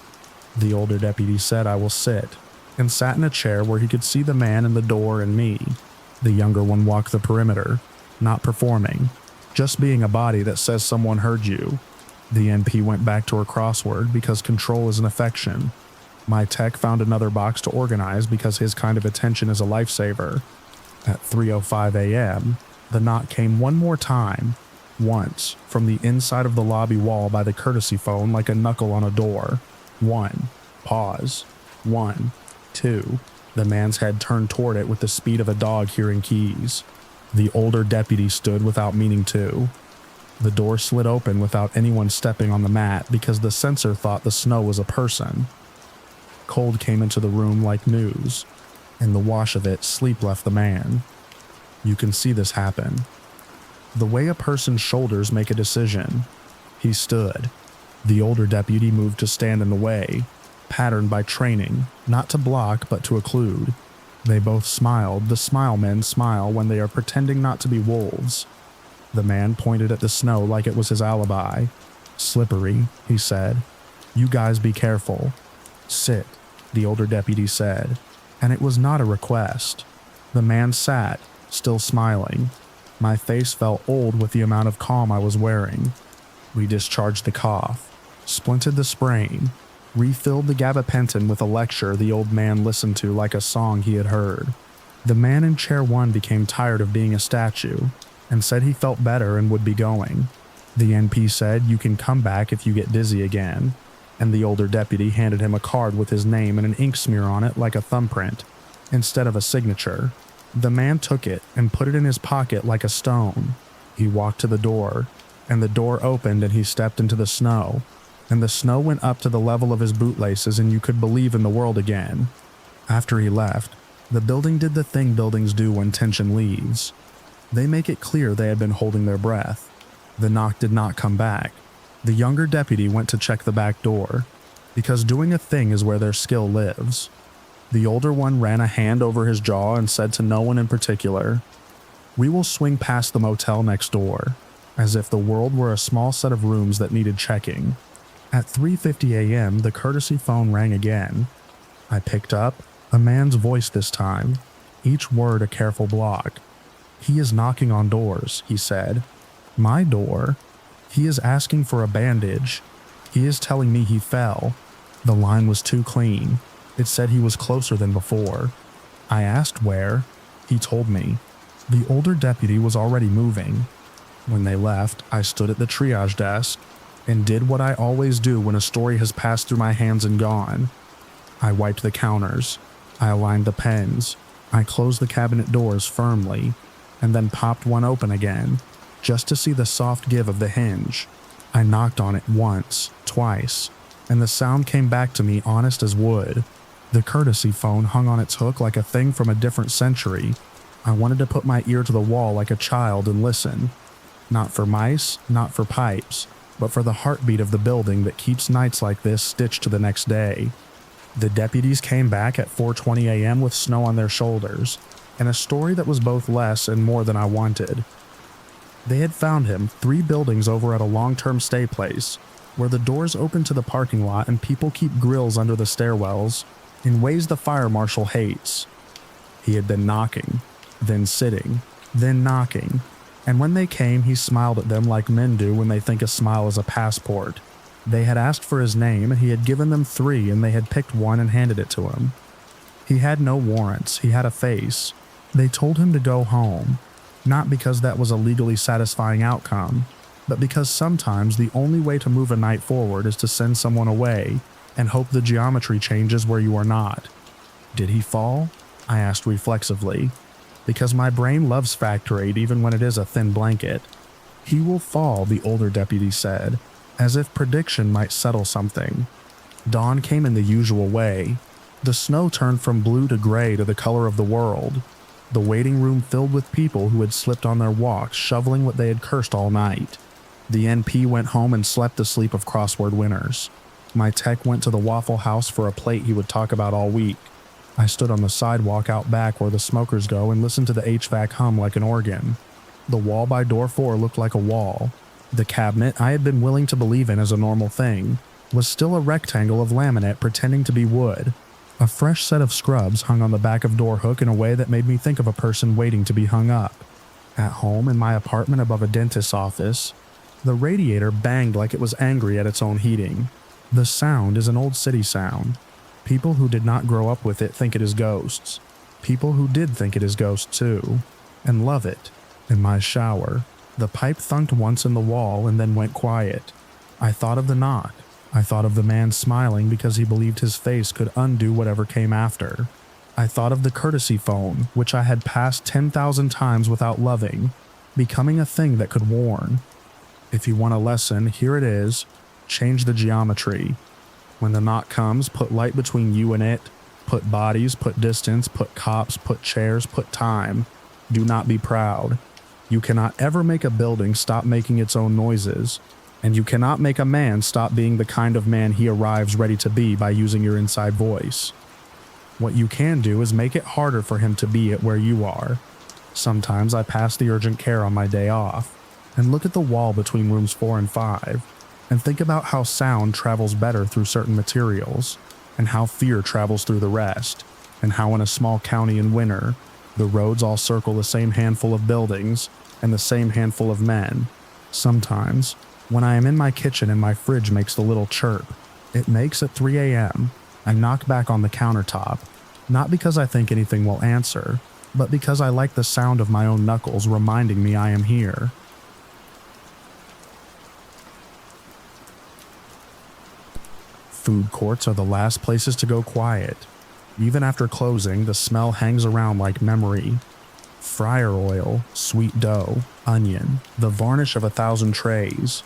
The older deputy said I will sit, and sat in a chair where he could see the man and the door and me. The younger one walked the perimeter, not performing, just being a body that says someone heard you. The NP went back to her crossword because control is an affection. My tech found another box to organize because his kind of attention is a lifesaver. At 3:05 a.m., the knock came one more time, once, from the inside of the lobby wall by the courtesy phone like a knuckle on a door. 1. Pause. 1. 2. The man's head turned toward it with the speed of a dog hearing keys. The older deputy stood without meaning to. The door slid open without anyone stepping on the mat because the sensor thought the snow was a person. Cold came into the room like news. In the wash of it, sleep left the man. You can see this happen. The way a person's shoulders make a decision. He stood. The older deputy moved to stand in the way, patterned by training, not to block but to occlude. They both smiled. The smile men smile when they are pretending not to be wolves. The man pointed at the snow like it was his alibi. "Slippery," he said. "You guys be careful." "Sit," the older deputy said, and it was not a request. The man sat, still smiling. My face felt old with the amount of calm I was wearing. We discharged the cough, splinted the sprain, refilled the gabapentin with a lecture the old man listened to like a song he had heard. The man in chair 1 became tired of being a statue and said he felt better and would be going. The NP said, "You can come back if you get dizzy again," and the older deputy handed him a card with his name and an ink smear on it like a thumbprint, instead of a signature. The man took it and put it in his pocket like a stone. He walked to the door, and the door opened and he stepped into the snow, and the snow went up to the level of his bootlaces and you could believe in the world again. After he left, The building did the thing buildings do when tension leaves. They make it clear they had been holding their breath. The knock did not come back. The younger deputy went to check the back door, because doing a thing is where their skill lives. The older one ran a hand over his jaw and said to no one in particular, "We will swing past the motel next door," as if the world were a small set of rooms that needed checking. At 3:50 a.m., the courtesy phone rang again. I picked up, a man's voice this time, each word a careful block. "He is knocking on doors," he said. "My door? He is asking for a bandage. He is telling me he fell." The line was too clean. It said he was closer than before. I asked where. He told me. The older deputy was already moving. When they left, I stood at the triage desk and did what I always do when a story has passed through my hands and gone. I wiped the counters. I aligned the pens. I closed the cabinet doors firmly, and then popped one open again, just to see the soft give of the hinge. I knocked on it once, twice, and the sound came back to me honest as wood. The courtesy phone hung on its hook like a thing from a different century. I wanted to put my ear to the wall like a child and listen. Not for mice, not for pipes, but for the heartbeat of the building that keeps nights like this stitched to the next day. The deputies came back at 4:20 a.m. with snow on their shoulders, and a story that was both less and more than I wanted. They had found him 3 buildings over at a long-term stay place, where the doors open to the parking lot and people keep grills under the stairwells, in ways the fire marshal hates. He had been knocking, then sitting, then knocking, and when they came he smiled at them like men do when they think a smile is a passport. They had asked for his name and he had given them 3 and they had picked one and handed it to him. He had no warrants, he had a face. They told him to go home, not because that was a legally satisfying outcome, but because sometimes the only way to move a night forward is to send someone away and hope the geometry changes where you are not. Did he fall? I asked reflexively, because my brain loves Factor 8 even when it is a thin blanket. He will fall, the older deputy said, as if prediction might settle something. Dawn came in the usual way. The snow turned from blue to gray to the color of the world. The waiting room filled with people who had slipped on their walks, shoveling what they had cursed all night. The NP went home and slept the sleep of crossword winners. My tech went to the Waffle House for a plate he would talk about all week. I stood on the sidewalk out back where the smokers go and listened to the HVAC hum like an organ. The wall by door 4 looked like a wall. The cabinet I had been willing to believe in as a normal thing was still a rectangle of laminate pretending to be wood. A fresh set of scrubs hung on the back of door hook in a way that made me think of a person waiting to be hung up. At home in my apartment above a dentist's office, the radiator banged like it was angry at its own heating. The sound is an old city sound. People who did not grow up with it think it is ghosts. People who did think it is ghosts too, and love it. In my shower, the pipe thunked once in the wall and then went quiet. I thought of the knock. I thought of the man smiling because he believed his face could undo whatever came after. I thought of the courtesy phone, which I had passed 10,000 times without loving, becoming a thing that could warn. If you want a lesson, here it is. Change the geometry. When the knock comes, put light between you and it. Put bodies, put distance, put cops, put chairs, put time. Do not be proud. You cannot ever make a building stop making its own noises, and you cannot make a man stop being the kind of man he arrives ready to be by using your inside voice. What you can do is make it harder for him to be at where you are. Sometimes I pass the urgent care on my day off, and look at the wall between rooms 4 and 5, and think about how sound travels better through certain materials, and how fear travels through the rest, and how in a small county in winter, the roads all circle the same handful of buildings and the same handful of men. Sometimes, when I am in my kitchen and my fridge makes the little chirp, it makes at 3 a.m., I knock back on the countertop, not because I think anything will answer, but because I like the sound of my own knuckles reminding me I am here. Food courts are the last places to go quiet. Even after closing, the smell hangs around like memory. Fryer oil, sweet dough, onion, the varnish of 1,000 trays.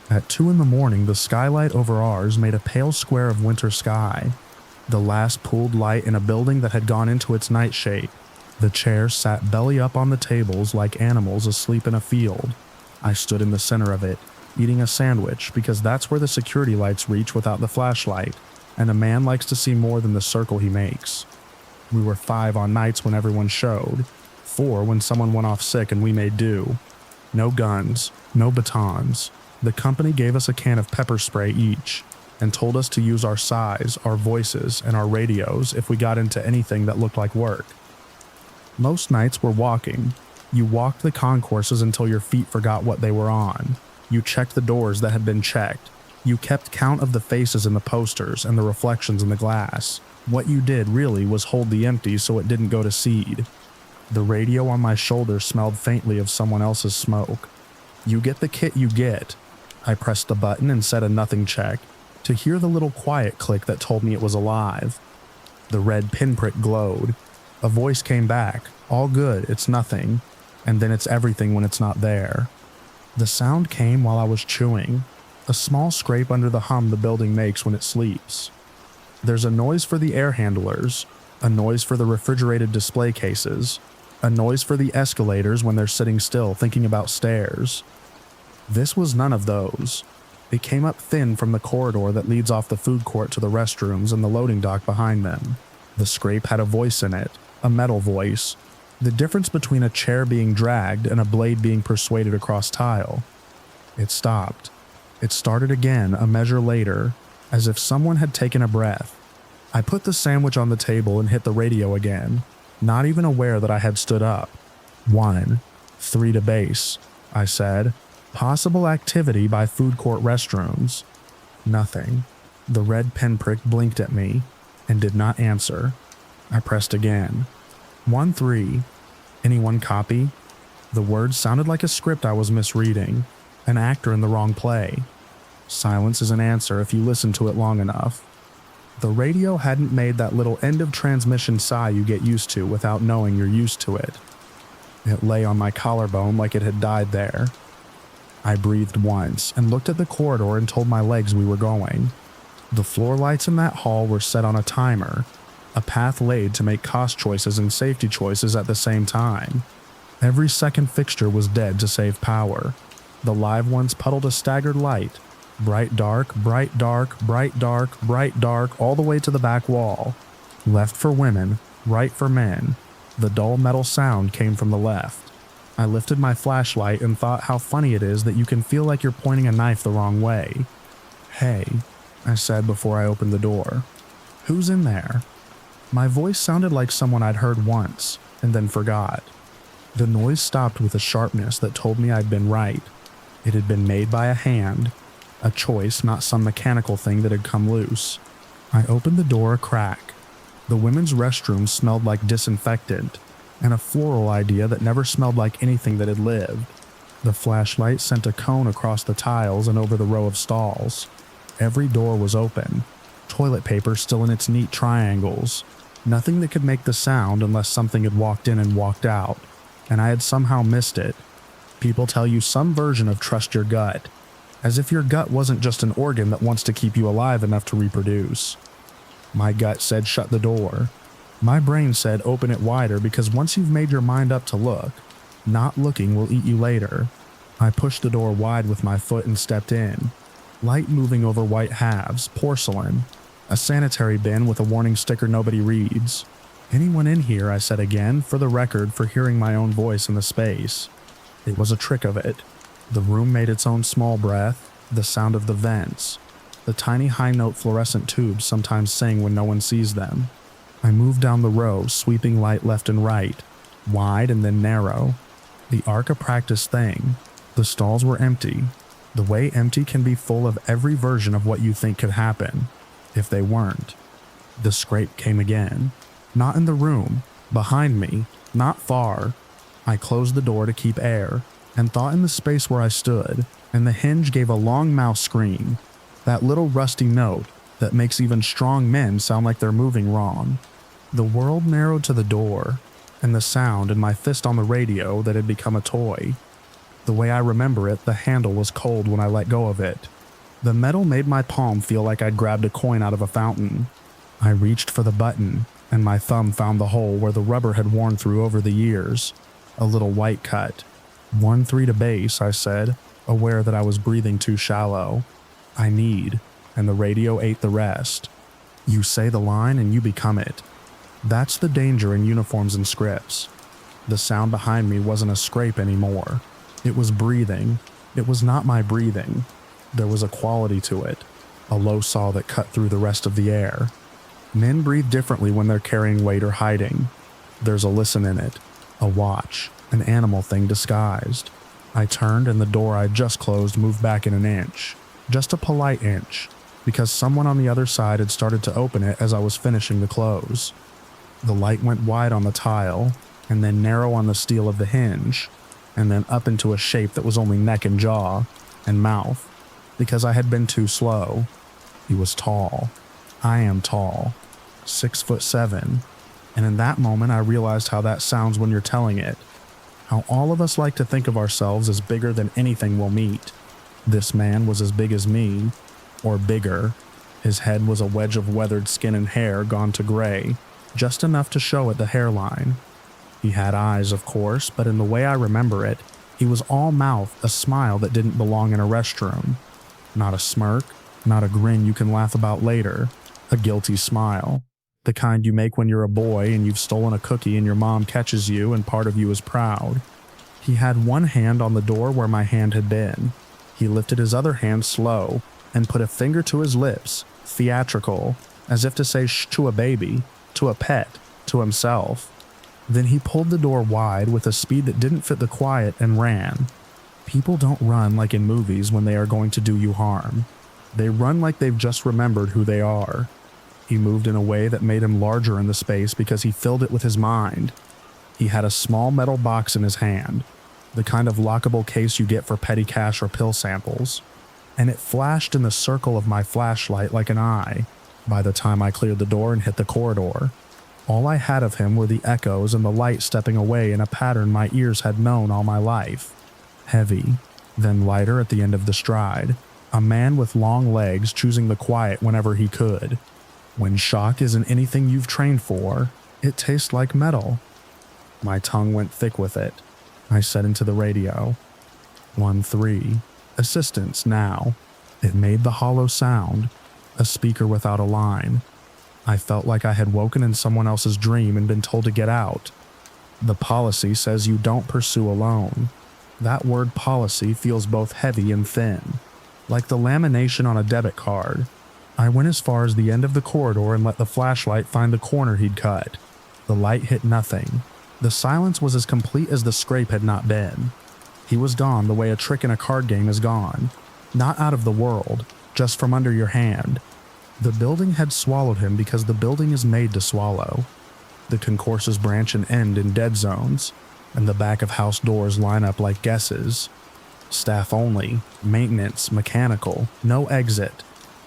At 2 in the morning, the skylight over ours made a pale square of winter sky. The last pooled light in a building that had gone into its night shape. The chairs sat belly up on the tables like animals asleep in a field. I stood in the center of it, eating a sandwich because that's where the security lights reach without the flashlight, and a man likes to see more than the circle he makes. We were 5 on nights when everyone showed, 4 when someone went off sick and we made do. No guns, no batons. The company gave us a can of pepper spray each, and told us to use our size, our voices, and our radios if we got into anything that looked like work. Most nights were walking. You walked the concourses until your feet forgot what they were on. You checked the doors that had been checked. You kept count of the faces in the posters and the reflections in the glass. What you did really was hold the empty so it didn't go to seed. The radio on my shoulder smelled faintly of someone else's smoke. You get the kit you get. I pressed the button and set a nothing check to hear the little quiet click that told me it was alive. The red pinprick glowed. A voice came back, all good, it's nothing, and then it's everything when it's not there. The sound came while I was chewing, a small scrape under the hum the building makes when it sleeps. There's a noise for the air handlers, a noise for the refrigerated display cases, a noise for the escalators when they're sitting still thinking about stairs. This was none of those. It came up thin from the corridor that leads off the food court to the restrooms and the loading dock behind them. The scrape had a voice in it. A metal voice, the difference between a chair being dragged and a blade being persuaded across tile. It stopped. It started again a measure later, as if someone had taken a breath. I put the sandwich on the table and hit the radio again, not even aware that I had stood up. 1, 3 to base, I said. Possible activity by food court restrooms. Nothing. The red pinprick blinked at me and did not answer. I pressed again. 1-3. Anyone copy? The words sounded like a script I was misreading, an actor in the wrong play. Silence is an answer if you listen to it long enough. The radio hadn't made that little end of transmission sigh you get used to without knowing you're used to it. It lay on my collarbone like it had died there. I breathed once and looked at the corridor and told my legs we were going. The floor lights in that hall were set on a timer, a path laid to make cost choices and safety choices at the same time. Every second fixture was dead to save power. The live ones puddled a staggered light, bright dark, bright dark, bright dark, bright dark, all the way to the back wall. Left for women, right for men. The dull metal sound came from the left. I lifted my flashlight and thought how funny it is that you can feel like you're pointing a knife the wrong way. "Hey," I said before I opened the door. "Who's in there?" My voice sounded like someone I'd heard once, and then forgot. The noise stopped with a sharpness that told me I'd been right. It had been made by a hand, a choice, not some mechanical thing that had come loose. I opened the door a crack. The women's restroom smelled like disinfectant, and a floral idea that never smelled like anything that had lived. The flashlight sent a cone across the tiles and over the row of stalls. Every door was open, toilet paper still in its neat triangles. Nothing that could make the sound unless something had walked in and walked out, and I had somehow missed it. People tell you some version of trust your gut, as if your gut wasn't just an organ that wants to keep you alive enough to reproduce. My gut said shut the door. My brain said open it wider because once you've made your mind up to look, not looking will eat you later. I pushed the door wide with my foot and stepped in. Light moving over white halves, porcelain. A sanitary bin with a warning sticker nobody reads. "Anyone in here?" I said again, for the record, for hearing my own voice in the space. It was a trick of it. The room made its own small breath, the sound of the vents. The tiny high-note fluorescent tubes sometimes sing when no one sees them. I moved down the row, sweeping light left and right, wide and then narrow. The arc a practice thing. The stalls were empty. The way empty can be full of every version of what you think could happen. If they weren't. The scrape came again. Not in the room. Behind me. Not far. I closed the door to keep air, and thought in the space where I stood, and the hinge gave a long mouse scream. That little rusty note that makes even strong men sound like they're moving wrong. The world narrowed to the door, and the sound and my fist on the radio that had become a toy. The way I remember it, the handle was cold when I let go of it. The metal made my palm feel like I'd grabbed a coin out of a fountain. I reached for the button, and my thumb found the hole where the rubber had worn through over the years. A little white cut. 1-3 to base, I said, aware that I was breathing too shallow. I need, and the radio ate the rest. You say the line and you become it. That's the danger in uniforms and scripts. The sound behind me wasn't a scrape anymore. It was breathing. It was not my breathing. There was a quality to it, a low saw that cut through the rest of the air. Men breathe differently when they're carrying weight or hiding. There's a listen in it, a watch, an animal thing disguised. I turned and the door I'd just closed moved back in an inch, just a polite inch, because someone on the other side had started to open it as I was finishing the close. The light went wide on the tile, and then narrow on the steel of the hinge, and then up into a shape that was only neck and jaw, and mouth, because I had been too slow. He was tall. I am tall. 6'7", and in that moment I realized how that sounds when you're telling it. How all of us like to think of ourselves as bigger than anything we'll meet. This man was as big as me, or bigger. His head was a wedge of weathered skin and hair gone to gray, just enough to show at the hairline. He had eyes, of course, but in the way I remember it, he was all mouth, a smile that didn't belong in a restroom. Not a smirk, not a grin you can laugh about later, a guilty smile. The kind you make when you're a boy and you've stolen a cookie and your mom catches you and part of you is proud. He had one hand on the door where my hand had been. He lifted his other hand slow and put a finger to his lips, theatrical, as if to say shh to a baby, to a pet, to himself. Then he pulled the door wide with a speed that didn't fit the quiet and ran. People don't run like in movies when they are going to do you harm. They run like they've just remembered who they are. He moved in a way that made him larger in the space because he filled it with his mind. He had a small metal box in his hand, the kind of lockable case you get for petty cash or pill samples, and it flashed in the circle of my flashlight like an eye by the time I cleared the door and hit the corridor. All I had of him were the echoes and the light stepping away in a pattern my ears had known all my life. Heavy, then lighter at the end of the stride. A man with long legs choosing the quiet whenever he could. When shock isn't anything you've trained for, it tastes like metal. My tongue went thick with it. I said into the radio, 1-3, assistance now. It made the hollow sound, a speaker without a line. I felt like I had woken in someone else's dream and been told to get out. The policy says you don't pursue alone. That word policy feels both heavy and thin, like the lamination on a debit card. I went as far as the end of the corridor and let the flashlight find the corner he'd cut. The light hit nothing. The silence was as complete as the scrape had not been. He was gone the way a trick in a card game is gone. Not out of the world, just from under your hand. The building had swallowed him because the building is made to swallow. The concourses branch and end in dead zones, and the back of house doors line up like guesses. Staff only, maintenance, mechanical, no exit.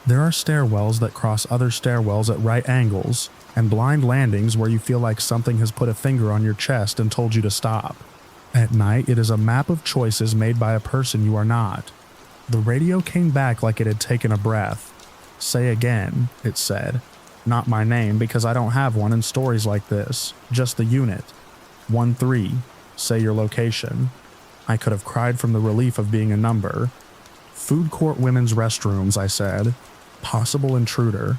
There are stairwells that cross other stairwells at right angles, and blind landings where you feel like something has put a finger on your chest and told you to stop. At night, it is a map of choices made by a person you are not. The radio came back like it had taken a breath. Say again, it said. Not my name because I don't have one in stories like this, just the unit. 1-3, say your location. I could have cried from the relief of being a number. Food court women's restrooms, I said. Possible intruder.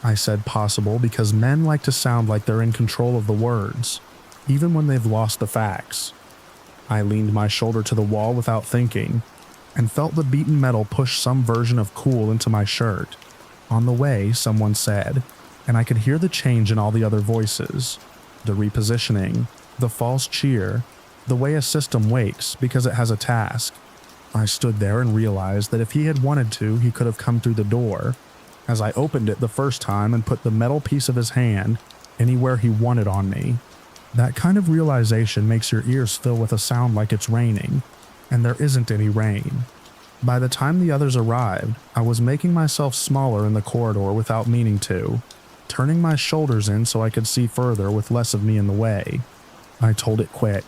I said possible because men like to sound like they're in control of the words, even when they've lost the facts. I leaned my shoulder to the wall without thinking, and felt the beaten metal push some version of cool into my shirt. On the way, someone said, and I could hear the change in all the other voices. The repositioning, the false cheer, the way a system wakes because it has a task. I stood there and realized that if he had wanted to, he could have come through the door, as I opened it the first time and put the metal piece of his hand anywhere he wanted on me. That kind of realization makes your ears fill with a sound like it's raining, and there isn't any rain. By the time the others arrived, I was making myself smaller in the corridor without meaning to, turning my shoulders in so I could see further with less of me in the way. I told it quick.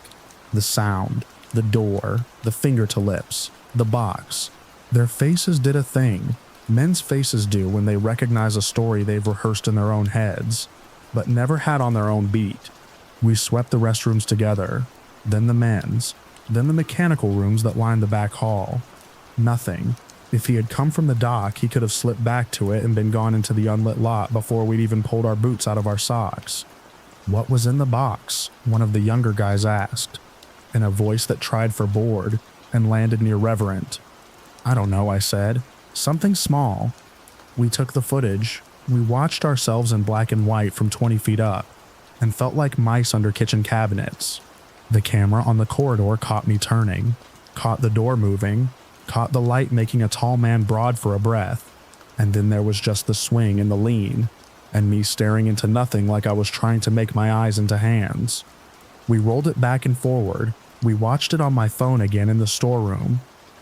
The sound, the door, the finger to lips, the box. Their faces did a thing. Men's faces do when they recognize a story they've rehearsed in their own heads, but never had on their own beat. We swept the restrooms together, then the men's, then the mechanical rooms that lined the back hall. Nothing. If he had come from the dock, he could have slipped back to it and been gone into the unlit lot before we'd even pulled our boots out of our socks. "What was in the box?" one of the younger guys asked, in a voice that tried for bored and landed near reverent. "I don't know," I said. "Something small." We took the footage. We watched ourselves in black and white from 20 feet up and felt like mice under kitchen cabinets. The camera on the corridor caught me turning, caught the door moving, caught the light making a tall man broad for a breath, and then there was just the swing and the lean, and me staring into nothing like I was trying to make my eyes into hands. We rolled it back and forward. We watched it on my phone again in the storeroom,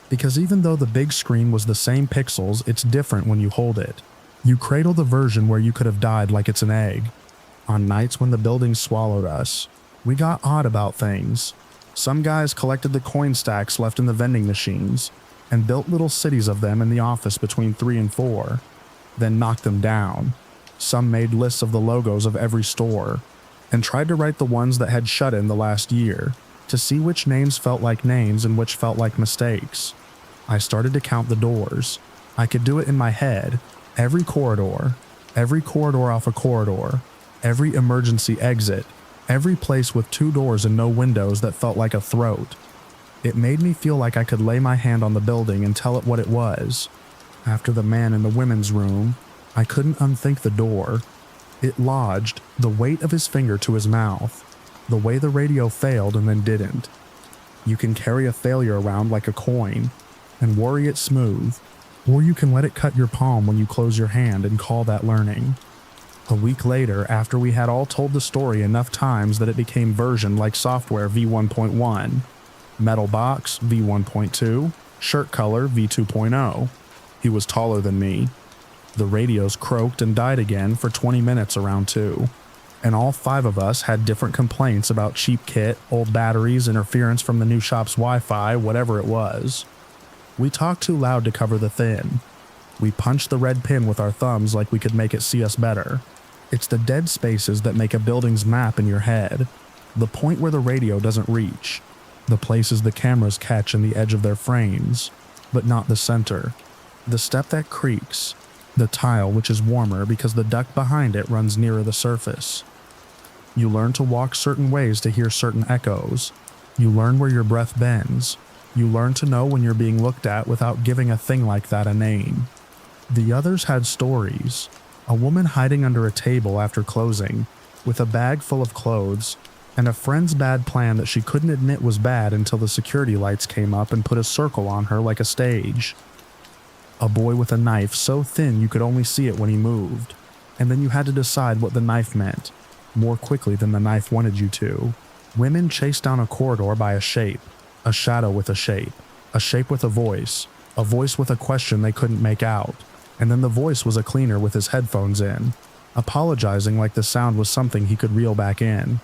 because even though the big screen was the same pixels, it's different when you hold it. You cradle the version where you could have died like it's an egg. On nights when the building swallowed us, we got odd about things. Some guys collected the coin stacks left in the vending machines and built little cities of them in the office between 3 and 4, then knocked them down. Some made lists of the logos of every store and tried to write the ones that had shut in the last year to see which names felt like names and which felt like mistakes. I started to count the doors. I could do it in my head. Every corridor off a corridor, every emergency exit, every place with 2 doors and no windows that felt like a throat. It made me feel like I could lay my hand on the building and tell it what it was. After the man in the women's room, I couldn't unthink the door. It lodged, the weight of his finger to his mouth, the way the radio failed and then didn't. You can carry a failure around like a coin and worry it smooth, or you can let it cut your palm when you close your hand and call that learning. A week later, after we had all told the story enough times that it became versioned like software v1.1, metal box v1.2, shirt color v2.0. He was taller than me. The radios croaked and died again for 20 minutes around 2, and all 5 of us had different complaints about cheap kit, old batteries, interference from the new shop's Wi-Fi, whatever it was. We talked too loud to cover the thin. We punched the red pin with our thumbs like we could make it see us better. It's the dead spaces that make a building's map in your head, the point where the radio doesn't reach, the places the cameras catch in the edge of their frames, but not the center, the step that creaks, the tile which is warmer because the duct behind it runs nearer the surface. You learn to walk certain ways to hear certain echoes. You learn where your breath bends. You learn to know when you're being looked at without giving a thing like that a name. The others had stories. A woman hiding under a table after closing, with a bag full of clothes, and a friend's bad plan that she couldn't admit was bad until the security lights came up and put a circle on her like a stage. A boy with a knife so thin you could only see it when he moved, and then you had to decide what the knife meant, more quickly than the knife wanted you to. Women chased down a corridor by a shape, a shadow with a shape with a voice with a question they couldn't make out, and then the voice was a cleaner with his headphones in, apologizing like the sound was something he could reel back in.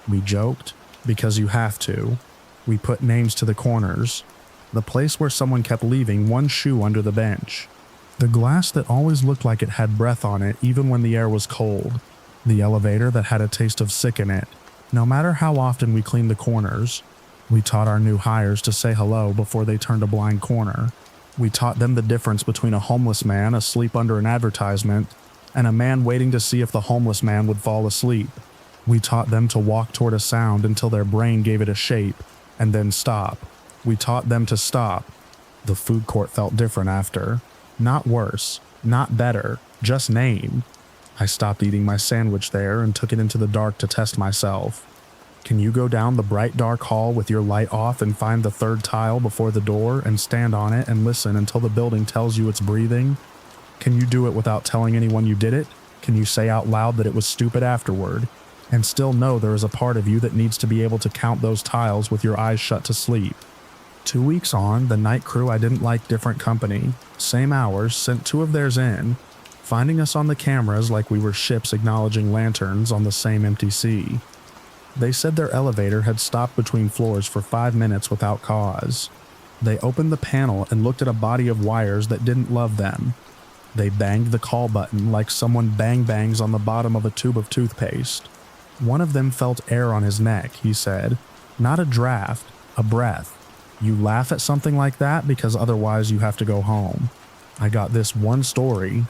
We joked, because you have to. We put names to the corners, the place where someone kept leaving one shoe under the bench, the glass that always looked like it had breath on it even when the air was cold, the elevator that had a taste of sick in it. No matter how often we cleaned the corners, we taught our new hires to say hello before they turned a blind corner. We taught them the difference between a homeless man asleep under an advertisement and a man waiting to see if the homeless man would fall asleep. We taught them to walk toward a sound until their brain gave it a shape, and then stop. We taught them to stop. The food court felt different after. Not worse, not better, just named. I stopped eating my sandwich there and took it into the dark to test myself. Can you go down the bright dark hall with your light off and find the 3rd tile before the door and stand on it and listen until the building tells you it's breathing? Can you do it without telling anyone you did it? Can you say out loud that it was stupid afterward, and still know there is a part of you that needs to be able to count those tiles with your eyes shut to sleep? 2 weeks on, the night crew I didn't like different company, same hours, sent 2 of theirs in, finding us on the cameras like we were ships acknowledging lanterns on the same empty sea. They said their elevator had stopped between floors for 5 minutes without cause. They opened the panel and looked at a body of wires that didn't love them, They banged the call button like someone bangs on the bottom of a tube of toothpaste. One of them felt air on his neck, he said. Not a draft, a breath. You laugh at something like that because otherwise you have to go home. I got this one story,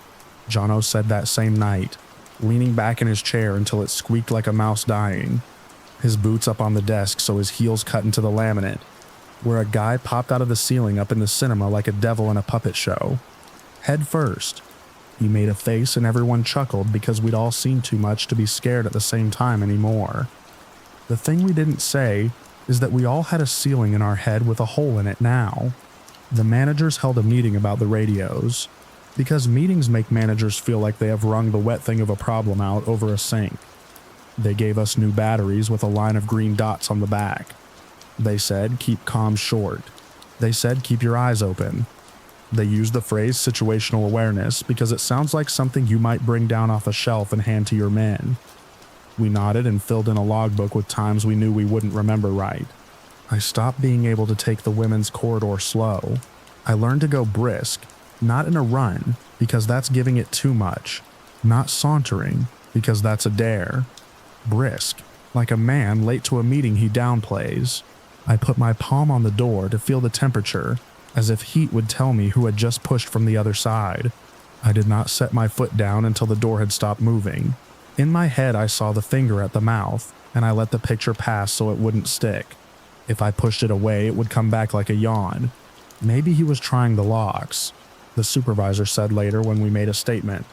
Jono said that same night, leaning back in his chair until it squeaked like a mouse dying, his boots up on the desk so his heels cut into the laminate, where a guy popped out of the ceiling up in the cinema like a devil in a puppet show. Head first. He made a face and everyone chuckled because we'd all seen too much to be scared at the same time anymore. The thing we didn't say is that we all had a ceiling in our head with a hole in it now. The managers held a meeting about the radios, because meetings make managers feel like they have wrung the wet thing of a problem out over a sink. They gave us new batteries with a line of green dots on the back. They said, keep comms short. They said, keep your eyes open. They used the phrase situational awareness because it sounds like something you might bring down off a shelf and hand to your men. We nodded and filled in a logbook with times we knew we wouldn't remember right. I stopped being able to take the women's corridor slow. I learned to go brisk, not in a run, because that's giving it too much. Not sauntering, because that's a dare. Brisk, like a man late to a meeting he downplays. I put my palm on the door to feel the temperature, as if heat would tell me who had just pushed from the other side. I did not set my foot down until the door had stopped moving. In my head I saw the finger at the mouth, and I let the picture pass so it wouldn't stick. If I pushed it away, it would come back like a yawn. Maybe he was trying the locks, the supervisor said later when we made a statement.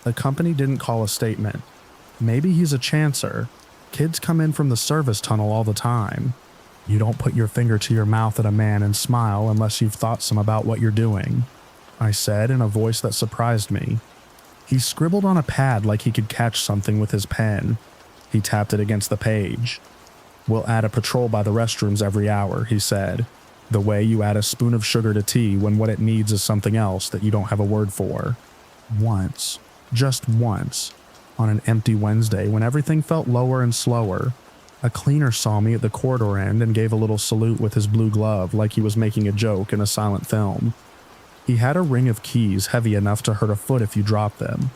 The company didn't call a statement. Maybe he's a chancer. Kids come in from the service tunnel all the time. You don't put your finger to your mouth at a man and smile unless you've thought some about what you're doing, I said in a voice that surprised me. He scribbled on a pad like he could catch something with his pen. He tapped it against the page. We'll add a patrol by the restrooms every hour, he said. The way you add a spoon of sugar to tea when what it needs is something else that you don't have a word for. Once, just once, on an empty Wednesday when everything felt lower and slower, a cleaner saw me at the corridor end and gave a little salute with his blue glove like he was making a joke in a silent film. He had a ring of keys heavy enough to hurt a foot if you dropped them.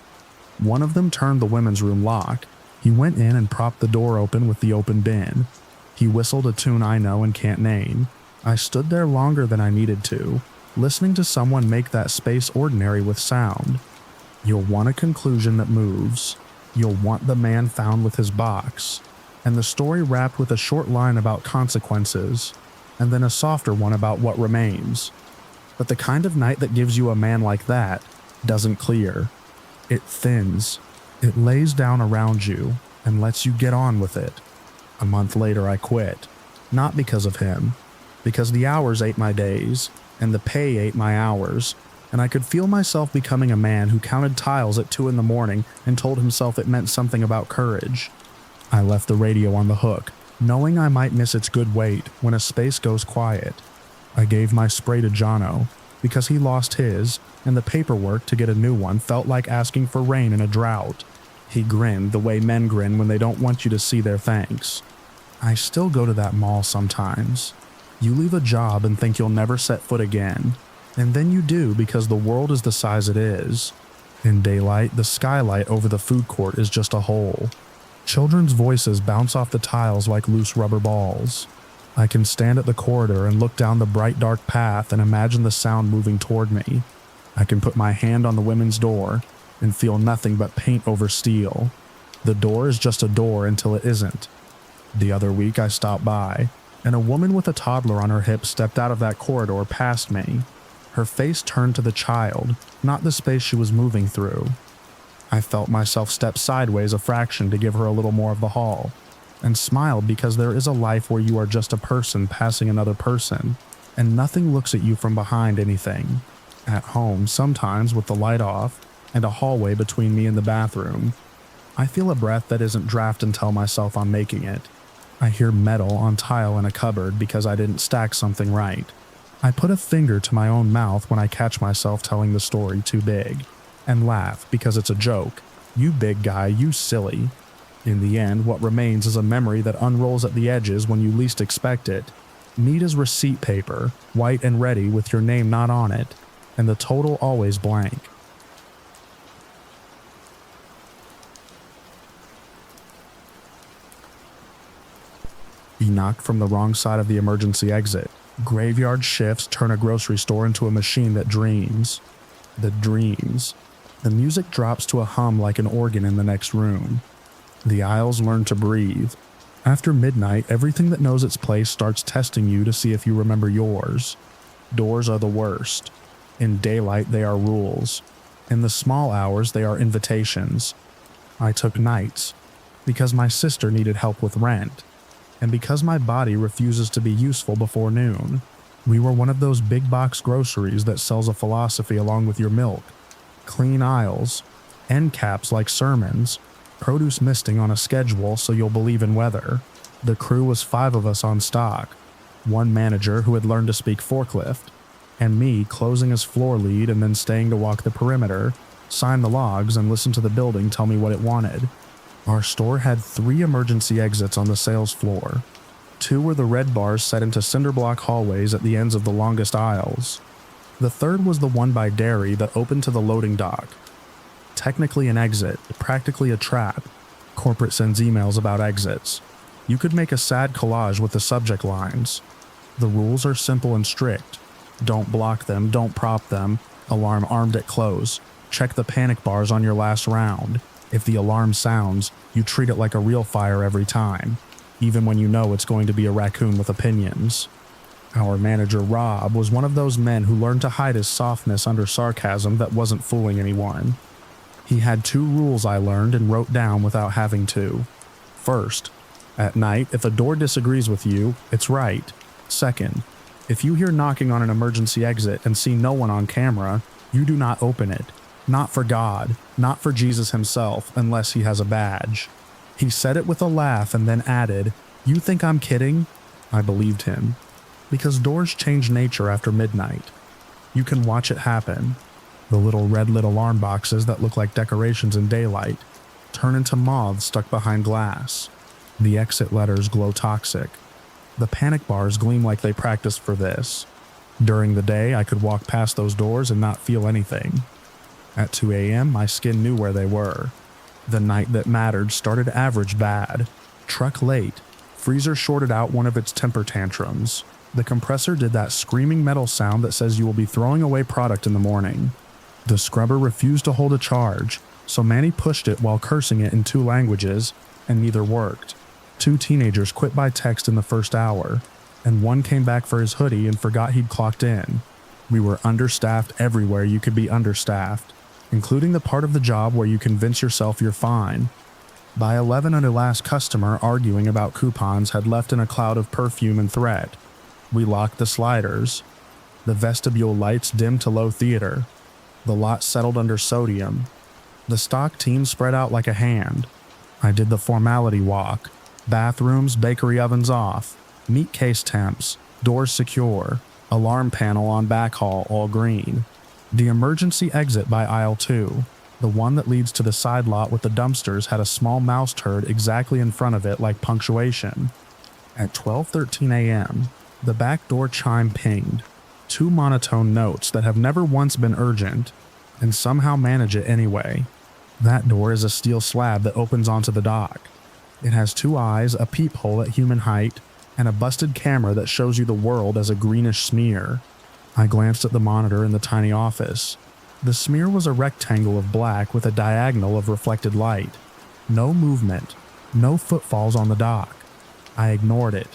One of them turned the women's room lock. He went in and propped the door open with the open bin. He whistled a tune I know and can't name. I stood there longer than I needed to, listening to someone make that space ordinary with sound. You'll want a conclusion that moves. You'll want the man found with his box. And the story wrapped with a short line about consequences, and then a softer one about what remains. But the kind of night that gives you a man like that doesn't clear. It thins. It lays down around you and lets you get on with it. A month later I quit. Not because of him. Because the hours ate my days, and the pay ate my hours, and I could feel myself becoming a man who counted tiles at 2 a.m. and told himself it meant something about courage. I left the radio on the hook, knowing I might miss its good weight when a space goes quiet. I gave my spray to Jono, because he lost his, and the paperwork to get a new one felt like asking for rain in a drought. He grinned the way men grin when they don't want you to see their thanks. I still go to that mall sometimes. You leave a job and think you'll never set foot again, and then you do because the world is the size it is. In daylight, the skylight over the food court is just a hole. Children's voices bounce off the tiles like loose rubber balls. I can stand at the corridor and look down the bright dark path and imagine the sound moving toward me. I can put my hand on the women's door and feel nothing but paint over steel. The door is just a door until it isn't. The other week I stopped by, and a woman with a toddler on her hip stepped out of that corridor past me. Her face turned to the child, not the space she was moving through. I felt myself step sideways a fraction to give her a little more of the hall, and smiled because there is a life where you are just a person passing another person, and nothing looks at you from behind anything. At home, sometimes with the light off, and a hallway between me and the bathroom, I feel a breath that isn't draft and tell myself I'm making it. I hear metal on tile in a cupboard because I didn't stack something right. I put a finger to my own mouth when I catch myself telling the story too big, and laugh because it's a joke. You big guy, you silly. In the end, what remains is a memory that unrolls at the edges when you least expect it. Neat as receipt paper, white and ready with your name not on it, and the total always blank. Be knocked from the wrong side of the emergency exit. Graveyard shifts turn a grocery store into a machine that dreams. The dreams. The music drops to a hum like an organ in the next room. The aisles learn to breathe. After midnight, everything that knows its place starts testing you to see if you remember yours. Doors are the worst. In daylight, they are rules. In the small hours, they are invitations. I took nights because my sister needed help with rent, and because my body refuses to be useful before noon. We were one of those big box groceries that sells a philosophy along with your milk. Clean aisles, end caps like sermons, produce misting on a schedule so you'll believe in weather. The crew was 5 of us on stock, one manager who had learned to speak forklift, and me closing as floor lead and then staying to walk the perimeter, sign the logs, and listen to the building tell me what it wanted. Our store had 3 emergency exits on the sales floor. 2 were the red bars set into cinder block hallways at the ends of the longest aisles. The 3rd was the one by dairy that opened to the loading dock. Technically an exit, practically a trap. Corporate sends emails about exits. You could make a sad collage with the subject lines. The rules are simple and strict. Don't block them, don't prop them. Alarm armed at close. Check the panic bars on your last round. If the alarm sounds, you treat it like a real fire every time, even when you know it's going to be a raccoon with opinions. Our manager, Rob, was one of those men who learned to hide his softness under sarcasm that wasn't fooling anyone. He had 2 rules I learned and wrote down without having to. First, at night, if a door disagrees with you, it's right. Second, if you hear knocking on an emergency exit and see no one on camera, you do not open it. Not for God, not for Jesus himself, unless he has a badge. He said it with a laugh and then added, "You think I'm kidding?" I believed him. Because doors change nature after midnight. You can watch it happen. The little red-lit alarm boxes that look like decorations in daylight turn into moths stuck behind glass. The exit letters glow toxic. The panic bars gleam like they practiced for this. During the day, I could walk past those doors and not feel anything. At 2 a.m., my skin knew where they were. The night that mattered started average bad. Truck late. Freezer shorted out one of its temper tantrums. The compressor did that screaming metal sound that says you will be throwing away product in the morning. The scrubber refused to hold a charge, so Manny pushed it while cursing it in 2 languages, and neither worked. 2 teenagers quit by text in the first hour, and one came back for his hoodie and forgot he'd clocked in. We were understaffed everywhere you could be understaffed, including the part of the job where you convince yourself you're fine. By 11, a last customer arguing about coupons had left in a cloud of perfume and threat. We locked the sliders. The vestibule lights dimmed to low theater. The lot settled under sodium. The stock team spread out like a hand. I did the formality walk. Bathrooms, bakery ovens off. Meat case temps. Doors secure. Alarm panel on back hall, all green. The emergency exit by aisle 2. The one that leads to the side lot with the dumpsters had a small mouse turd exactly in front of it like punctuation. At 12:13 a.m., the back door chime pinged. 2 monotone notes that have never once been urgent, and somehow manage it anyway. That door is a steel slab that opens onto the dock. It has 2 eyes, a peephole at human height, and a busted camera that shows you the world as a greenish smear. I glanced at the monitor in the tiny office. The smear was a rectangle of black with a diagonal of reflected light. No movement, no footfalls on the dock. I ignored it.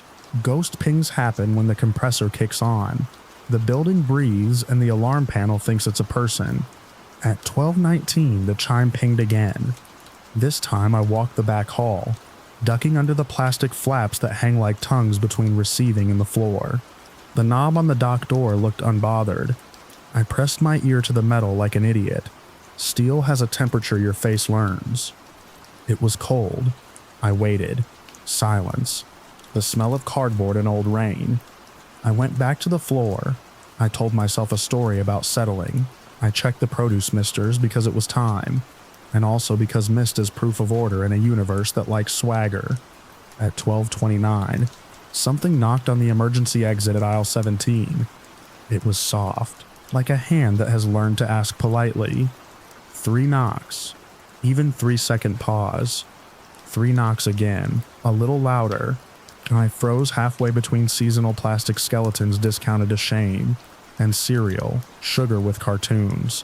Ghost pings happen when the compressor kicks on. The building breathes and the alarm panel thinks it's a person. At 12:19, the chime pinged again. This time I walked the back hall, ducking under the plastic flaps that hang like tongues between receiving and the floor. The knob on the dock door looked unbothered. I pressed my ear to the metal like an idiot. Steel has a temperature your face learns. It was cold. I waited. Silence. The smell of cardboard and old rain. I went back to the floor. I told myself a story about settling. I checked the produce misters because it was time, and also because mist is proof of order in a universe that likes swagger. At 12:29, something knocked on the emergency exit at aisle 17. It was soft, like a hand that has learned to ask politely. 3 knocks, even 3-second pause. 3 knocks again, a little louder. I froze halfway between seasonal plastic skeletons discounted to shame and cereal, sugar with cartoons.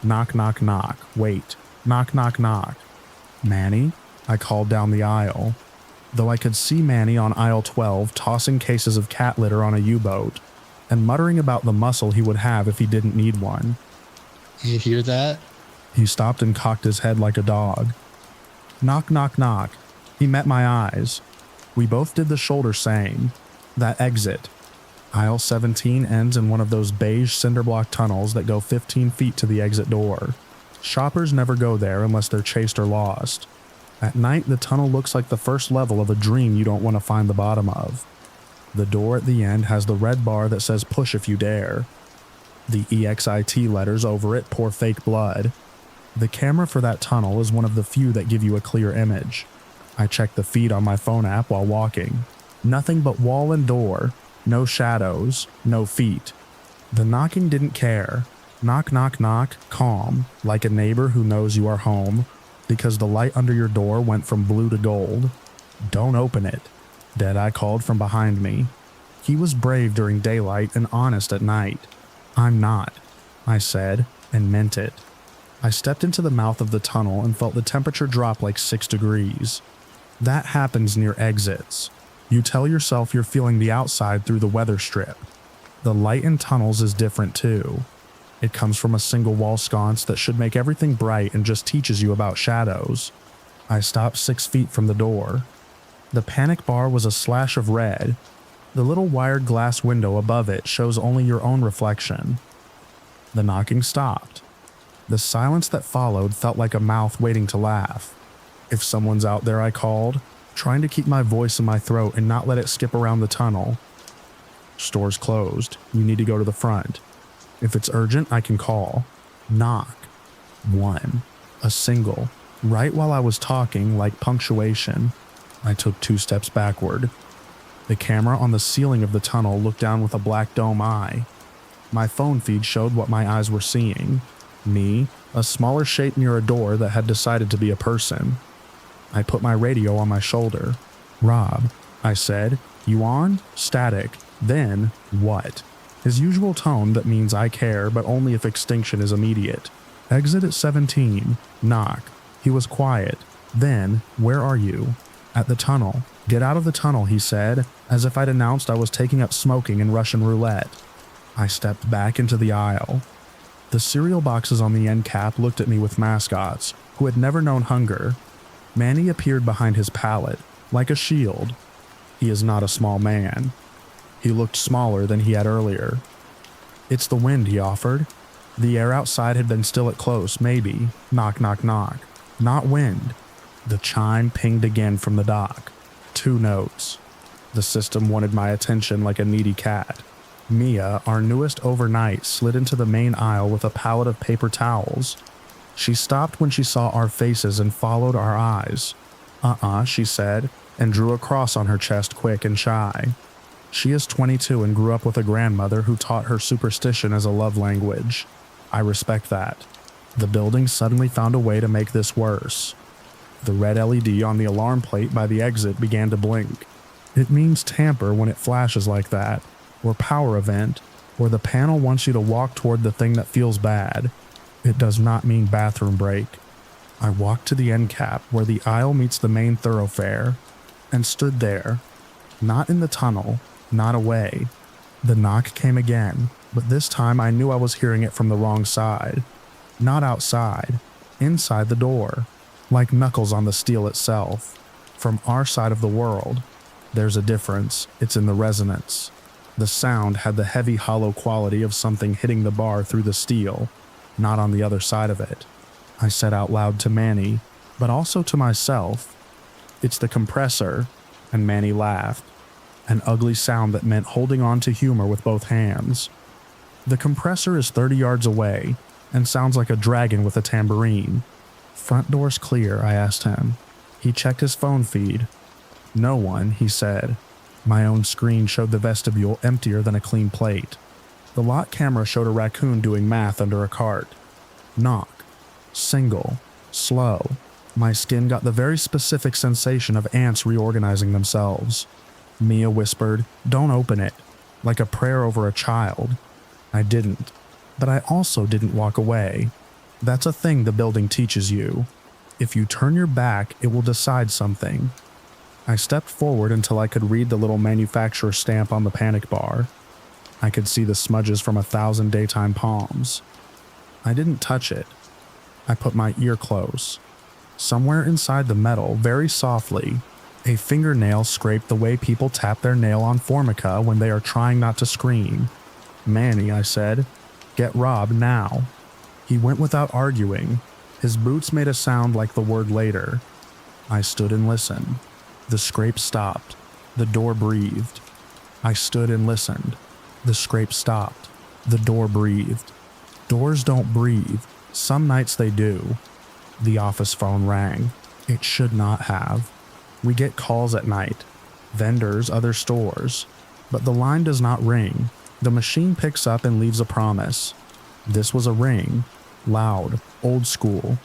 Knock, knock, knock. Wait. Knock, knock, knock. Manny? I called down the aisle. Though I could see Manny on aisle 12 tossing cases of cat litter on a U-boat and muttering about the muscle he would have if he didn't need one. You hear that? He stopped and cocked his head like a dog. Knock, knock, knock. He met my eyes. We both did the shoulder same. That exit. Aisle 17 ends in one of those beige cinderblock tunnels that go 15 feet to the exit door. Shoppers never go there unless they're chased or lost. At night, the tunnel looks like the first level of a dream you don't want to find the bottom of. The door at the end has the red bar that says push if you dare. The EXIT letters over it pour fake blood. The camera for that tunnel is one of the few that give you a clear image. I checked the feed on my phone app while walking. Nothing but wall and door. No shadows. No feet. The knocking didn't care. Knock, knock, knock, calm, like a neighbor who knows you are home, because the light under your door went from blue to gold. Don't open it. Deadeye called from behind me. He was brave during daylight and honest at night. I'm not, I said, and meant it. I stepped into the mouth of the tunnel and felt the temperature drop like 6 degrees. That happens near exits. You tell yourself you're feeling the outside through the weather strip. The light in tunnels is different too. It comes from a single wall sconce that should make everything bright and just teaches you about shadows. I stopped 6 feet from the door. The panic bar was a slash of red. The little wired glass window above it shows only your own reflection. The knocking stopped. The silence that followed felt like a mouth waiting to laugh. If someone's out there, I called, trying to keep my voice in my throat and not let it skip around the tunnel. Store's closed. You need to go to the front. If it's urgent, I can call. Knock. 1. A single. Right while I was talking, like punctuation. I took 2 steps backward. The camera on the ceiling of the tunnel looked down with a black dome eye. My phone feed showed what my eyes were seeing. Me, a smaller shape near a door that had decided to be a person. I put my radio on my shoulder. Rob, I said, you on? Static. Then, what? His usual tone that means I care, but only if extinction is immediate. Exit at 17. Knock. He was quiet. Then, where are you? At the tunnel. Get out of the tunnel, he said, as if I'd announced I was taking up smoking in Russian roulette. I stepped back into the aisle. The cereal boxes on the end cap looked at me with mascots, who had never known hunger. Manny appeared behind his pallet, like a shield. He is not a small man. He looked smaller than he had earlier. It's the wind, he offered. The air outside had been still at close, maybe. Knock, knock, knock. Not wind. The chime pinged again from the dock. 2 notes. The system wanted my attention like a needy cat. Mia, our newest overnight, slid into the main aisle with a pallet of paper towels. She stopped when she saw our faces and followed our eyes. She said, and drew a cross on her chest quick and shy. She is 22 and grew up with a grandmother who taught her superstition as a love language. I respect that. The building suddenly found a way to make this worse. The red LED on the alarm plate by the exit began to blink. It means tamper when it flashes like that, or power event, or the panel wants you to walk toward the thing that feels bad. It does not mean bathroom break. I walked to the end cap where the aisle meets the main thoroughfare, and stood there. Not in the tunnel, not away. The knock came again, but this time I knew I was hearing it from the wrong side. Not outside, inside the door, like knuckles on the steel itself. From our side of the world. There's a difference, it's in the resonance. The sound had the heavy hollow quality of something hitting the bar through the steel, not on the other side of it. I said out loud to Manny, but also to myself, "It's the compressor," and Manny laughed. An ugly sound that meant holding on to humor with both hands. The compressor is 30 yards away, and sounds like a dragon with a tambourine. "Front door's clear," I asked him. He checked his phone feed. "No one," he said. My own screen showed the vestibule emptier than a clean plate. The lot camera showed a raccoon doing math under a cart. Knock. Single. Slow. My skin got the very specific sensation of ants reorganizing themselves. Mia whispered, "Don't open it," like a prayer over a child. I didn't, but I also didn't walk away. That's a thing the building teaches you. If you turn your back, it will decide something. I stepped forward until I could read the little manufacturer stamp on the panic bar. I could see the smudges from 1,000 daytime palms. I didn't touch it. I put my ear close. Somewhere inside the metal, very softly, a fingernail scraped the way people tap their nail on formica when they are trying not to scream. "Manny," I said, "get Rob now." He went without arguing. His boots made a sound like the word later. I stood and listened. The scrape stopped. The door breathed. I stood and listened. The scrape stopped. The door breathed. Doors don't breathe. Some nights they do. The office phone rang. It should not have. We get calls at night. Vendors, other stores. But the line does not ring. The machine picks up and leaves a promise. This was a ring. Loud. Old school.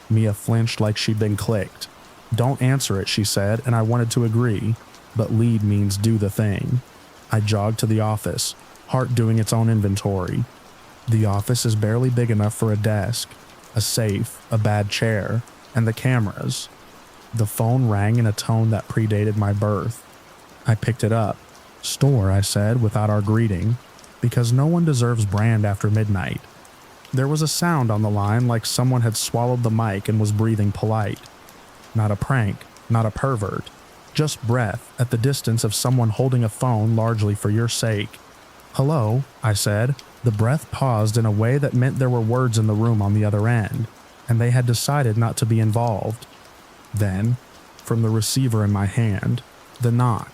Mia flinched like she'd been clicked. "Don't answer it," she said, and I wanted to agree. But lead means do the thing. I jogged to the office, heart doing its own inventory. The office is barely big enough for a desk, a safe, a bad chair, and the cameras. The phone rang in a tone that predated my birth. I picked it up. "Store," I said without our greeting, because no one deserves brand after midnight. There was a sound on the line like someone had swallowed the mic and was breathing polite. Not a prank, not a pervert, just breath at the distance of someone holding a phone largely for your sake. "Hello," I said. The breath paused in a way that meant there were words in the room on the other end, and they had decided not to be involved. Then, from the receiver in my hand, the knock.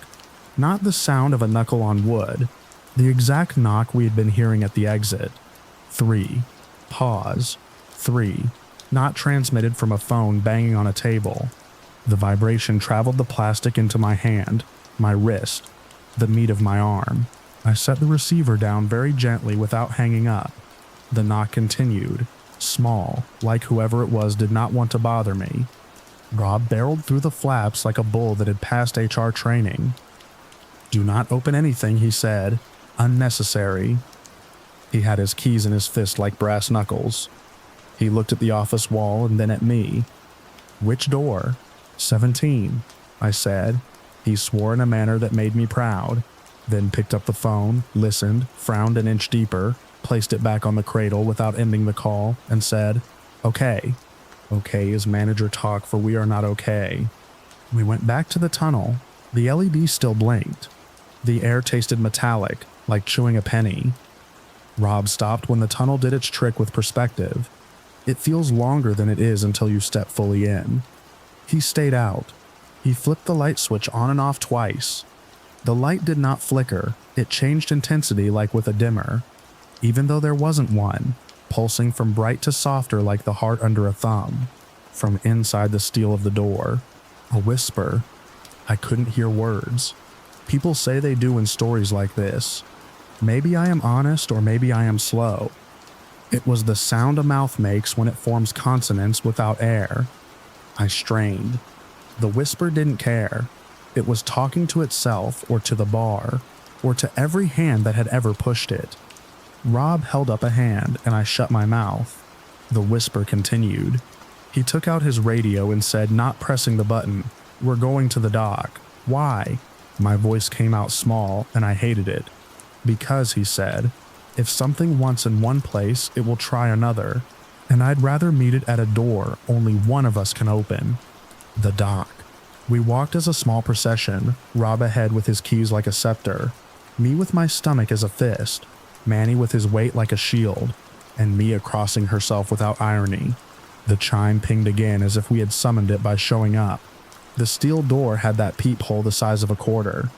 Not the sound of a knuckle on wood, the exact knock we had been hearing at the exit. 3. Pause. 3. Not transmitted from a phone banging on a table. The vibration traveled the plastic into my hand, my wrist, the meat of my arm. I set the receiver down very gently without hanging up. The knock continued, small, like whoever it was did not want to bother me. Rob barreled through the flaps like a bull that had passed HR training. "Do not open anything," he said. "Unnecessary." He had his keys in his fist like brass knuckles. He looked at the office wall and then at me. "Which door?" 17, I said. He swore in a manner that made me proud, then picked up the phone, listened, frowned an inch deeper, placed it back on the cradle without ending the call, and said, "Okay." Okay is manager talk, for we are not okay. We went back to the tunnel. The LED still blinked. The air tasted metallic, like chewing a penny. Rob stopped when the tunnel did its trick with perspective. It feels longer than it is until you step fully in. He stayed out. He flipped the light switch on and off twice. The light did not flicker. It changed intensity like with a dimmer, even though there wasn't one, pulsing from bright to softer like the heart under a thumb. From inside the steel of the door, a whisper. I couldn't hear words. People say they do in stories like this. Maybe I am honest, or maybe I am slow. It was the sound a mouth makes when it forms consonants without air. I strained. The whisper didn't care. It was talking to itself, or to the bar, or to every hand that had ever pushed it. Rob held up a hand, and I shut my mouth. The whisper continued. He took out his radio and said, not pressing the button, "We're going to the dock." "Why?" My voice came out small, and I hated it. "Because," he said, "if something wants in one place, it will try another, and I'd rather meet it at a door only one of us can open." The dock. We walked as a small procession, Rob ahead with his keys like a scepter, me with my stomach as a fist, Manny with his weight like a shield, and Mia crossing herself without irony. The chime pinged again as if we had summoned it by showing up. The steel door had that peephole the size of a quarter.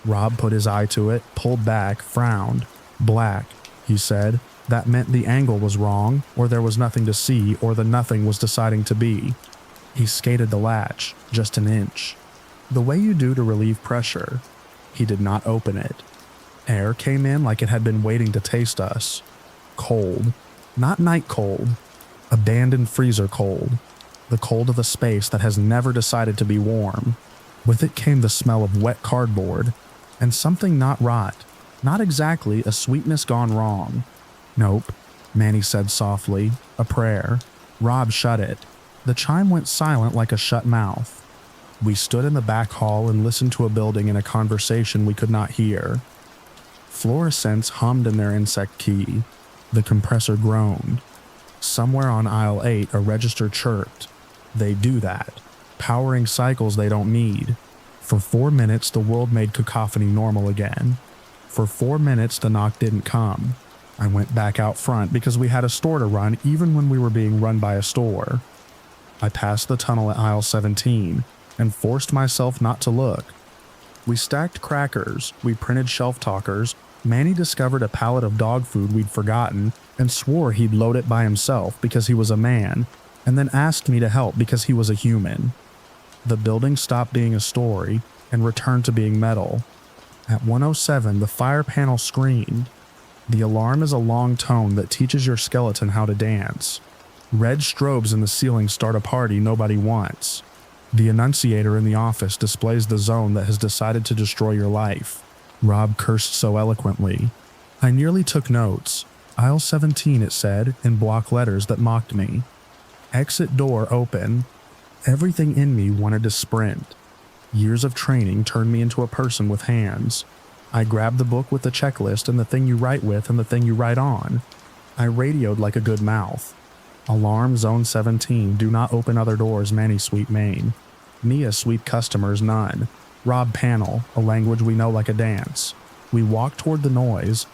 Rob put his eye to it, pulled back, frowned. "Black," he said. That meant the angle was wrong, or there was nothing to see, or the nothing was deciding to be. He skated the latch, just an inch. The way you do to relieve pressure. He did not open it. Air came in like it had been waiting to taste us. Cold. Not night cold. Abandoned freezer cold. The cold of a space that has never decided to be warm. With it came the smell of wet cardboard and something not rot, not exactly a sweetness gone wrong. Nope, Manny said softly, a prayer. Rob shut it. The chime went silent like a shut mouth. We stood in the back hall and listened to a building in a conversation we could not hear. Fluorescents hummed in their insect key. The compressor groaned. Somewhere on aisle 8 a register chirped. They do that, powering cycles they don't need. For 4 minutes the world made cacophony normal again. For 4 minutes the knock didn't come. I went back out front because we had a store to run even when we were being run by a store. I passed the tunnel at aisle 17 and forced myself not to look. We stacked crackers, we printed shelf talkers, Manny discovered a pallet of dog food we'd forgotten and swore he'd load it by himself because he was a man, and then asked me to help because he was a human. The building stopped being a story and returned to being metal. At 107, the fire panel screamed. The alarm is a long tone that teaches your skeleton how to dance. Red strobes in the ceiling start a party nobody wants. The annunciator in the office displays the zone that has decided to destroy your life. Rob cursed so eloquently. I nearly took notes. Aisle 17, it said, in block letters that mocked me. Exit door open. Everything in me wanted to sprint. Years of training turned me into a person with hands. I grabbed the book with the checklist and the thing you write with and the thing you write on. I radioed like a good mouth. Alarm Zone 17, do not open other doors, Manny Sweet Main. Mia Sweet Customers, none. Rob Panel, a language we know like a dance. We walked toward the noise.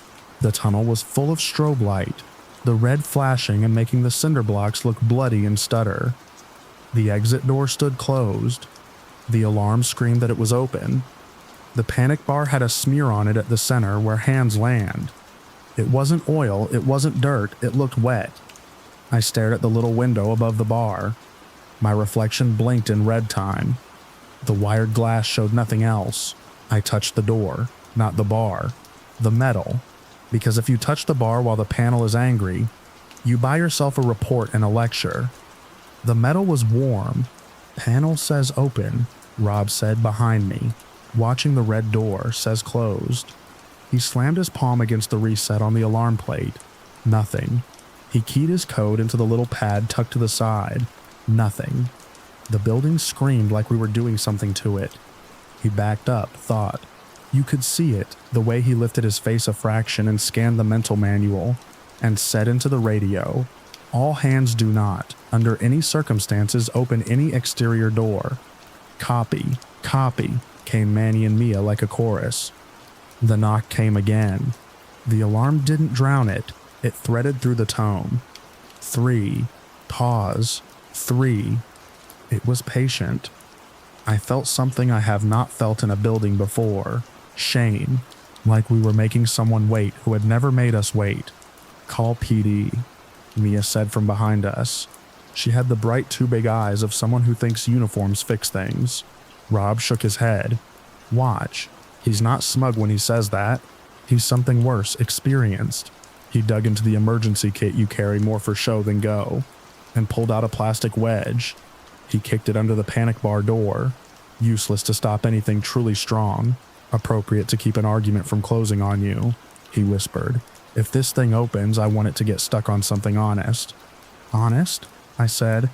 The tunnel was full of strobe light, the red flashing and making the cinder blocks look bloody and stutter. The exit door stood closed. The alarm screamed that it was open. The panic bar had a smear on it at the center where hands land. It wasn't oil, it wasn't dirt, it looked wet. I stared at the little window above the bar. My reflection blinked in red time. The wired glass showed nothing else. I touched the door, not the bar. The metal. Because if you touch the bar while the panel is angry, you buy yourself a report and a lecture. The metal was warm. Panel says open, Rob said behind me. Watching the red door, says closed. He slammed his palm against the reset on the alarm plate. Nothing. He keyed his code into the little pad tucked to the side. Nothing. The building screamed like we were doing something to it. He backed up, thought. You could see it, the way he lifted his face a fraction and scanned the mental manual, and said into the radio, all hands do not, under any circumstances, open any exterior door. Copy, copy, came Manny and Mia like a chorus. The knock came again. The alarm didn't drown it. It threaded through the tone. 3. Pause. 3. It was patient. I felt something I have not felt in a building before. Shame. Like we were making someone wait who had never made us wait. Call PD, Mia said from behind us. She had the bright two big eyes of someone who thinks uniforms fix things. Rob shook his head. Watch. He's not smug when he says that. He's something worse, experienced. He dug into the emergency kit you carry more for show than go, and pulled out a plastic wedge. He kicked it under the panic bar door. Useless to stop anything truly strong. Appropriate to keep an argument from closing on you. He whispered. If this thing opens, I want it to get stuck on something honest. Honest? I said.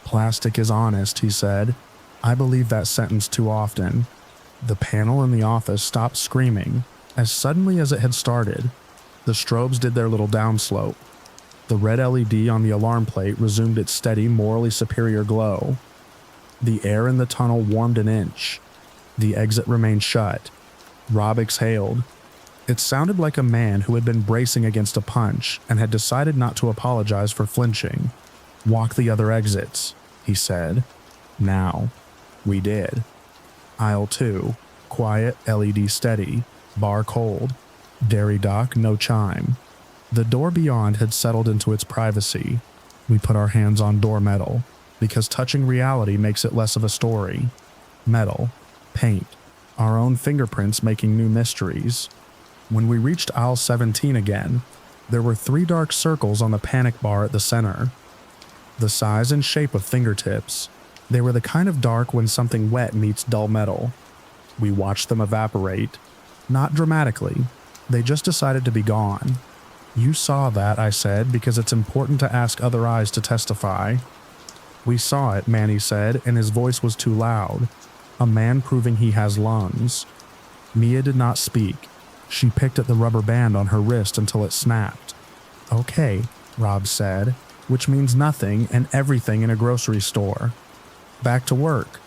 Plastic is honest, he said. I believe that sentence too often. The panel in the office stopped screaming, as suddenly as it had started. The strobes did their little downslope. The red LED on the alarm plate resumed its steady, morally superior glow. The air in the tunnel warmed an inch. The exit remained shut. Rob exhaled. It sounded like a man who had been bracing against a punch and had decided not to apologize for flinching. Walk the other exits, he said. Now. We did. Aisle 2. Quiet, LED steady. Bar cold. Dairy dock, no chime. The door beyond had settled into its privacy. We put our hands on door metal, because touching reality makes it less of a story. Metal. Paint. Our own fingerprints making new mysteries. When we reached aisle 17 again, there were 3 dark circles on the panic bar at the center. The size and shape of fingertips. They were the kind of dark when something wet meets dull metal. We watched them evaporate. Not dramatically. They just decided to be gone. You saw that, I said, because it's important to ask other eyes to testify. We saw it, Manny said, and his voice was too loud. A man proving he has lungs. Mia did not speak. She picked at the rubber band on her wrist until it snapped. Okay, Rob said, which means nothing and everything in a grocery store. Back to work.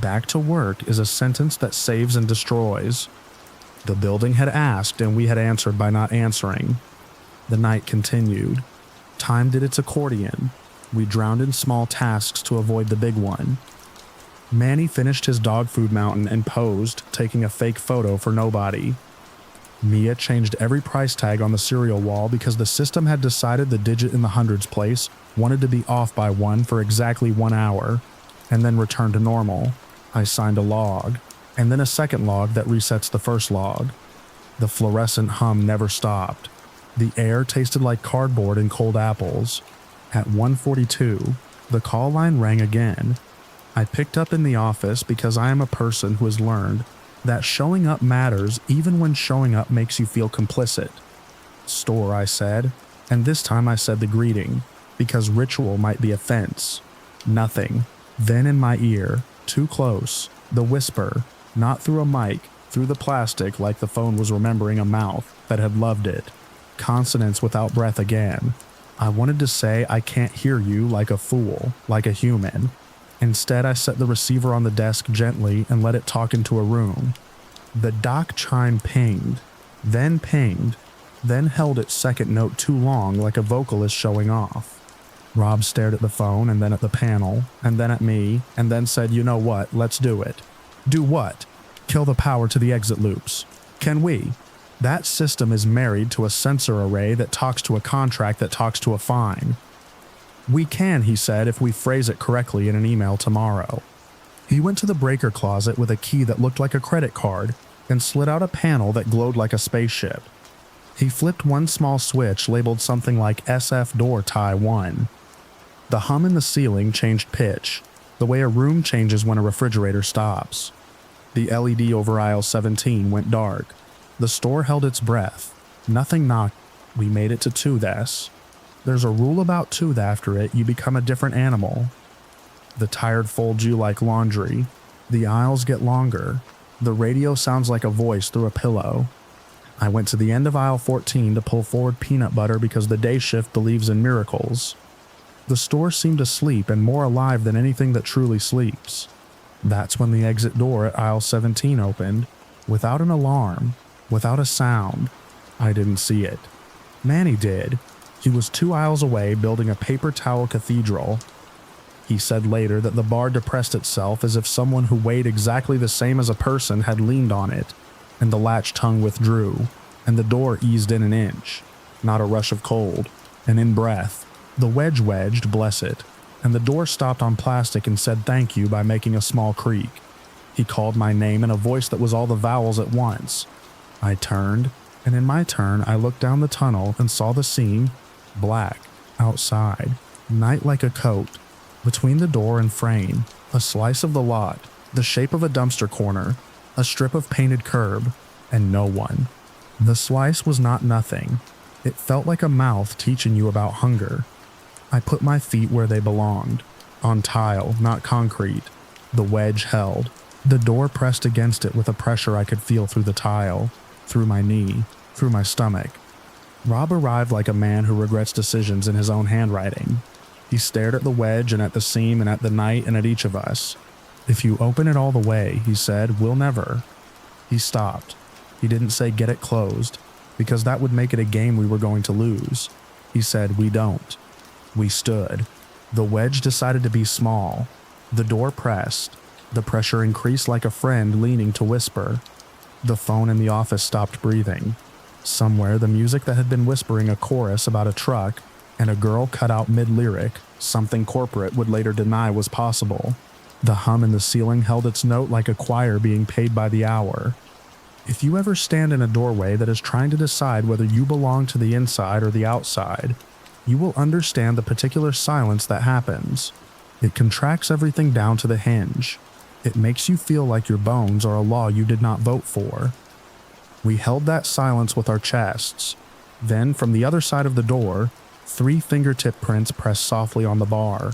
Back to work is a sentence that saves and destroys. The building had asked and we had answered by not answering. The night continued. Time did its accordion. We drowned in small tasks to avoid the big one. Manny finished his dog food mountain and posed, taking a fake photo for nobody. Mia changed every price tag on the cereal wall because the system had decided the digit in the hundreds place wanted to be off by one for exactly 1 hour, and then return to normal. I signed a log, and then a second log that resets the first log. The fluorescent hum never stopped. The air tasted like cardboard and cold apples. At 1:42, the call line rang again. I picked up in the office because I am a person who has learned that showing up matters even when showing up makes you feel complicit. Store, I said, and this time I said the greeting, because ritual might be offense. Nothing. Then in my ear, too close, the whisper, not through a mic, through the plastic like the phone was remembering a mouth that had loved it. Consonants without breath again. I wanted to say I can't hear you like a fool, like a human. Instead, I set the receiver on the desk gently and let it talk into a room. The dock chime pinged, then held its second note too long like a vocalist showing off. Rob stared at the phone and then at the panel, and then at me, and then said, "You know what, let's do it." Do what? Kill the power to the exit loops. Can we? That system is married to a sensor array that talks to a contract that talks to a fine. We can, he said, if we phrase it correctly in an email tomorrow. He went to the breaker closet with a key that looked like a credit card and slid out a panel that glowed like a spaceship. He flipped one small switch labeled something like SF Door Tie 1. The hum in the ceiling changed pitch, the way a room changes when a refrigerator stops. The LED over aisle 17 went dark. The store held its breath. Nothing knocked. We made it to Tooth. There's a rule about Tooth after it, you become a different animal. The tired folds you like laundry. The aisles get longer. The radio sounds like a voice through a pillow. I went to the end of aisle 14 to pull forward peanut butter because the day shift believes in miracles. The store seemed asleep and more alive than anything that truly sleeps. That's when the exit door at aisle 17 opened, without an alarm, without a sound. I didn't see it. Manny did. He was 2 aisles away building a paper towel cathedral. He said later that the bar depressed itself as if someone who weighed exactly the same as a person had leaned on it, and the latch tongue withdrew, and the door eased in an inch. Not a rush of cold, an in-breath. The wedge wedged, bless it, and the door stopped on plastic and said thank you by making a small creak. He called my name in a voice that was all the vowels at once. I turned, and in my turn I looked down the tunnel and saw the scene, black, outside, night like a coat. Between the door and frame, a slice of the lot, the shape of a dumpster corner, a strip of painted curb, and no one. The slice was not nothing. It felt like a mouth teaching you about hunger. I put my feet where they belonged, on tile, not concrete. The wedge held. The door pressed against it with a pressure I could feel through the tile, through my knee, through my stomach. Rob arrived like a man who regrets decisions in his own handwriting. He stared at the wedge and at the seam and at the night and at each of us. If you open it all the way, he said, we'll never. He stopped. He didn't say get it closed, because that would make it a game we were going to lose. He said we don't. We stood. The wedge decided to be small. The door pressed. The pressure increased like a friend leaning to whisper. The phone in the office stopped breathing. Somewhere the music that had been whispering a chorus about a truck and a girl cut out mid-lyric, something corporate would later deny was possible. The hum in the ceiling held its note like a choir being paid by the hour. If you ever stand in a doorway that is trying to decide whether you belong to the inside or the outside, you will understand the particular silence that happens. It contracts everything down to the hinge. It makes you feel like your bones are a law you did not vote for. We held that silence with our chests. Then, from the other side of the door, 3 fingertip prints pressed softly on the bar.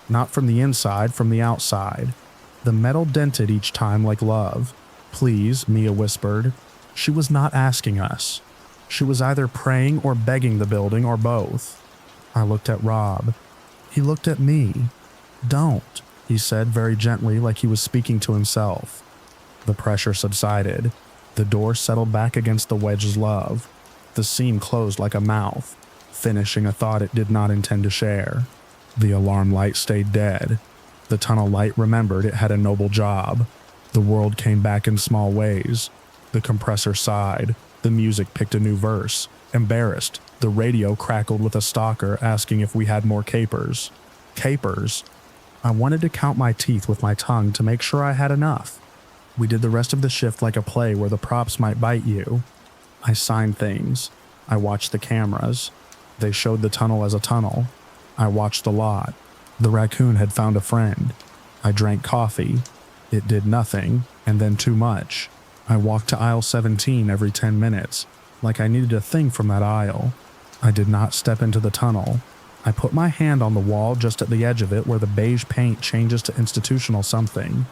Not from the inside, from the outside. The metal dented each time like love. "Please," Mia whispered. She was not asking us. She was either praying or begging the building, or both. I looked at Rob. He looked at me. "Don't," he said very gently, like he was speaking to himself. The pressure subsided. The door settled back against the wedge's love. The seam closed like a mouth, finishing a thought it did not intend to share. The alarm light stayed dead. The tunnel light remembered it had a noble job. The world came back in small ways. The compressor sighed. The music picked a new verse. Embarrassed, the radio crackled with a stalker asking if we had more capers. Capers. I wanted to count my teeth with my tongue to make sure I had enough. We did the rest of the shift like a play where the props might bite you. I signed things. I watched the cameras. They showed the tunnel as a tunnel. I watched the lot. The raccoon had found a friend. I drank coffee. It did nothing, and then too much. I walked to aisle 17 every 10 minutes, like I needed a thing from that aisle. I did not step into the tunnel. I put my hand on the wall just at the edge of it where the beige paint changes to institutional something.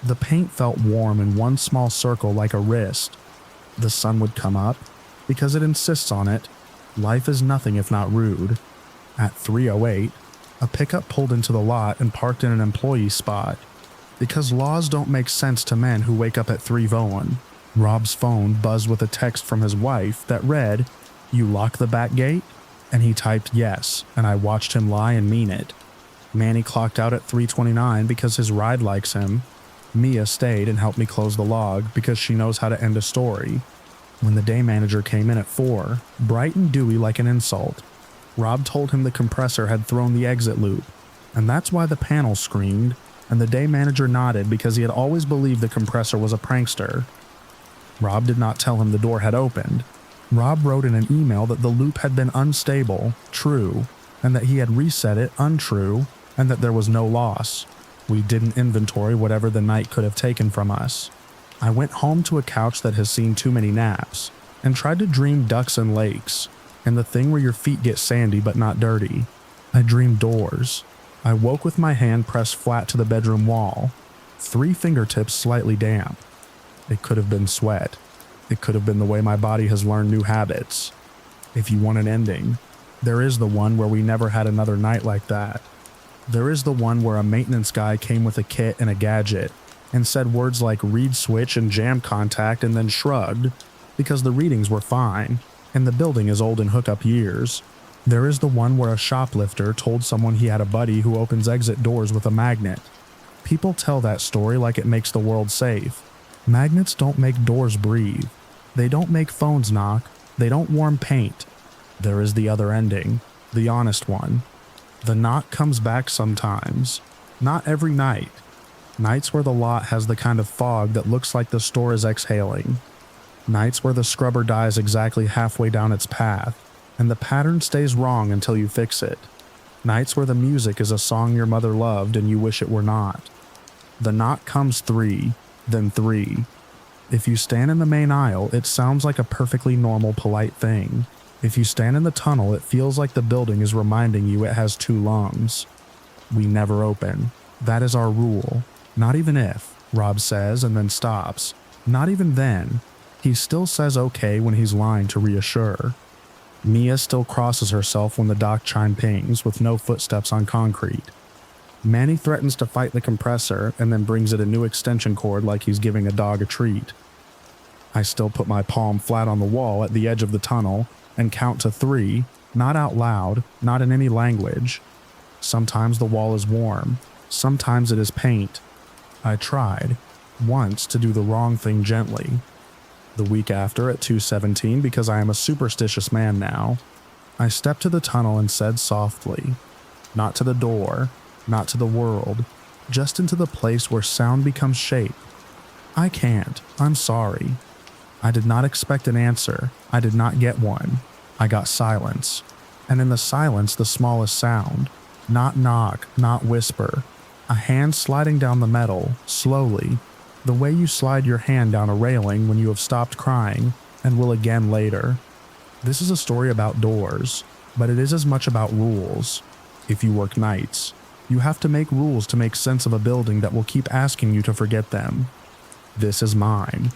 The paint felt warm in one small circle like a wrist. The sun would come up, because it insists on it. Life is nothing if not rude. At 3:08, a pickup pulled into the lot and parked in an employee spot. Because laws don't make sense to men who wake up at 3:01. Rob's phone buzzed with a text from his wife that read, "You lock the back gate?" And he typed yes, and I watched him lie and mean it. Manny clocked out at 3:29 because his ride likes him. Mia stayed and helped me close the log because she knows how to end a story. When the day manager came in at 4, bright and dewy like an insult, Rob told him the compressor had thrown the exit loop, and that's why the panel screamed, and the day manager nodded because he had always believed the compressor was a prankster. Rob did not tell him the door had opened. Rob wrote in an email that the loop had been unstable, true, and that he had reset it, untrue, and that there was no loss. We didn't inventory whatever the night could have taken from us. I went home to a couch that has seen too many naps, and tried to dream ducks and lakes, and the thing where your feet get sandy but not dirty. I dreamed doors. I woke with my hand pressed flat to the bedroom wall, 3 fingertips slightly damp. It could have been sweat. It could have been the way my body has learned new habits. If you want an ending, there is the one where we never had another night like that. There is the one where a maintenance guy came with a kit and a gadget and said words like read switch and jam contact and then shrugged because the readings were fine and the building is old in hookup years. There is the one where a shoplifter told someone he had a buddy who opens exit doors with a magnet. People tell that story like it makes the world safe. Magnets don't make doors breathe. They don't make phones knock. They don't warm paint. There is the other ending, the honest one. The knock comes back sometimes. Not every night. Nights where the lot has the kind of fog that looks like the store is exhaling. Nights where the scrubber dies exactly halfway down its path, and the pattern stays wrong until you fix it. Nights where the music is a song your mother loved and you wish it were not. The knock comes 3, then 3. If you stand in the main aisle, it sounds like a perfectly normal, polite thing. If you stand in the tunnel, it feels like the building is reminding you it has 2 lungs. We never open. That is our rule. Not even if, Rob says and then stops. Not even then. He still says okay when he's lying to reassure. Mia still crosses herself when the dock chime pings with no footsteps on concrete. Manny threatens to fight the compressor and then brings it a new extension cord like he's giving a dog a treat. I still put my palm flat on the wall at the edge of the tunnel and count to 3, not out loud, not in any language. Sometimes the wall is warm, sometimes it is paint. I tried, once, to do the wrong thing gently. The week after at 2:17, because I am a superstitious man now, I stepped to the tunnel and said softly, not to the door, not to the world, just into the place where sound becomes shape. I can't. I'm sorry. I did not expect an answer. I did not get one. I got silence. And in the silence, the smallest sound. Not knock, not whisper. A hand sliding down the metal, slowly, the way you slide your hand down a railing when you have stopped crying and will again later. This is a story about doors, but it is as much about rules. If you work nights, you have to make rules to make sense of a building that will keep asking you to forget them. This is mine.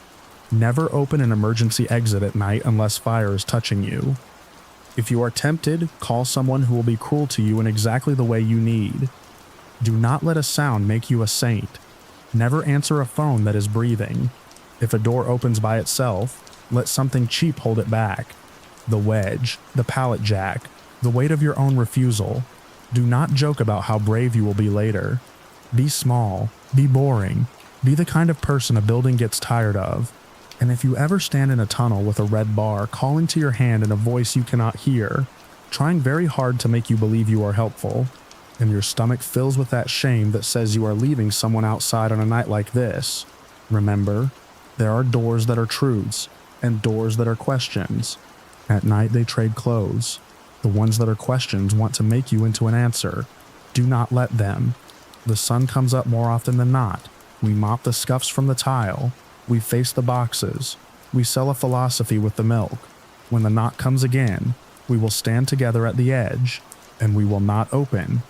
Never open an emergency exit at night unless fire is touching you. If you are tempted, call someone who will be cruel to you in exactly the way you need. Do not let a sound make you a saint. Never answer a phone that is breathing. If a door opens by itself, let something cheap hold it back. The wedge, the pallet jack, the weight of your own refusal. Do not joke about how brave you will be later. Be small, be boring, be the kind of person a building gets tired of. And if you ever stand in a tunnel with a red bar calling to your hand in a voice you cannot hear, trying very hard to make you believe you are helpful, and your stomach fills with that shame that says you are leaving someone outside on a night like this, remember, there are doors that are truths and doors that are questions. At night they trade clothes. The ones that are questions want to make you into an answer. Do not let them. The sun comes up more often than not. We mop the scuffs from the tile. We face the boxes. We sell a philosophy with the milk. When the knock comes again, we will stand together at the edge, and we will not open.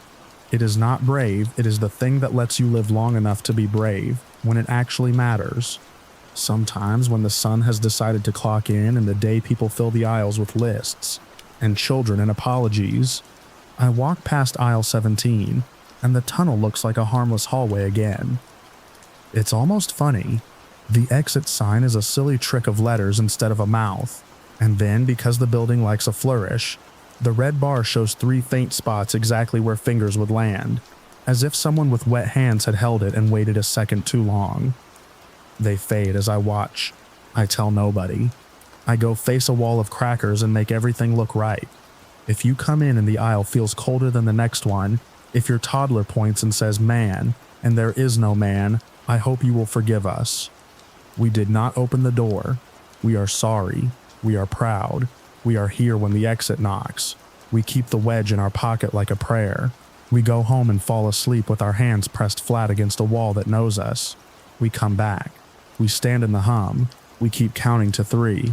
It is not brave, it is the thing that lets you live long enough to be brave, when it actually matters. Sometimes when the sun has decided to clock in and the day people fill the aisles with lists, and children and apologies, I walk past aisle 17, and the tunnel looks like a harmless hallway again. It's almost funny. The exit sign is a silly trick of letters instead of a mouth, and then because the building likes a flourish, the red bar shows 3 faint spots exactly where fingers would land, as if someone with wet hands had held it and waited a second too long. They fade as I watch. I tell nobody. I go face a wall of crackers and make everything look right. If you come in and the aisle feels colder than the next one, if your toddler points and says man, and there is no man, I hope you will forgive us. We did not open the door. We are sorry. We are proud. We are here when the exit knocks. We keep the wedge in our pocket like a prayer. We go home and fall asleep with our hands pressed flat against a wall that knows us. We come back. We stand in the hum. We keep counting to 3.